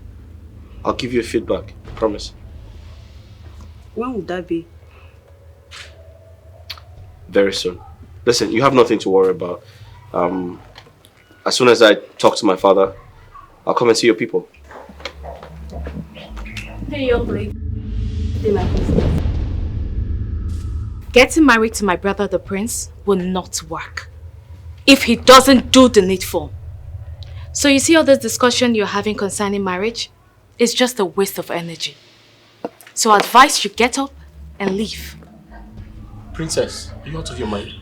S12: I'll give you a feedback, I promise.
S14: When would that be?
S12: Very soon. Listen, you have nothing to worry about. As soon as I talk to my father, I'll come and see your people.
S2: Hey, young lady. Getting married to my brother the prince will not work if he doesn't do the needful. So you see all this discussion you're having concerning marriage? It's just a waste of energy. So I advise you get up and leave.
S12: Princess, are you out of your mind?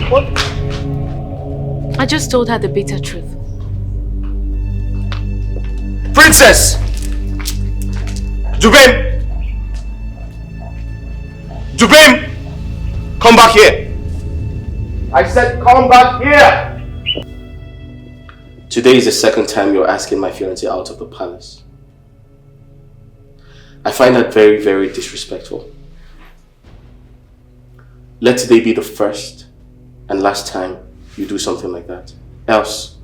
S1: What?
S2: I just told her the bitter truth.
S12: Princess! Jubim! Jubim! Come back here! I said come back here! Today is the second time you're asking my fiancé out of the palace. I find that very, very disrespectful. Let today be the first and last time you do something like that. Else.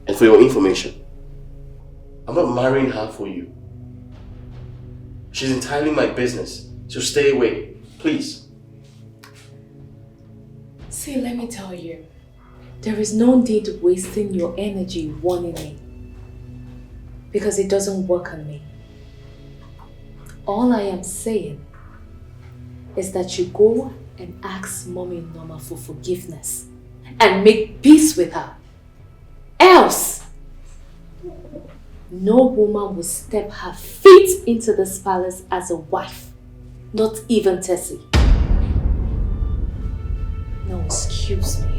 S12: And for your information, I'm not marrying her for you. She's entirely my business, so stay away, please.
S2: See, let me tell you, there is no need wasting your energy warning me. Because it doesn't work on me. All I am saying is that you go and ask Mommy Norma for forgiveness and make peace with her. Else, no woman will step her feet into this palace as a wife, not even Tessie. No, excuse me.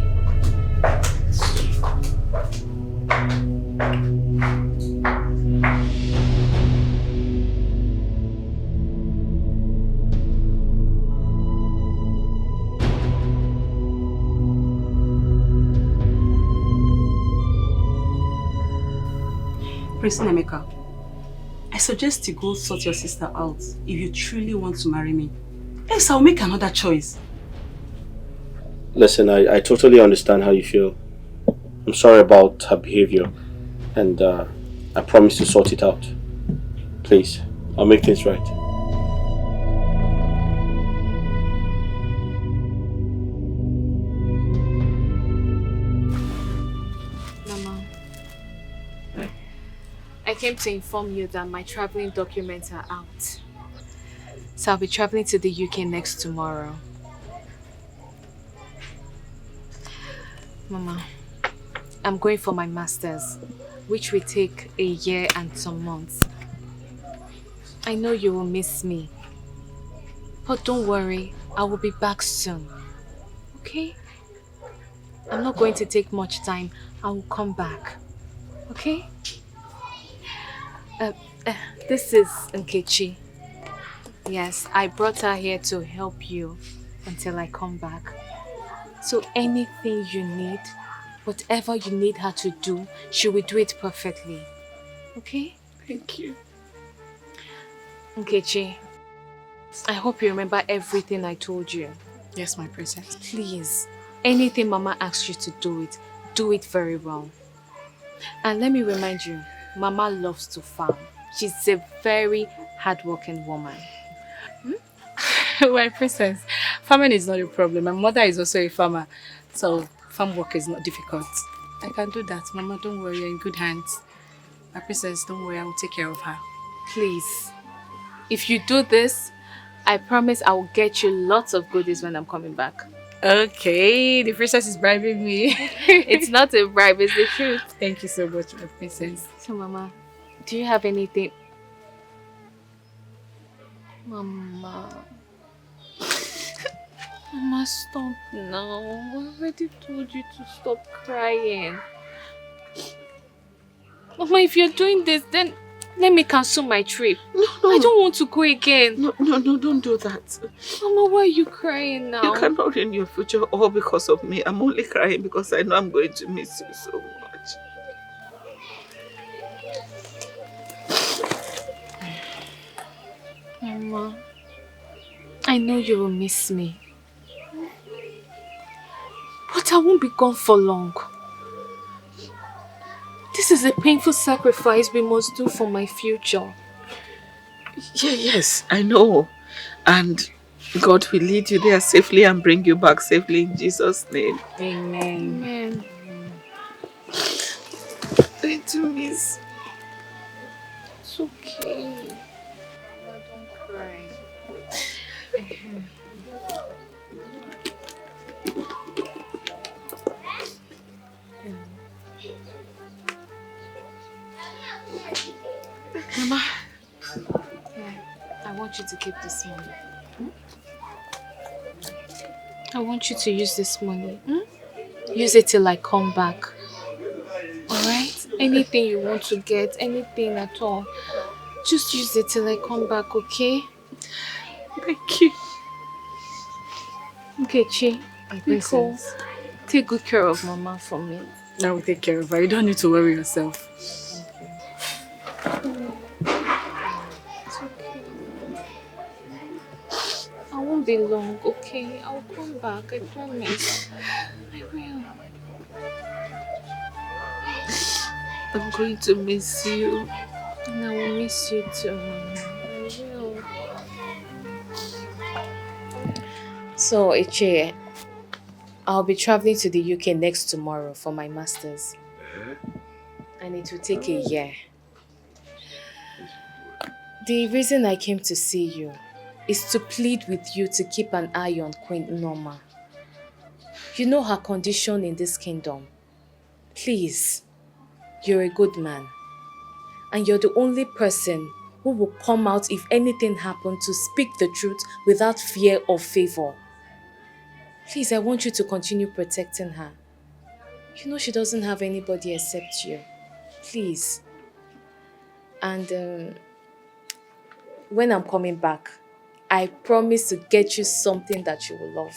S14: Prince Nemeka, I suggest you go sort your sister out if you truly want to marry me. Else I'll make another choice.
S12: Listen, I totally understand how you feel. I'm sorry about her behavior, and I promise to sort it out. Please, I'll make things right.
S2: Mama, I came to inform you that my traveling documents are out. So I'll be traveling to the UK next tomorrow. Mama, I'm going for my master's, which will take a year and some months. I know you will miss me. But don't worry, I will be back soon. Okay? I'm not going to take much time. I will come back. Okay? This is Nkechi. Yes, I brought her here to help you until I come back. So anything you need, whatever you need her to do, she will do it perfectly. Okay?
S9: Thank you.
S2: Nkechi, I hope you remember everything I told you.
S9: Yes, my princess.
S2: Please, anything Mama asks you to do it very well. And let me remind you, Mama loves to farm. She's a very hardworking woman.
S14: My princess, farming is not a problem. My mother is also a farmer, so farm work is not difficult. I can do that. Mama, don't worry, you're in good hands. My princess, don't worry, I will take care of her.
S2: Please, if you do this, I promise I will get you lots of goodies when I'm coming back.
S14: Okay, the princess is bribing me.
S2: It's not a bribe, it's the truth.
S14: Thank you so much, my princess.
S2: So, Mama, do you have anything? Mama. Mama, stop now. I already told you to stop crying. Mama, if you're doing this, then let me cancel my trip.
S9: No.
S2: I don't want to go again.
S9: No, don't do that.
S2: Mama, why are you crying now?
S9: You cannot ruin your future all because of me. I'm only crying because I know I'm going to miss you so much.
S2: Mama, I know you will miss me. But I won't be gone for long. This is a painful sacrifice we must do for my future.
S9: Yes, I know. And God will lead you there safely and bring you back safely in Jesus' name.
S2: Amen. Amen.
S9: Going to miss.
S2: It's okay. Mama, don't cry.
S9: Mama.
S2: I want you to keep this money. I want you to use this money. Use it till I come back. Alright? Anything you want to get, anything at all, just use it till I come back, okay?
S9: Thank you.
S2: Nkechi, Nicole, take good care of Mama for me.
S14: I will take care of her. You don't need to worry yourself.
S2: I won't be long, okay? I'll come back, I promise. I will.
S9: I'm going to miss you.
S2: And I will miss you too, Mama. I will. So, Ichie, I'll be traveling to the UK next tomorrow for my master's. And it will take a year. The reason I came to see you is to plead with you to keep an eye on Queen Norma. You know her condition in this kingdom. Please, you're a good man. And you're the only person who will come out if anything happens to speak the truth without fear or favor. Please, I want you to continue protecting her. You know she doesn't have anybody except you. Please. And when I'm coming back, I promise to get you something that you will love.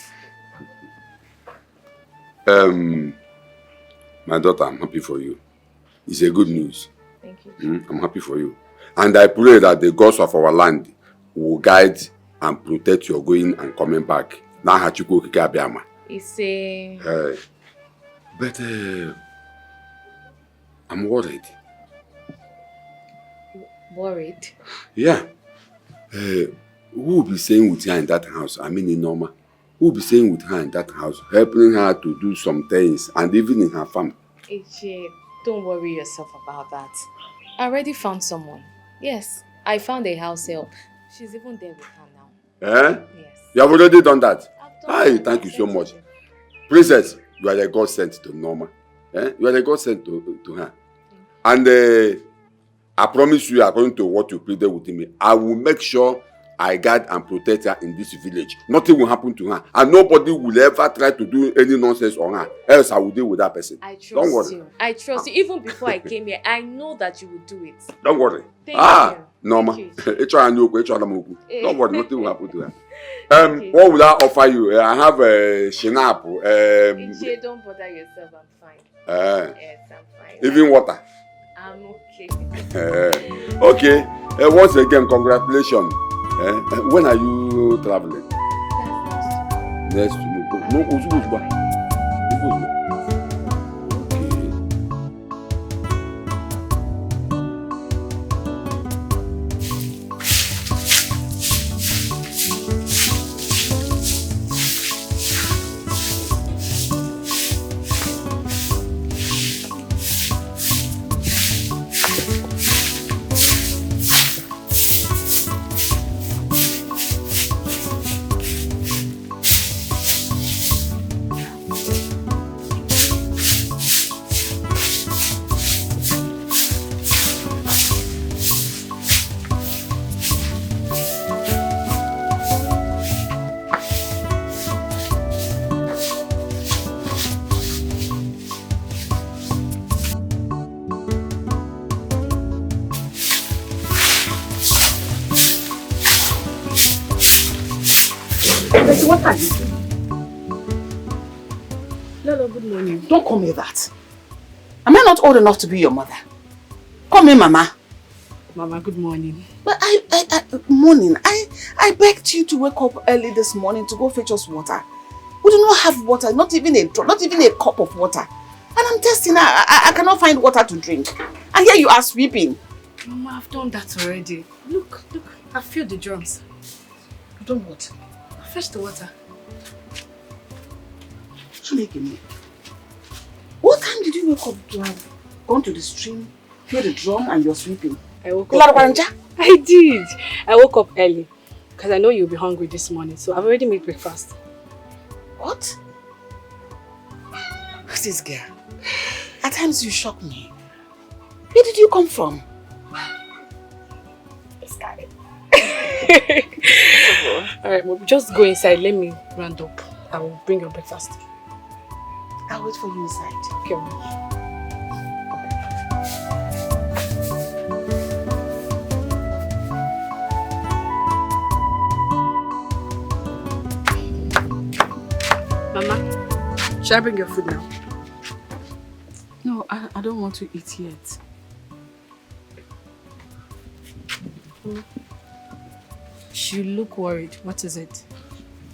S16: My daughter, I'm happy for you. It's a good news.
S2: Thank you.
S16: I'm happy for you. And I pray that the gods of our land will guide and protect your going and coming back.
S2: It's a...
S16: But I'm worried.
S2: Worried?
S16: Yeah. Who will be staying with her in that house? I mean in Norma. Who will be staying with her in that house, helping her to do some things, and even in her farm?
S2: Ichie, don't worry yourself about that. I already found someone. Yes, I found a house help. She's even there with her now.
S16: Eh? You have already done that? Hi, thank you so much. Princess, you are a God sent to Norma. Eh? You are a God sent to her. And I promise you, according to what you pleaded with me, I will make sure I guard and protect her in this village. Nothing will happen to her. And nobody will ever try to do any nonsense on her. Else I will deal with that person.
S21: I trust
S16: Don't worry.
S21: you. I trust you. Even before I came here, I know that you would do it.
S16: Don't worry.
S21: Thank you.
S16: Norma.
S21: Thank
S16: Don't worry, nothing will happen to her. What will I offer you? I have a shinap.
S21: Don't bother yourself. I'm fine.
S16: Yes,
S21: I'm fine.
S16: Even water.
S21: I'm okay.
S16: Okay. Once again, congratulations. When are you traveling? Next week. No, okay.
S5: What are you doing?
S21: Lolo, good morning.
S5: Don't call me that. Am I not old enough to be your mother? Call me Mama.
S21: Mama, good morning.
S5: But morning. I begged you to wake up early this morning to go fetch us water. We do not have water, not even a cup of water. And I'm testing. I cannot find water to drink. And here you are sweeping.
S21: Mama, I've done that already. Look, I've filled the drums. I've done what? Fetch the water.
S5: What time did you wake up to have gone to the stream, fill the drum, and you're sweeping?
S21: I woke up early. I did. I woke up early because I know you'll be hungry this morning, so I've already made breakfast.
S5: What? Who's this girl? At times you shock me. Where did you come from?
S21: This guy. Alright, well, just go inside. Let me round up. I will bring your breakfast.
S5: I'll wait for you inside.
S21: Okay. Mama, should I bring your food now?
S11: No, I don't want to eat yet.
S21: You look worried. What is it?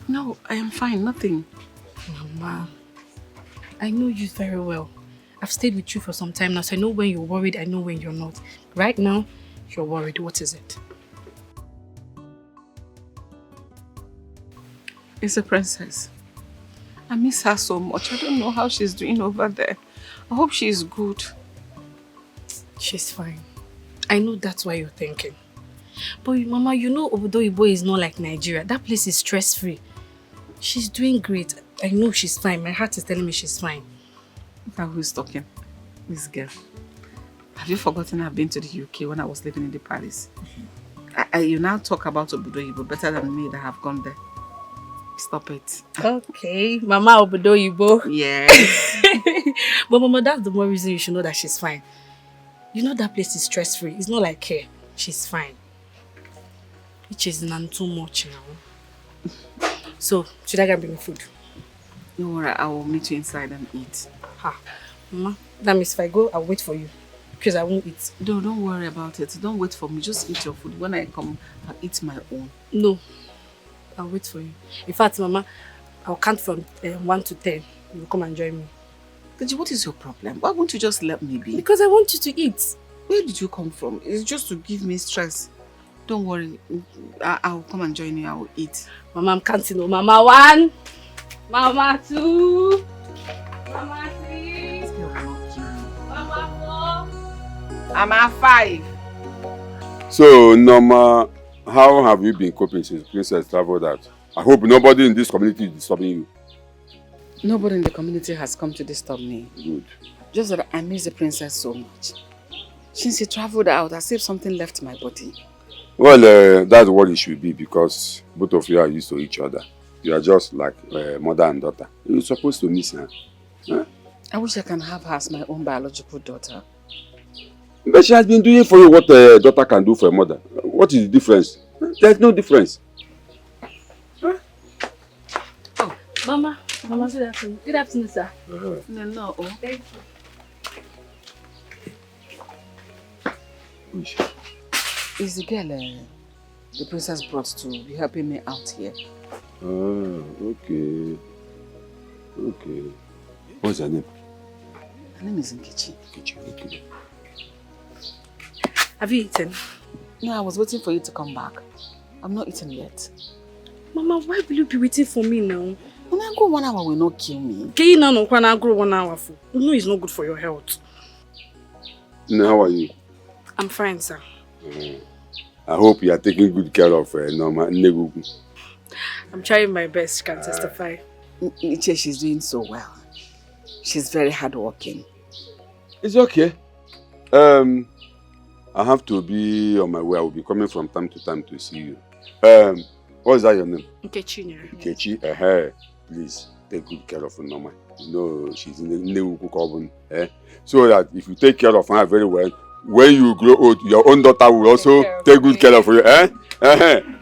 S11: No, I am fine. Nothing.
S21: Mama, I know you very well. I've stayed with you for some time now, so I know when you're worried, I know when you're not. Right now, you're worried. What is it?
S11: It's a princess. I miss her so much. I don't know how she's doing over there. I hope she's good.
S21: She's fine. I know that's why you're thinking. But Mama, you know Obodo Ibo is not like Nigeria. That place is stress-free. She's doing great. I know she's fine. My heart is telling me she's fine.
S11: Look at who's talking. This girl. Have you forgotten I've been to the UK when I was living in the palace? You now talk about Obodo Ibo better than me that have gone there. Stop it.
S21: Okay, Mama Obodo Ibo.
S11: Yes.
S21: But Mama, that's the more reason you should know that she's fine. You know that place is stress-free. It's not like here. She's fine. Which is not too much now. So, should I go bring food?
S11: Don't worry, I will meet you inside and eat.
S21: Ha. Mama, that means if I go, I'll wait for you. Because I won't eat.
S11: No, don't worry about it. Don't wait for me. Just eat your food. When I come, I'll eat my own.
S21: No. I'll wait for you. In fact, Mama, I'll count from 1 to 10. You'll come and join me.
S11: Deji, what is your problem? Why won't you just let me be?
S21: Because I want you to eat.
S11: Where did you come from? It's just to give me stress. Don't worry. I'll come and join you. I will eat.
S21: Mama, I'm counting. Oh, Mama 1. Mama 2. Mama 3. Mama 4.
S5: Mama 5.
S16: So, Norma, How have you been coping since Princess traveled out? I hope nobody in this community is disturbing you.
S5: Nobody in the community has come to disturb me.
S16: Good.
S5: Just that I miss the princess so much. Since he traveled out, as if something left my body.
S16: Well, that's what it should be because both of you are used to each other. You are just like mother and daughter. You're supposed to miss her. Huh?
S5: I wish I can have her as my own biological daughter.
S16: But she has been doing for you what a daughter can do for a mother. What is the difference? There's no difference.
S14: Oh, Mama. Mama, good afternoon. Good afternoon, sir.
S5: No.
S14: Thank you.
S5: Is the girl the princess brought to be helping me out here?
S16: Oh, okay. Okay. What's her name?
S5: Her name is Nkechi.
S16: Nkechi, okay.
S14: Have you eaten?
S5: No, I was waiting for you to come back. I'm not eating yet.
S14: Mama, why will you be waiting for me now?
S5: When I go 1 hour will not kill me.
S14: Can now no when I grow 1 hour for? You know it's not good for your health.
S16: No, how are you?
S14: I'm fine, sir.
S16: I hope you are taking good care of Norma.
S14: I'm trying my best, you can testify.
S5: Niche, she's doing so well. She's very hardworking.
S16: It's okay. I have to be on my way. I will be coming from time to time to see you. What is that your name?
S14: Nkechi.
S16: Nkechi, please take good care of Norma. You know she's in the new coven. So that if you take care of her very well, when you grow old, your own daughter will also take good care of you.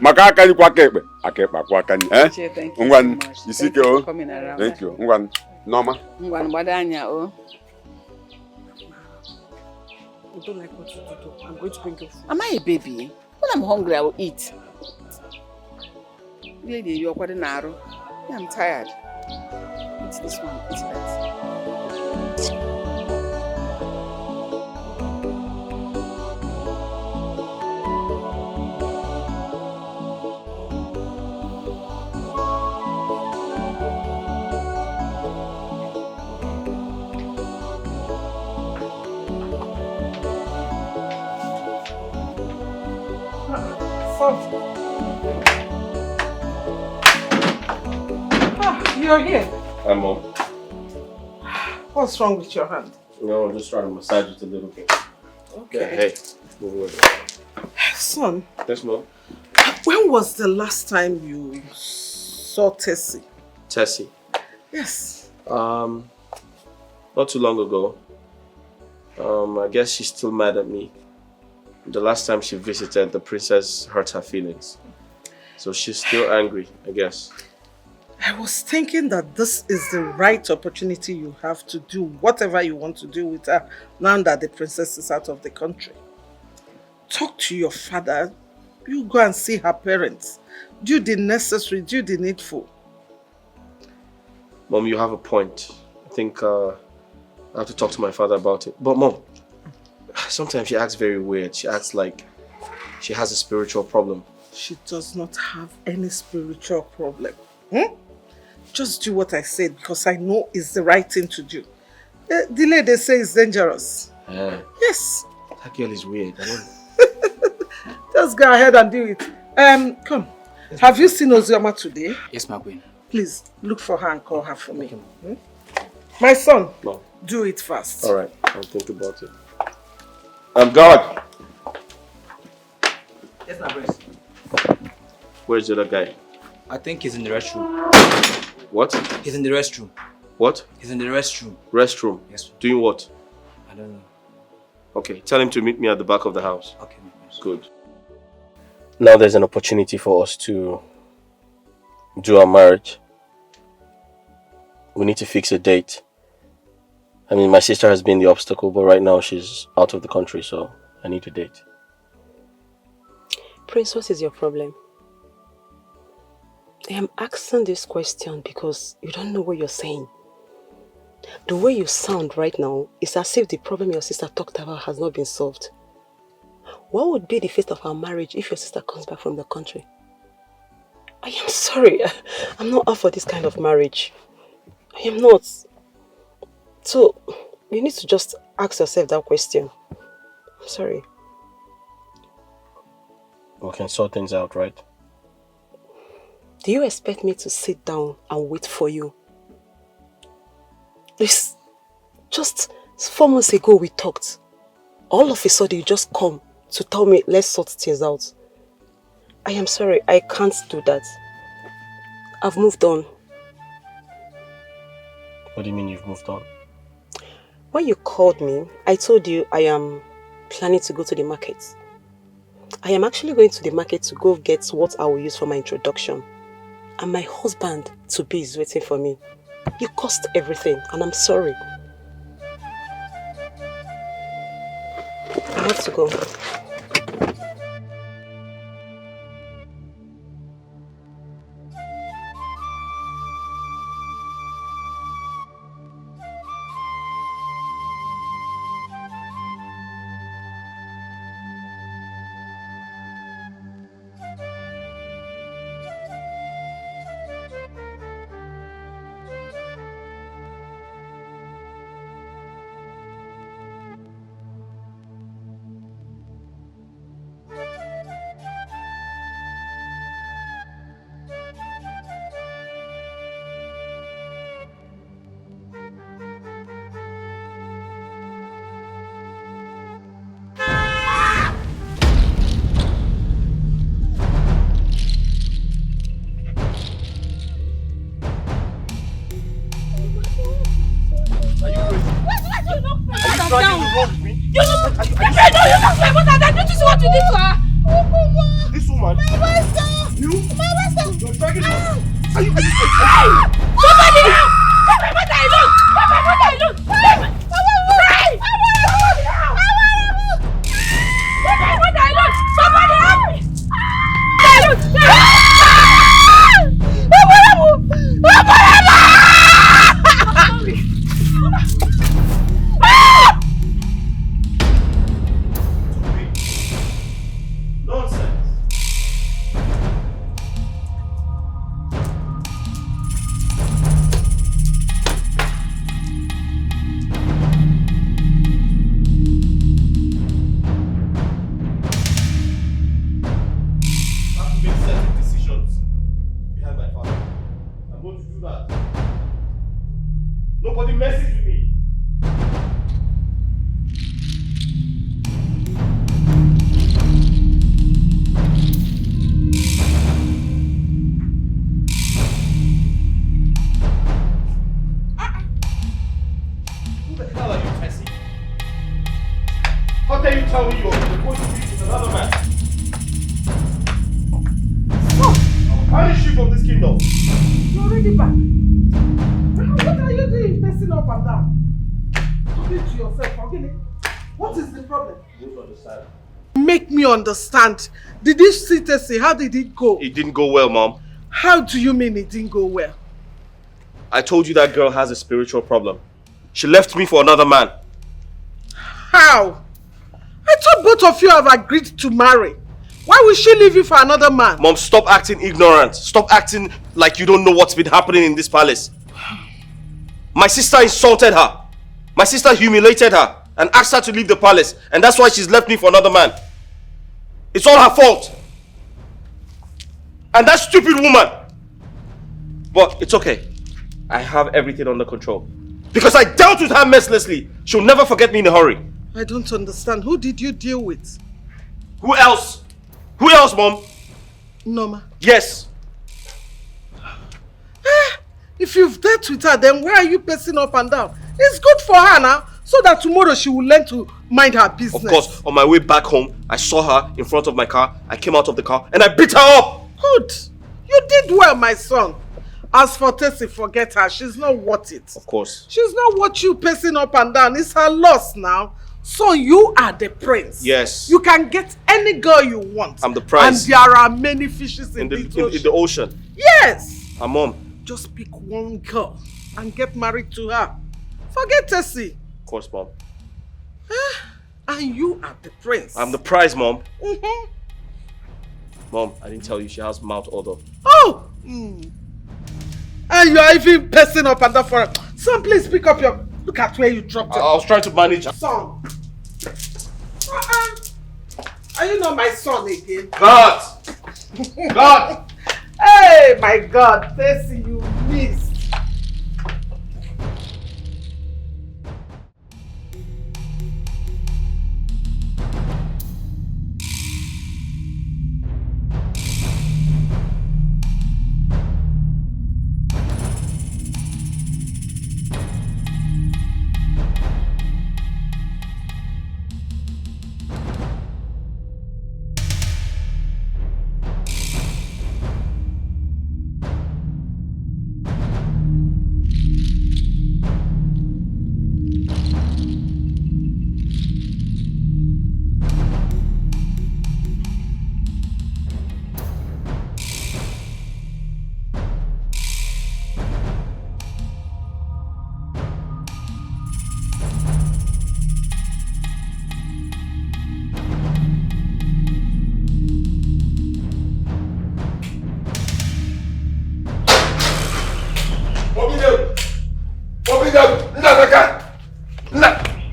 S16: Makaka ni kwakebe. Akepa kwakani.
S5: Thank you so much. Thank you for coming around.
S16: Thank you. Norma.
S5: Oh.
S14: I don't like what you do. I'm going to bring your food.
S5: Am I a baby? When I'm hungry, I will eat. Lady, you're quite narrow. Yeah, I'm tired. Eat this one. Eat that.
S1: You're here.
S12: Hi, Mom.
S1: What's wrong with your hand?
S12: No, I'm just trying to massage it a little bit.
S1: Okay.
S12: Yeah, hey, move away.
S1: Son.
S12: Yes, Mom.
S1: When was the last time you saw Tessie?
S12: Tessie.
S1: Yes.
S12: Not too long ago. I guess she's still mad at me. The last time she visited, the princess hurt her feelings. So she's still angry, I guess.
S1: I was thinking that this is the right opportunity you have to do whatever you want to do with her now that the princess is out of the country. Talk to your father. You go and see her parents. Do the necessary, do the needful.
S12: Mom, you have a point. I think I have to talk to my father about it. But Mom, sometimes she acts very weird. She acts like she has a spiritual problem.
S1: She does not have any spiritual problem. Just do what I said because I know it's the right thing to do. The lady says it's dangerous. Yes.
S12: That girl is weird. I don't...
S1: Just go ahead and do it. Come. Yes, have you seen Ozioma today?
S17: Yes, my queen.
S1: Please look for her and call her for me. My son,
S12: no.
S1: Do it fast.
S12: All right, I'll think about it. God.
S17: Yes, my prince.
S12: Where's the other guy?
S17: I think he's in the restroom.
S12: What?
S17: He's in the restroom.
S12: What?
S17: He's in the restroom.
S12: Restroom?
S17: Yes.
S12: Doing what?
S17: I don't know.
S12: Okay, tell him to meet me at the back of the house.
S17: Okay, my prince.
S12: Good. Now there's an opportunity for us to do our marriage. We need to fix a date. I mean, my sister has been the obstacle, but right now she's out of the country, so I need a date.
S6: Prince, what is your problem? I am asking this question because you don't know what you're saying. The way you sound right now is as if the problem your sister talked about has not been solved. What would be the fate of our marriage if your sister comes back from the country? I am sorry. I'm not up for this kind of marriage. I am not. So, you need to just ask yourself that question. I'm sorry.
S12: We can sort things out, right?
S3: Do you expect me to sit down and wait for you? It's just 4 months ago we talked. All of a sudden you just come to tell me let's sort things out. I am sorry, I can't do that. I've moved on.
S12: What do you mean you've moved on?
S3: When you called me, I told you I am planning to go to the market. I am actually going to the market to go get what I will use for my introduction. And my husband to be is waiting for me. You cost everything and I'm sorry. I have to go.
S1: Understand. Did you see Tessie? How did it go?
S12: It didn't go well, Mom.
S1: How do you mean it didn't go well?
S12: I told you that girl has a spiritual problem. She left me for another man.
S1: How? I thought both of you have agreed to marry. Why would she leave you for another man?
S12: Mom, stop acting ignorant. Stop acting like you don't know what's been happening in this palace. My sister insulted her. My sister humiliated her and asked her to leave the palace. And that's why she's left me for another man. It's all her fault. And that stupid woman. But it's okay. I have everything under control. Because I dealt with her mercilessly. She'll never forget me in a hurry.
S1: I don't understand. Who did you deal with?
S12: Who else? Who else, Mom?
S1: Norma.
S12: Yes.
S1: If you've dealt with her, then why are you pacing up and down? It's good for her now. So that tomorrow she will learn to mind her business.
S12: Of course, on my way back home, I saw her in front of my car. I came out of the car and I beat her up.
S1: Good. You did well, my son. As for Tessie, forget her. She's not worth it.
S12: Of course.
S1: She's not worth you pacing up and down. It's her loss now. So you are the prince.
S12: Yes.
S1: You can get any girl you want.
S12: I'm the prize.
S1: And there are many fishes in
S12: the ocean.
S1: Yes.
S12: Mom.
S1: Just pick one girl and get married to her. Forget Tessie.
S12: Of course, Mom.
S1: And you are the prince.
S12: I'm the prize, Mom.
S1: Mm-hmm.
S12: Mom, I didn't tell you she has mouth odor.
S1: Oh! And you are even pacing up and down for her. Son, please pick up your... Look at where you dropped it.
S12: I was trying to manage her.
S1: Son. Are you not my son again?
S12: God! God!
S1: Hey, my God, Stacy, you missed.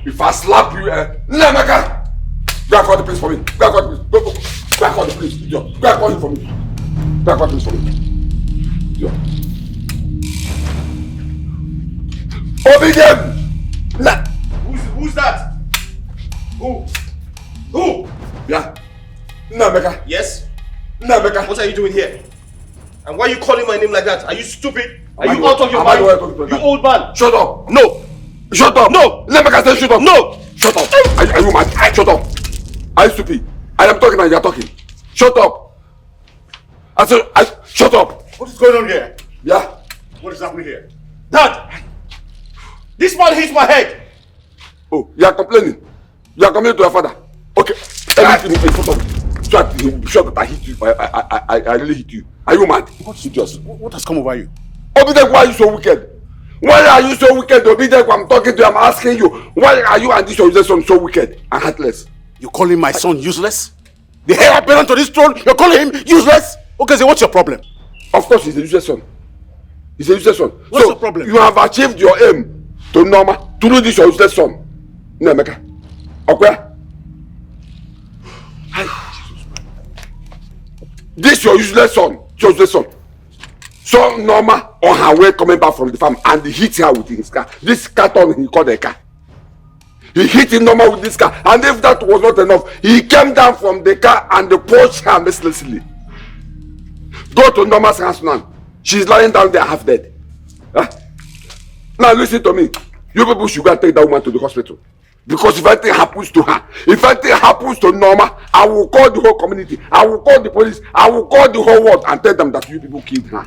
S16: If I slap you, Nnameka! Go and call the police for me. Go and call the police. Go and call the police. Go and call him for me. Go and call the police for me. Obedient!
S12: Who's that? Who?
S16: Yeah. Nnameka.
S12: Yes?
S16: Nnameka.
S12: What are you doing here? And why are you calling my name like that? Are you stupid? Are you out of your mind? You old man.
S16: Shut up.
S12: No.
S16: Shut up.
S12: No.
S16: Nnameka say shut up.
S12: No.
S16: Shut up. Are you mad? Shut up. Are you stupid? I am talking and you are talking. Shut up. I said, shut up.
S12: What is going on here?
S16: Yeah.
S12: What is happening here? Dad! This man hit my head.
S16: Oh, you are complaining. You are complaining to your father. Okay. Everything in front of you. I'm sure that I hit you. I really hit you. Are you mad?
S15: What has come over you?
S16: Obidek, why are you so wicked? Why are you so wicked, Obidek? I'm talking to you, I'm asking you. Why are you and this your son so wicked and heartless?
S15: You're calling my son useless? The heir apparent to this throne, you're calling him useless? Okay, so what's your problem?
S16: Of course, he's a useless son. He's a useless son.
S15: What's the problem?
S16: You have achieved your aim to Norma, to do this your useless son. Nnameka. Okay? This your useless son. Your useless son. So Norma on her way coming back from the farm and he hit her with his car. This carton he called a car. He hit Norma with this car, and if that was not enough, he came down from the car and punched her mercilessly. Go to Norma's house now. She's lying down there half dead. Now listen to me. You people should go and take that woman to the hospital. Because if anything happens to her, if anything happens to Norma, I will call the whole community. I will call the police. I will call the whole world and tell them that you people killed her.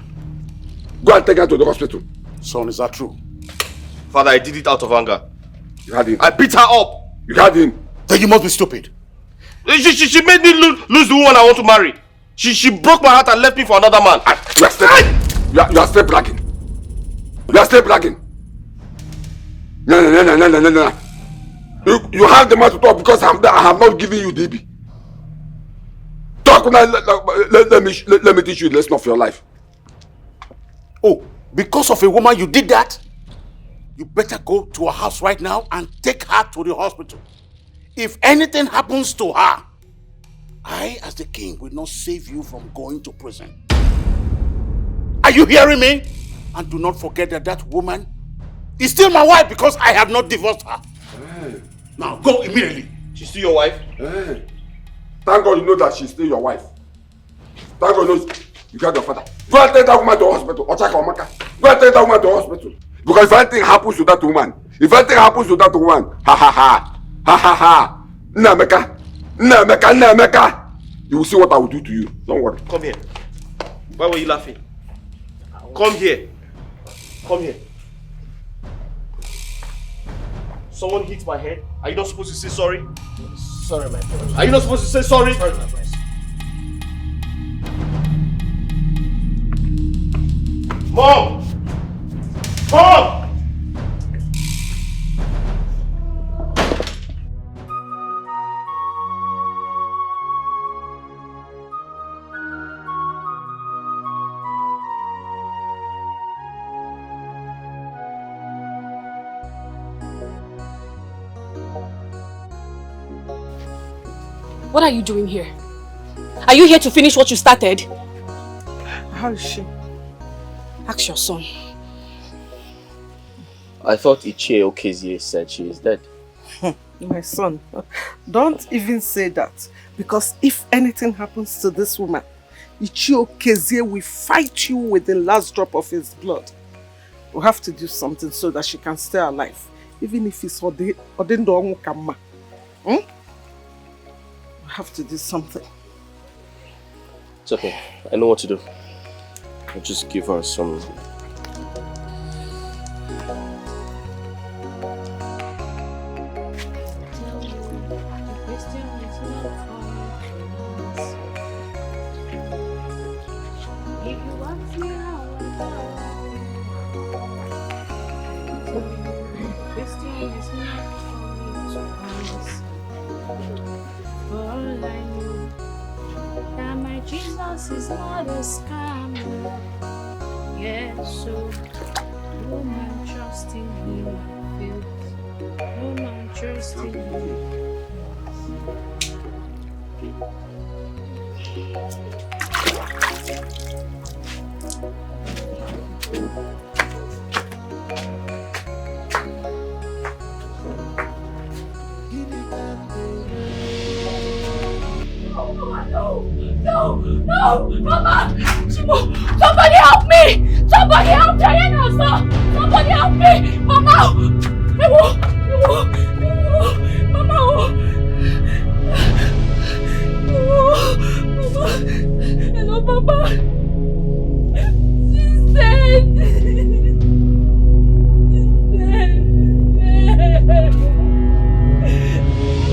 S16: Go and take her to the hospital.
S15: Son, is that true?
S12: Father, I did it out of anger.
S16: You had him.
S12: I beat her up.
S16: You had him.
S15: Then you must be stupid.
S12: She made me lose the woman I want to marry. She broke my heart and left me for another man.
S16: You are still bragging. You are still bragging. No. You have the right to talk because I have not given you DB. Talk now. Let me teach you the lesson of your life.
S15: Oh, because of a woman you did that? You better go to her house right now and take her to the hospital. If anything happens to her, I, as the king, will not save you from going to prison. Are you hearing me? And do not forget that that woman is still my wife because I have not divorced her. Now go immediately.
S12: She's still your wife?
S16: Thank God you know that she's still your wife. Thank God you know you got your father. Go and take that woman to the hospital. Go and take that woman to the hospital. Because if anything happens to that woman, Nnameka, you will see what I will do to you. Don't worry.
S12: Come here. Why were you laughing? Come here. Come here. Someone hit my head. Are you not supposed to say sorry?
S17: Sorry, my friend.
S12: Are you not supposed to say sorry?
S17: Sorry, my friend.
S12: Mom! Mom!
S21: What are you doing here? Are you here to finish what you started?
S1: How is she?
S21: Ask your son.
S12: I thought Ichie Okezie said she is dead.
S1: My son, don't even say that. Because if anything happens to this woman, Ichie Okezie will fight you with the last drop of his blood. We'll have to do something so that she can stay alive. Even if it's Odendo Onwukama. We have to do something.
S12: It's okay. I know what to do. I'll just give her some...
S19: Jesus is not a scammer. Yes, so no man trusting him fails. No man trusting him. No, Mama! Somebody help me! Somebody help Diana, sir! Somebody help me! Mama! Mama! Hello, Papa! She's dead!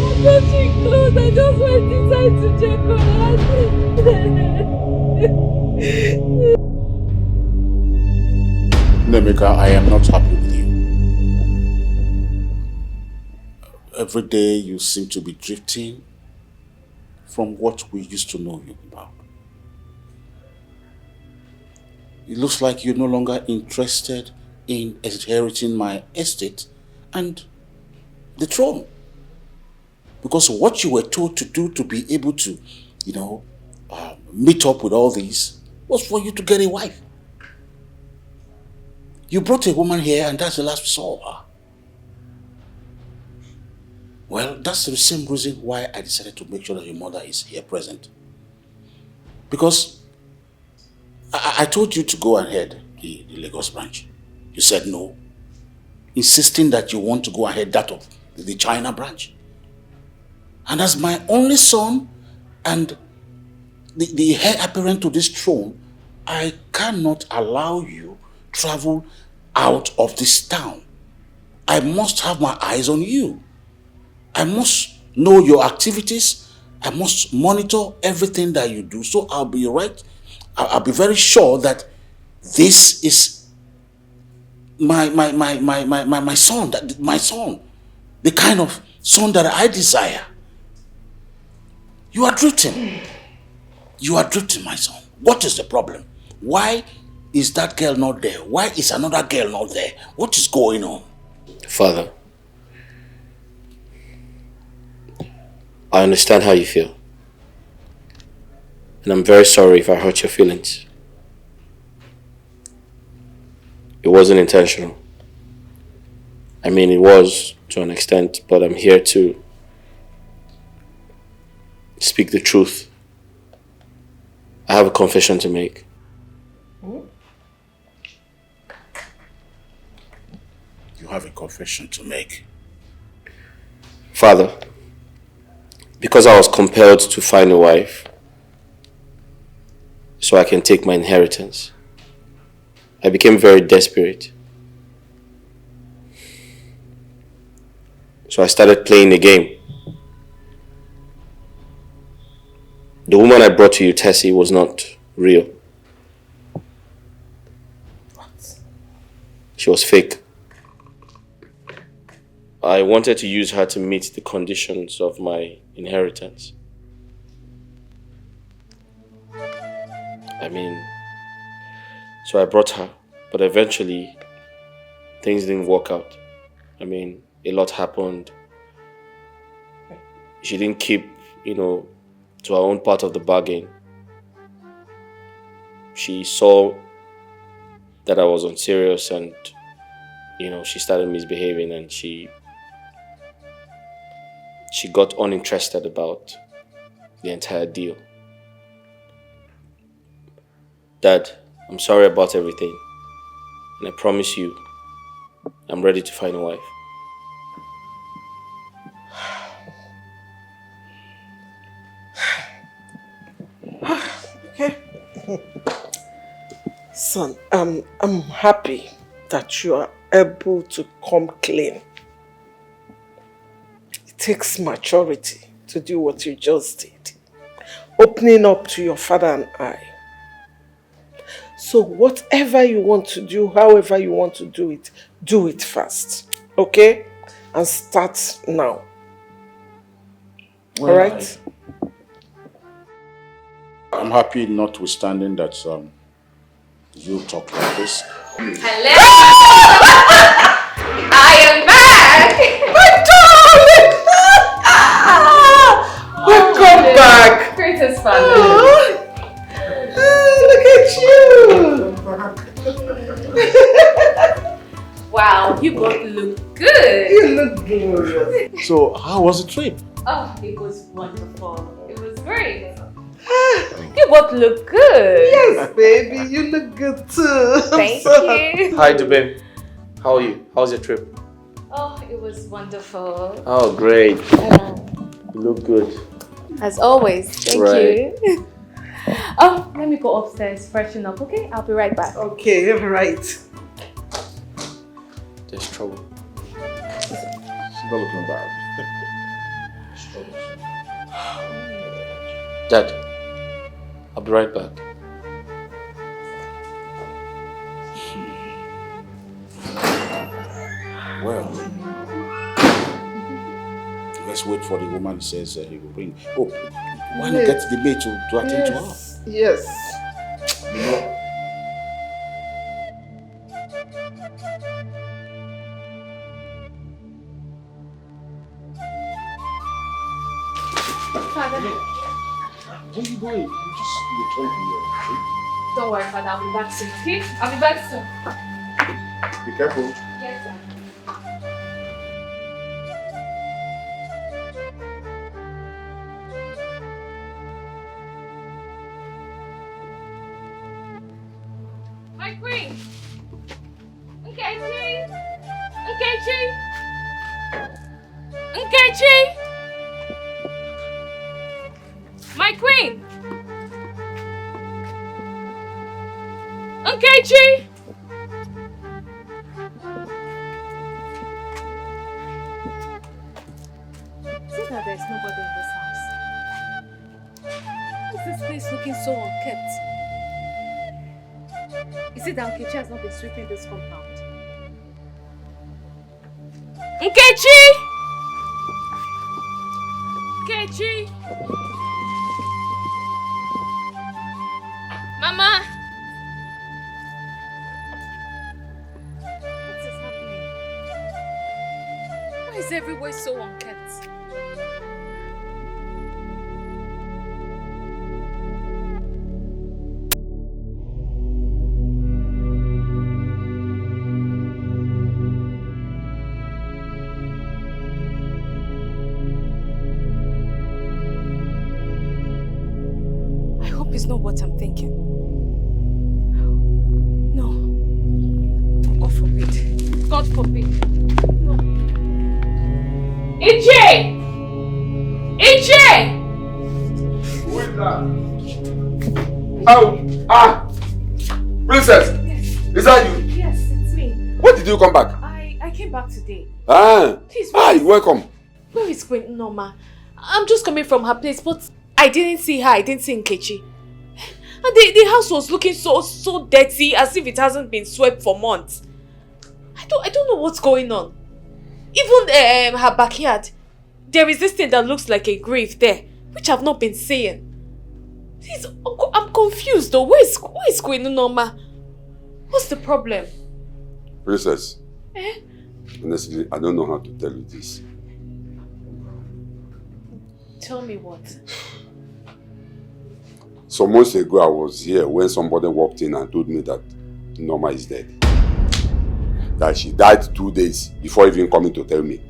S19: I'm touching clothes, I just went inside to check on her.
S15: Nemeka, I am not happy with you. Every day you seem to be drifting from what we used to know you about. It looks like you're no longer interested in inheriting my estate and the throne. Because what you were told to do to be able to, meet up with all these was for you to get a wife. You brought a woman here and that's the last we saw of her. Well, that's the same reason why I decided to make sure that your mother is here present. Because I told you to go ahead the Lagos branch. You said no, insisting that you want to go ahead that of the China branch. And as my only son and the heir apparent to this throne, I cannot allow you travel out of this town. I must have my eyes on you. I must know your activities. I must monitor everything that you do. So I'll be very sure that this is my son, the kind of son that I desire. You are drifting. You are drifting, my son. What is the problem? Why is that girl not there? Why is another girl not there? What is going on?
S12: Father, I understand how you feel. And I'm very sorry if I hurt your feelings. It wasn't intentional. I mean, it was to an extent, but I'm here to speak the truth. I have a confession to make.
S15: You have a confession to make.
S12: Father, because I was compelled to find a wife so I can take my inheritance, I became very desperate. So I started playing the game. The woman I brought to you, Tessie, was not real.
S1: What?
S12: She was fake. I wanted to use her to meet the conditions of my inheritance. So I brought her, but eventually things didn't work out. A lot happened. She didn't keep to her own part of the bargain. She saw that I was unserious and, she started misbehaving and she got uninterested about the entire deal. Dad, I'm sorry about everything. And I promise you, I'm ready to find a wife.
S1: Okay. Son, I'm happy that you are able to come clean. It takes maturity to do what you just did. Opening up to your father and I. So whatever you want to do, however you want to do it fast. Okay? And start now.
S15: Well,
S1: alright?
S15: I'm happy notwithstanding that you talk like this.
S4: Hello! I am back!
S1: My darling! Welcome back!
S4: Greatest family.
S1: Look at you!
S4: Wow, you both look good.
S1: You look glorious.
S15: So, how was the trip?
S4: Oh, it was wonderful. It was great. You both look good.
S1: Yes, baby, you look good too.
S4: Thank you.
S12: Hi, Dubin. How are you? How's your trip?
S4: Oh, it was wonderful.
S12: Oh, great. You look good.
S4: As always. Thank
S12: Right.
S4: you. Oh, let me go upstairs, freshen up, okay? I'll be right back.
S1: Okay, alright.
S12: There's trouble.
S15: She's not looking bad.
S12: Dad, I'll be right back.
S15: Well, let's wait for the woman who says he will bring. Oh, why not get the maid to attend to her?
S1: Yes.
S4: Father,
S15: Where are you going? You just returned from here.
S4: don't worry, Father. I'll be back soon, okay? I'll be back soon.
S15: Be careful.
S4: Yes, sir. My queen! Nkechi! Nkechi! Nkechi! My queen! Nkechi! See that there's nobody in this house. Why is this place looking so unkempt? Is it that Nkechi has not been sweeping this compound? Nkechi! Nkechi! Mama! What is happening? Why is everywhere so unkempt? I hope it's not what I'm thinking. No. God forbid. God forbid. No. Iche! Iche!
S16: Who is that? Oh, Princess!
S4: Yes.
S16: Is that you?
S4: Yes, it's me.
S16: When did you come back?
S4: I came back today. Please,
S16: You're welcome.
S2: Where is Queen Norma? I'm just coming from her place, but I didn't see her. I didn't see Nkechi. And the house was looking so dirty, as if it hasn't been swept for months. I don't know what's going on. Even her backyard, there is this thing that looks like a grave there, which I've not been seeing. Please, I'm confused though. Where is Queen Norma? What's the problem?
S16: Princess. Honestly, I don't know how to tell you this.
S2: Tell me what?
S16: Some months ago, I was here when somebody walked in and told me that Norma is dead. That she died 2 days before even coming to tell me.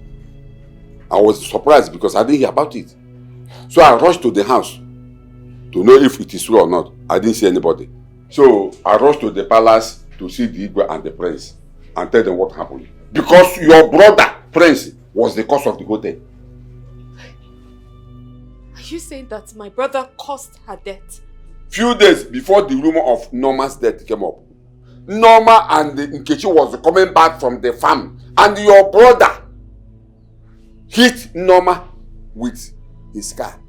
S16: I was surprised because I didn't hear about it. So I rushed to the house to know if it is true or not. I didn't see anybody. So I rushed to the palace to see the Igwe and the prince and tell them what happened. Because your brother, Prince, was the cause of the whole thing.
S2: Are you saying that my brother caused her death?
S16: Few days before the rumor of Norma's death came up, Norma and Nkechi was coming back from the farm and your brother hit Norma with his car.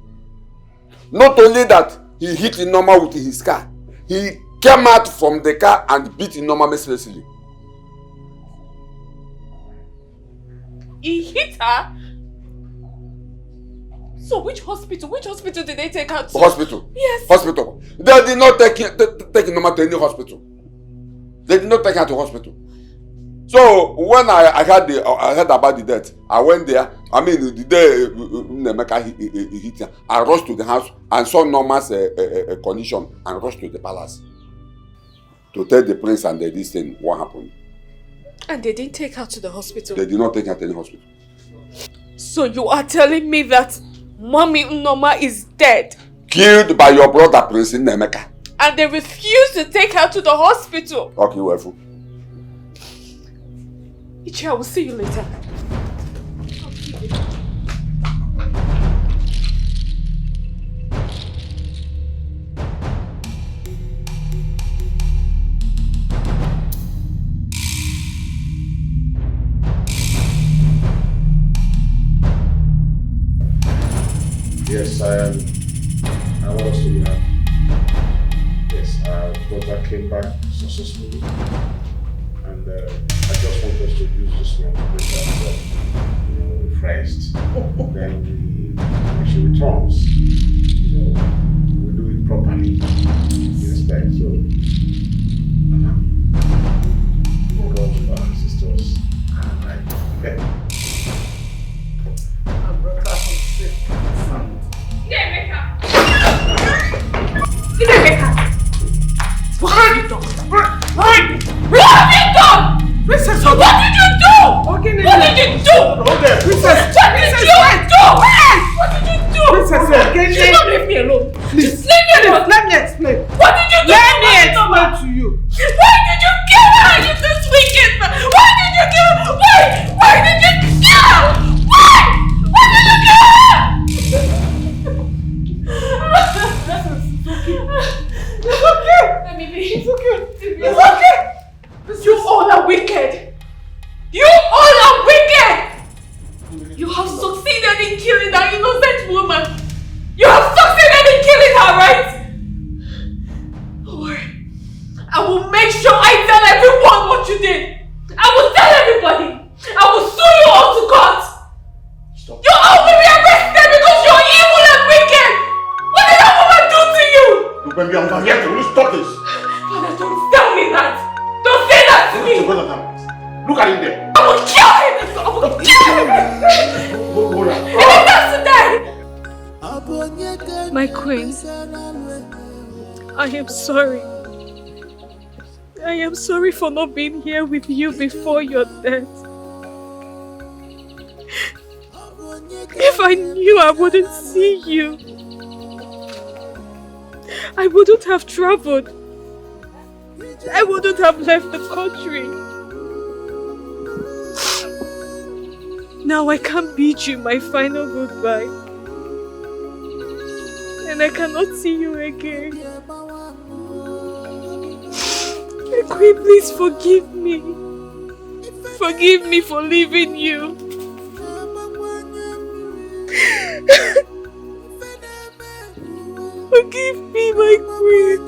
S16: Not only that, he hit Norma with his car, he came out from the car and beat Norma mercilessly.
S2: He hit her? So which hospital did they take her to?
S16: Hospital?
S2: Yes.
S16: Hospital. They did not take Norma to any hospital. They did not take her to hospital. So when I heard about the death, I went there. I mean, the day Nemeka hit her, I rushed to the house and saw Norma's condition and rushed to the palace to tell the prince and this thing what happened.
S2: And they didn't take her to the hospital?
S16: They did not take her to any hospital.
S2: So you are telling me that Mommy Norma is dead?
S16: Killed by your brother Prince Nemeka.
S2: And they refused to take her to the hospital?
S16: Okay, well.
S2: Ichi, I will see you later.
S15: Yes, I want us to be happy. Yes, our daughter came back successfully. And I just want us to use this one to make ourselves, refreshed. Then when she returns, we do it properly. Respect. So, God, our sisters,
S1: My brother is sick.
S19: What have you done? What have you done?
S1: Princess,
S19: what did you do? What did you do?
S1: Princess,
S19: what did you do? What did you do?
S1: Princess,
S19: just don't leave me alone.
S1: Please,
S19: just leave me alone.
S1: Let me explain.
S19: What did you do?
S1: Let me explain to you.
S19: Why did you kill her? You this wicked man. Why did you kill her? Why did you kill her? Why did you kill her?
S1: It's okay.
S19: Let me be.
S1: It's okay.
S19: It's okay. You all are wicked. You all are wicked. You have succeeded in killing that innocent woman. You have succeeded in killing her, right? Don't worry. I will make sure I tell everyone what you did. I will tell everybody. I will sue you all to court. Stop. You all will be arrested because you're evil and wicked. What did that woman do to you?
S15: Look, baby, I'm here. Will you stop this?
S19: Father, don't tell me that. Don't say that to me.
S15: Look at him there.
S19: I will kill him. I will kill him.
S15: Go down.
S19: If he has to die.
S2: My queen, I am sorry. I am sorry for not being here with you before your death. If I knew I wouldn't see you, I wouldn't have traveled. I wouldn't have left the country. Now I can't bid you my final goodbye. And I cannot see you again. Queen, please forgive me. Forgive me for leaving you. Forgive me, my queen.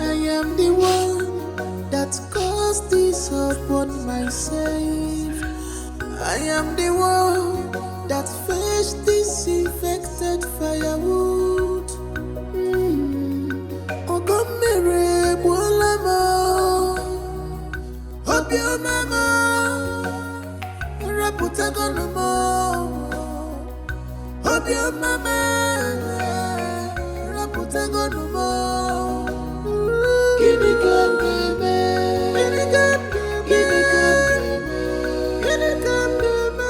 S8: I am the one that caused this upon myself. I am the one that fetched this infected firewood. mama, raputango no more. Give it come, baby. Give it come, baby. Give it come, baby.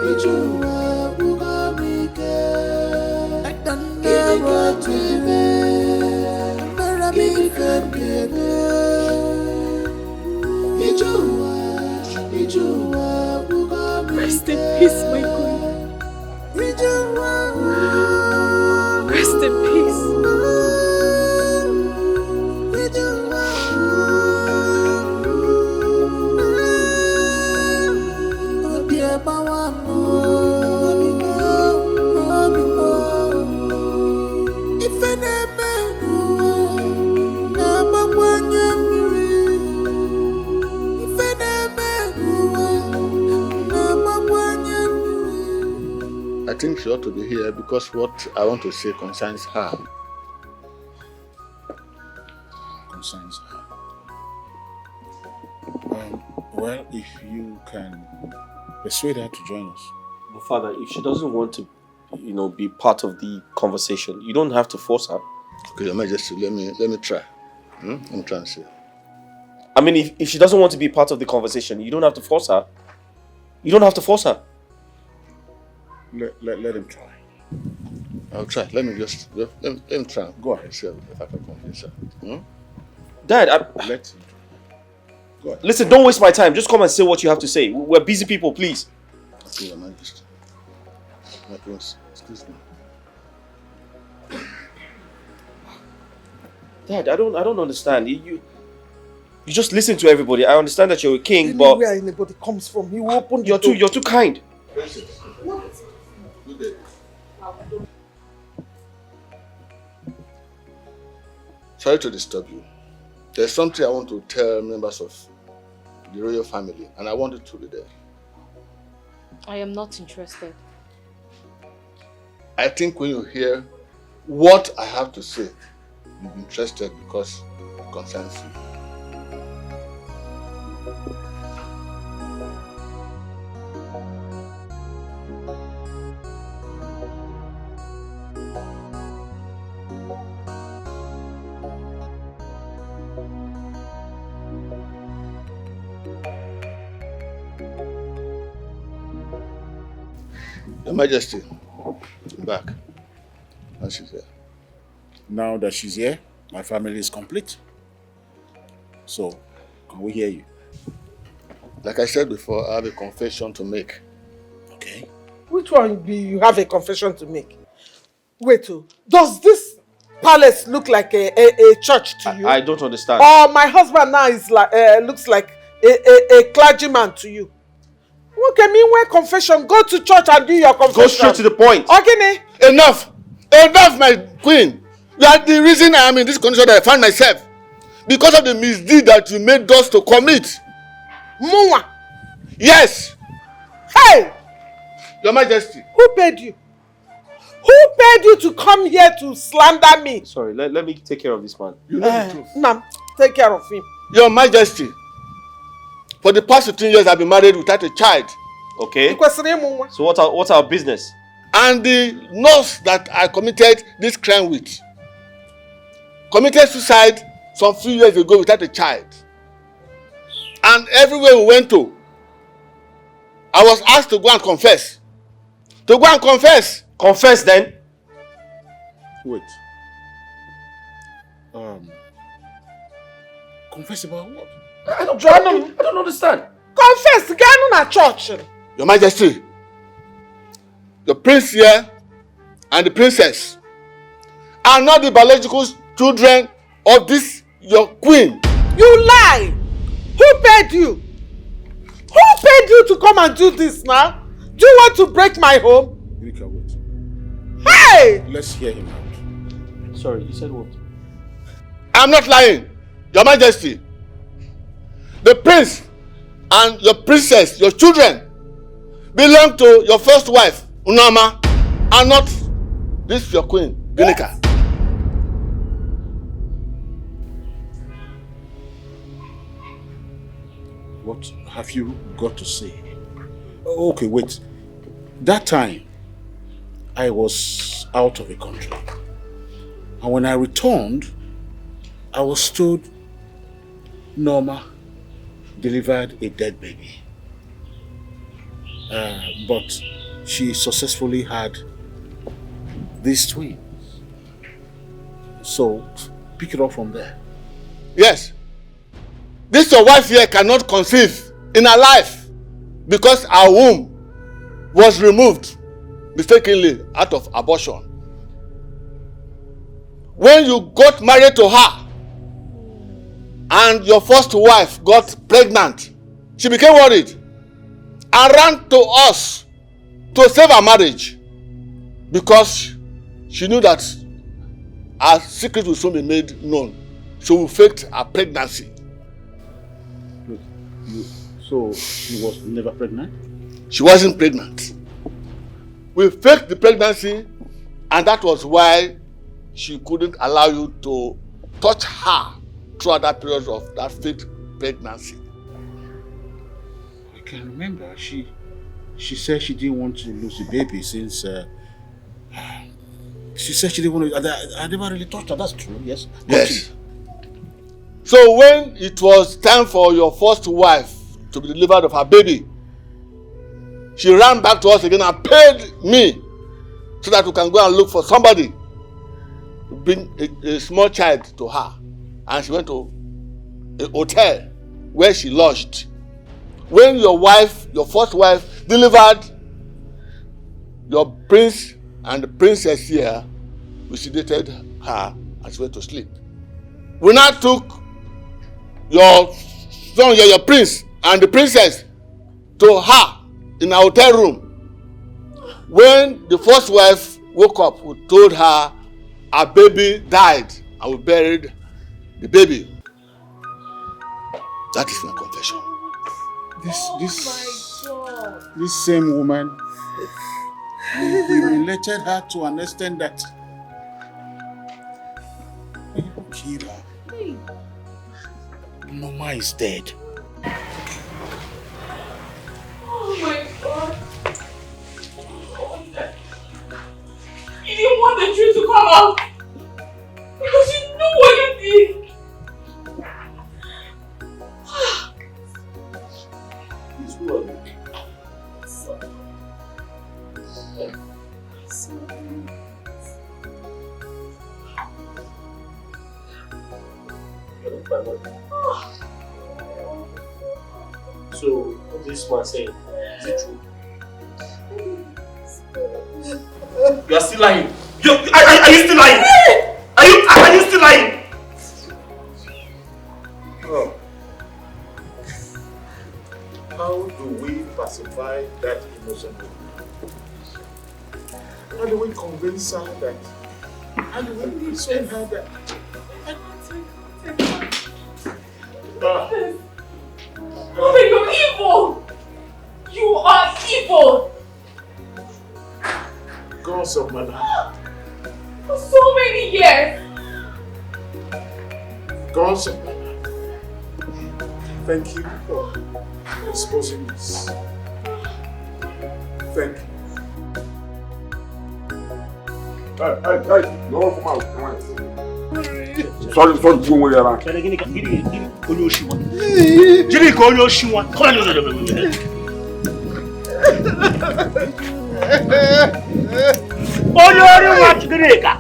S8: Ijua, bugamike. I don't know what to do. Baramike, baby.
S19: Rest in peace, my queen. Rest in peace.
S15: I think she ought to be here because what I want to say concerns her. Concerns her. Well, if you can persuade her to join us.
S12: But Father, if she doesn't want to, be part of the conversation, you don't have to force her.
S15: Okay, Your Majesty, let me try. Let me try and see.
S12: I mean, if she doesn't want to be part of the conversation, you don't have to force her. You don't have to force her.
S15: Let him try. I'll try. Let me try. Go ahead, see if I can convince her.
S12: Dad,
S15: let him try. Go ahead.
S12: Listen, don't waste my time. Just come and say what you have to say. We're busy people, please.
S15: Okay, Your Majesty. My prince, excuse me.
S12: Dad, I don't understand. You just listen to everybody. I understand that you're a king, but
S1: anywhere anybody comes from, you open the door.
S12: You're too kind.
S1: What?
S15: Good day. Sorry to disturb you. There's something I want to tell members of the royal family, and I want it to be there.
S2: I am not interested.
S15: I think when you hear what I have to say, you'll be interested because it concerns you. Your Majesty, I'm back. And she's here. Now that she's here, my family is complete. So, can we hear you? Like I said before, I have a confession to make. Okay.
S1: Which one be you have a confession to make? Wait, does this palace look like a church to you?
S12: I don't understand.
S1: Or my husband now is like looks like a clergyman to you? Okay, meanwhile confession, go to church and do your confession.
S12: Go straight to the point.
S1: Okay,
S15: Enough! Enough, my queen! You are the reason I am in this condition that I find myself. Because of the misdeed that you made us to commit.
S1: Mwa!
S15: Yes!
S1: Hey!
S15: Your Majesty.
S1: Who paid you? Who paid you to come here to slander me?
S12: Sorry, let me take care of this man.
S15: You know the truth.
S1: Nam, take care of him.
S15: Your Majesty. For the past 15 years, I've been married without a child.
S12: Okay.
S1: So
S12: what's our business?
S15: And the nurse that I committed this crime with committed suicide some few years ago without a child. And everywhere we went to, I was asked to go and confess. To go and confess.
S12: Confess then.
S15: Wait. Confess about what?
S12: I don't understand.
S1: Confess, get on a church.
S15: Your Majesty, the prince here and the princess are not the biological children of this your queen.
S1: You lie! Who paid you? Who paid you to come and do this now? Do you want to break my home?
S15: Dikeh, wait.
S1: Hey!
S15: Let's hear him out.
S12: Sorry, you said what?
S15: I'm not lying, Your Majesty. The prince and your princess, your children, belong to your first wife, Norma, and not this your queen, Dikeh. What have you got to say? Okay, wait. That time, I was out of the country. And when I returned, I was told Norma delivered a dead baby. But she successfully had these twins. So, pick it up from there.
S20: Yes. This your wife here cannot conceive in her life because her womb was removed mistakenly out of abortion. When you got married to her and your first wife got pregnant, she became worried and ran to us to save her marriage because she knew that her secret will soon be made known. So we faked her pregnancy.
S15: So she was never pregnant?
S20: She wasn't pregnant. We faked the pregnancy, and that was why she couldn't allow you to touch her throughout that period of that fake pregnancy.
S15: I can remember she said she didn't want to lose the baby since she said she didn't want to. I never really touched her. That's true. Yes.
S20: Yes. So when it was time for your first wife to be delivered of her baby, she ran back to us again and paid me so that we can go and look for somebody to bring a small child to her. And she went to a hotel where she lodged. When your wife, your first wife, delivered your prince and the princess here, we sedated her and she went to sleep. We now took your son here, your prince and the princess to her in our hotel room. When the first wife woke up, we told her her baby died and we buried the baby. That is my confession.
S15: This same woman, we related her to an extent that Kira, Norma is dead.
S19: Oh my God. You didn't want the truth to come out because you knew what you did.
S12: So, what this man saying? Is it true? You are still lying. Are you still lying? Are you still lying?
S15: Oh. How do we pacify that innocent woman? How do we convince her that? How do we persuade her that?
S19: Mother, you're evil! You are evil!
S15: Gods of my life.
S19: For so many years!
S15: Gods of my life. Thank you for exposing this. Thank you.
S16: Hey, no come out. Come on. Sorry, you were around.
S12: Jiri ko onye oshiwa. Onye ori wa chigiri ka.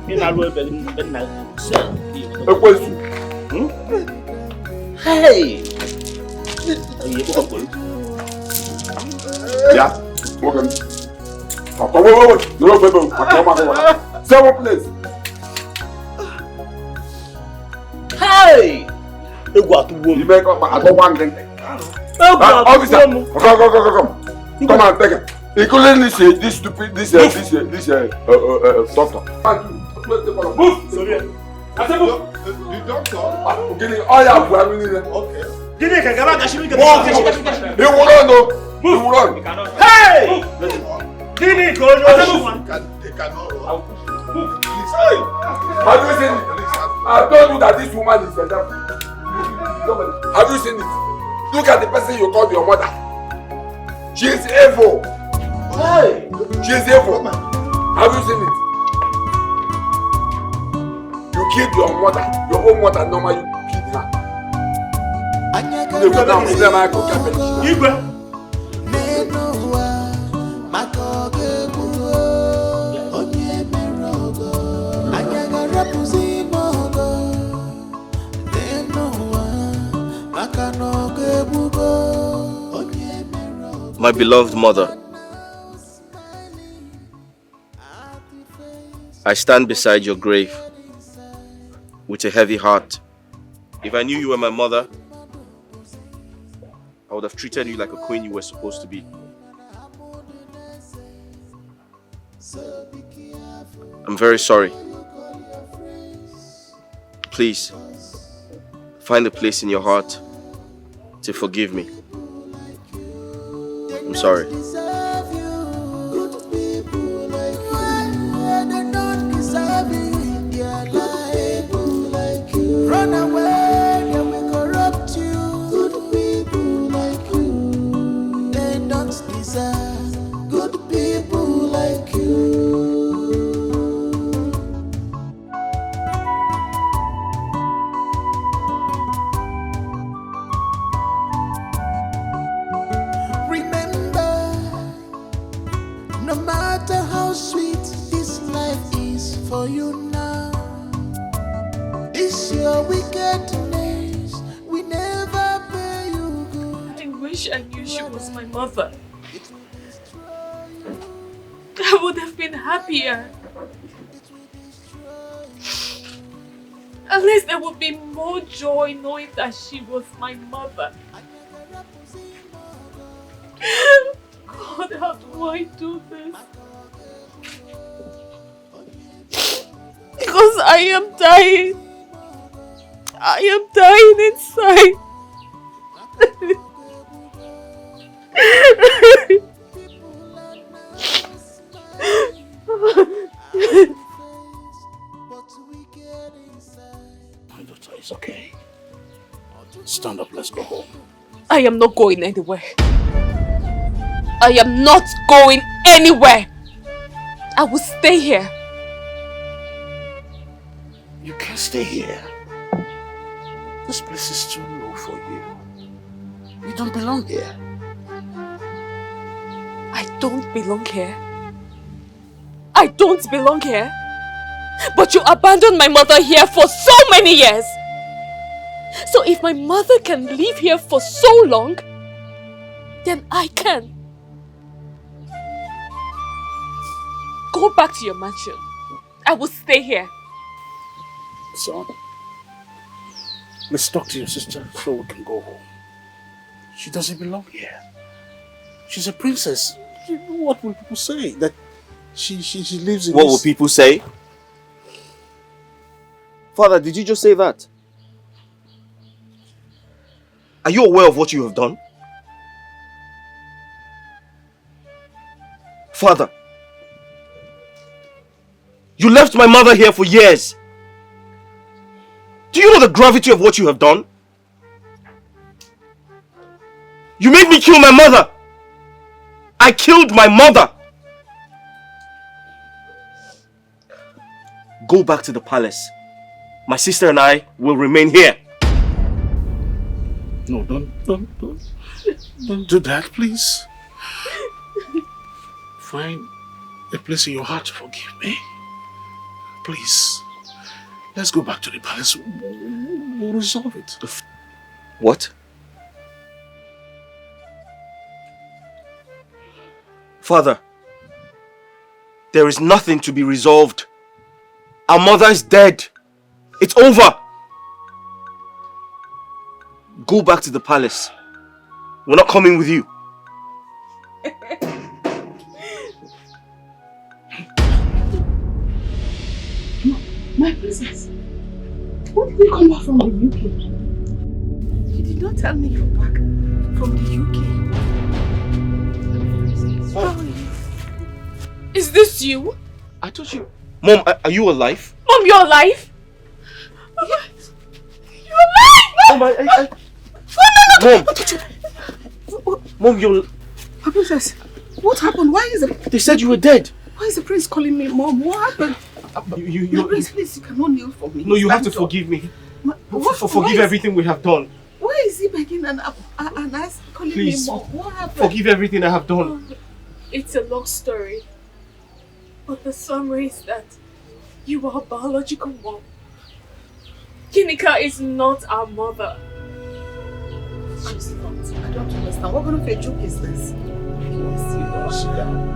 S12: Ina lo ebe na se.
S16: Ekwesu.
S12: Hey. Ayi ko ko.
S16: Yeah. Welcome. Wait. No, baby. Seven place.
S12: Hey!
S16: You make up I don't want anything. Officer, come. Come on, take it. Including this stupid, this doctor. Move!
S12: Sorry. I said move.
S16: The doctor? Okay.
S12: Dikeh, come on, Gashi.
S16: He will run though. He will run.
S12: Hey! Dikeh,
S16: they cannot run. Move, please. Have you seen it? I told you that this woman is a devil. Have you seen it? Look at the person you called your mother. She is evil.
S12: Hey!
S16: She is evil. killed your mother, your own mother, Norma, you killed her.
S12: Igwe! My beloved mother, I stand beside your grave with a heavy heart. If I knew you were my mother, I would have treated you like a queen you were supposed to be. I'm very sorry. Please, find a place in your heart to forgive me. I'm sorry.
S8: Run away, they will corrupt you. Good people like you, they don't deserve good people like you. Remember, no matter how sweet this life is for you now, it's your wickedness, we never pay you good.
S19: I wish I knew she was my mother. I would have been happier. At least there would be more joy knowing that she was my mother. God, how do I do this? Because I am dying. I am dying inside.
S15: My daughter is okay. Stand up, let's go home.
S19: I am not going anywhere. I am not going anywhere. I will stay here.
S15: You can't stay here. This place is too low for you. You don't belong here.
S19: I don't belong here. I don't belong here. But you abandoned my mother here for so many years. So if my mother can live here for so long, then I can. Go back to your mansion. I will stay here.
S15: Son, let's talk to your sister so we can go home. She doesn't belong here. She's a princess. What will people say? That she lives in
S12: What will people say? Father, did you just say that? Are you aware of what you have done? Father, you left my mother here for years. Do you know the gravity of what you have done? You made me kill my mother. I killed my mother. Go back to the palace. My sister and I will remain here.
S15: No, don't do that, please. Find a place in your heart to forgive me. Please. Let's go back to the palace. We'll resolve it.
S12: What? Father, there is nothing to be resolved. Our mother is dead. It's over. Go back to the palace. We're not coming with you.
S1: My princess, when did you come back from the UK? You did not tell me you're back from the UK. How are you?
S19: Is this you?
S12: I told you. Mom, are you alive?
S19: Mom, you're alive?
S1: Yes.
S19: You're alive!
S12: Mom, Mom, you're...
S1: My princess, what happened? Why is it?
S12: They said you were dead.
S1: Why is the prince calling me mom? What happened?
S11: Please, you cannot kneel for me.
S12: No, you have to
S11: Stand up.
S12: forgive me.
S11: What?
S12: Forgive everything we have done.
S11: Why is he begging and us calling
S12: Please,
S11: me mom? What happened?
S12: forgive everything I have done.
S19: It's a long story. But the summary is that you are a biological mom. Ginika is not our mother.
S11: She's not. I don't understand. What kind of a joke is this?
S15: Sit down.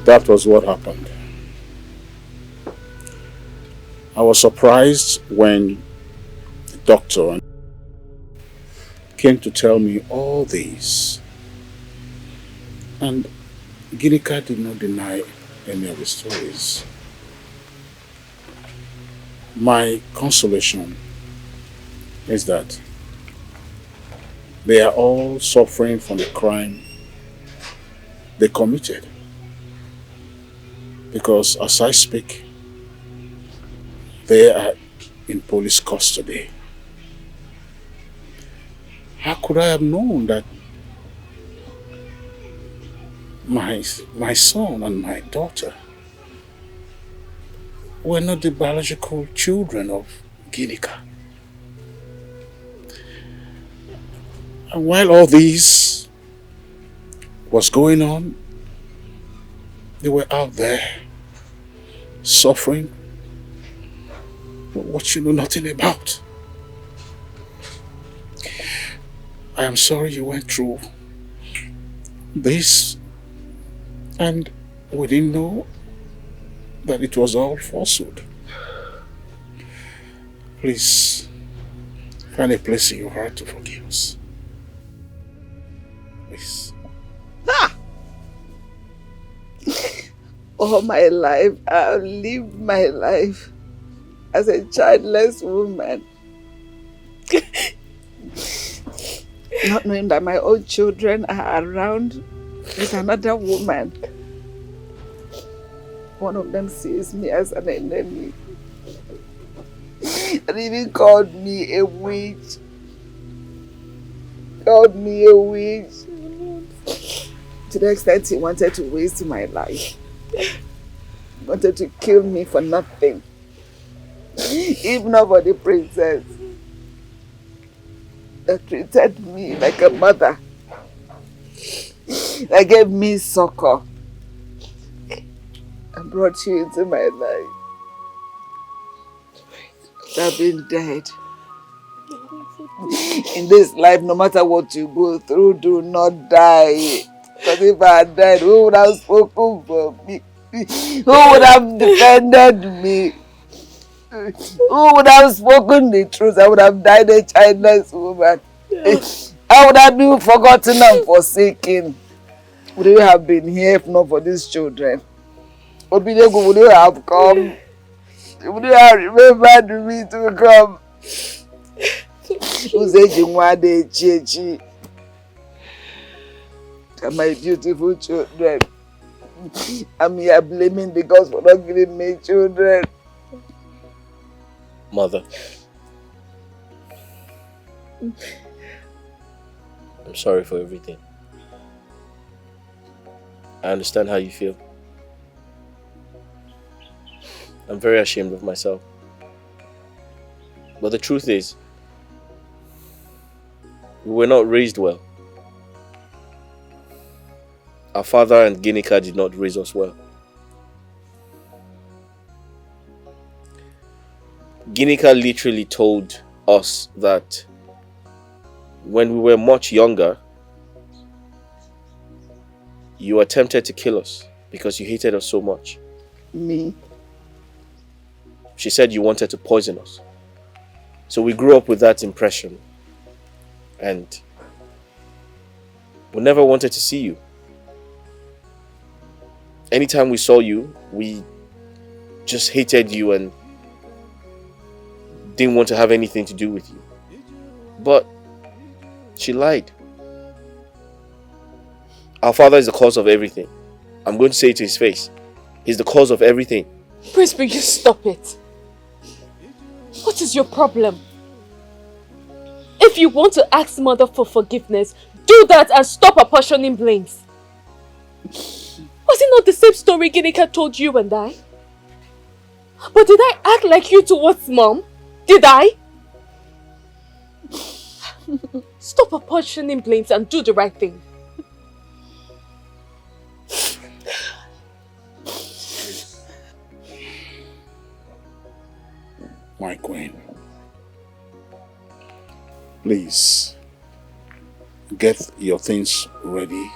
S15: That was what happened. I was surprised when the doctor came to tell me all this. And Ginika did not deny any of the stories. My consolation is that they are all suffering from the crime they committed. Because as I speak, they are in police custody. How could I have known that my son and my daughter were not the biological children of Ginika? And while all this was going on, they were out there suffering what you know nothing about. I am sorry you went through this and we didn't know that it was all falsehood. Please find a place in your heart to forgive us. Please.
S9: All my life, I've lived my life as a childless woman. Not knowing that my own children are around with another woman. One of them sees me as an enemy. And even called me a witch. To the extent he wanted to waste my life. He wanted to kill me for nothing. If not for the princess that treated me like a mother, that gave me succor and brought you into my life. I've been dead. In this life, no matter what you go through, do not die. Because if I had died, who would have spoken for me? Who would have defended me? Who would have spoken the truth? I would have died a childless woman. I would have been forgotten and forsaken. Would you have been here if not for these children? Would you have come? Would you have remembered me to come? My beautiful children. I'm here blaming the gods for not giving me children.
S12: Mother, I'm sorry for everything. I understand how you feel. I'm very ashamed of myself. But the truth is, we were not raised well. Our father and Ginika did not raise us well. Ginika literally told us that when we were much younger, you attempted to kill us because you hated us so much.
S9: Me?
S12: She said you wanted to poison us. So we grew up with that impression. And we never wanted to see you. Anytime we saw you, we just hated you and didn't want to have anything to do with you. But she lied. Our father is the cause of everything. I'm going to say it to his face. He's the cause of everything.
S19: Please, will you stop it? What is your problem? If you want to ask mother for forgiveness, do that and stop apportioning blames.
S2: it not the same story Ginika told you and I? But did I act like you towards Mom? Did I? Stop apportioning blames and do the right thing.
S15: My queen, please get your things ready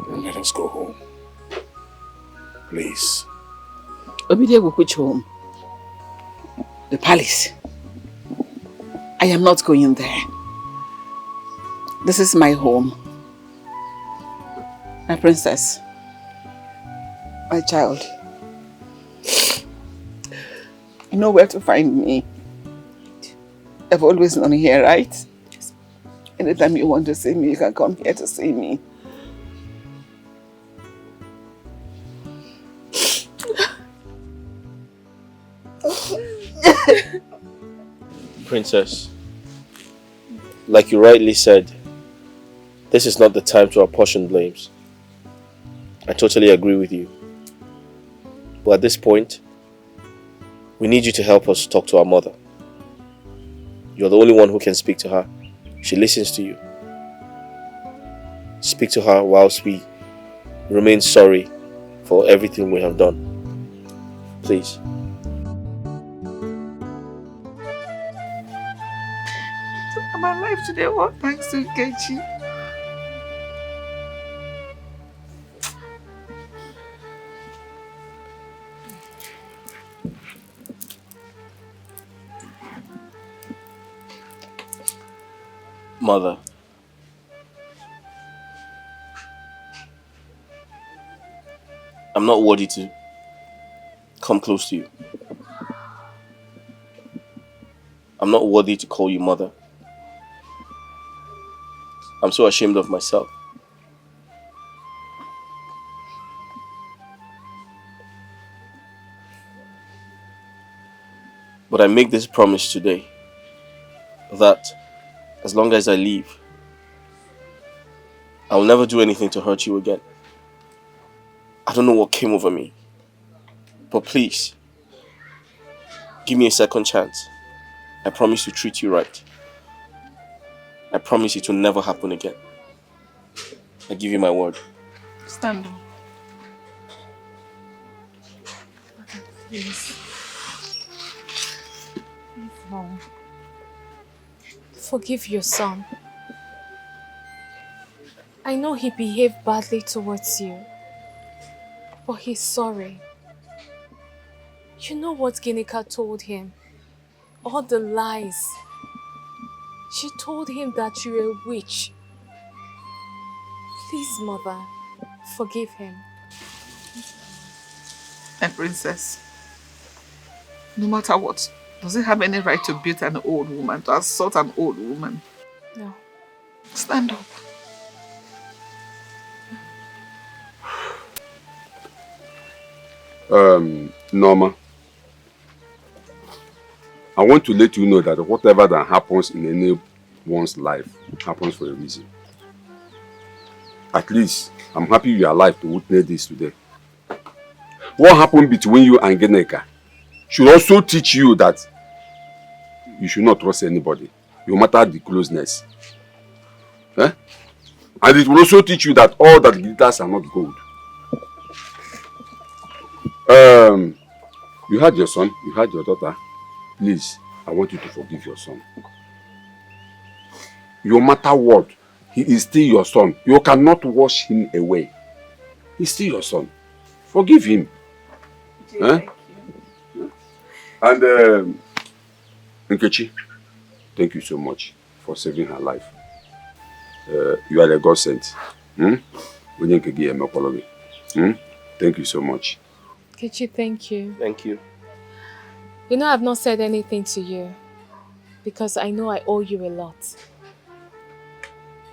S15: and let us go home. Please.
S9: Obide, which home? The palace. I am not going there. This is my home. My princess. My child. You know where to find me. I've always known here, right? Yes. Anytime you want to see me, you can come here to see me.
S12: Princess, like you rightly said, this is not the time to apportion blames. I totally agree with you. But at this point, we need you to help us talk to our mother. You're the only one who can speak to her. She listens to you. Speak to her whilst we remain sorry for everything we have done. Please.
S9: I'm alive today, all thanks to Kechi.
S12: Mother, I'm not worthy to come close to you. I'm not worthy to call you mother. I'm so ashamed of myself. But I make this promise today that as long as I live, I will never do anything to hurt you again. I don't know what came over me, but please, give me a second chance. I promise to treat you right. I promise it will never happen again. I give you my word.
S9: Stand up.
S2: Please. Please, Mom. Forgive your son. I know he behaved badly towards you, but he's sorry. You know what Ginika told him? All the lies. She told him that you're a witch. Please, Mother, forgive him.
S9: My princess, no matter what, does he have any right to beat an old woman, to assault an old woman?
S2: No.
S9: Stand up.
S16: Norma, I want to let you know that whatever that happens in anyone's life happens for a reason. At least, I'm happy you are alive to witness this today. What happened between you and Ginika should also teach you that you should not trust anybody, no matter the closeness. Eh? And it will also teach you that all that glitters are not gold. You had your son, you had your daughter. Please, I want you to forgive your son. No matter what, he is still your son. You cannot wash him away. He's still your son. Forgive him. Thank you. And Nkechi, thank you so much for saving her life. You are a godsend. Thank you so much.
S2: Kechi, thank you.
S12: Thank you.
S2: You know I've not said anything to you because I know I owe you a lot.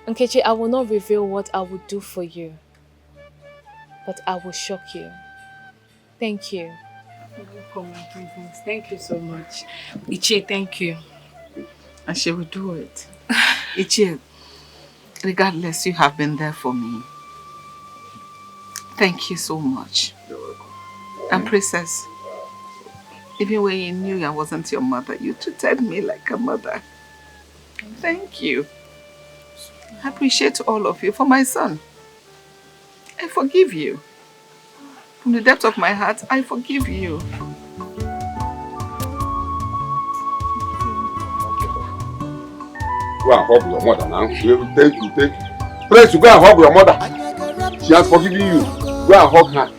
S2: And Kechi, I will not reveal what I would do for you, but I will shock you. Thank you.
S9: Welcome, my princess. Thank you so much. Ichie, thank you. And she will do it. Ichie, regardless, you have been there for me.
S11: Thank you so much. And Princess, even when you knew I wasn't your mother, you treated me like a mother. Thank you. I appreciate all of you. For my son, I forgive you. From the depth of my heart, I forgive you.
S16: Go and hug your mother now. Thank you. Please, go and hug your mother. She has forgiven you. Go and hug her.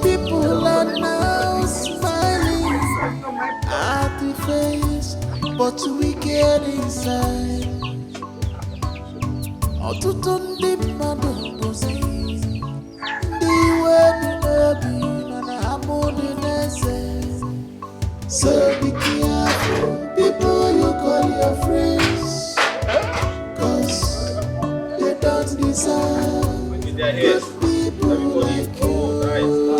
S8: People are now smiling at the face, but we get inside. Ọtụtụ ndị mmadụ bụzi ndị iwe dị n'obi mana ha mụdị n'eze. So be careful, people you call your friends, 'cause they don't deserve good people like you.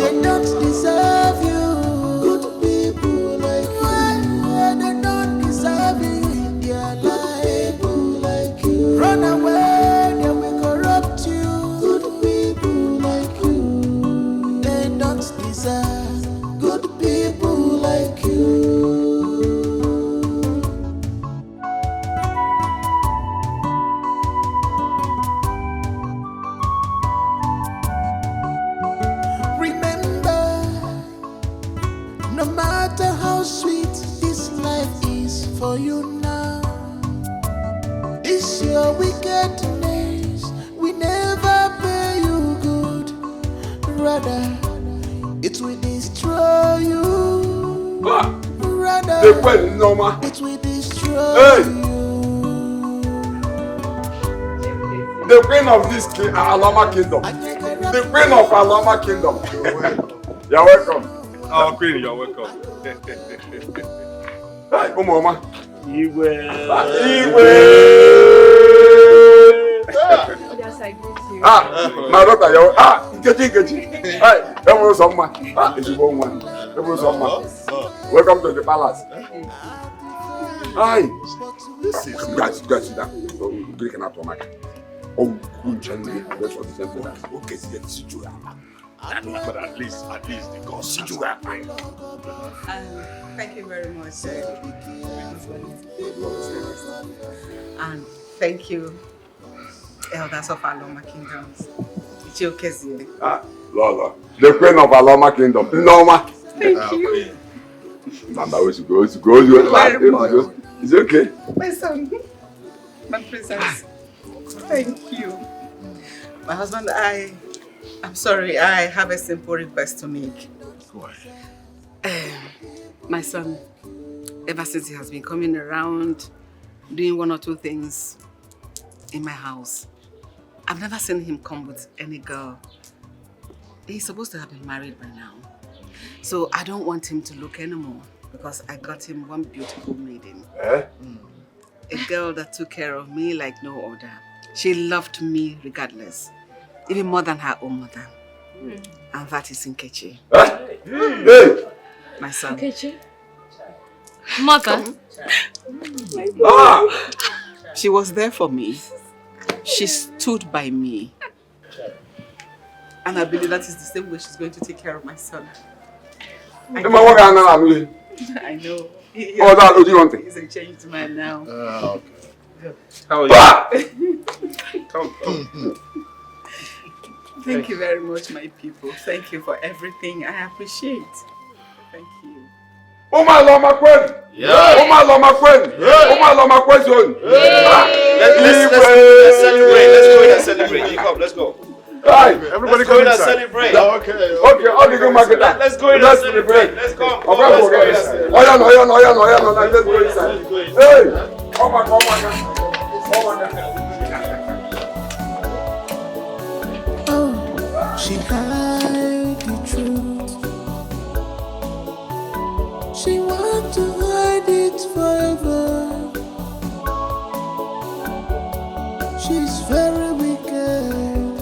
S8: They don't deserve you. Good people like you. They don't deserve you in their life. People like you. Run away, they will corrupt you. Good people like you. They don't deserve good people like you. No matter how sweet this life is for you now, this your wickedness will never pay you good. Rather, it will destroy you. Rather, it will destroy you.
S16: The queen of this Alama kingdom. The queen of Alama kingdom. You're welcome.
S7: Our queen, you're welcome.
S16: Hi, Mama.
S7: Iwe.
S18: Yes, I greet you.
S16: My daughter, you're Nkechi. Hi, everyone, someone. It's your one. Everyone, someone. Welcome to the palace. Hi. Guys, sit down. Break an out of my. Oh, good gentlemen. That's what the gentleman. Okay, sit you down.
S7: But at least the God see you are fine.
S11: Thank you very much, sir. And thank you, elders of Aloma Kingdoms. It's your case.
S16: Lola, the queen of Aloma Kingdom. Norma.
S11: Thank you.
S16: Mama, where's go? It's okay.
S11: My son, my princess. Thank you. My husband, I'm sorry, I have a simple request to make.
S7: Go ahead.
S11: My son, ever since he has been coming around, doing one or two things in my house, I've never seen him come with any girl. He's supposed to have been married by now. So I don't want him to look anymore because I got him one beautiful maiden. A girl that took care of me like no other. She loved me regardless. Even more than her own mother. And that is Nkechi.
S16: Hey!
S11: My son.
S2: Nkechi? Mother?
S11: She was there for me. She stood by me. And I believe that is the same way she's going to take care of my son. I know.
S16: What do you want?
S11: He's a changed man now.
S7: Okay. How are you? Come.
S11: Thank you very much, my people. Thank you for everything. I appreciate. Thank you.
S16: Oma Loma Kwen!
S7: Yeah.
S16: Oma Loma Kwen! Oma Loma Kwen zone!
S7: Let's celebrate. Let's go in and celebrate. You come, let's go.
S16: Right.
S7: Everybody come in and celebrate.
S16: Okay, all the good market.
S7: Let's go in and celebrate. Let's go.
S16: Let's go inside. Hey! Come on.
S8: She hide the truth. She want to hide it forever. She's very wicked.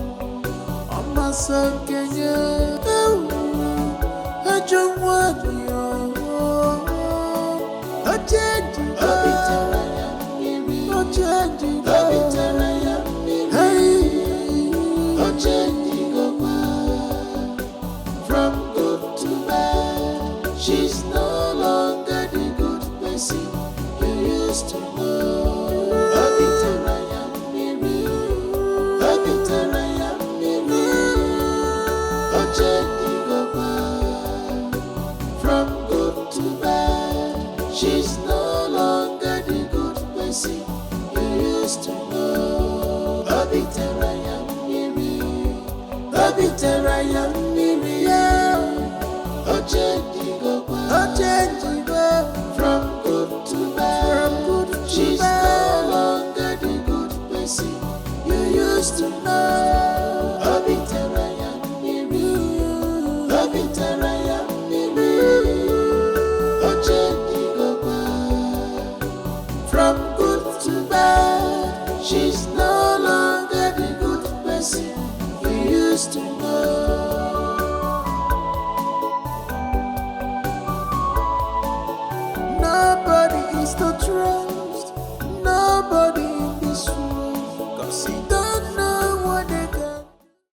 S8: On my son, can From good to bad, she's no longer the good person you used to know. From good to bad, she's no longer the good person you used to know. From good to bad, she's no longer the good person you used to know. From good to bad, she's no longer the good person you used to know. Nobody is to trust, nobody in this world, 'cause it